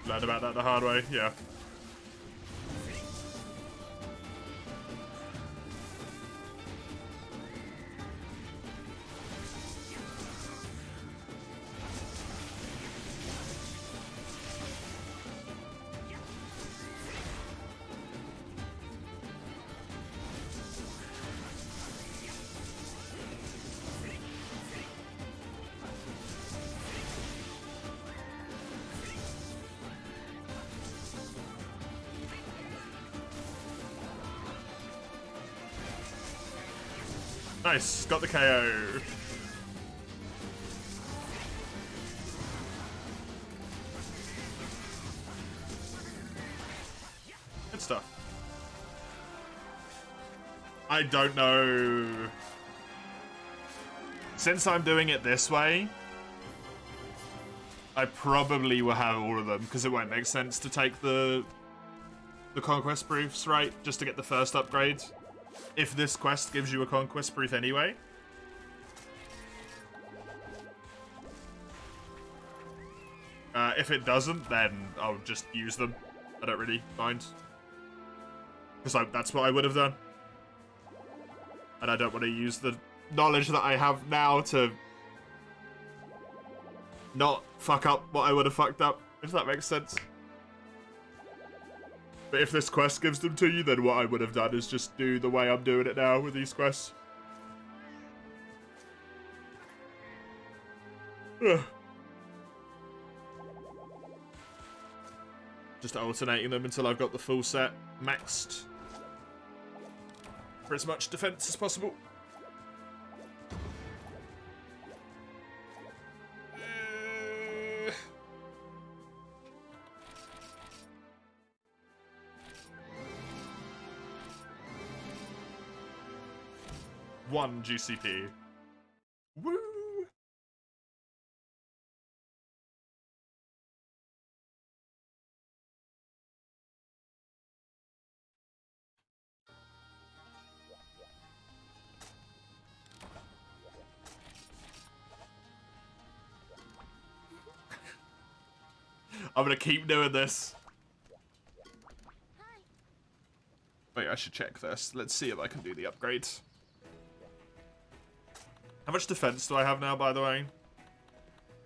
Learned about that the hard way, yeah. Nice, got the KO. Good stuff. I don't know. Since I'm doing it this way, I probably will have all of them, because it won't make sense to take the conquest proofs, right? Just to get the first upgrade. If this quest gives you a conquest proof anyway. If it doesn't, then I'll just use them. I don't really mind. Because that's what I would have done. And I don't want to use the knowledge that I have now to not fuck up what I would have fucked up, if that makes sense. But if this quest gives them to you, then what I would have done is just do the way I'm doing it now with these quests. Ugh. Just alternating them until I've got the full set maxed. for as much defense as possible. One GCP. Woo! I'm gonna keep doing this. Wait, I should check this. Let's see if I can do the upgrades. How much defense do I have now, by the way?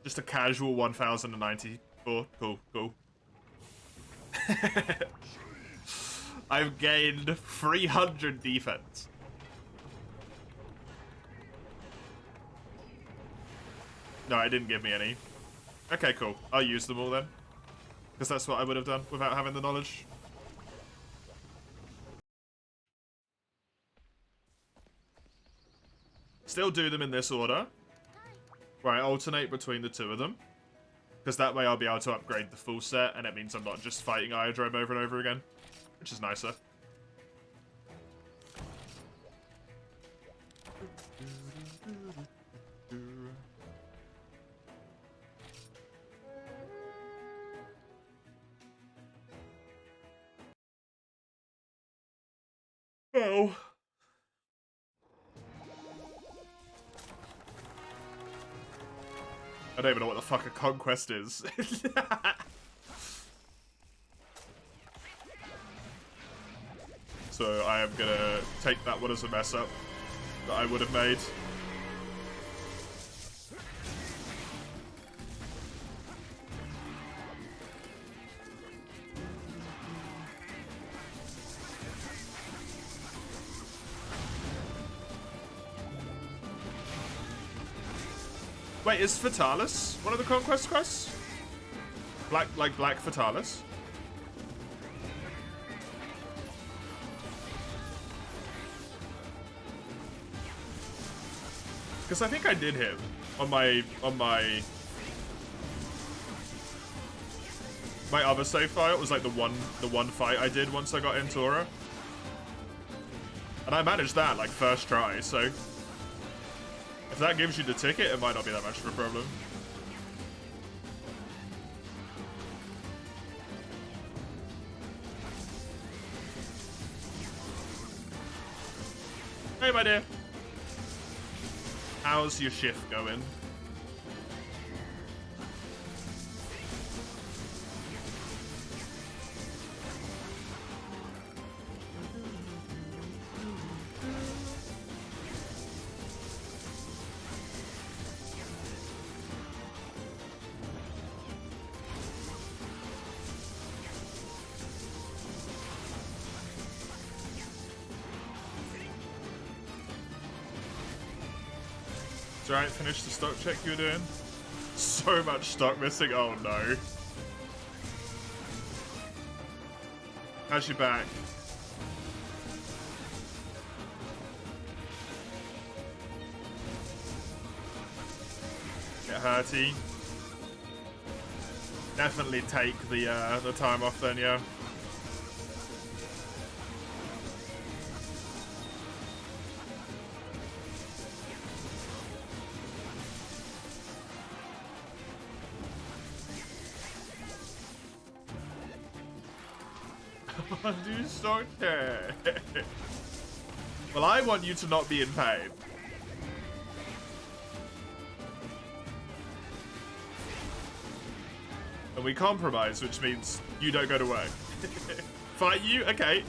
Just a casual 1094. Cool, cool. I've gained 300 defense. No, it didn't give me any. Okay, cool. I'll use them all then. Because that's what I would have done without having the knowledge. Still do them in this order, where I alternate between the two of them. Because that way I'll be able to upgrade the full set, and it means I'm not just fighting Iodrome over and over again. Which is nicer. Oh. I don't even know what the fuck a conquest is. So I am gonna take that one as a mess up that I would have made. Wait, is Fatalis one of the conquest quests? Like Black Fatalis? Because I think I did him on my other save file. It was like the one fight I did once I got into Aura. And I managed that like first try, so if that gives you the ticket, it might not be that much of a problem. Hey, my dear. How's your shift going? Alright, finish the stock check you were doing. So much stock missing, oh no. How's your back? Get hurty. Definitely take the time off then, yeah. Do stock check. Well, I want you to not be in pain. And we compromise, which means you don't go to work. Fight you? Okay.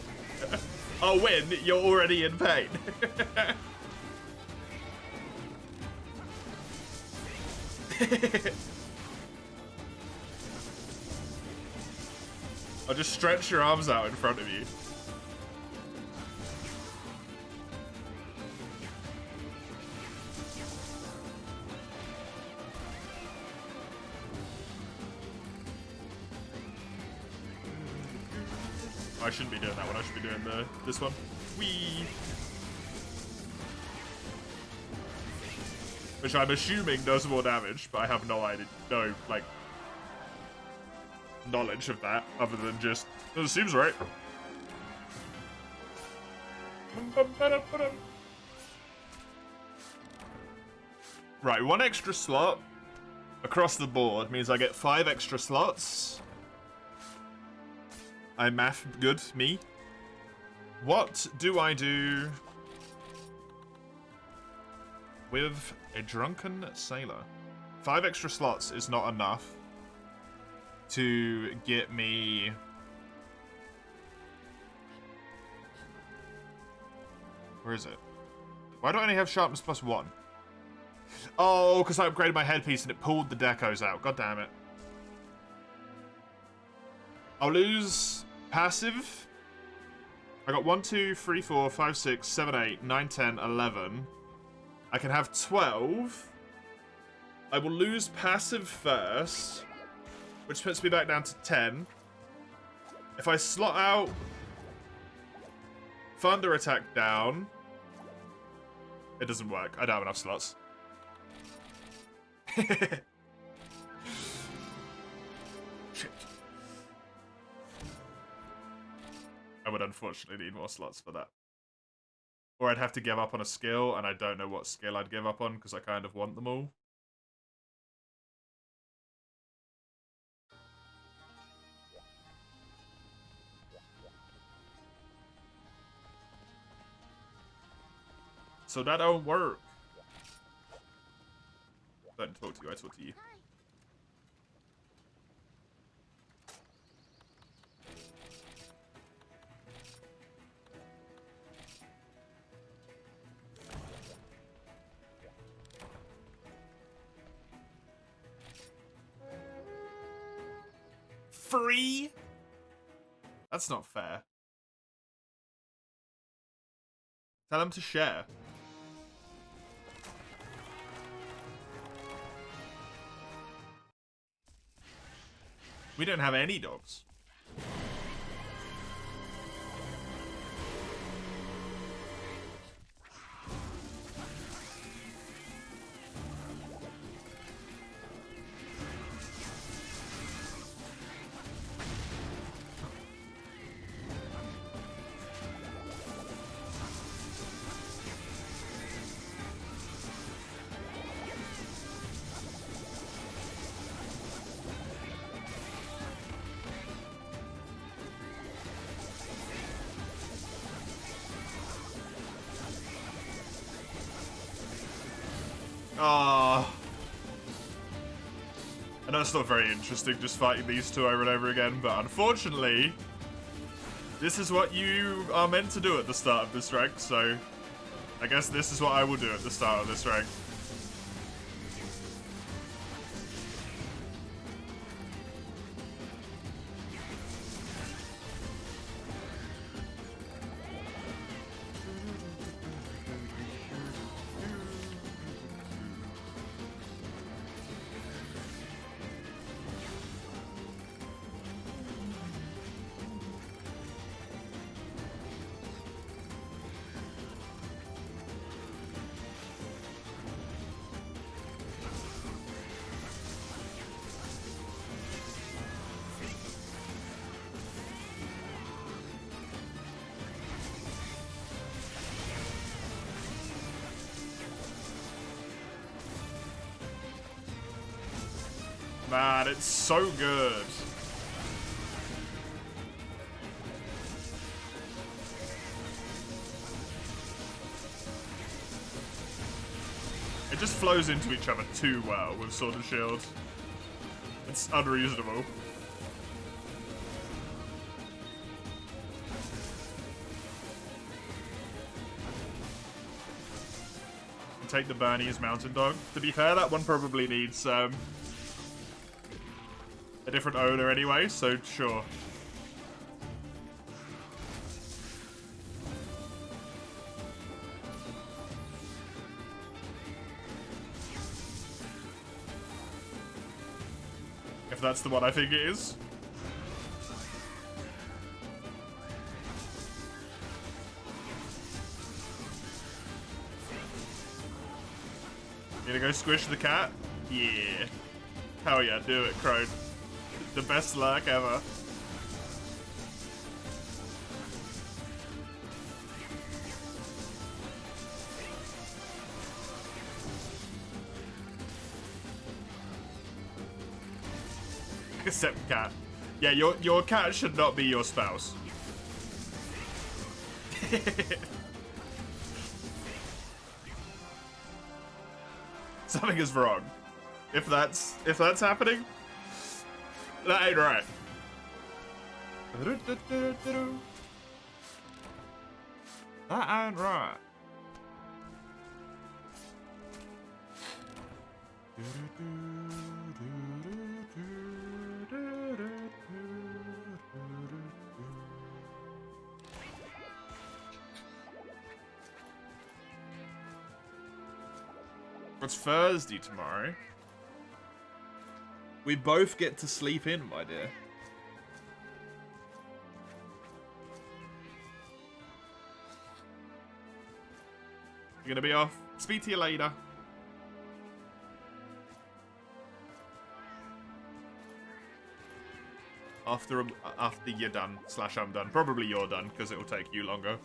I'll win. You're already in pain. I'll just stretch your arms out in front of you. I shouldn't be doing that one. I should be doing this one. Whee! Which I'm assuming does more damage, but I have no idea, like, knowledge of that, other than just, it seems right. Right, 1 extra slot across the board means I get 5 extra slots. I'm math good, me. What do I do with a drunken sailor? 5 extra slots is not enough to get me... Where is it? Why do I only have sharpness +1? Oh, because I upgraded my headpiece and it pulled the decos out. God damn it. I'll lose passive. I got 1, 2, 3, 4, 5, 6, 7, 8, 9, 10, 11. I can have 12. I will lose passive first, which puts me back down to 10. If I slot out Thunder Attack down, it doesn't work. I don't have enough slots. Shit. I would unfortunately need more slots for that. Or I'd have to give up on a skill, and I don't know what skill I'd give up on, because I kind of want them all. So that don't work. I don't talk to you, I talk to you. Free? That's not fair. Tell them to share. We don't have any dogs. Ah, I know it's not very interesting just fighting these two over and over again, but unfortunately, this is what you are meant to do at the start of this rank, so I guess this is what I will do at the start of this rank. Man, it's so good. It just flows into each other too well with Sword and Shield. It's unreasonable. Take the Bernese Mountain Dog. To be fair, that one probably needs a different owner anyway, so sure. If that's the one I think it is. You gonna go squish the cat? Yeah. Hell yeah, do it, Crone. The best luck ever. Except cat. Yeah, your cat should not be your spouse. Something is wrong. If that's happening, that ain't right. That ain't right. It's Thursday tomorrow. We both get to sleep in, my dear. You're gonna be off. Speak to you later. After you're done, / I'm done. Probably you're done, because it will take you longer.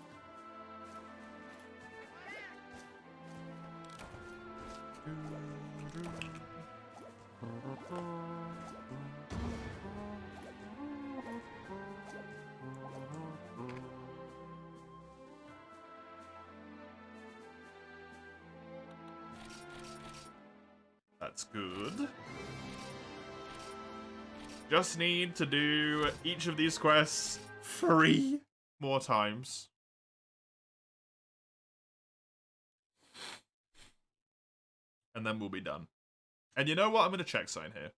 That's good. Just need to do each of these quests 3 more times. And then we'll be done. And you know what? I'm going to check sign here.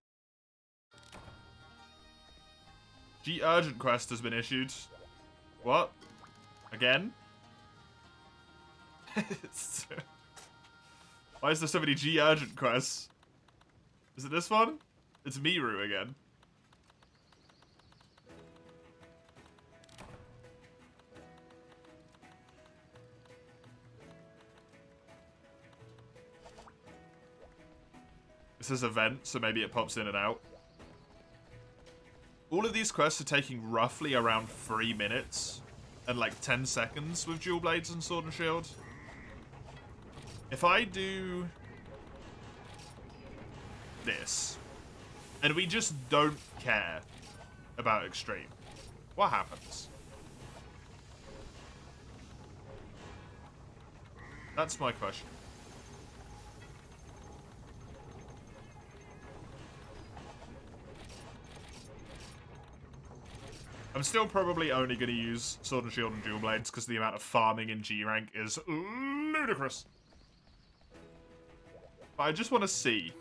G urgent quest has been issued. What? Again? Why is there so many G urgent quests? Is it this one? It's Miru again. This is event, so maybe it pops in and out. All of these quests are taking roughly around 3 minutes and like 10 seconds with Dual Blades and Sword and Shield. If I do this, and we just don't care about Extreme, what happens? That's my question. I'm still probably only going to use Sword and Shield and Dual Blades because the amount of farming in G rank is ludicrous. But I just want to see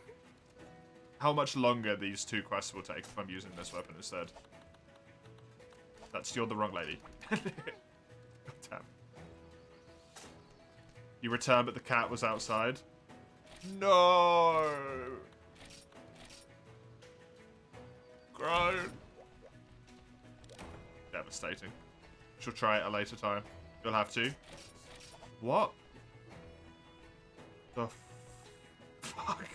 how much longer these 2 quests will take if I'm using this weapon instead. You're the wrong lady. God damn. You returned, but the cat was outside. No. Grown. Devastating. She'll try it a later time. You'll have to. What? The fuck?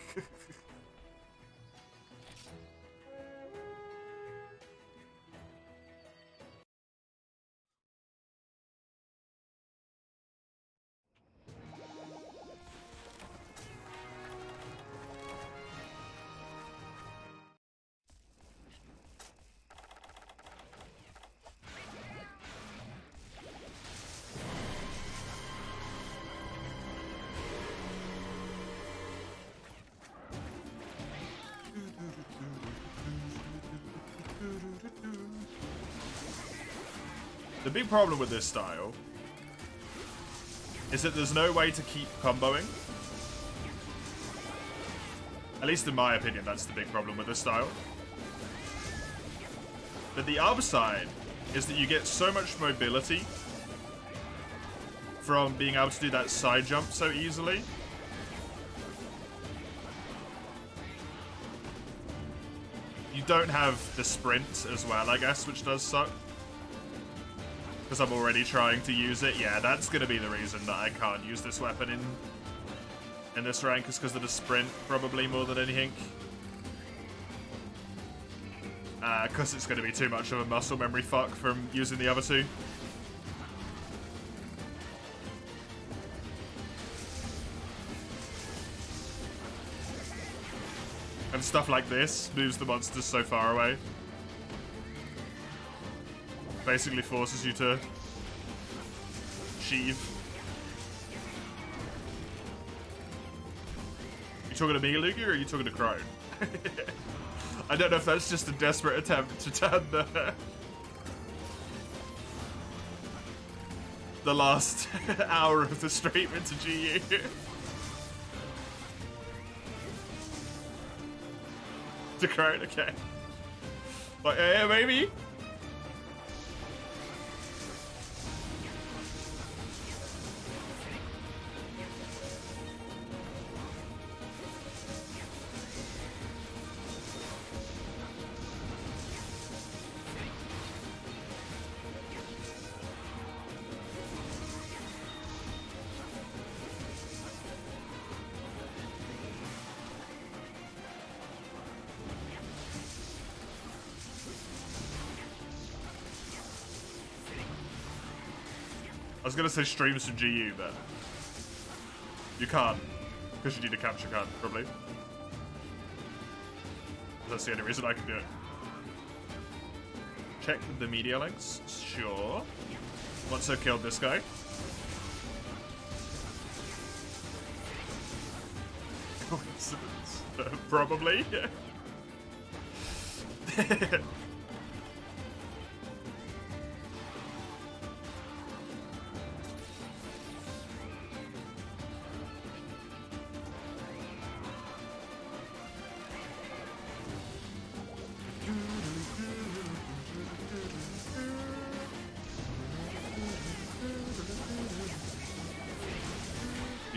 The big problem with this style is that there's no way to keep comboing. At least in my opinion, that's the big problem with this style. But the upside is that you get so much mobility from being able to do that side jump so easily. You don't have the sprint as well, I guess, which does suck. Because I'm already trying to use it. Yeah, that's going to be the reason that I can't use this weapon in this rank is because of the sprint, probably more than anything. Because it's going to be too much of a muscle memory fuck from using the other two. And stuff like this moves the monsters so far away. Basically forces you to sheave. You talking to me, Lugia, or are you talking to Crone? I don't know if that's just a desperate attempt to turn the last hour of the stream into GU. To Crone, okay. Like, yeah, maybe. I was gonna say stream some GU, but you can't, because you need a capture card, probably. That's the only reason I can do it. Check the media links, sure. Once I've killed this guy. Coincidence? Probably.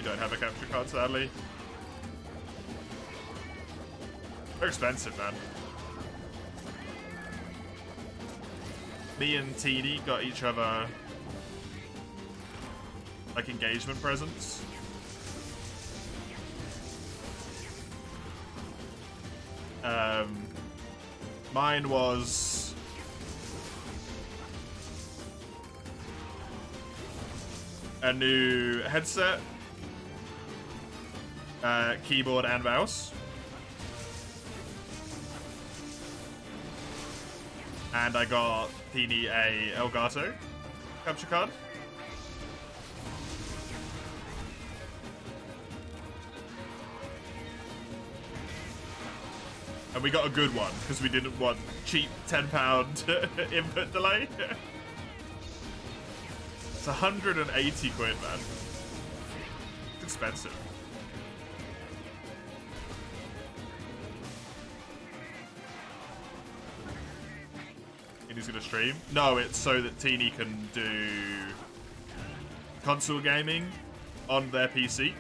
Don't have a capture card, sadly. They're expensive, man. Me and TD got each other like engagement presents. Mine was a new headset, keyboard and mouse, and I got Teeny a Elgato capture card. And we got a good one, because we didn't want cheap £10 input delay. It's 180 quid, man. It's expensive. And he's gonna stream? No, it's so that Teeny can do console gaming on their PC.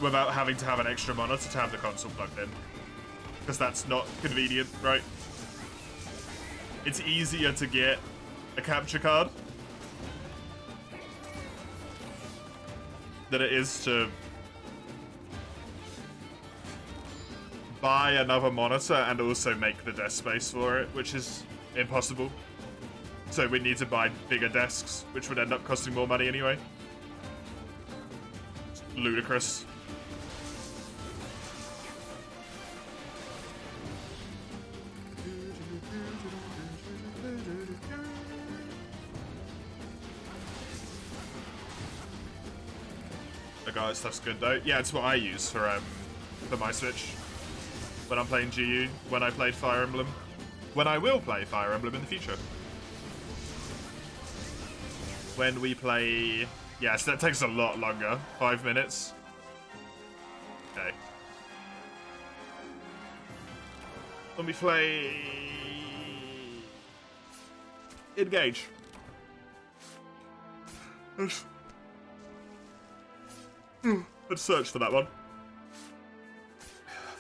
Without having to have an extra monitor to have the console plugged in. Because that's not convenient, right? It's easier to get a capture card than it is to buy another monitor and also make the desk space for it, which is impossible. So we need to buy bigger desks, which would end up costing more money anyway. It's ludicrous. The guard stuff's good though. Yeah, it's what I use for my Switch when I'm playing GU. When I played Fire Emblem, when I will play Fire Emblem in the future. When we play, yes, that takes a lot longer. 5 minutes. Okay. When we play Engage. Let's search for that one.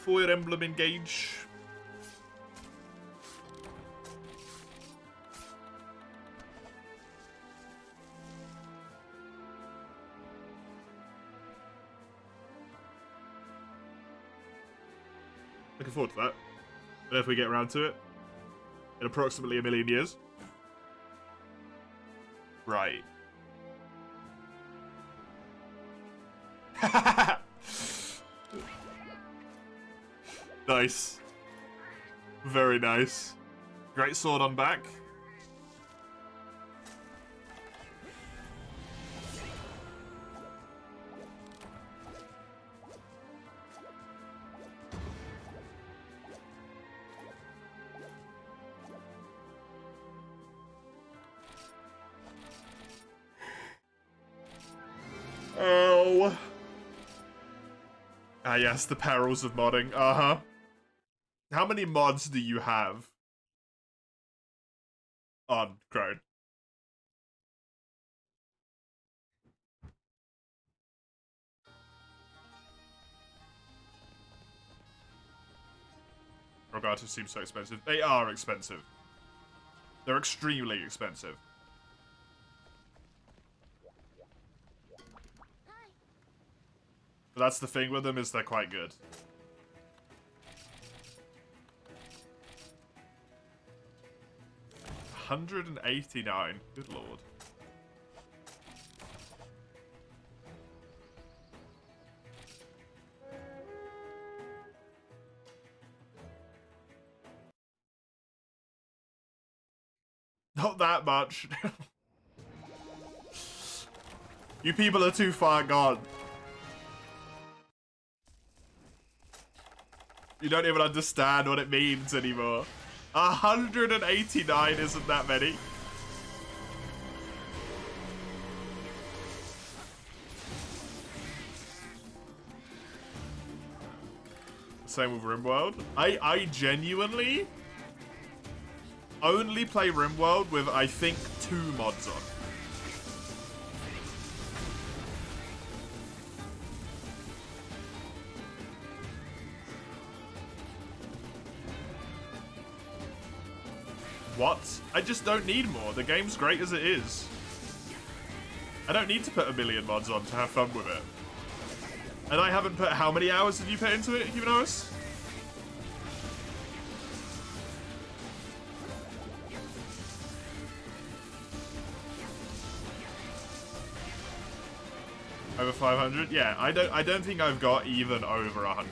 Fire Emblem Engage. Looking forward to that. And if we get around to it in approximately 1 million years. Right. Nice. Very nice. Great sword on back. Oh. Ah, yes, the perils of modding. Uh-huh. How many mods do you have on Crone? Rogato seems so expensive. They are expensive. They're extremely expensive. But that's the thing with them, is they're quite good. $189. Good lord. Not that much. You people are too far gone. You don't even understand what it means anymore. 189 isn't that many. Same with RimWorld. I genuinely only play RimWorld with, I think, 2 mods on. What? I just don't need more. The game's great as it is. I don't need to put 1 million mods on to have fun with it. And I haven't put... How many hours did you put into it, Humanos? Over 500? Yeah, I don't think I've got even over 100.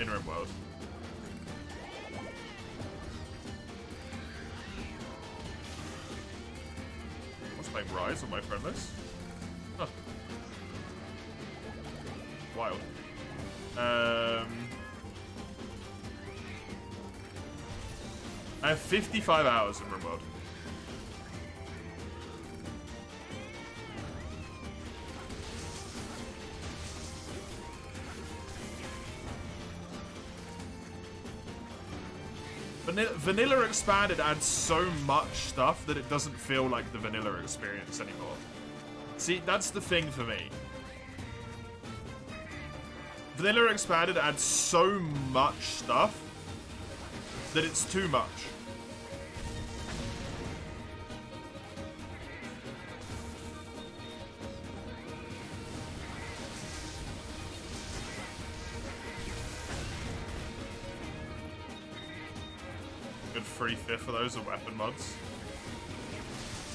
In RimWorld. Playing Rise on my friend list. Huh. Wild. I have 55 hours in RimWorld. Vanilla Expanded adds so much stuff that it doesn't feel like the vanilla experience anymore. See, that's the thing for me. Vanilla Expanded adds so much stuff that it's too much. Good 3/5 of those are weapon mods.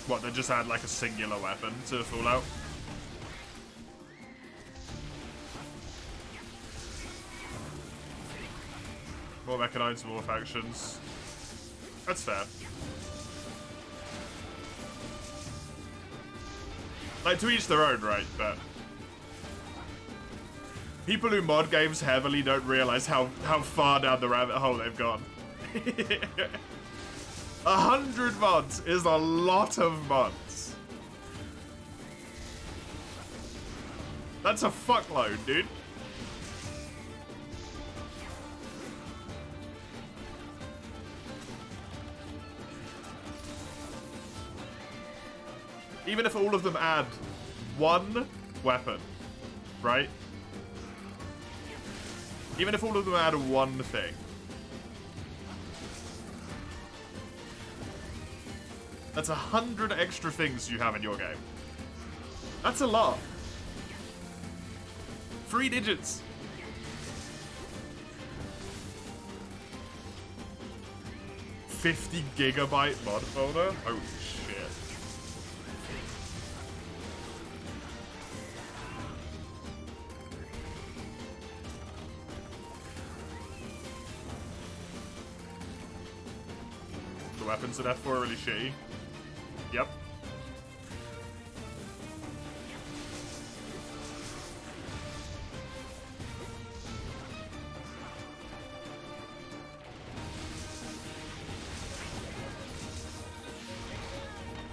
What, they just add like a singular weapon to Fallout? More mechanized, more factions. That's fair. Like, to each their own, right? But people who mod games heavily don't realize how far down the rabbit hole they've gone. 100 mods is a lot of mods. That's a fuckload, dude. Even if all of them add one weapon, right? Even if all of them add one thing. That's 100 extra things you have in your game. That's a lot. 3 digits. $50 GB mod folder? Holy shit. The weapons in F4 are really shitty. Yep.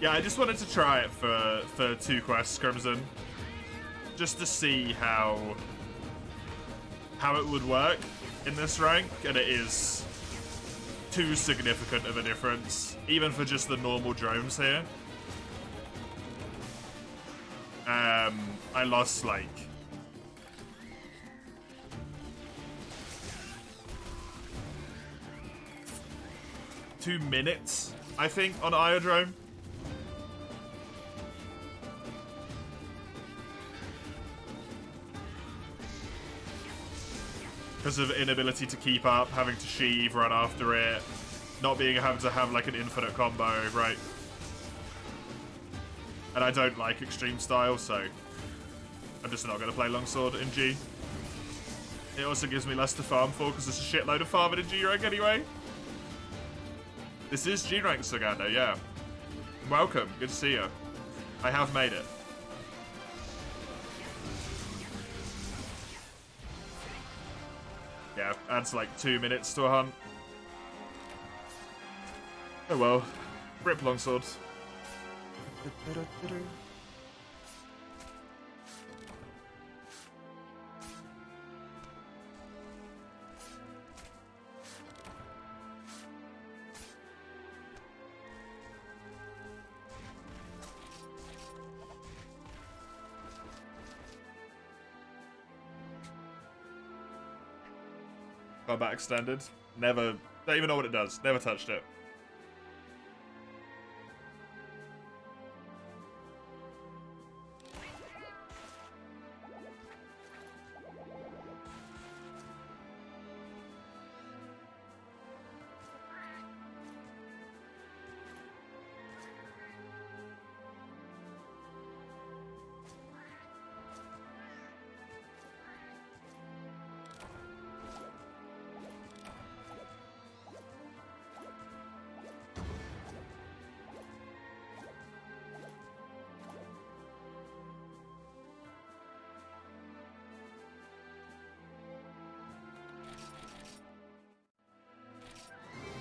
Yeah, I just wanted to try it for 2 quests, Crimson. Just to see how it would work in this rank, and it is too significant of a difference, even for just the normal drones here. I lost like 2 minutes, I think, on Iodrome. Because of inability to keep up, having to sheave, run after it, not being able to have like an infinite combo, right? And I don't like extreme style, so I'm just not going to play longsword in G. It also gives me less to farm for because there's a shitload of farming in G rank anyway. This is G rank, Sagando, yeah. Welcome, good to see you. I have made it. Yeah, adds like 2 minutes to a hunt. Oh well. Rip longswords. Combat extended. Never. Don't even know what it does. Never touched it.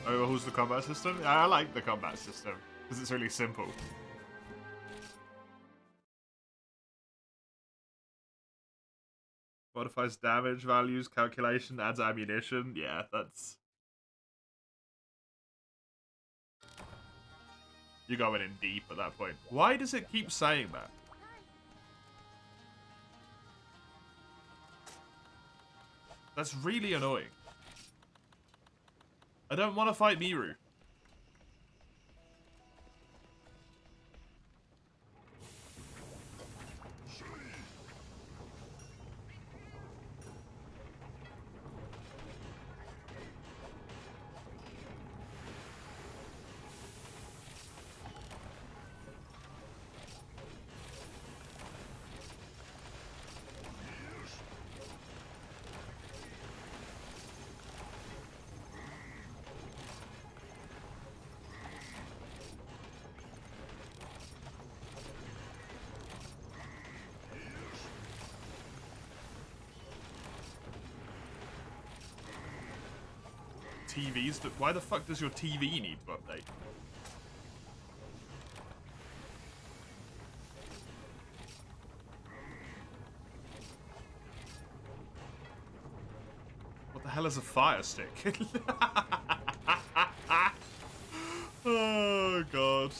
Overhauls the combat system? I like the combat system, because it's really simple. Modifies damage values, calculation, adds ammunition. Yeah, that's... You're going in deep at that point. Why does it keep saying that? That's really annoying. I don't want to fight Miru. TVs? Why the fuck does your TV need to update? What the hell is a fire stick? Oh god.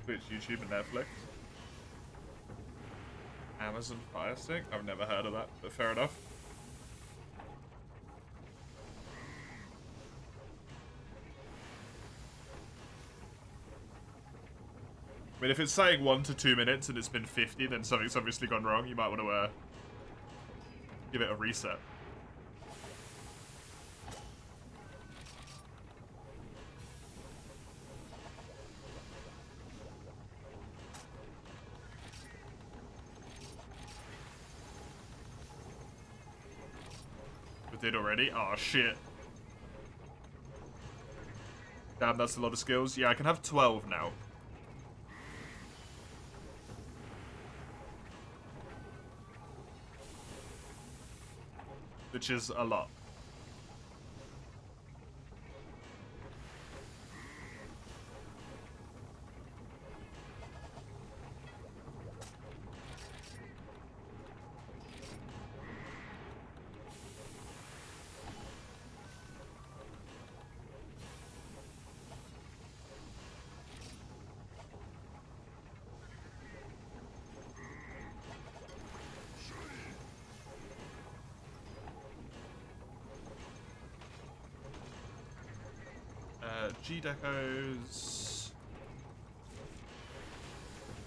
Twitch, YouTube, and Netflix. Amazon Fire Stick? I've never heard of that, but fair enough. I mean, if it's saying 1 to 2 minutes and it's been 50, then something's obviously gone wrong. You might want to give it a reset. It did already? Oh, shit. Damn, that's a lot of skills. Yeah, I can have 12 now. Which is a lot. G-decos.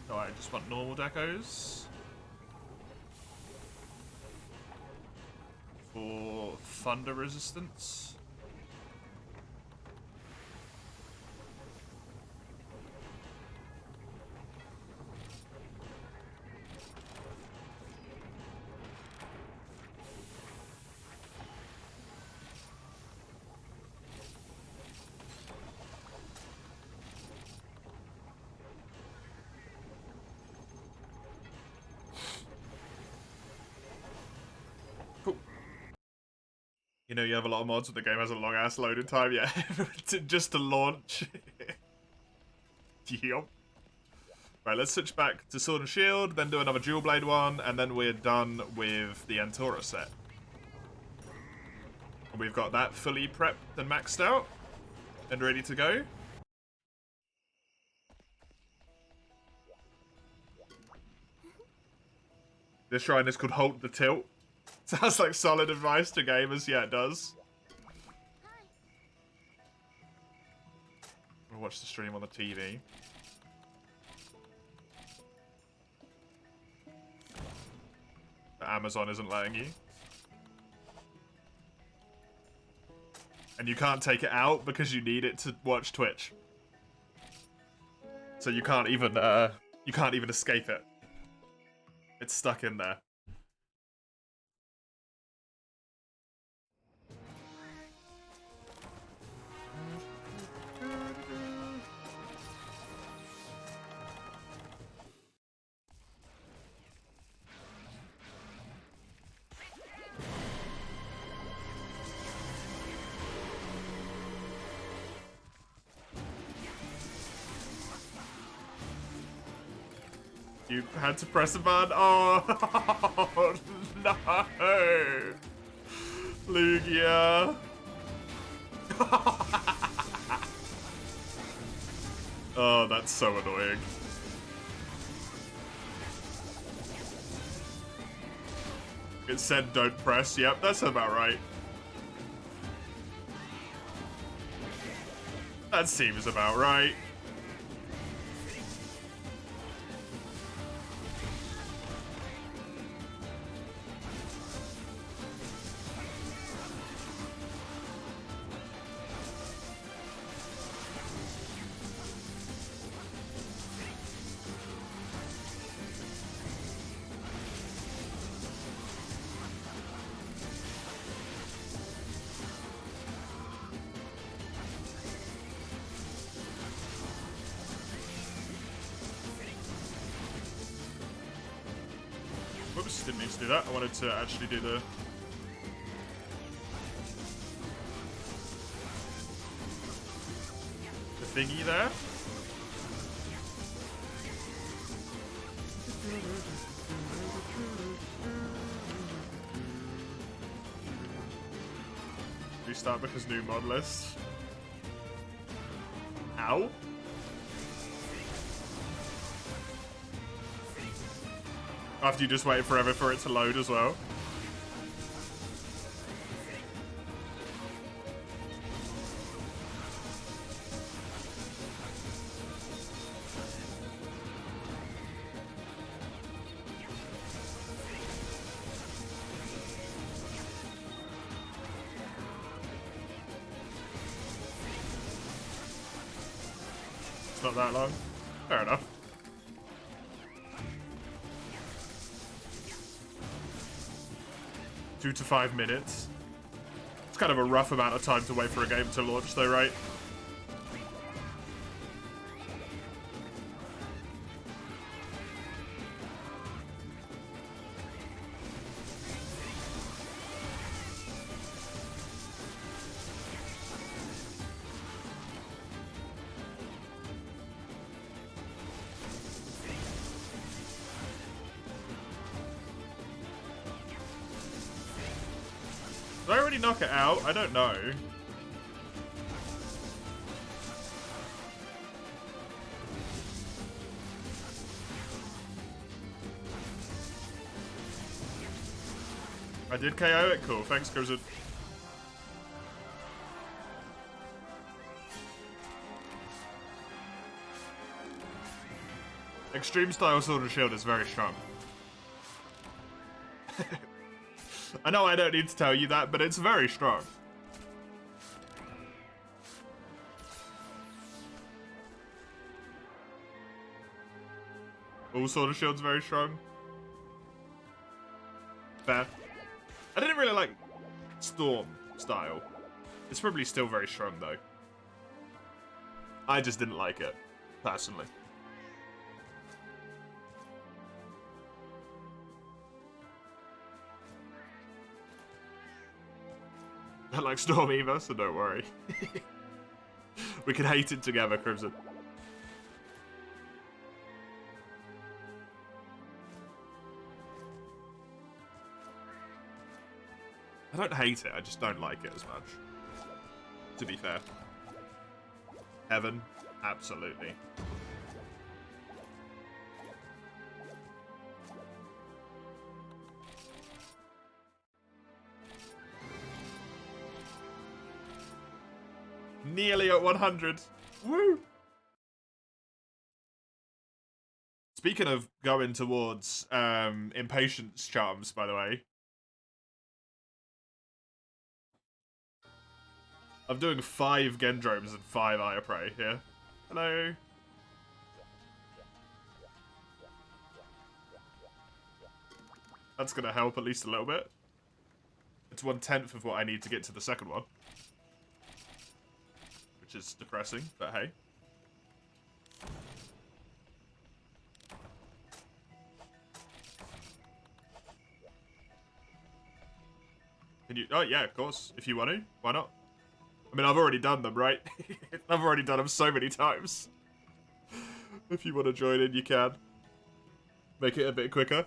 No, I just want normal decos. For thunder resistance. You know, you have a lot of mods, but the game has a long-ass loading time, yeah. Just to launch. Yup. Right, let's switch back to Sword and Shield, then do another Dual Blade one, and then we're done with the Antora set. And we've got that fully prepped and maxed out, and ready to go. This shrine is called Halt the Tilt. Sounds like solid advice to gamers. Yeah, it does. I'll watch the stream on the TV. But Amazon isn't letting you. And you can't take it out because you need it to watch Twitch. So you can't even escape it. It's stuck in there. You had to press a button? Oh, no! Lugia! Oh, that's so annoying. It said don't press. Yep, that's about right. That seems about right. Whoops, didn't mean to do that. I wanted to actually do the thingy there. Restart because new mod list. Ow. After you just wait forever for it to load as well. It's not that long. Fair enough. Two to 5 minutes. It's kind of a rough amount of time to wait for a game to launch though, right? Did I already knock it out? I don't know. I did KO it? Cool. Thanks, Crimson. Extreme style Sword and Shield is very strong. I know I don't need to tell you that, but it's very strong. All Sword and Shield's very strong. Fair. I didn't really like Storm style. It's probably still very strong though. I just didn't like it, personally. I don't like Storm either, so don't worry. We can hate it together, Crimson. I don't hate it, I just don't like it as much. To be fair. Heaven? Absolutely. Nearly at 100. Woo! Speaking of going towards impatience charms, by the way. I'm doing 5 Gendromes and 5 Eye of Prey here. Hello. That's gonna help at least a little bit. It's 1/10 of what I need to get to the second one. Which is depressing, but hey. Can you? Oh yeah, of course. If you want to, why not? I mean, I've already done them, right? I've already done them so many times. If you want to join in, you can. Make it a bit quicker.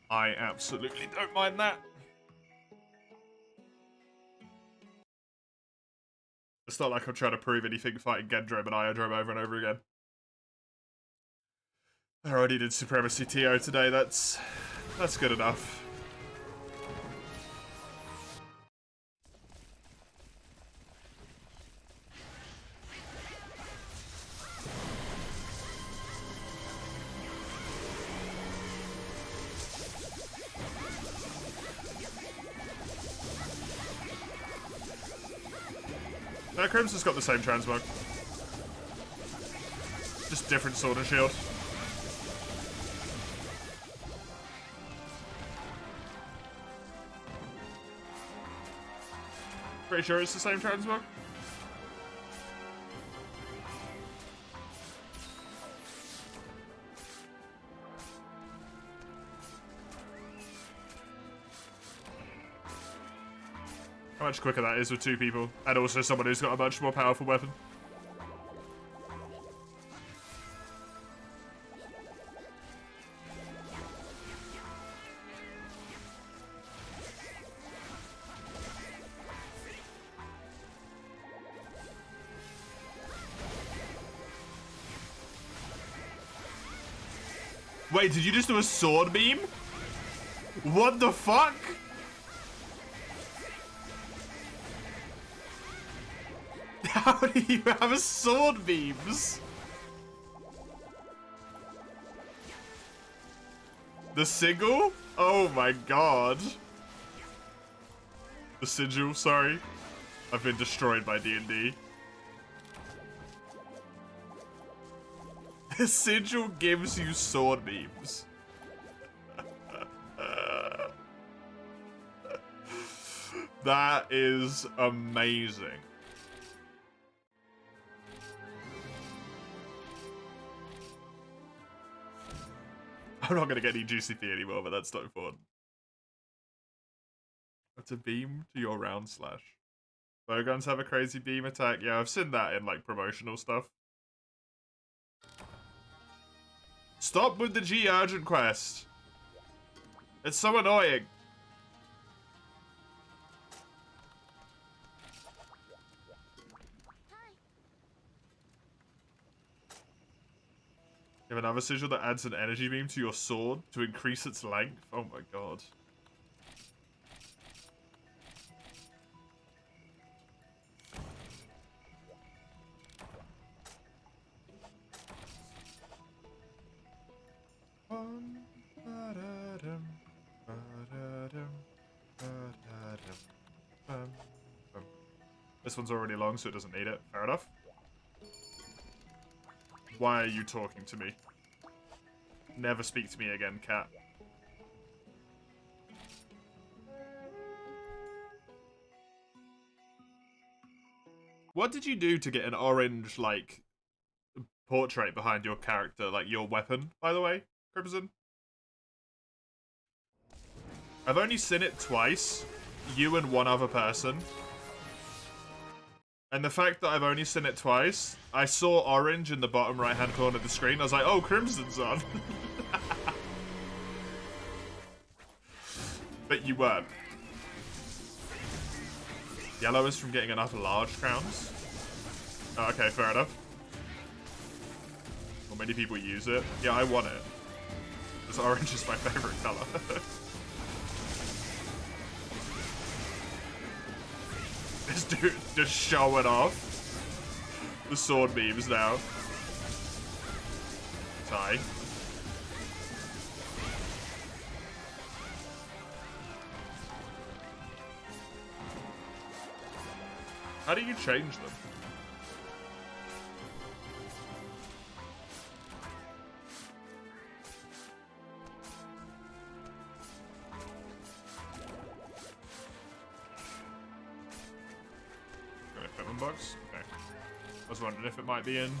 I absolutely don't mind that. It's not like I'm trying to prove anything fighting Gendrome and Iodrome over and over again. I already did Supremacy TO today, that's good enough. No, Crimson's got the same transmog. Just different Sword and Shield. Pretty sure it's the same transmog. How much quicker that is with 2 people, and also someone who's got a much more powerful weapon. Wait, did you just do a sword beam? What the fuck? How do you have a sword beams? The sigil? Oh my god. The sigil, sorry. I've been destroyed by D&D. The sigil gives you sword beams. That is amazing. I'm not gonna get any GCP anymore, but that's not important. It's a beam to your round slash. Bowguns have a crazy beam attack. Yeah, I've seen that in like promotional stuff. Stop with the G urgent quest. It's so annoying. You have another sigil that adds an energy beam to your sword to increase its length. Oh my god. This one's already long, so it doesn't need it. Fair enough. Why are you talking to me? Never speak to me again, cat. What did you do to get an orange, like, portrait behind your character, like your weapon, by the way, Crimson? I've only seen it twice. You and one other person. And the fact that I've only seen it twice, I saw orange in the bottom right-hand corner of the screen. I was like, oh, Crimson's on. But you weren't. Yellow is from getting enough large crowns. Oh, okay, fair enough. Well, many people use it. Yeah, I want it. Because orange is my favorite color. This dude just showing off the sword beams now. Sorry. How do you change them? Box? Okay. I was wondering if it might be in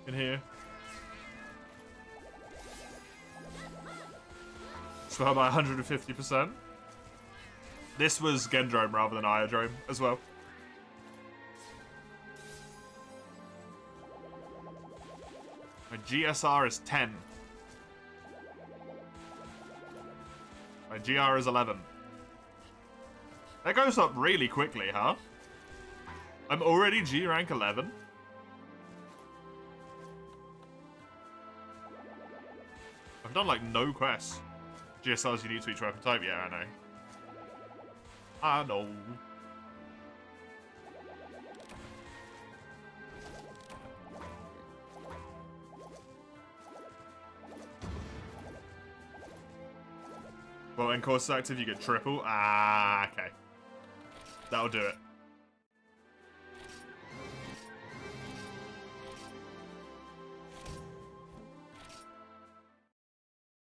here. Swell by 150%. This was Gendrome rather than Iodrome as well. My GSR is 10. My GR is 11. That goes up really quickly, huh? I'm already G rank 11. I've done like no quests. GSR's unique to each weapon type. Yeah, I know. I know. Well, in course active, you get triple. Ah, okay. That'll do it.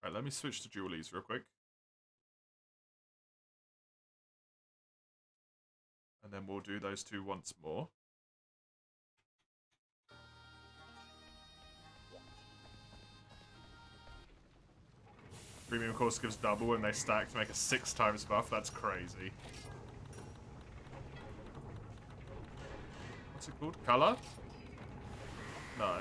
Right, let me switch to Julies real quick. And then we'll do those two once more. Premium course gives double when they stack to make a 6 times buff. That's crazy. What's it called? Color? No.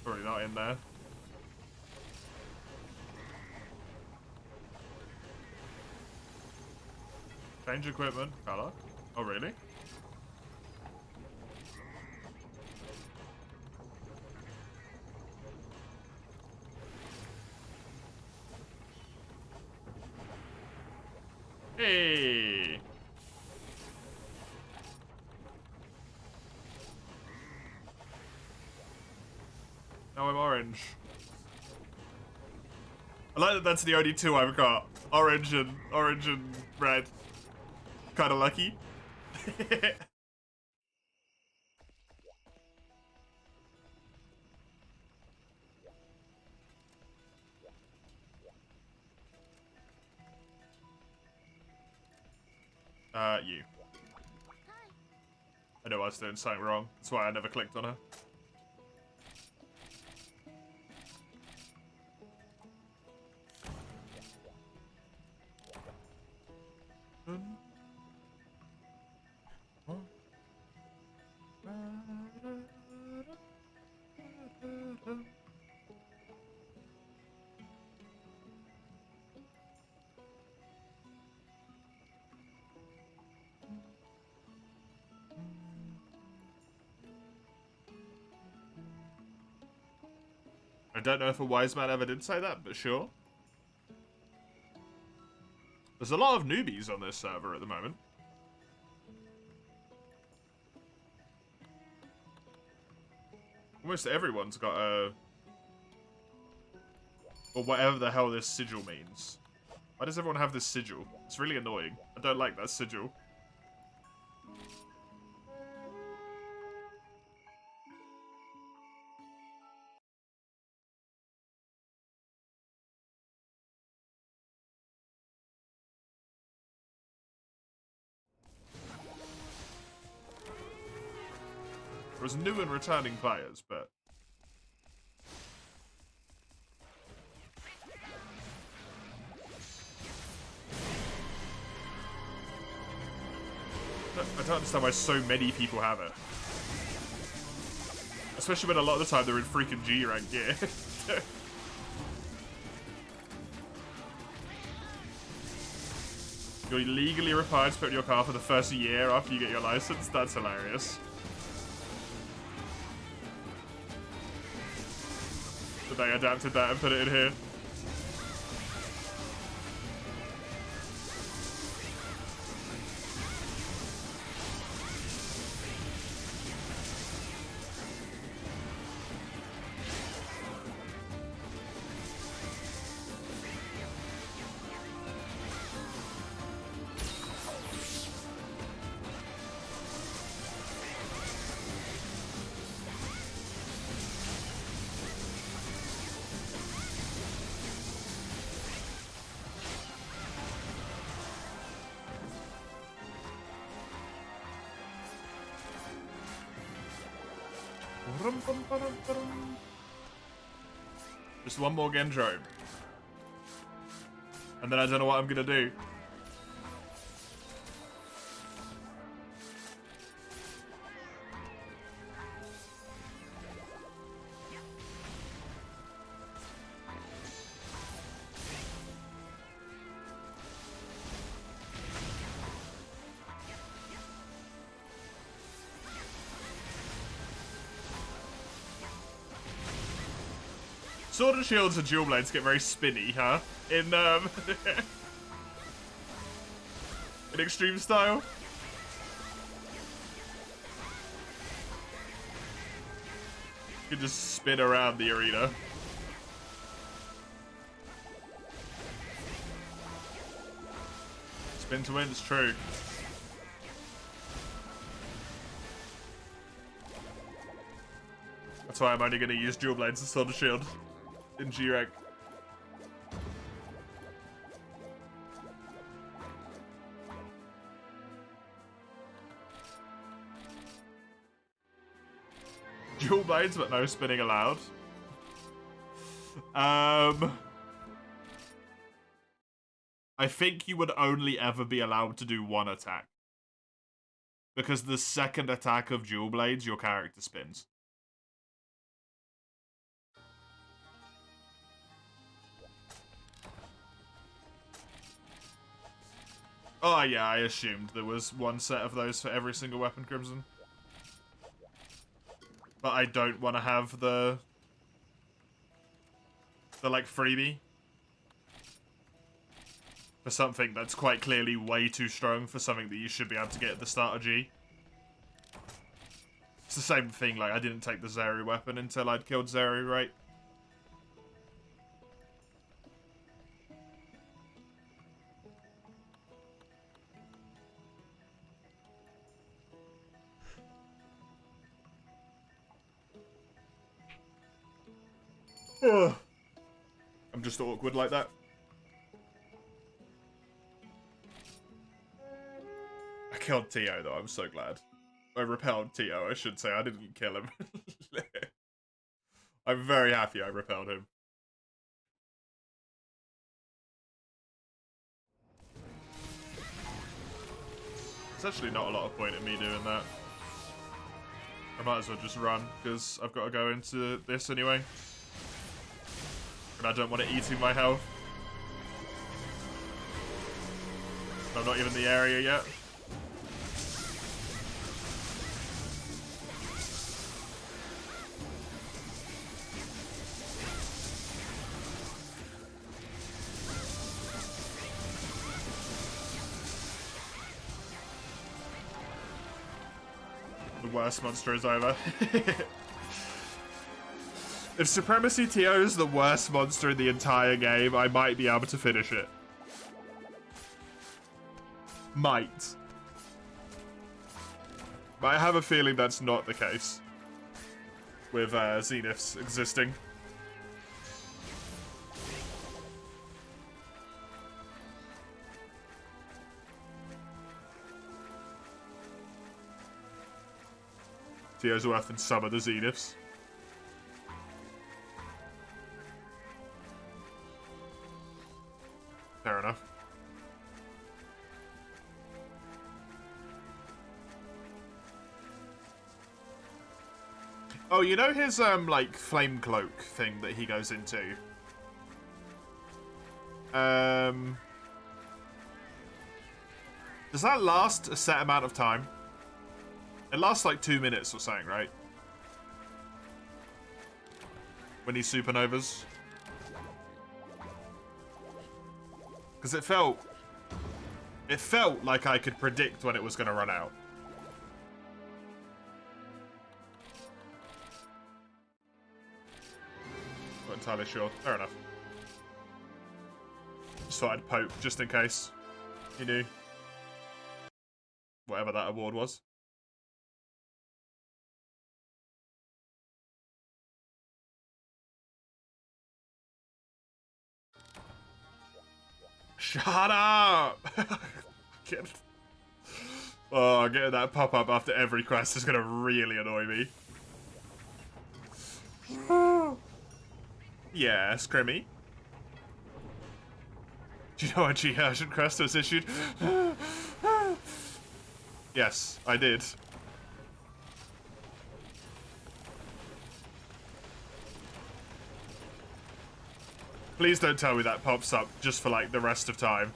Probably not in there. Change equipment. Color. Oh, really? Hey! Now I'm orange. I like that that's the only two I've got. Orange and red. Kinda lucky. You. I know I was doing something wrong. That's why I never clicked on her. I don't know if a wise man ever did say that, but sure. There's a lot of newbies on this server at the moment. Almost everyone's got a... or whatever the hell this sigil means. Why does everyone have this sigil? It's really annoying. I don't like that sigil. There was new and returning players, but... I don't understand why so many people have it. Especially when a lot of the time they're in freaking G rank gear. You're legally required to put in your car for the first year after you get your license? That's hilarious. But they adapted that and put it in here. Just one more Gendro. And then I don't know what I'm gonna do. Sword and Shields and Dual Blades get very spinny, huh? In in extreme style. You can just spin around the arena. Spin to win, it's true. That's why I'm only going to use Dual Blades and Sword and Shield in G-Rank. Dual Blades, but no spinning allowed. I think you would only ever be allowed to do one attack. Because the second attack of Dual Blades, your character spins. Oh yeah, I assumed there was one set of those for every single weapon, Crimson. But I don't want to have the like freebie. for something that's quite clearly way too strong for something that you should be able to get at the start of G. It's the same thing, like, I didn't take the Zeri weapon until I'd killed Zeri, right? Ugh. I'm just awkward like that. I killed Tio, though. I'm so glad. I repelled Tio, I should say. I didn't kill him. I'm very happy I repelled him. There's actually not a lot of point in me doing that. I might as well just run, because I've got to go into this anyway. And I don't want it eating my health. I'm not even in the area yet. The worst monster is over. If Supremacy TO is the worst monster in the entire game, I might be able to finish it. Might. But I have a feeling that's not the case. With Zeniths existing. TO's worth than some of the Zeniths. Fair enough. Oh, you know his, like, flame cloak thing that he goes into? Does that last a set amount of time? It lasts like 2 minutes or something, right? When he supernovas. Because it felt like I could predict when it was going to run out. Not entirely sure. Fair enough. Just thought I'd poke, just in case. You knew. Whatever that award was. Shut up! Oh, getting that pop-up after every quest is gonna really annoy me. Yeah, Scrimmy. Do you know when G Urgent Crest was issued? Yes, I did. Please don't tell me that pops up just for, like, the rest of time.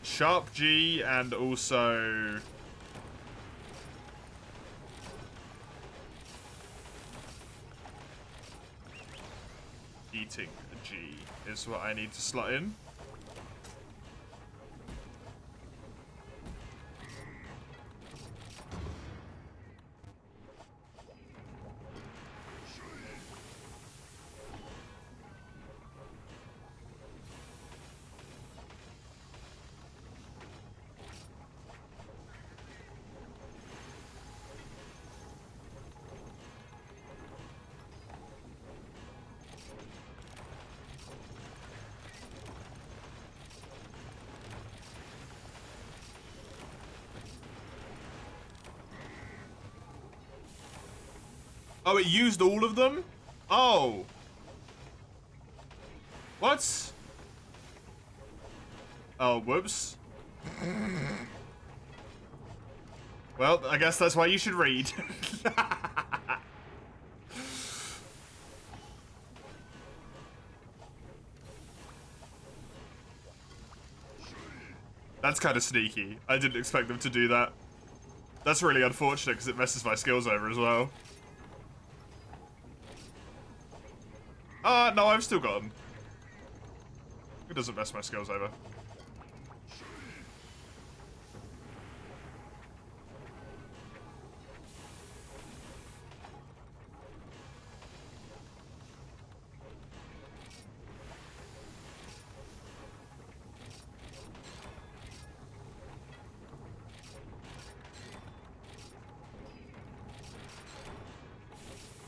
Sharp G and also... Eating a G is what I need to slot in. Oh, it used all of them? Oh. What? Oh, whoops. Well, I guess that's why you should read. That's kind of sneaky. I didn't expect them to do that. That's really unfortunate because it messes my skills over as well. No, I've still got him. It doesn't mess my skills over.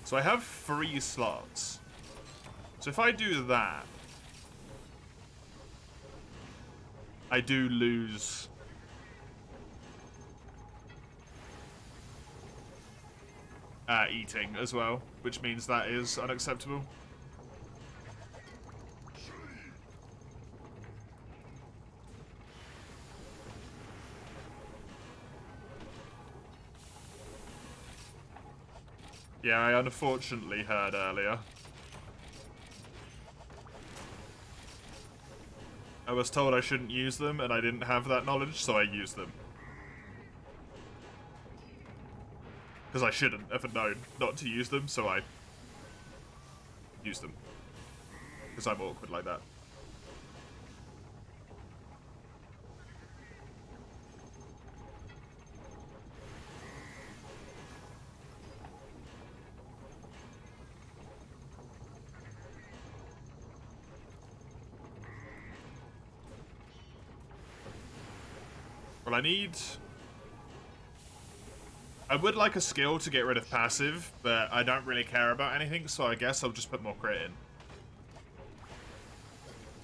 So I have 3 slots. So if I do that, I do lose eating as well, which means that is unacceptable. Yeah, I unfortunately heard earlier. I was told I shouldn't use them, and I didn't have that knowledge, so I used them. Because I shouldn't have known not to use them, so I used them. Because I'm awkward like that. Well, I would like a skill to get rid of passive, but I don't really care about anything, so I guess I'll just put more crit in.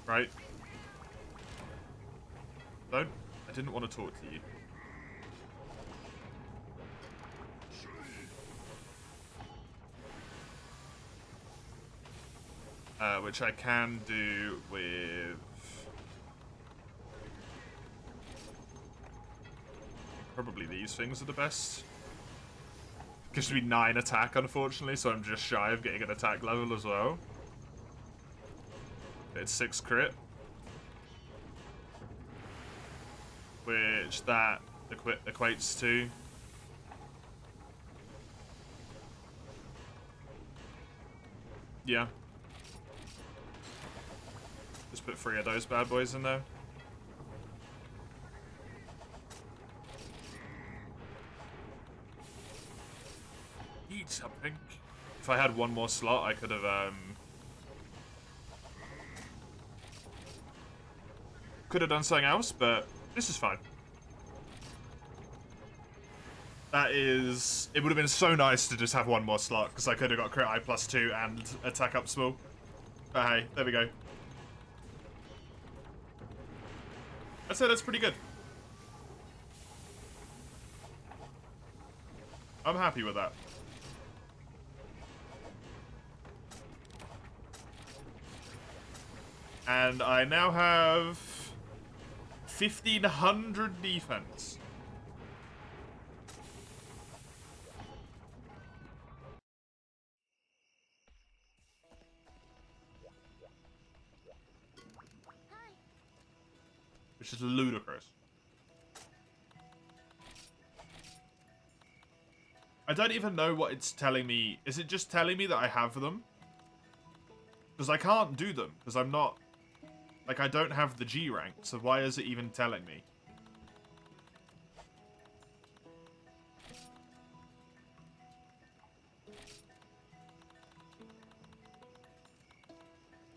Right? I didn't want to talk to you. Which I can do with... Probably these things are the best. Gives me 9 attack, unfortunately, so I'm just shy of getting an attack level as well. It's 6 crit. Which that equates to... Yeah. Just put 3 of those bad boys in there. Eat something. If I had one more slot, I could have, could have done something else, but this is fine. That is... It would have been so nice to just have one more slot, because I could have got crit I +2 and attack up small. But hey, there we go. I'd say that's pretty good. I'm happy with that. And I now have 1,500 defense. Which is ludicrous. I don't even know what it's telling me. Is it just telling me that I have them? Because I can't do them, because I'm not... Like, I don't have the G rank, so why is it even telling me?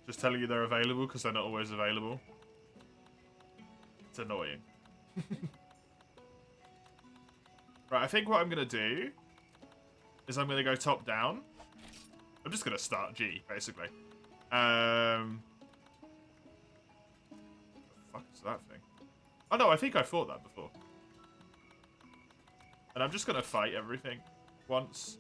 Just telling you they're available, because they're not always available. It's annoying. Right, I think what I'm going to do is I'm going to go top down. I'm just going to start G, basically. What the fuck is that thing? Oh no, I think I fought that before. And I'm just going to fight everything once.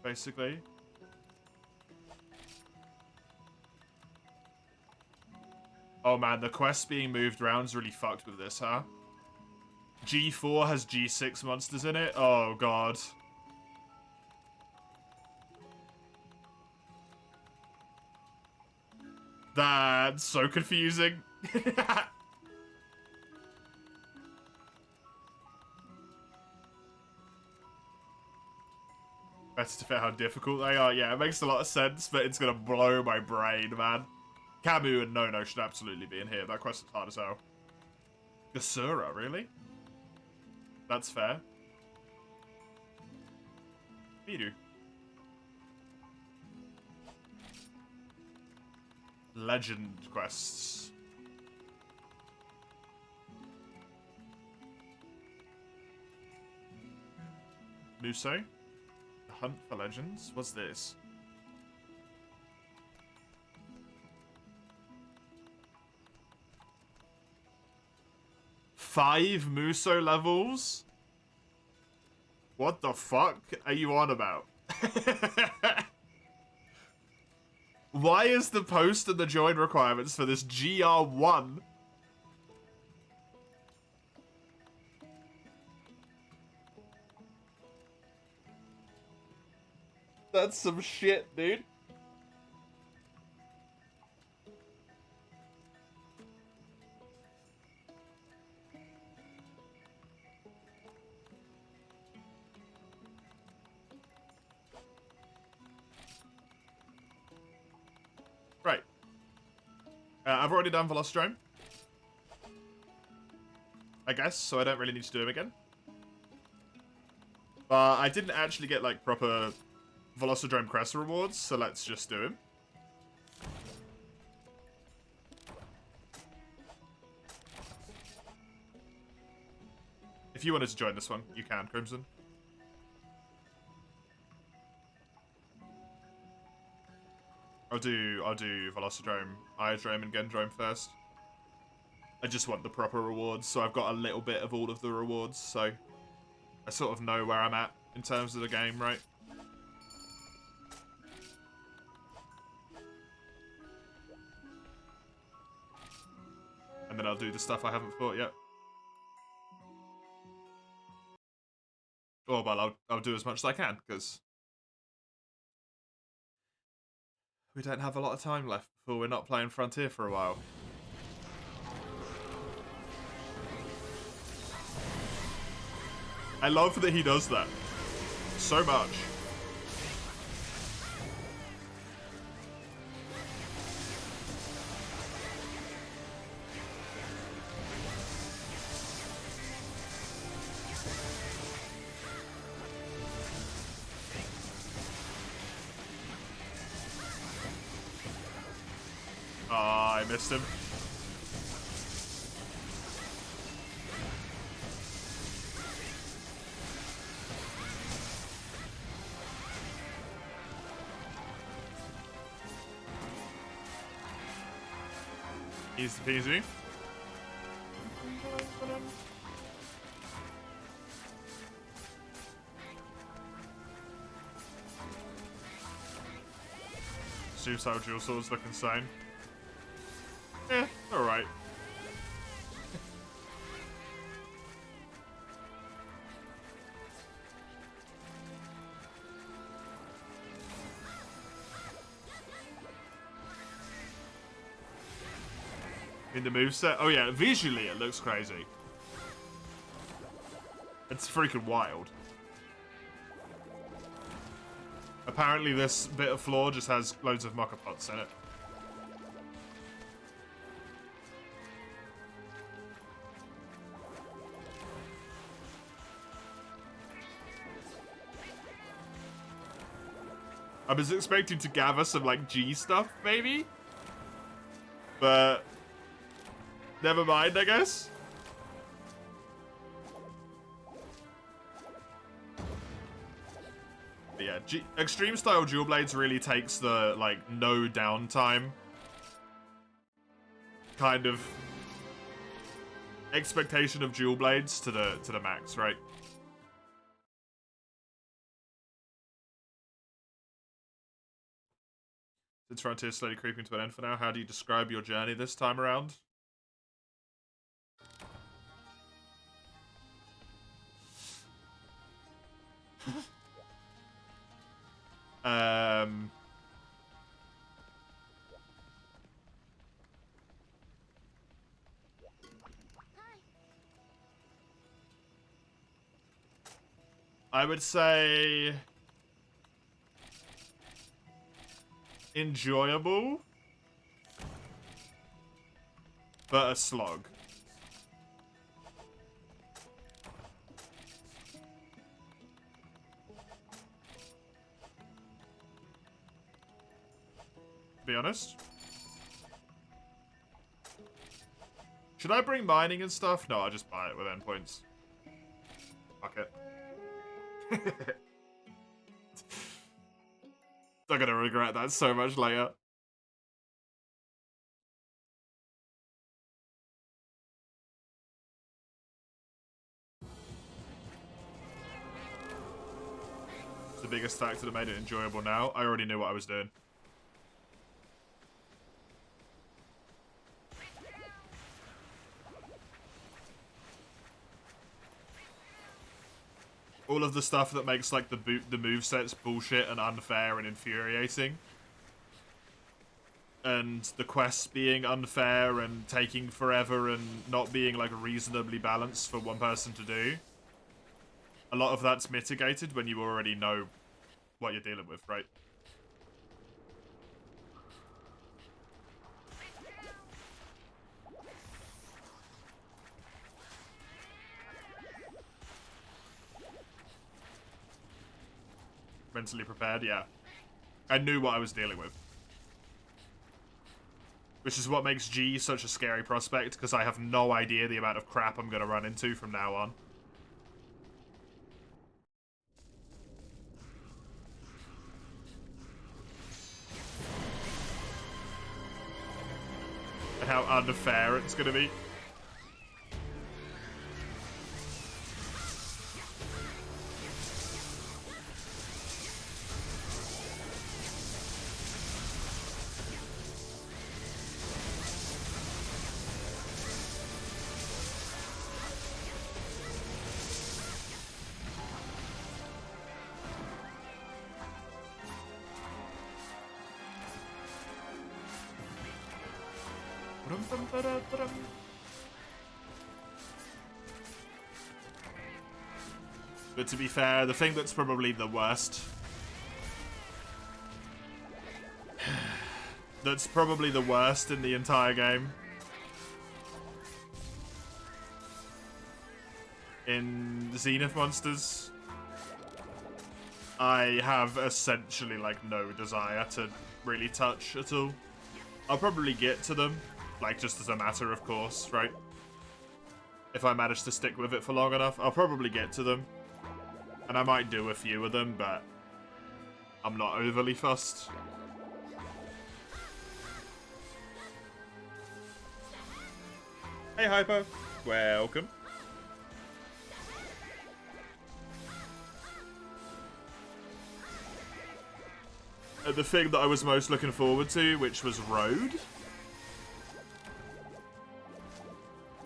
Basically. Oh man, the quest being moved around is really fucked with this, huh? G4 has G6 monsters in it? Oh god. That's so confusing. Better to fit how difficult they are. Yeah, it makes a lot of sense, but it's gonna blow my brain, man. Camu and Nono should absolutely be in here. That quest is hard as hell. Gasura, really? That's fair. Miru. Legend quests. Muso. The Hunt for Legends. What's this? Five Muso levels? What the fuck are you on about? Why is the post and the join requirements for this GR1? That's some shit, dude. Right. I've already done Velocidrome. I guess, so I don't really need to do him again. But I didn't actually get, like, proper Velocidrome Crest rewards, so let's just do him. If you wanted to join this one, you can, Crimson. I'll do Velocidrome, Iodrome, and Gendrome first. I just want the proper rewards, so I've got a little bit of all of the rewards, so I sort of know where I'm at in terms of the game, right? And then I'll do the stuff I haven't fought yet. Oh, well, I'll do as much as I can, because we don't have a lot of time left before we're not playing Frontier for a while. I love that he does that so much. Ah, I missed him. Easy peasy. Suicide Dual Swords look insane. Eh, alright. In the moveset? Oh yeah, visually it looks crazy. It's freaking wild. Apparently this bit of floor just has loads of mocha pots in it. I was expecting to gather some, like, G stuff, maybe? But never mind, I guess. But yeah, Extreme Style Dual Blades really takes the, like, no downtime kind of expectation of Dual Blades to the max, right? Since Frontier is slowly creeping to an end for now, how do you describe your journey this time around? I would say enjoyable, but a slog. To be honest. Should I bring mining and stuff? No, I'll just buy it with endpoints. Fuck it. I'm gonna regret that so much later. It's the biggest factor that made it enjoyable now. I already knew what I was doing. All of the stuff that makes like the movesets bullshit and unfair and infuriating. And the quests being unfair and taking forever and not being like reasonably balanced for one person to do. A lot of that's mitigated when you already know what you're dealing with, right? Mentally prepared, yeah. I knew what I was dealing with. Which is what makes G such a scary prospect, because I have no idea the amount of crap I'm going to run into from now on. And how unfair it's going to be. But to be fair, the thing that's probably the worst... that's probably the worst in the entire game... in Zenith Monsters... I have essentially, like, no desire to really touch at all. I'll probably get to them, like, just as a matter of course, right? If I manage to stick with it for long enough, I'll probably get to them. And I might do a few of them, but I'm not overly fussed. Hey, Hypo. Welcome. The thing that I was most looking forward to, which was Road,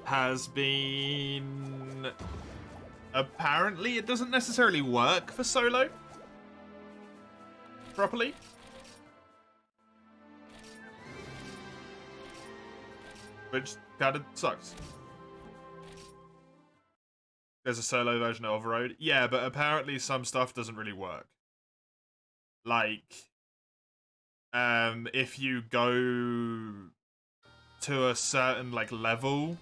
has been... apparently, it doesn't necessarily work for solo properly. Which kind of sucks. There's a solo version of Road. Yeah, but apparently some stuff doesn't really work. Like, if you go to a certain, like, level,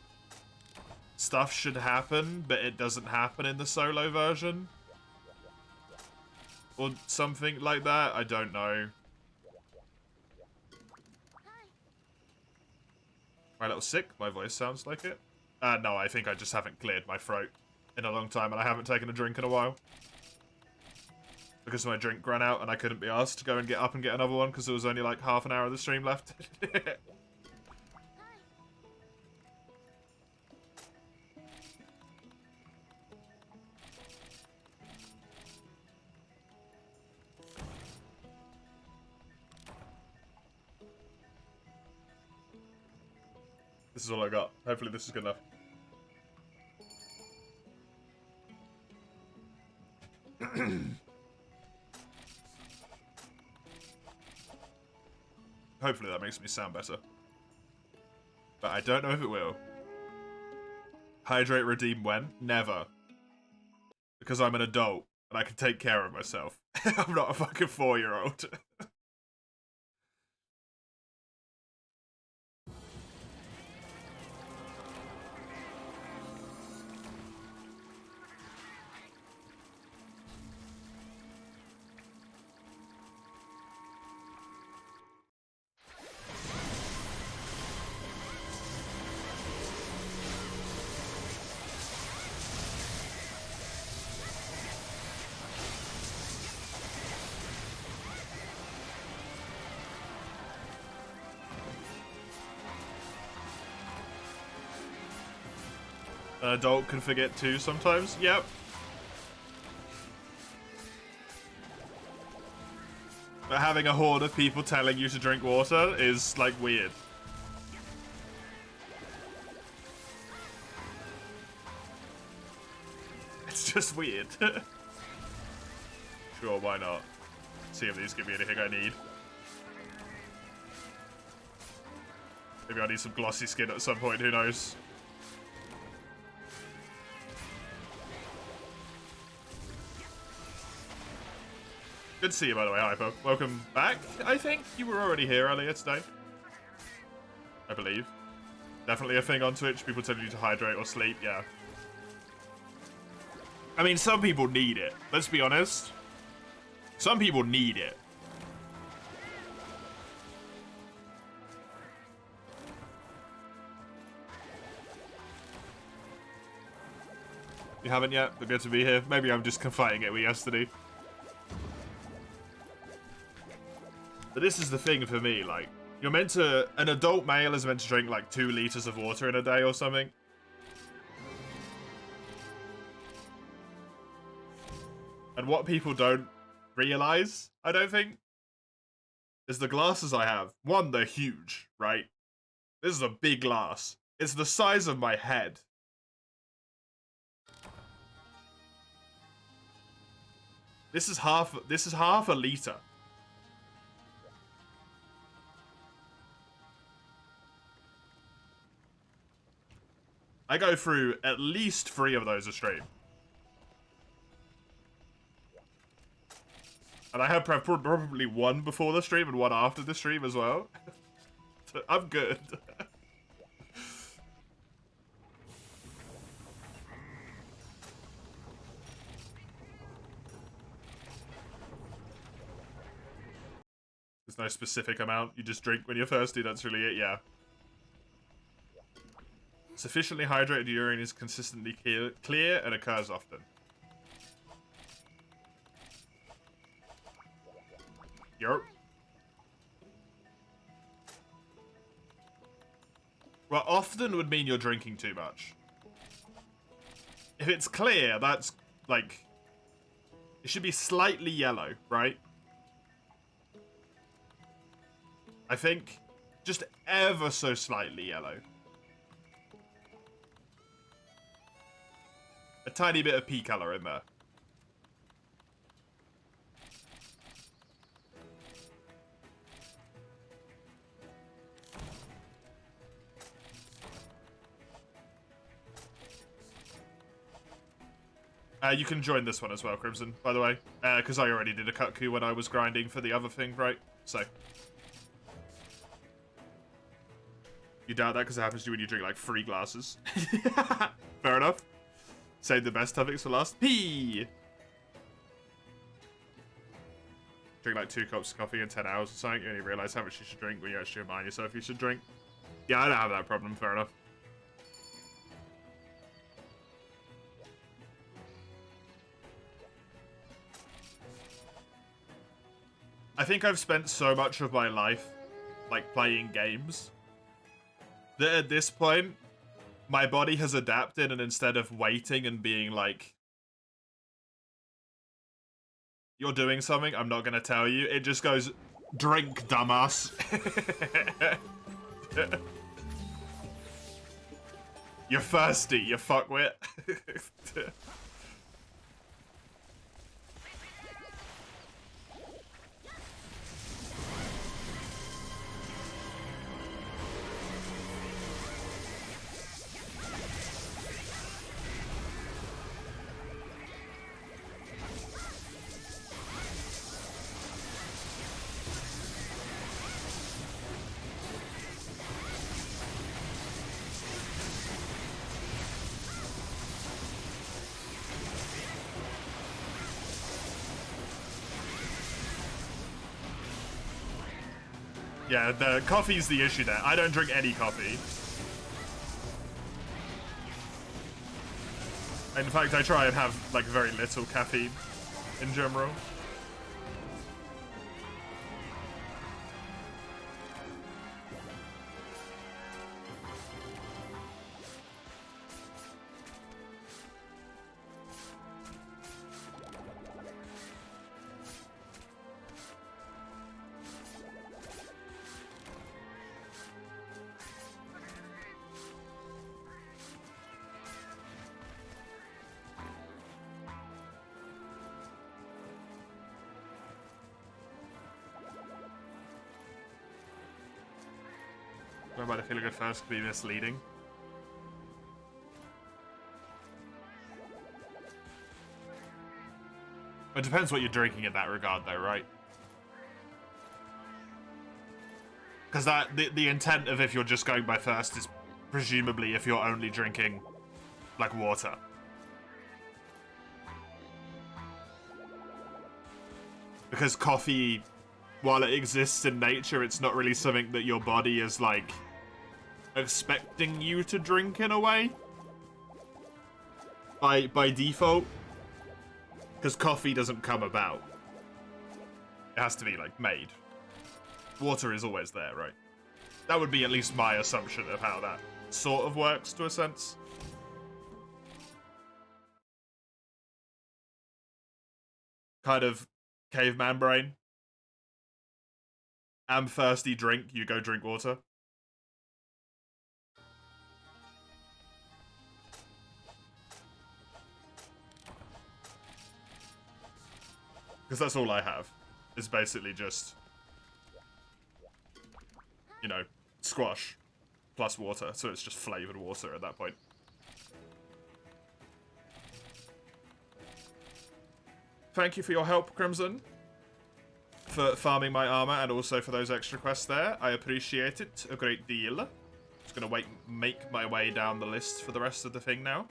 stuff should happen, but it doesn't happen in the solo version. Or something like that, I don't know. Am I a little sick? My voice sounds like it. No, I think I just haven't cleared my throat in a long time, and I haven't taken a drink in a while. Because my drink ran out, and I couldn't be asked to go and get up and get another one, because there was only like half an hour of the stream left. This is all I got. Hopefully this is good enough. Hopefully that makes me sound better. But I don't know if it will. Hydrate, redeem when? Never. Because I'm an adult and I can take care of myself. I'm not a fucking 4-year-old. An adult can forget too sometimes. Yep. But having a horde of people telling you to drink water is, like, weird. It's just weird. Sure, why not? See if these give me anything I need. Maybe I need some glossy skin at some point, who knows? Good to see you, by the way, Hyper. Welcome back, I think. You were already here earlier today. I believe. Definitely a thing on Twitch. People telling you to hydrate or sleep, yeah. I mean, some people need it. Let's be honest. Some people need it. You haven't yet, but good to be here. Maybe I'm just conflating it with yesterday. But this is the thing for me, like, you're meant to, an adult male is meant to drink like 2 liters of water in a day or something. And what people don't realize, I don't think, is the glasses I have. One, they're huge, right? This is a big glass. It's the size of my head. This is half a liter. I go through at least 3 of those a stream. And I have probably 1 before the stream and 1 after the stream as well. So I'm good. There's no specific amount. You just drink when you're thirsty. That's really it, yeah. Sufficiently hydrated urine is consistently clear and occurs often. Yup. Well, often would mean you're drinking too much. If it's clear, that's, like... It should be slightly yellow, right? I think just ever so slightly yellow. A tiny bit of pea color in there. You can join this one as well, Crimson, by the way. Because I already did a Kutku when I was grinding for the other thing, right? So. You doubt that because it happens to you when you drink like 3 glasses. Fair enough. Save the best topics for last. P. Drink like 2 cups of coffee in 10 hours or something. You only realize how much you should drink when you actually remind yourself you should drink. Yeah, I don't have that problem. Fair enough. I think I've spent so much of my life, like, playing games, that at this point, my body has adapted, and instead of waiting and being like, you're doing something, I'm not gonna tell you, it just goes, drink, dumbass. You're thirsty, you fuckwit. Yeah, the coffee's the issue there. I don't drink any coffee. In fact, I try and have, like, very little caffeine in general. Going by the feeling at first could be misleading. It depends what you're drinking in that regard, though, right? Because the intent of if you're just going by thirst is presumably if you're only drinking, like, water. Because coffee, while it exists in nature, it's not really something that your body is, like, expecting you to drink in a way. By default. Because coffee doesn't come about. It has to be, like, made. Water is always there, right? That would be at least my assumption of how that sort of works, to a sense. Kind of caveman brain. Am thirsty, drink, you go drink water. Because that's all I have. Is basically just, you know, squash plus water. So it's just flavored water at that point. Thank you for your help, Crimson. For farming my armor and also for those extra quests there. I appreciate it a great deal. Just gonna make my way down the list for the rest of the thing now.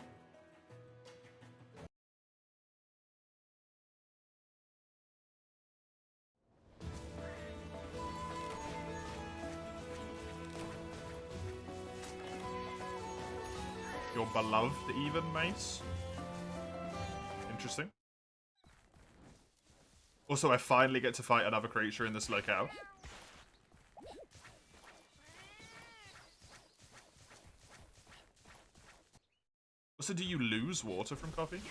Your beloved even mace. Interesting. Also, I finally get to fight another creature in this locale. Also, do you lose water from coffee?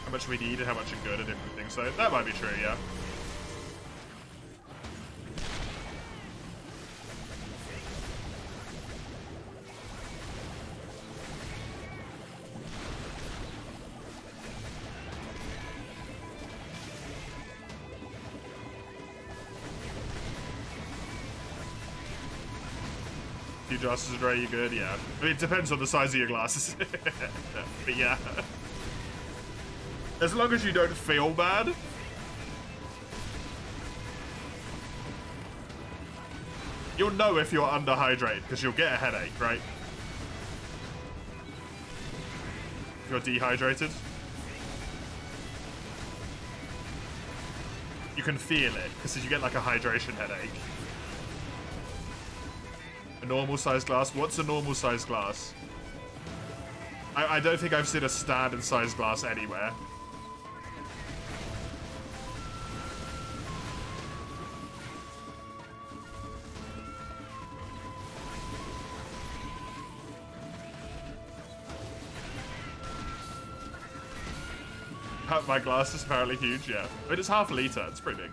How much we need and how much are good at different things, so that might be true, yeah. Few glasses of Dre, you good? Yeah. I mean, it depends on the size of your glasses. But yeah. As long as you don't feel bad. You'll know if you're underhydrated, because you'll get a headache, right? If you're dehydrated. You can feel it, because you get like a hydration headache. A normal size glass? What's a normal size glass? I don't think I've seen a standard size glass anywhere. My glass is apparently huge, yeah. But it's half a litre, it's pretty big.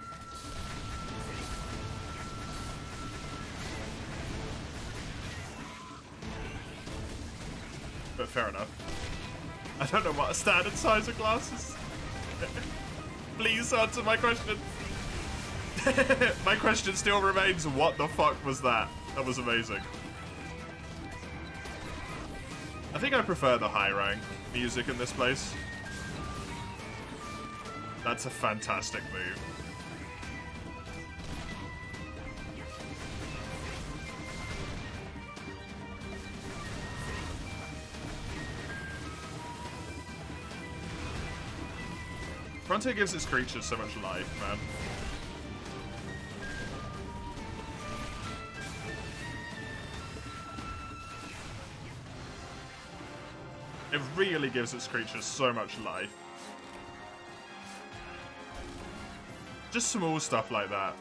But fair enough. I don't know what a standard size of glass is. Please answer my question. My question still remains, what the fuck was that? That was amazing. I think I prefer the high rank music in this place. That's a fantastic move. Frontier gives its creatures so much life, man. It really gives its creatures so much life. Just small stuff like that.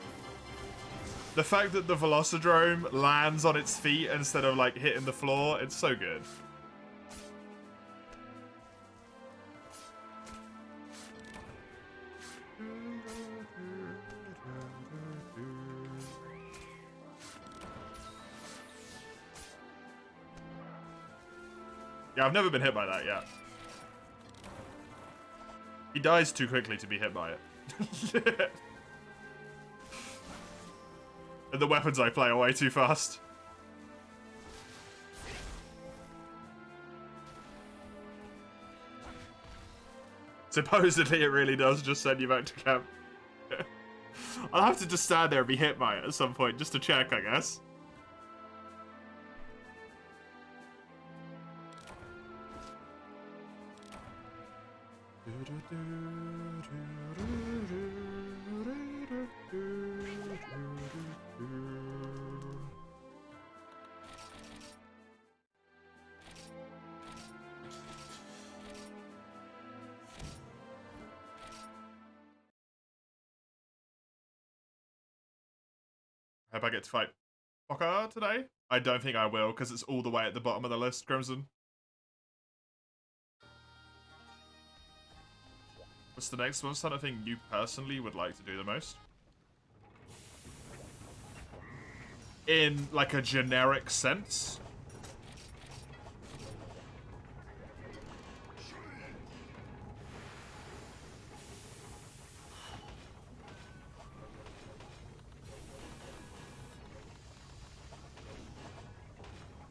The fact that the Velocidrome lands on its feet instead of like hitting the floor, it's so good. Yeah, I've never been hit by that yet. He dies too quickly to be hit by it. And the weapons I play are way too fast. Supposedly it really does just send you back to camp. I'll have to just stand there and be hit by it at some point, just to check, I guess. Hope I get to fight Fokker today. I don't think I will, because it's all the way at the bottom of the list, Crimson. What's the next one? Something you personally would like to do the most? In, like, a generic sense?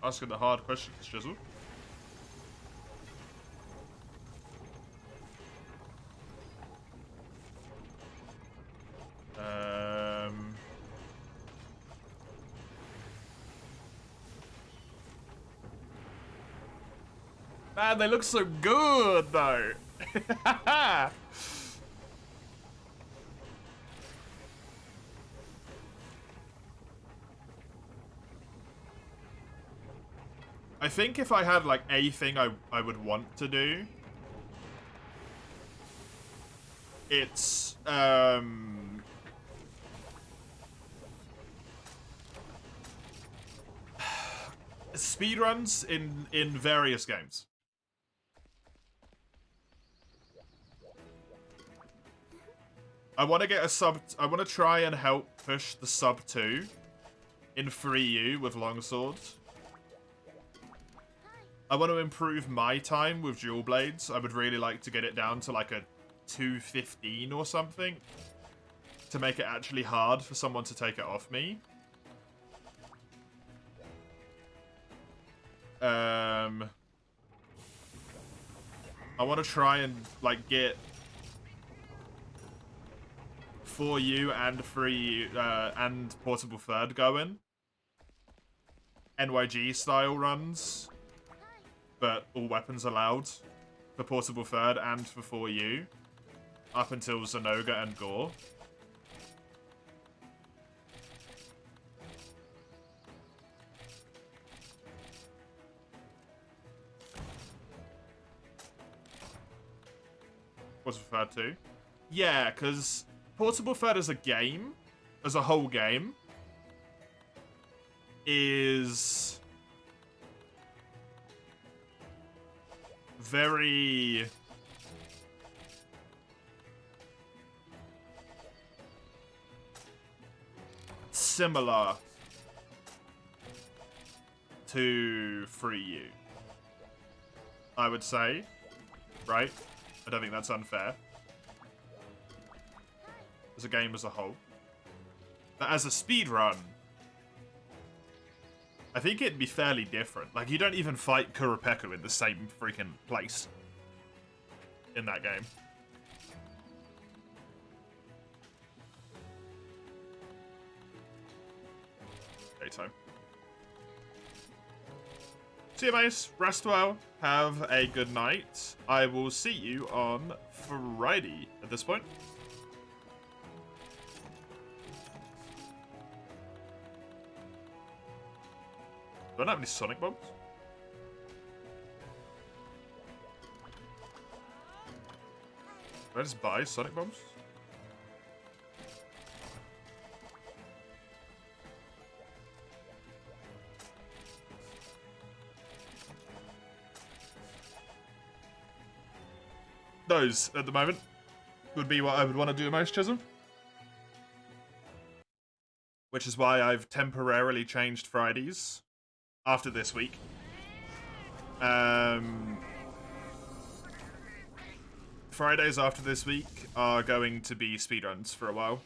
Asking the hard questions, Jizzle. Man, they look so good, though. I think if I had, like, a thing I would want to do, it's, speedruns in various games. I want to get a sub... I want to try and help push the sub 2 in Free U with longswords. I want to improve my time with dual blades. I would really like to get it down to like a 2:15 or something to make it actually hard for someone to take it off me. I want to try and like get 4U and Free and Portable Third going. NYG style runs, but all weapons allowed for Portable Third and for 4U up until Zenoga and Gore. Portable Third too? Yeah, because Portable Third as a game, as a whole game, is very similar to Free U, I would say, right? I don't think that's unfair. As a game as a whole. But as a speedrun, I think it'd be fairly different. Like, you don't even fight Kuropeku in the same freaking place in that game. Daytime. See you, mates. Rest well. Have a good night. I will see you on Friday at this point. Do I not have any Sonic Bombs? Can I just buy Sonic Bombs? Those, at the moment, would be what I would want to do most, Chisholm. Which is why I've temporarily changed Fridays after this week. Fridays after this week are going to be speedruns for a while.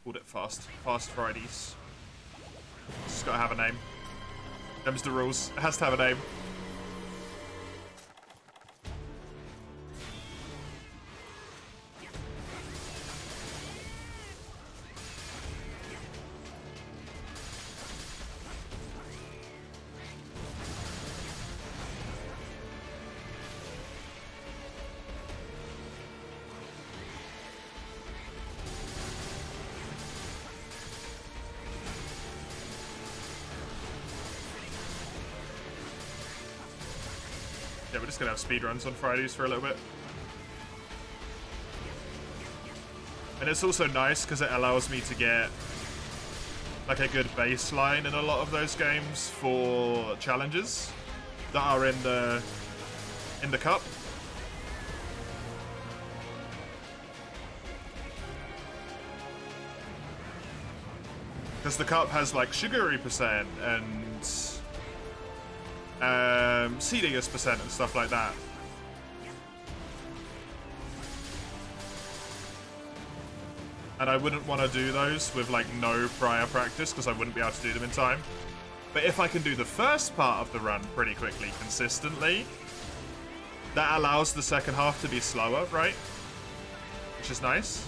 Called it Fast Fridays. Just gotta have a name. Them's the rules. It has to have a name. Yeah, we're just gonna have speedruns on Fridays for a little bit. And it's also nice because it allows me to get like a good baseline in a lot of those games for challenges that are in the cup. Because the cup has like Shiguri percent and Cedius percent and stuff like that. And I wouldn't want to do those with like no prior practice because I wouldn't be able to do them in time. But if I can do the first part of the run pretty quickly, consistently, that allows the second half to be slower, right? Which is nice.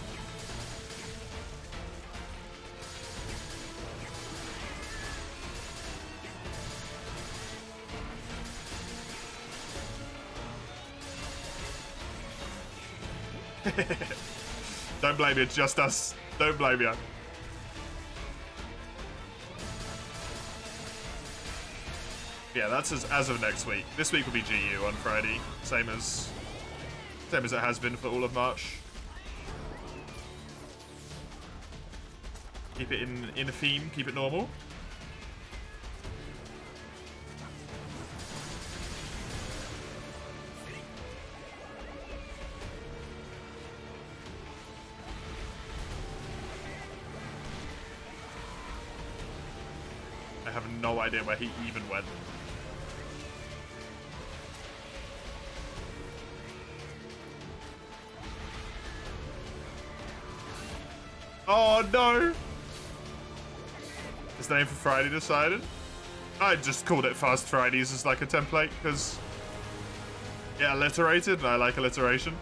Don't blame you, it's just us. Don't blame you. Yeah, that's as of next week. This week will be GU on Friday, same as it has been for all of March. Keep it in a theme, keep it normal. I have no idea where he even went. Oh no! Is the name for Friday decided? I just called it Fast Fridays as like a template because yeah, alliterated and I like alliteration.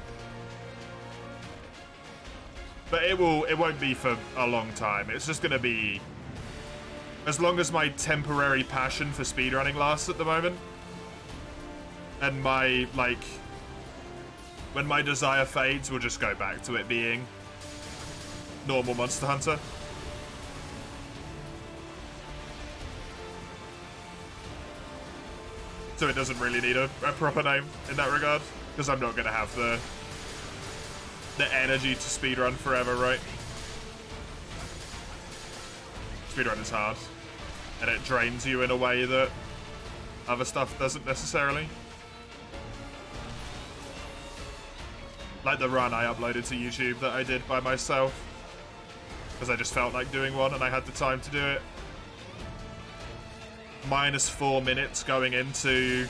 But it won't be for a long time. It's just gonna be as long as my temporary passion for speedrunning lasts at the moment. And my, like, when my desire fades, we'll just go back to it being normal Monster Hunter. So it doesn't really need a proper name in that regard, because I'm not going to have the energy to speedrun forever, right? Speedrun is hard, and it drains you in a way that other stuff doesn't necessarily. Like the run I uploaded to YouTube that I did by myself, because I just felt like doing one and I had the time to do it. -4 minutes going into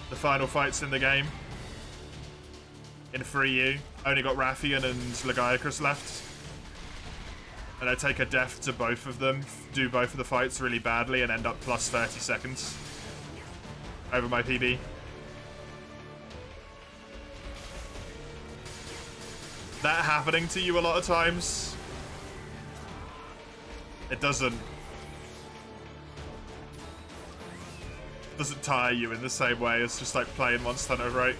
the final fights in the game. In 3U, only got Rathian and Lagiacrus left. And I take a death to both of them, do both of the fights really badly, and end up plus 30 seconds over my PB. That happening to you a lot of times, it doesn't tire you in the same way as just like playing Monster Hunter, right?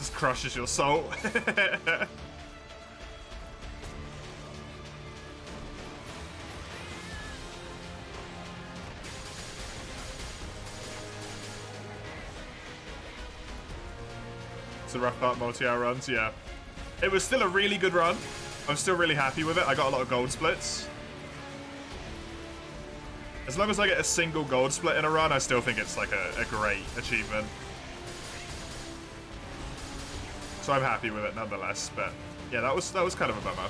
Just crushes your soul. It's a rough part, multi-hour runs, yeah. It was still a really good run. I'm still really happy with it. I got a lot of gold splits. As long as I get a single gold split in a run, I still think it's like a great achievement. So I'm happy with it nonetheless, but yeah, that was kind of a bummer.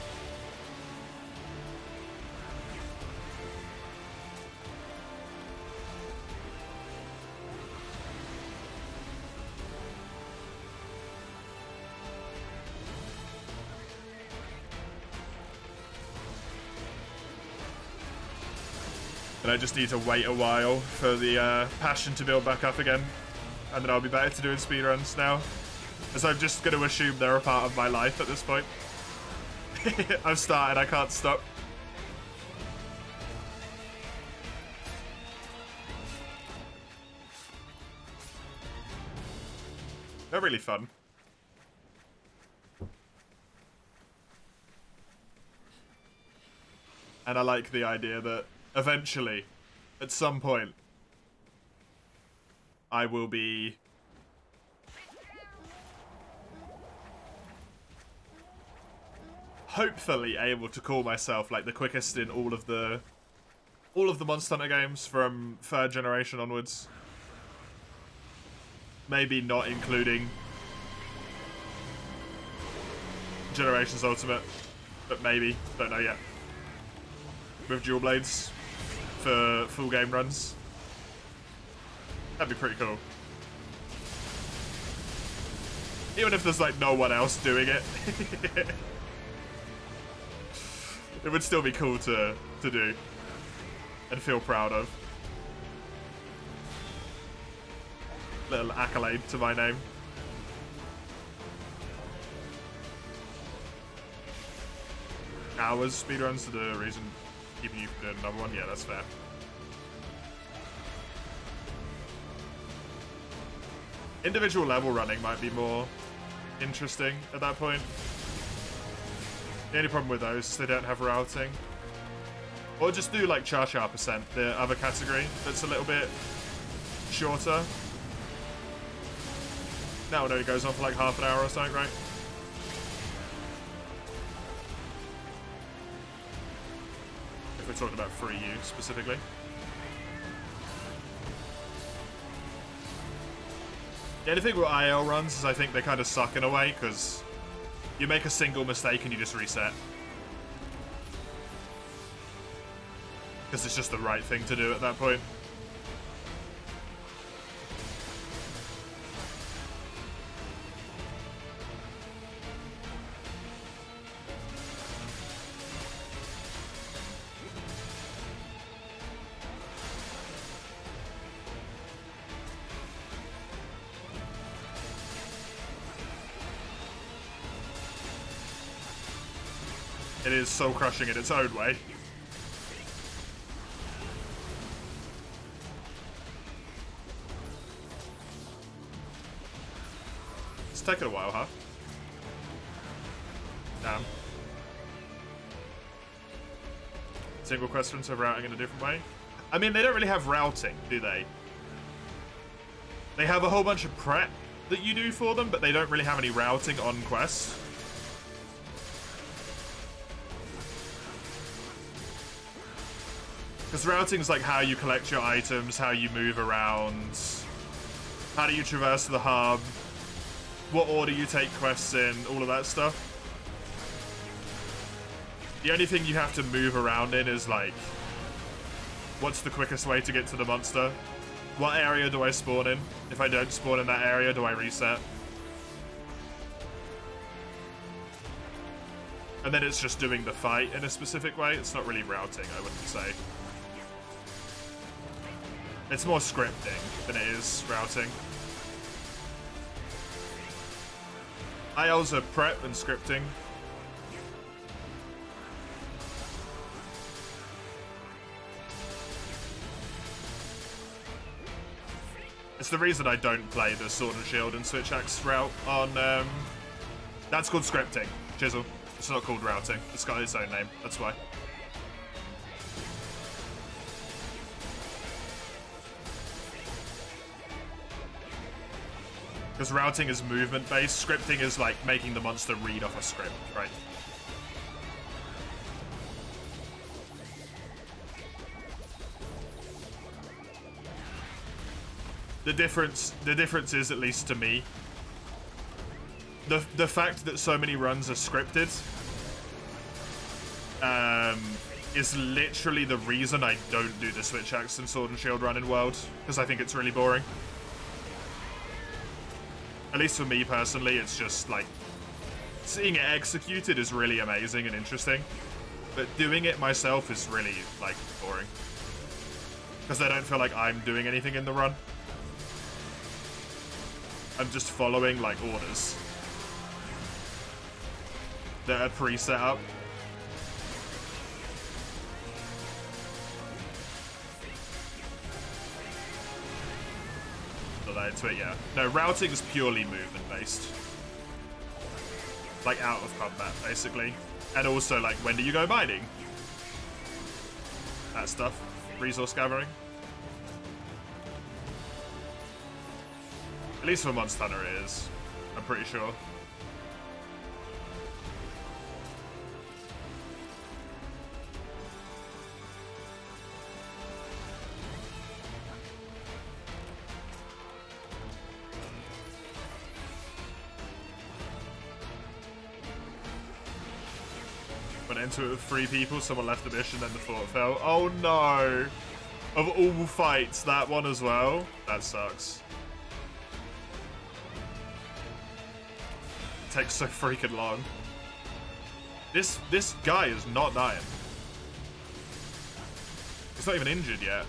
And I just need to wait a while for the passion to build back up again. And then I'll be better to doing speedruns now. As I'm just going to assume they're a part of my life at this point. I've started, I can't stop. They're really fun. And I like the idea that eventually, at some point, I will be hopefully able to call myself like the quickest in all of the Monster Hunter games from 3rd generation onwards. Maybe not including Generations Ultimate, but maybe, don't know yet. With dual blades for full game runs. That'd be pretty cool. Even if there's like no one else doing it. It would still be cool to do and feel proud of. Little accolade to my name. Hours speedruns are the reason keeping you from doing another one? Yeah, that's fair. Individual level running might be more interesting at that point. The only problem with those is they don't have routing. Or just do like Char percent, the other category that's a little bit shorter. That one only goes on for like half an hour or something, right? If we're talking about free use specifically. The only thing with IL runs is I think they kind of suck in a way, because you make a single mistake and you just reset. Because it's just the right thing to do at that point. It is soul crushing in its own way. It's taken a while, huh? Damn. Single questions of routing in a different way? I mean, they don't really have routing, do they? They have a whole bunch of prep that you do for them, but they don't really have any routing on quests. Because routing is like how you collect your items, how you move around, how do you traverse the hub, what order you take quests in, all of that stuff. The only thing you have to move around in is like, what's the quickest way to get to the monster? What area do I spawn in? If I don't spawn in that area, do I reset? And then it's just doing the fight in a specific way. It's not really routing, I wouldn't say. It's more scripting than it is routing. ILs are prep and scripting. It's the reason I don't play the Sword and Shield and Switch Axe route on, that's called scripting, Chisel. It's not called routing. It's got its own name, that's why. Because routing is movement-based, scripting is like making the monster read off a script, right? The difference is, at least to me, the fact that so many runs are scripted is literally the reason I don't do the Switch Axe and Sword and Shield run in World, because I think it's really boring. At least for me personally, it's just like, seeing it executed is really amazing and interesting, but doing it myself is really, like, boring. Because they don't feel like I'm doing anything in the run. I'm just following, like, orders that are pre-set up. To it, yeah. No, routing is purely movement-based. Like, out of combat, basically. And also, like, when do you go mining? That stuff. Resource gathering. At least for Monster Hunter it is. I'm pretty sure. Went into it with 3 people, someone left the mission, then the fort fell. Oh no! Of all fights, that one as well? That sucks. It takes so freaking long. This guy is not dying. He's not even injured yet.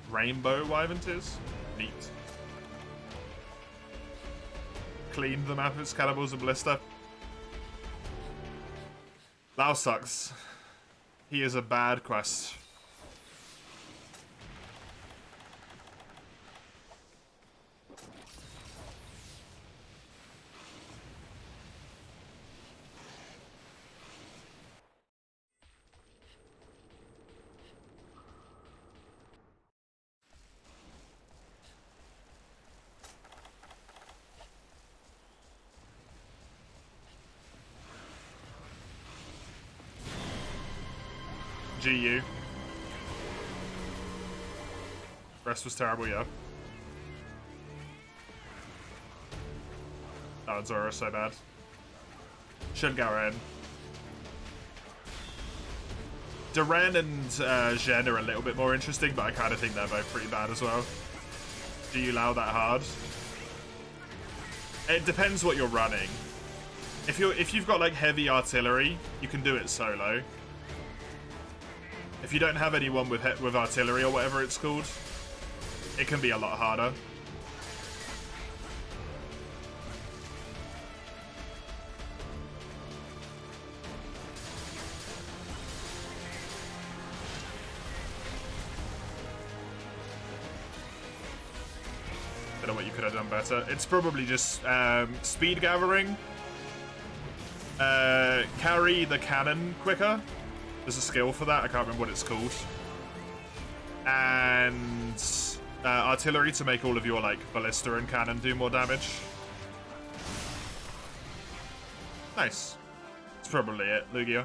Rainbow Wyvern-tis? Neat. Cleaned the map of Excalibur's and Ballista. Lao sucks. He is a bad quest. GU. Rest was terrible, yeah. Oh, Zoro's so bad. Shouldn't go Ren. Duran and Zhen are a little bit more interesting, but I kind of think they're both pretty bad as well. Do you allow that hard? It depends what you're running. If you've got like heavy artillery, you can do it solo. If you don't have anyone with artillery or whatever it's called, it can be a lot harder. Don't know what you could have done better. It's probably just speed gathering. Carry the cannon quicker. There's a skill for that. I can't remember what it's called. And artillery to make all of your like ballista and cannon do more damage. Nice. That's probably it, Lugia.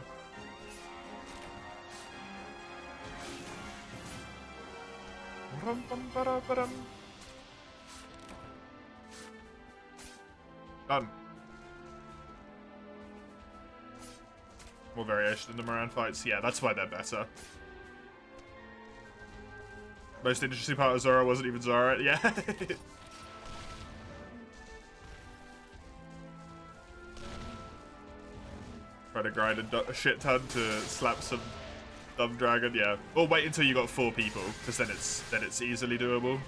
Done. More variation in the Moran fights. Yeah, that's why they're better. Most interesting part of Zora wasn't even Zora. Yeah. Try to grind a shit ton to slap some dumb dragon. Yeah. Or wait until you got 4 people, because then it's easily doable.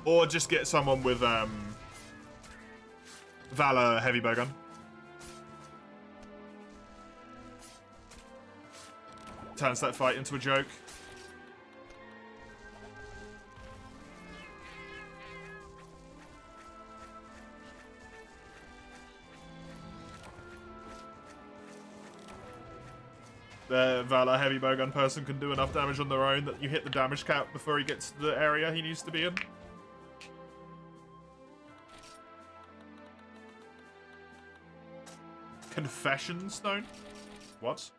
Or just get someone with Valor heavy bowgun. Turns that fight into a joke. The Valor heavy bowgun person can do enough damage on their own that you hit the damage cap before he gets to the area he needs to be in. Confession Stone? What?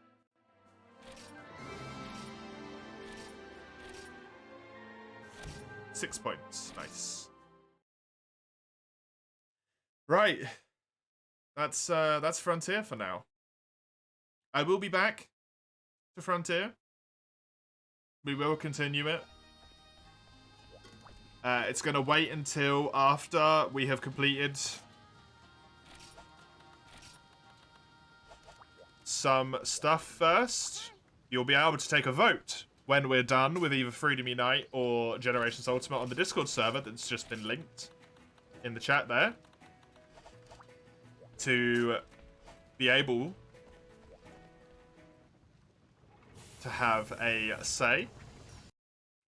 .6 points. Nice. Right. That's Frontier for now. I will be back to Frontier. We will continue it. It's going to wait until after we have completed some stuff first. You'll be able to take a vote when we're done with either Freedom Unite or Generations Ultimate on the Discord server that's just been linked in the chat there, to be able to have a say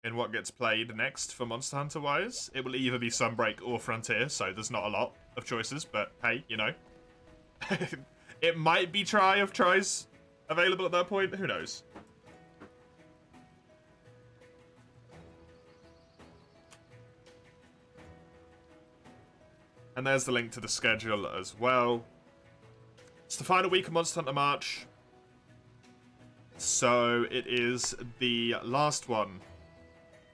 in what gets played next for Monster Hunter wise. It will either be Sunbreak or Frontier, so there's not a lot of choices, but hey, you know. It might be Try of Tries available at that point, who knows. And there's the link to the schedule as well. It's the final week of Monster Hunter March, so it is the last one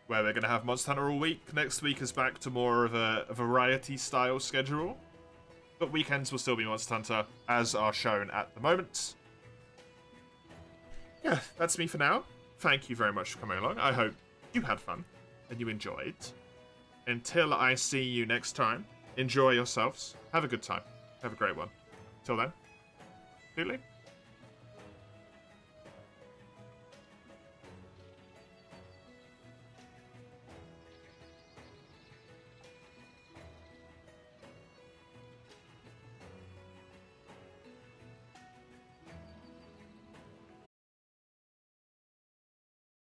where we're going to have Monster Hunter all week. Next week is back to more of a variety-style schedule, but weekends will still be Monster Hunter, as are shown at the moment. Yeah, that's me for now. Thank you very much for coming along. I hope you had fun and you enjoyed. Until I see you next time, enjoy yourselves. Have a good time. Have a great one. Till then, doodly.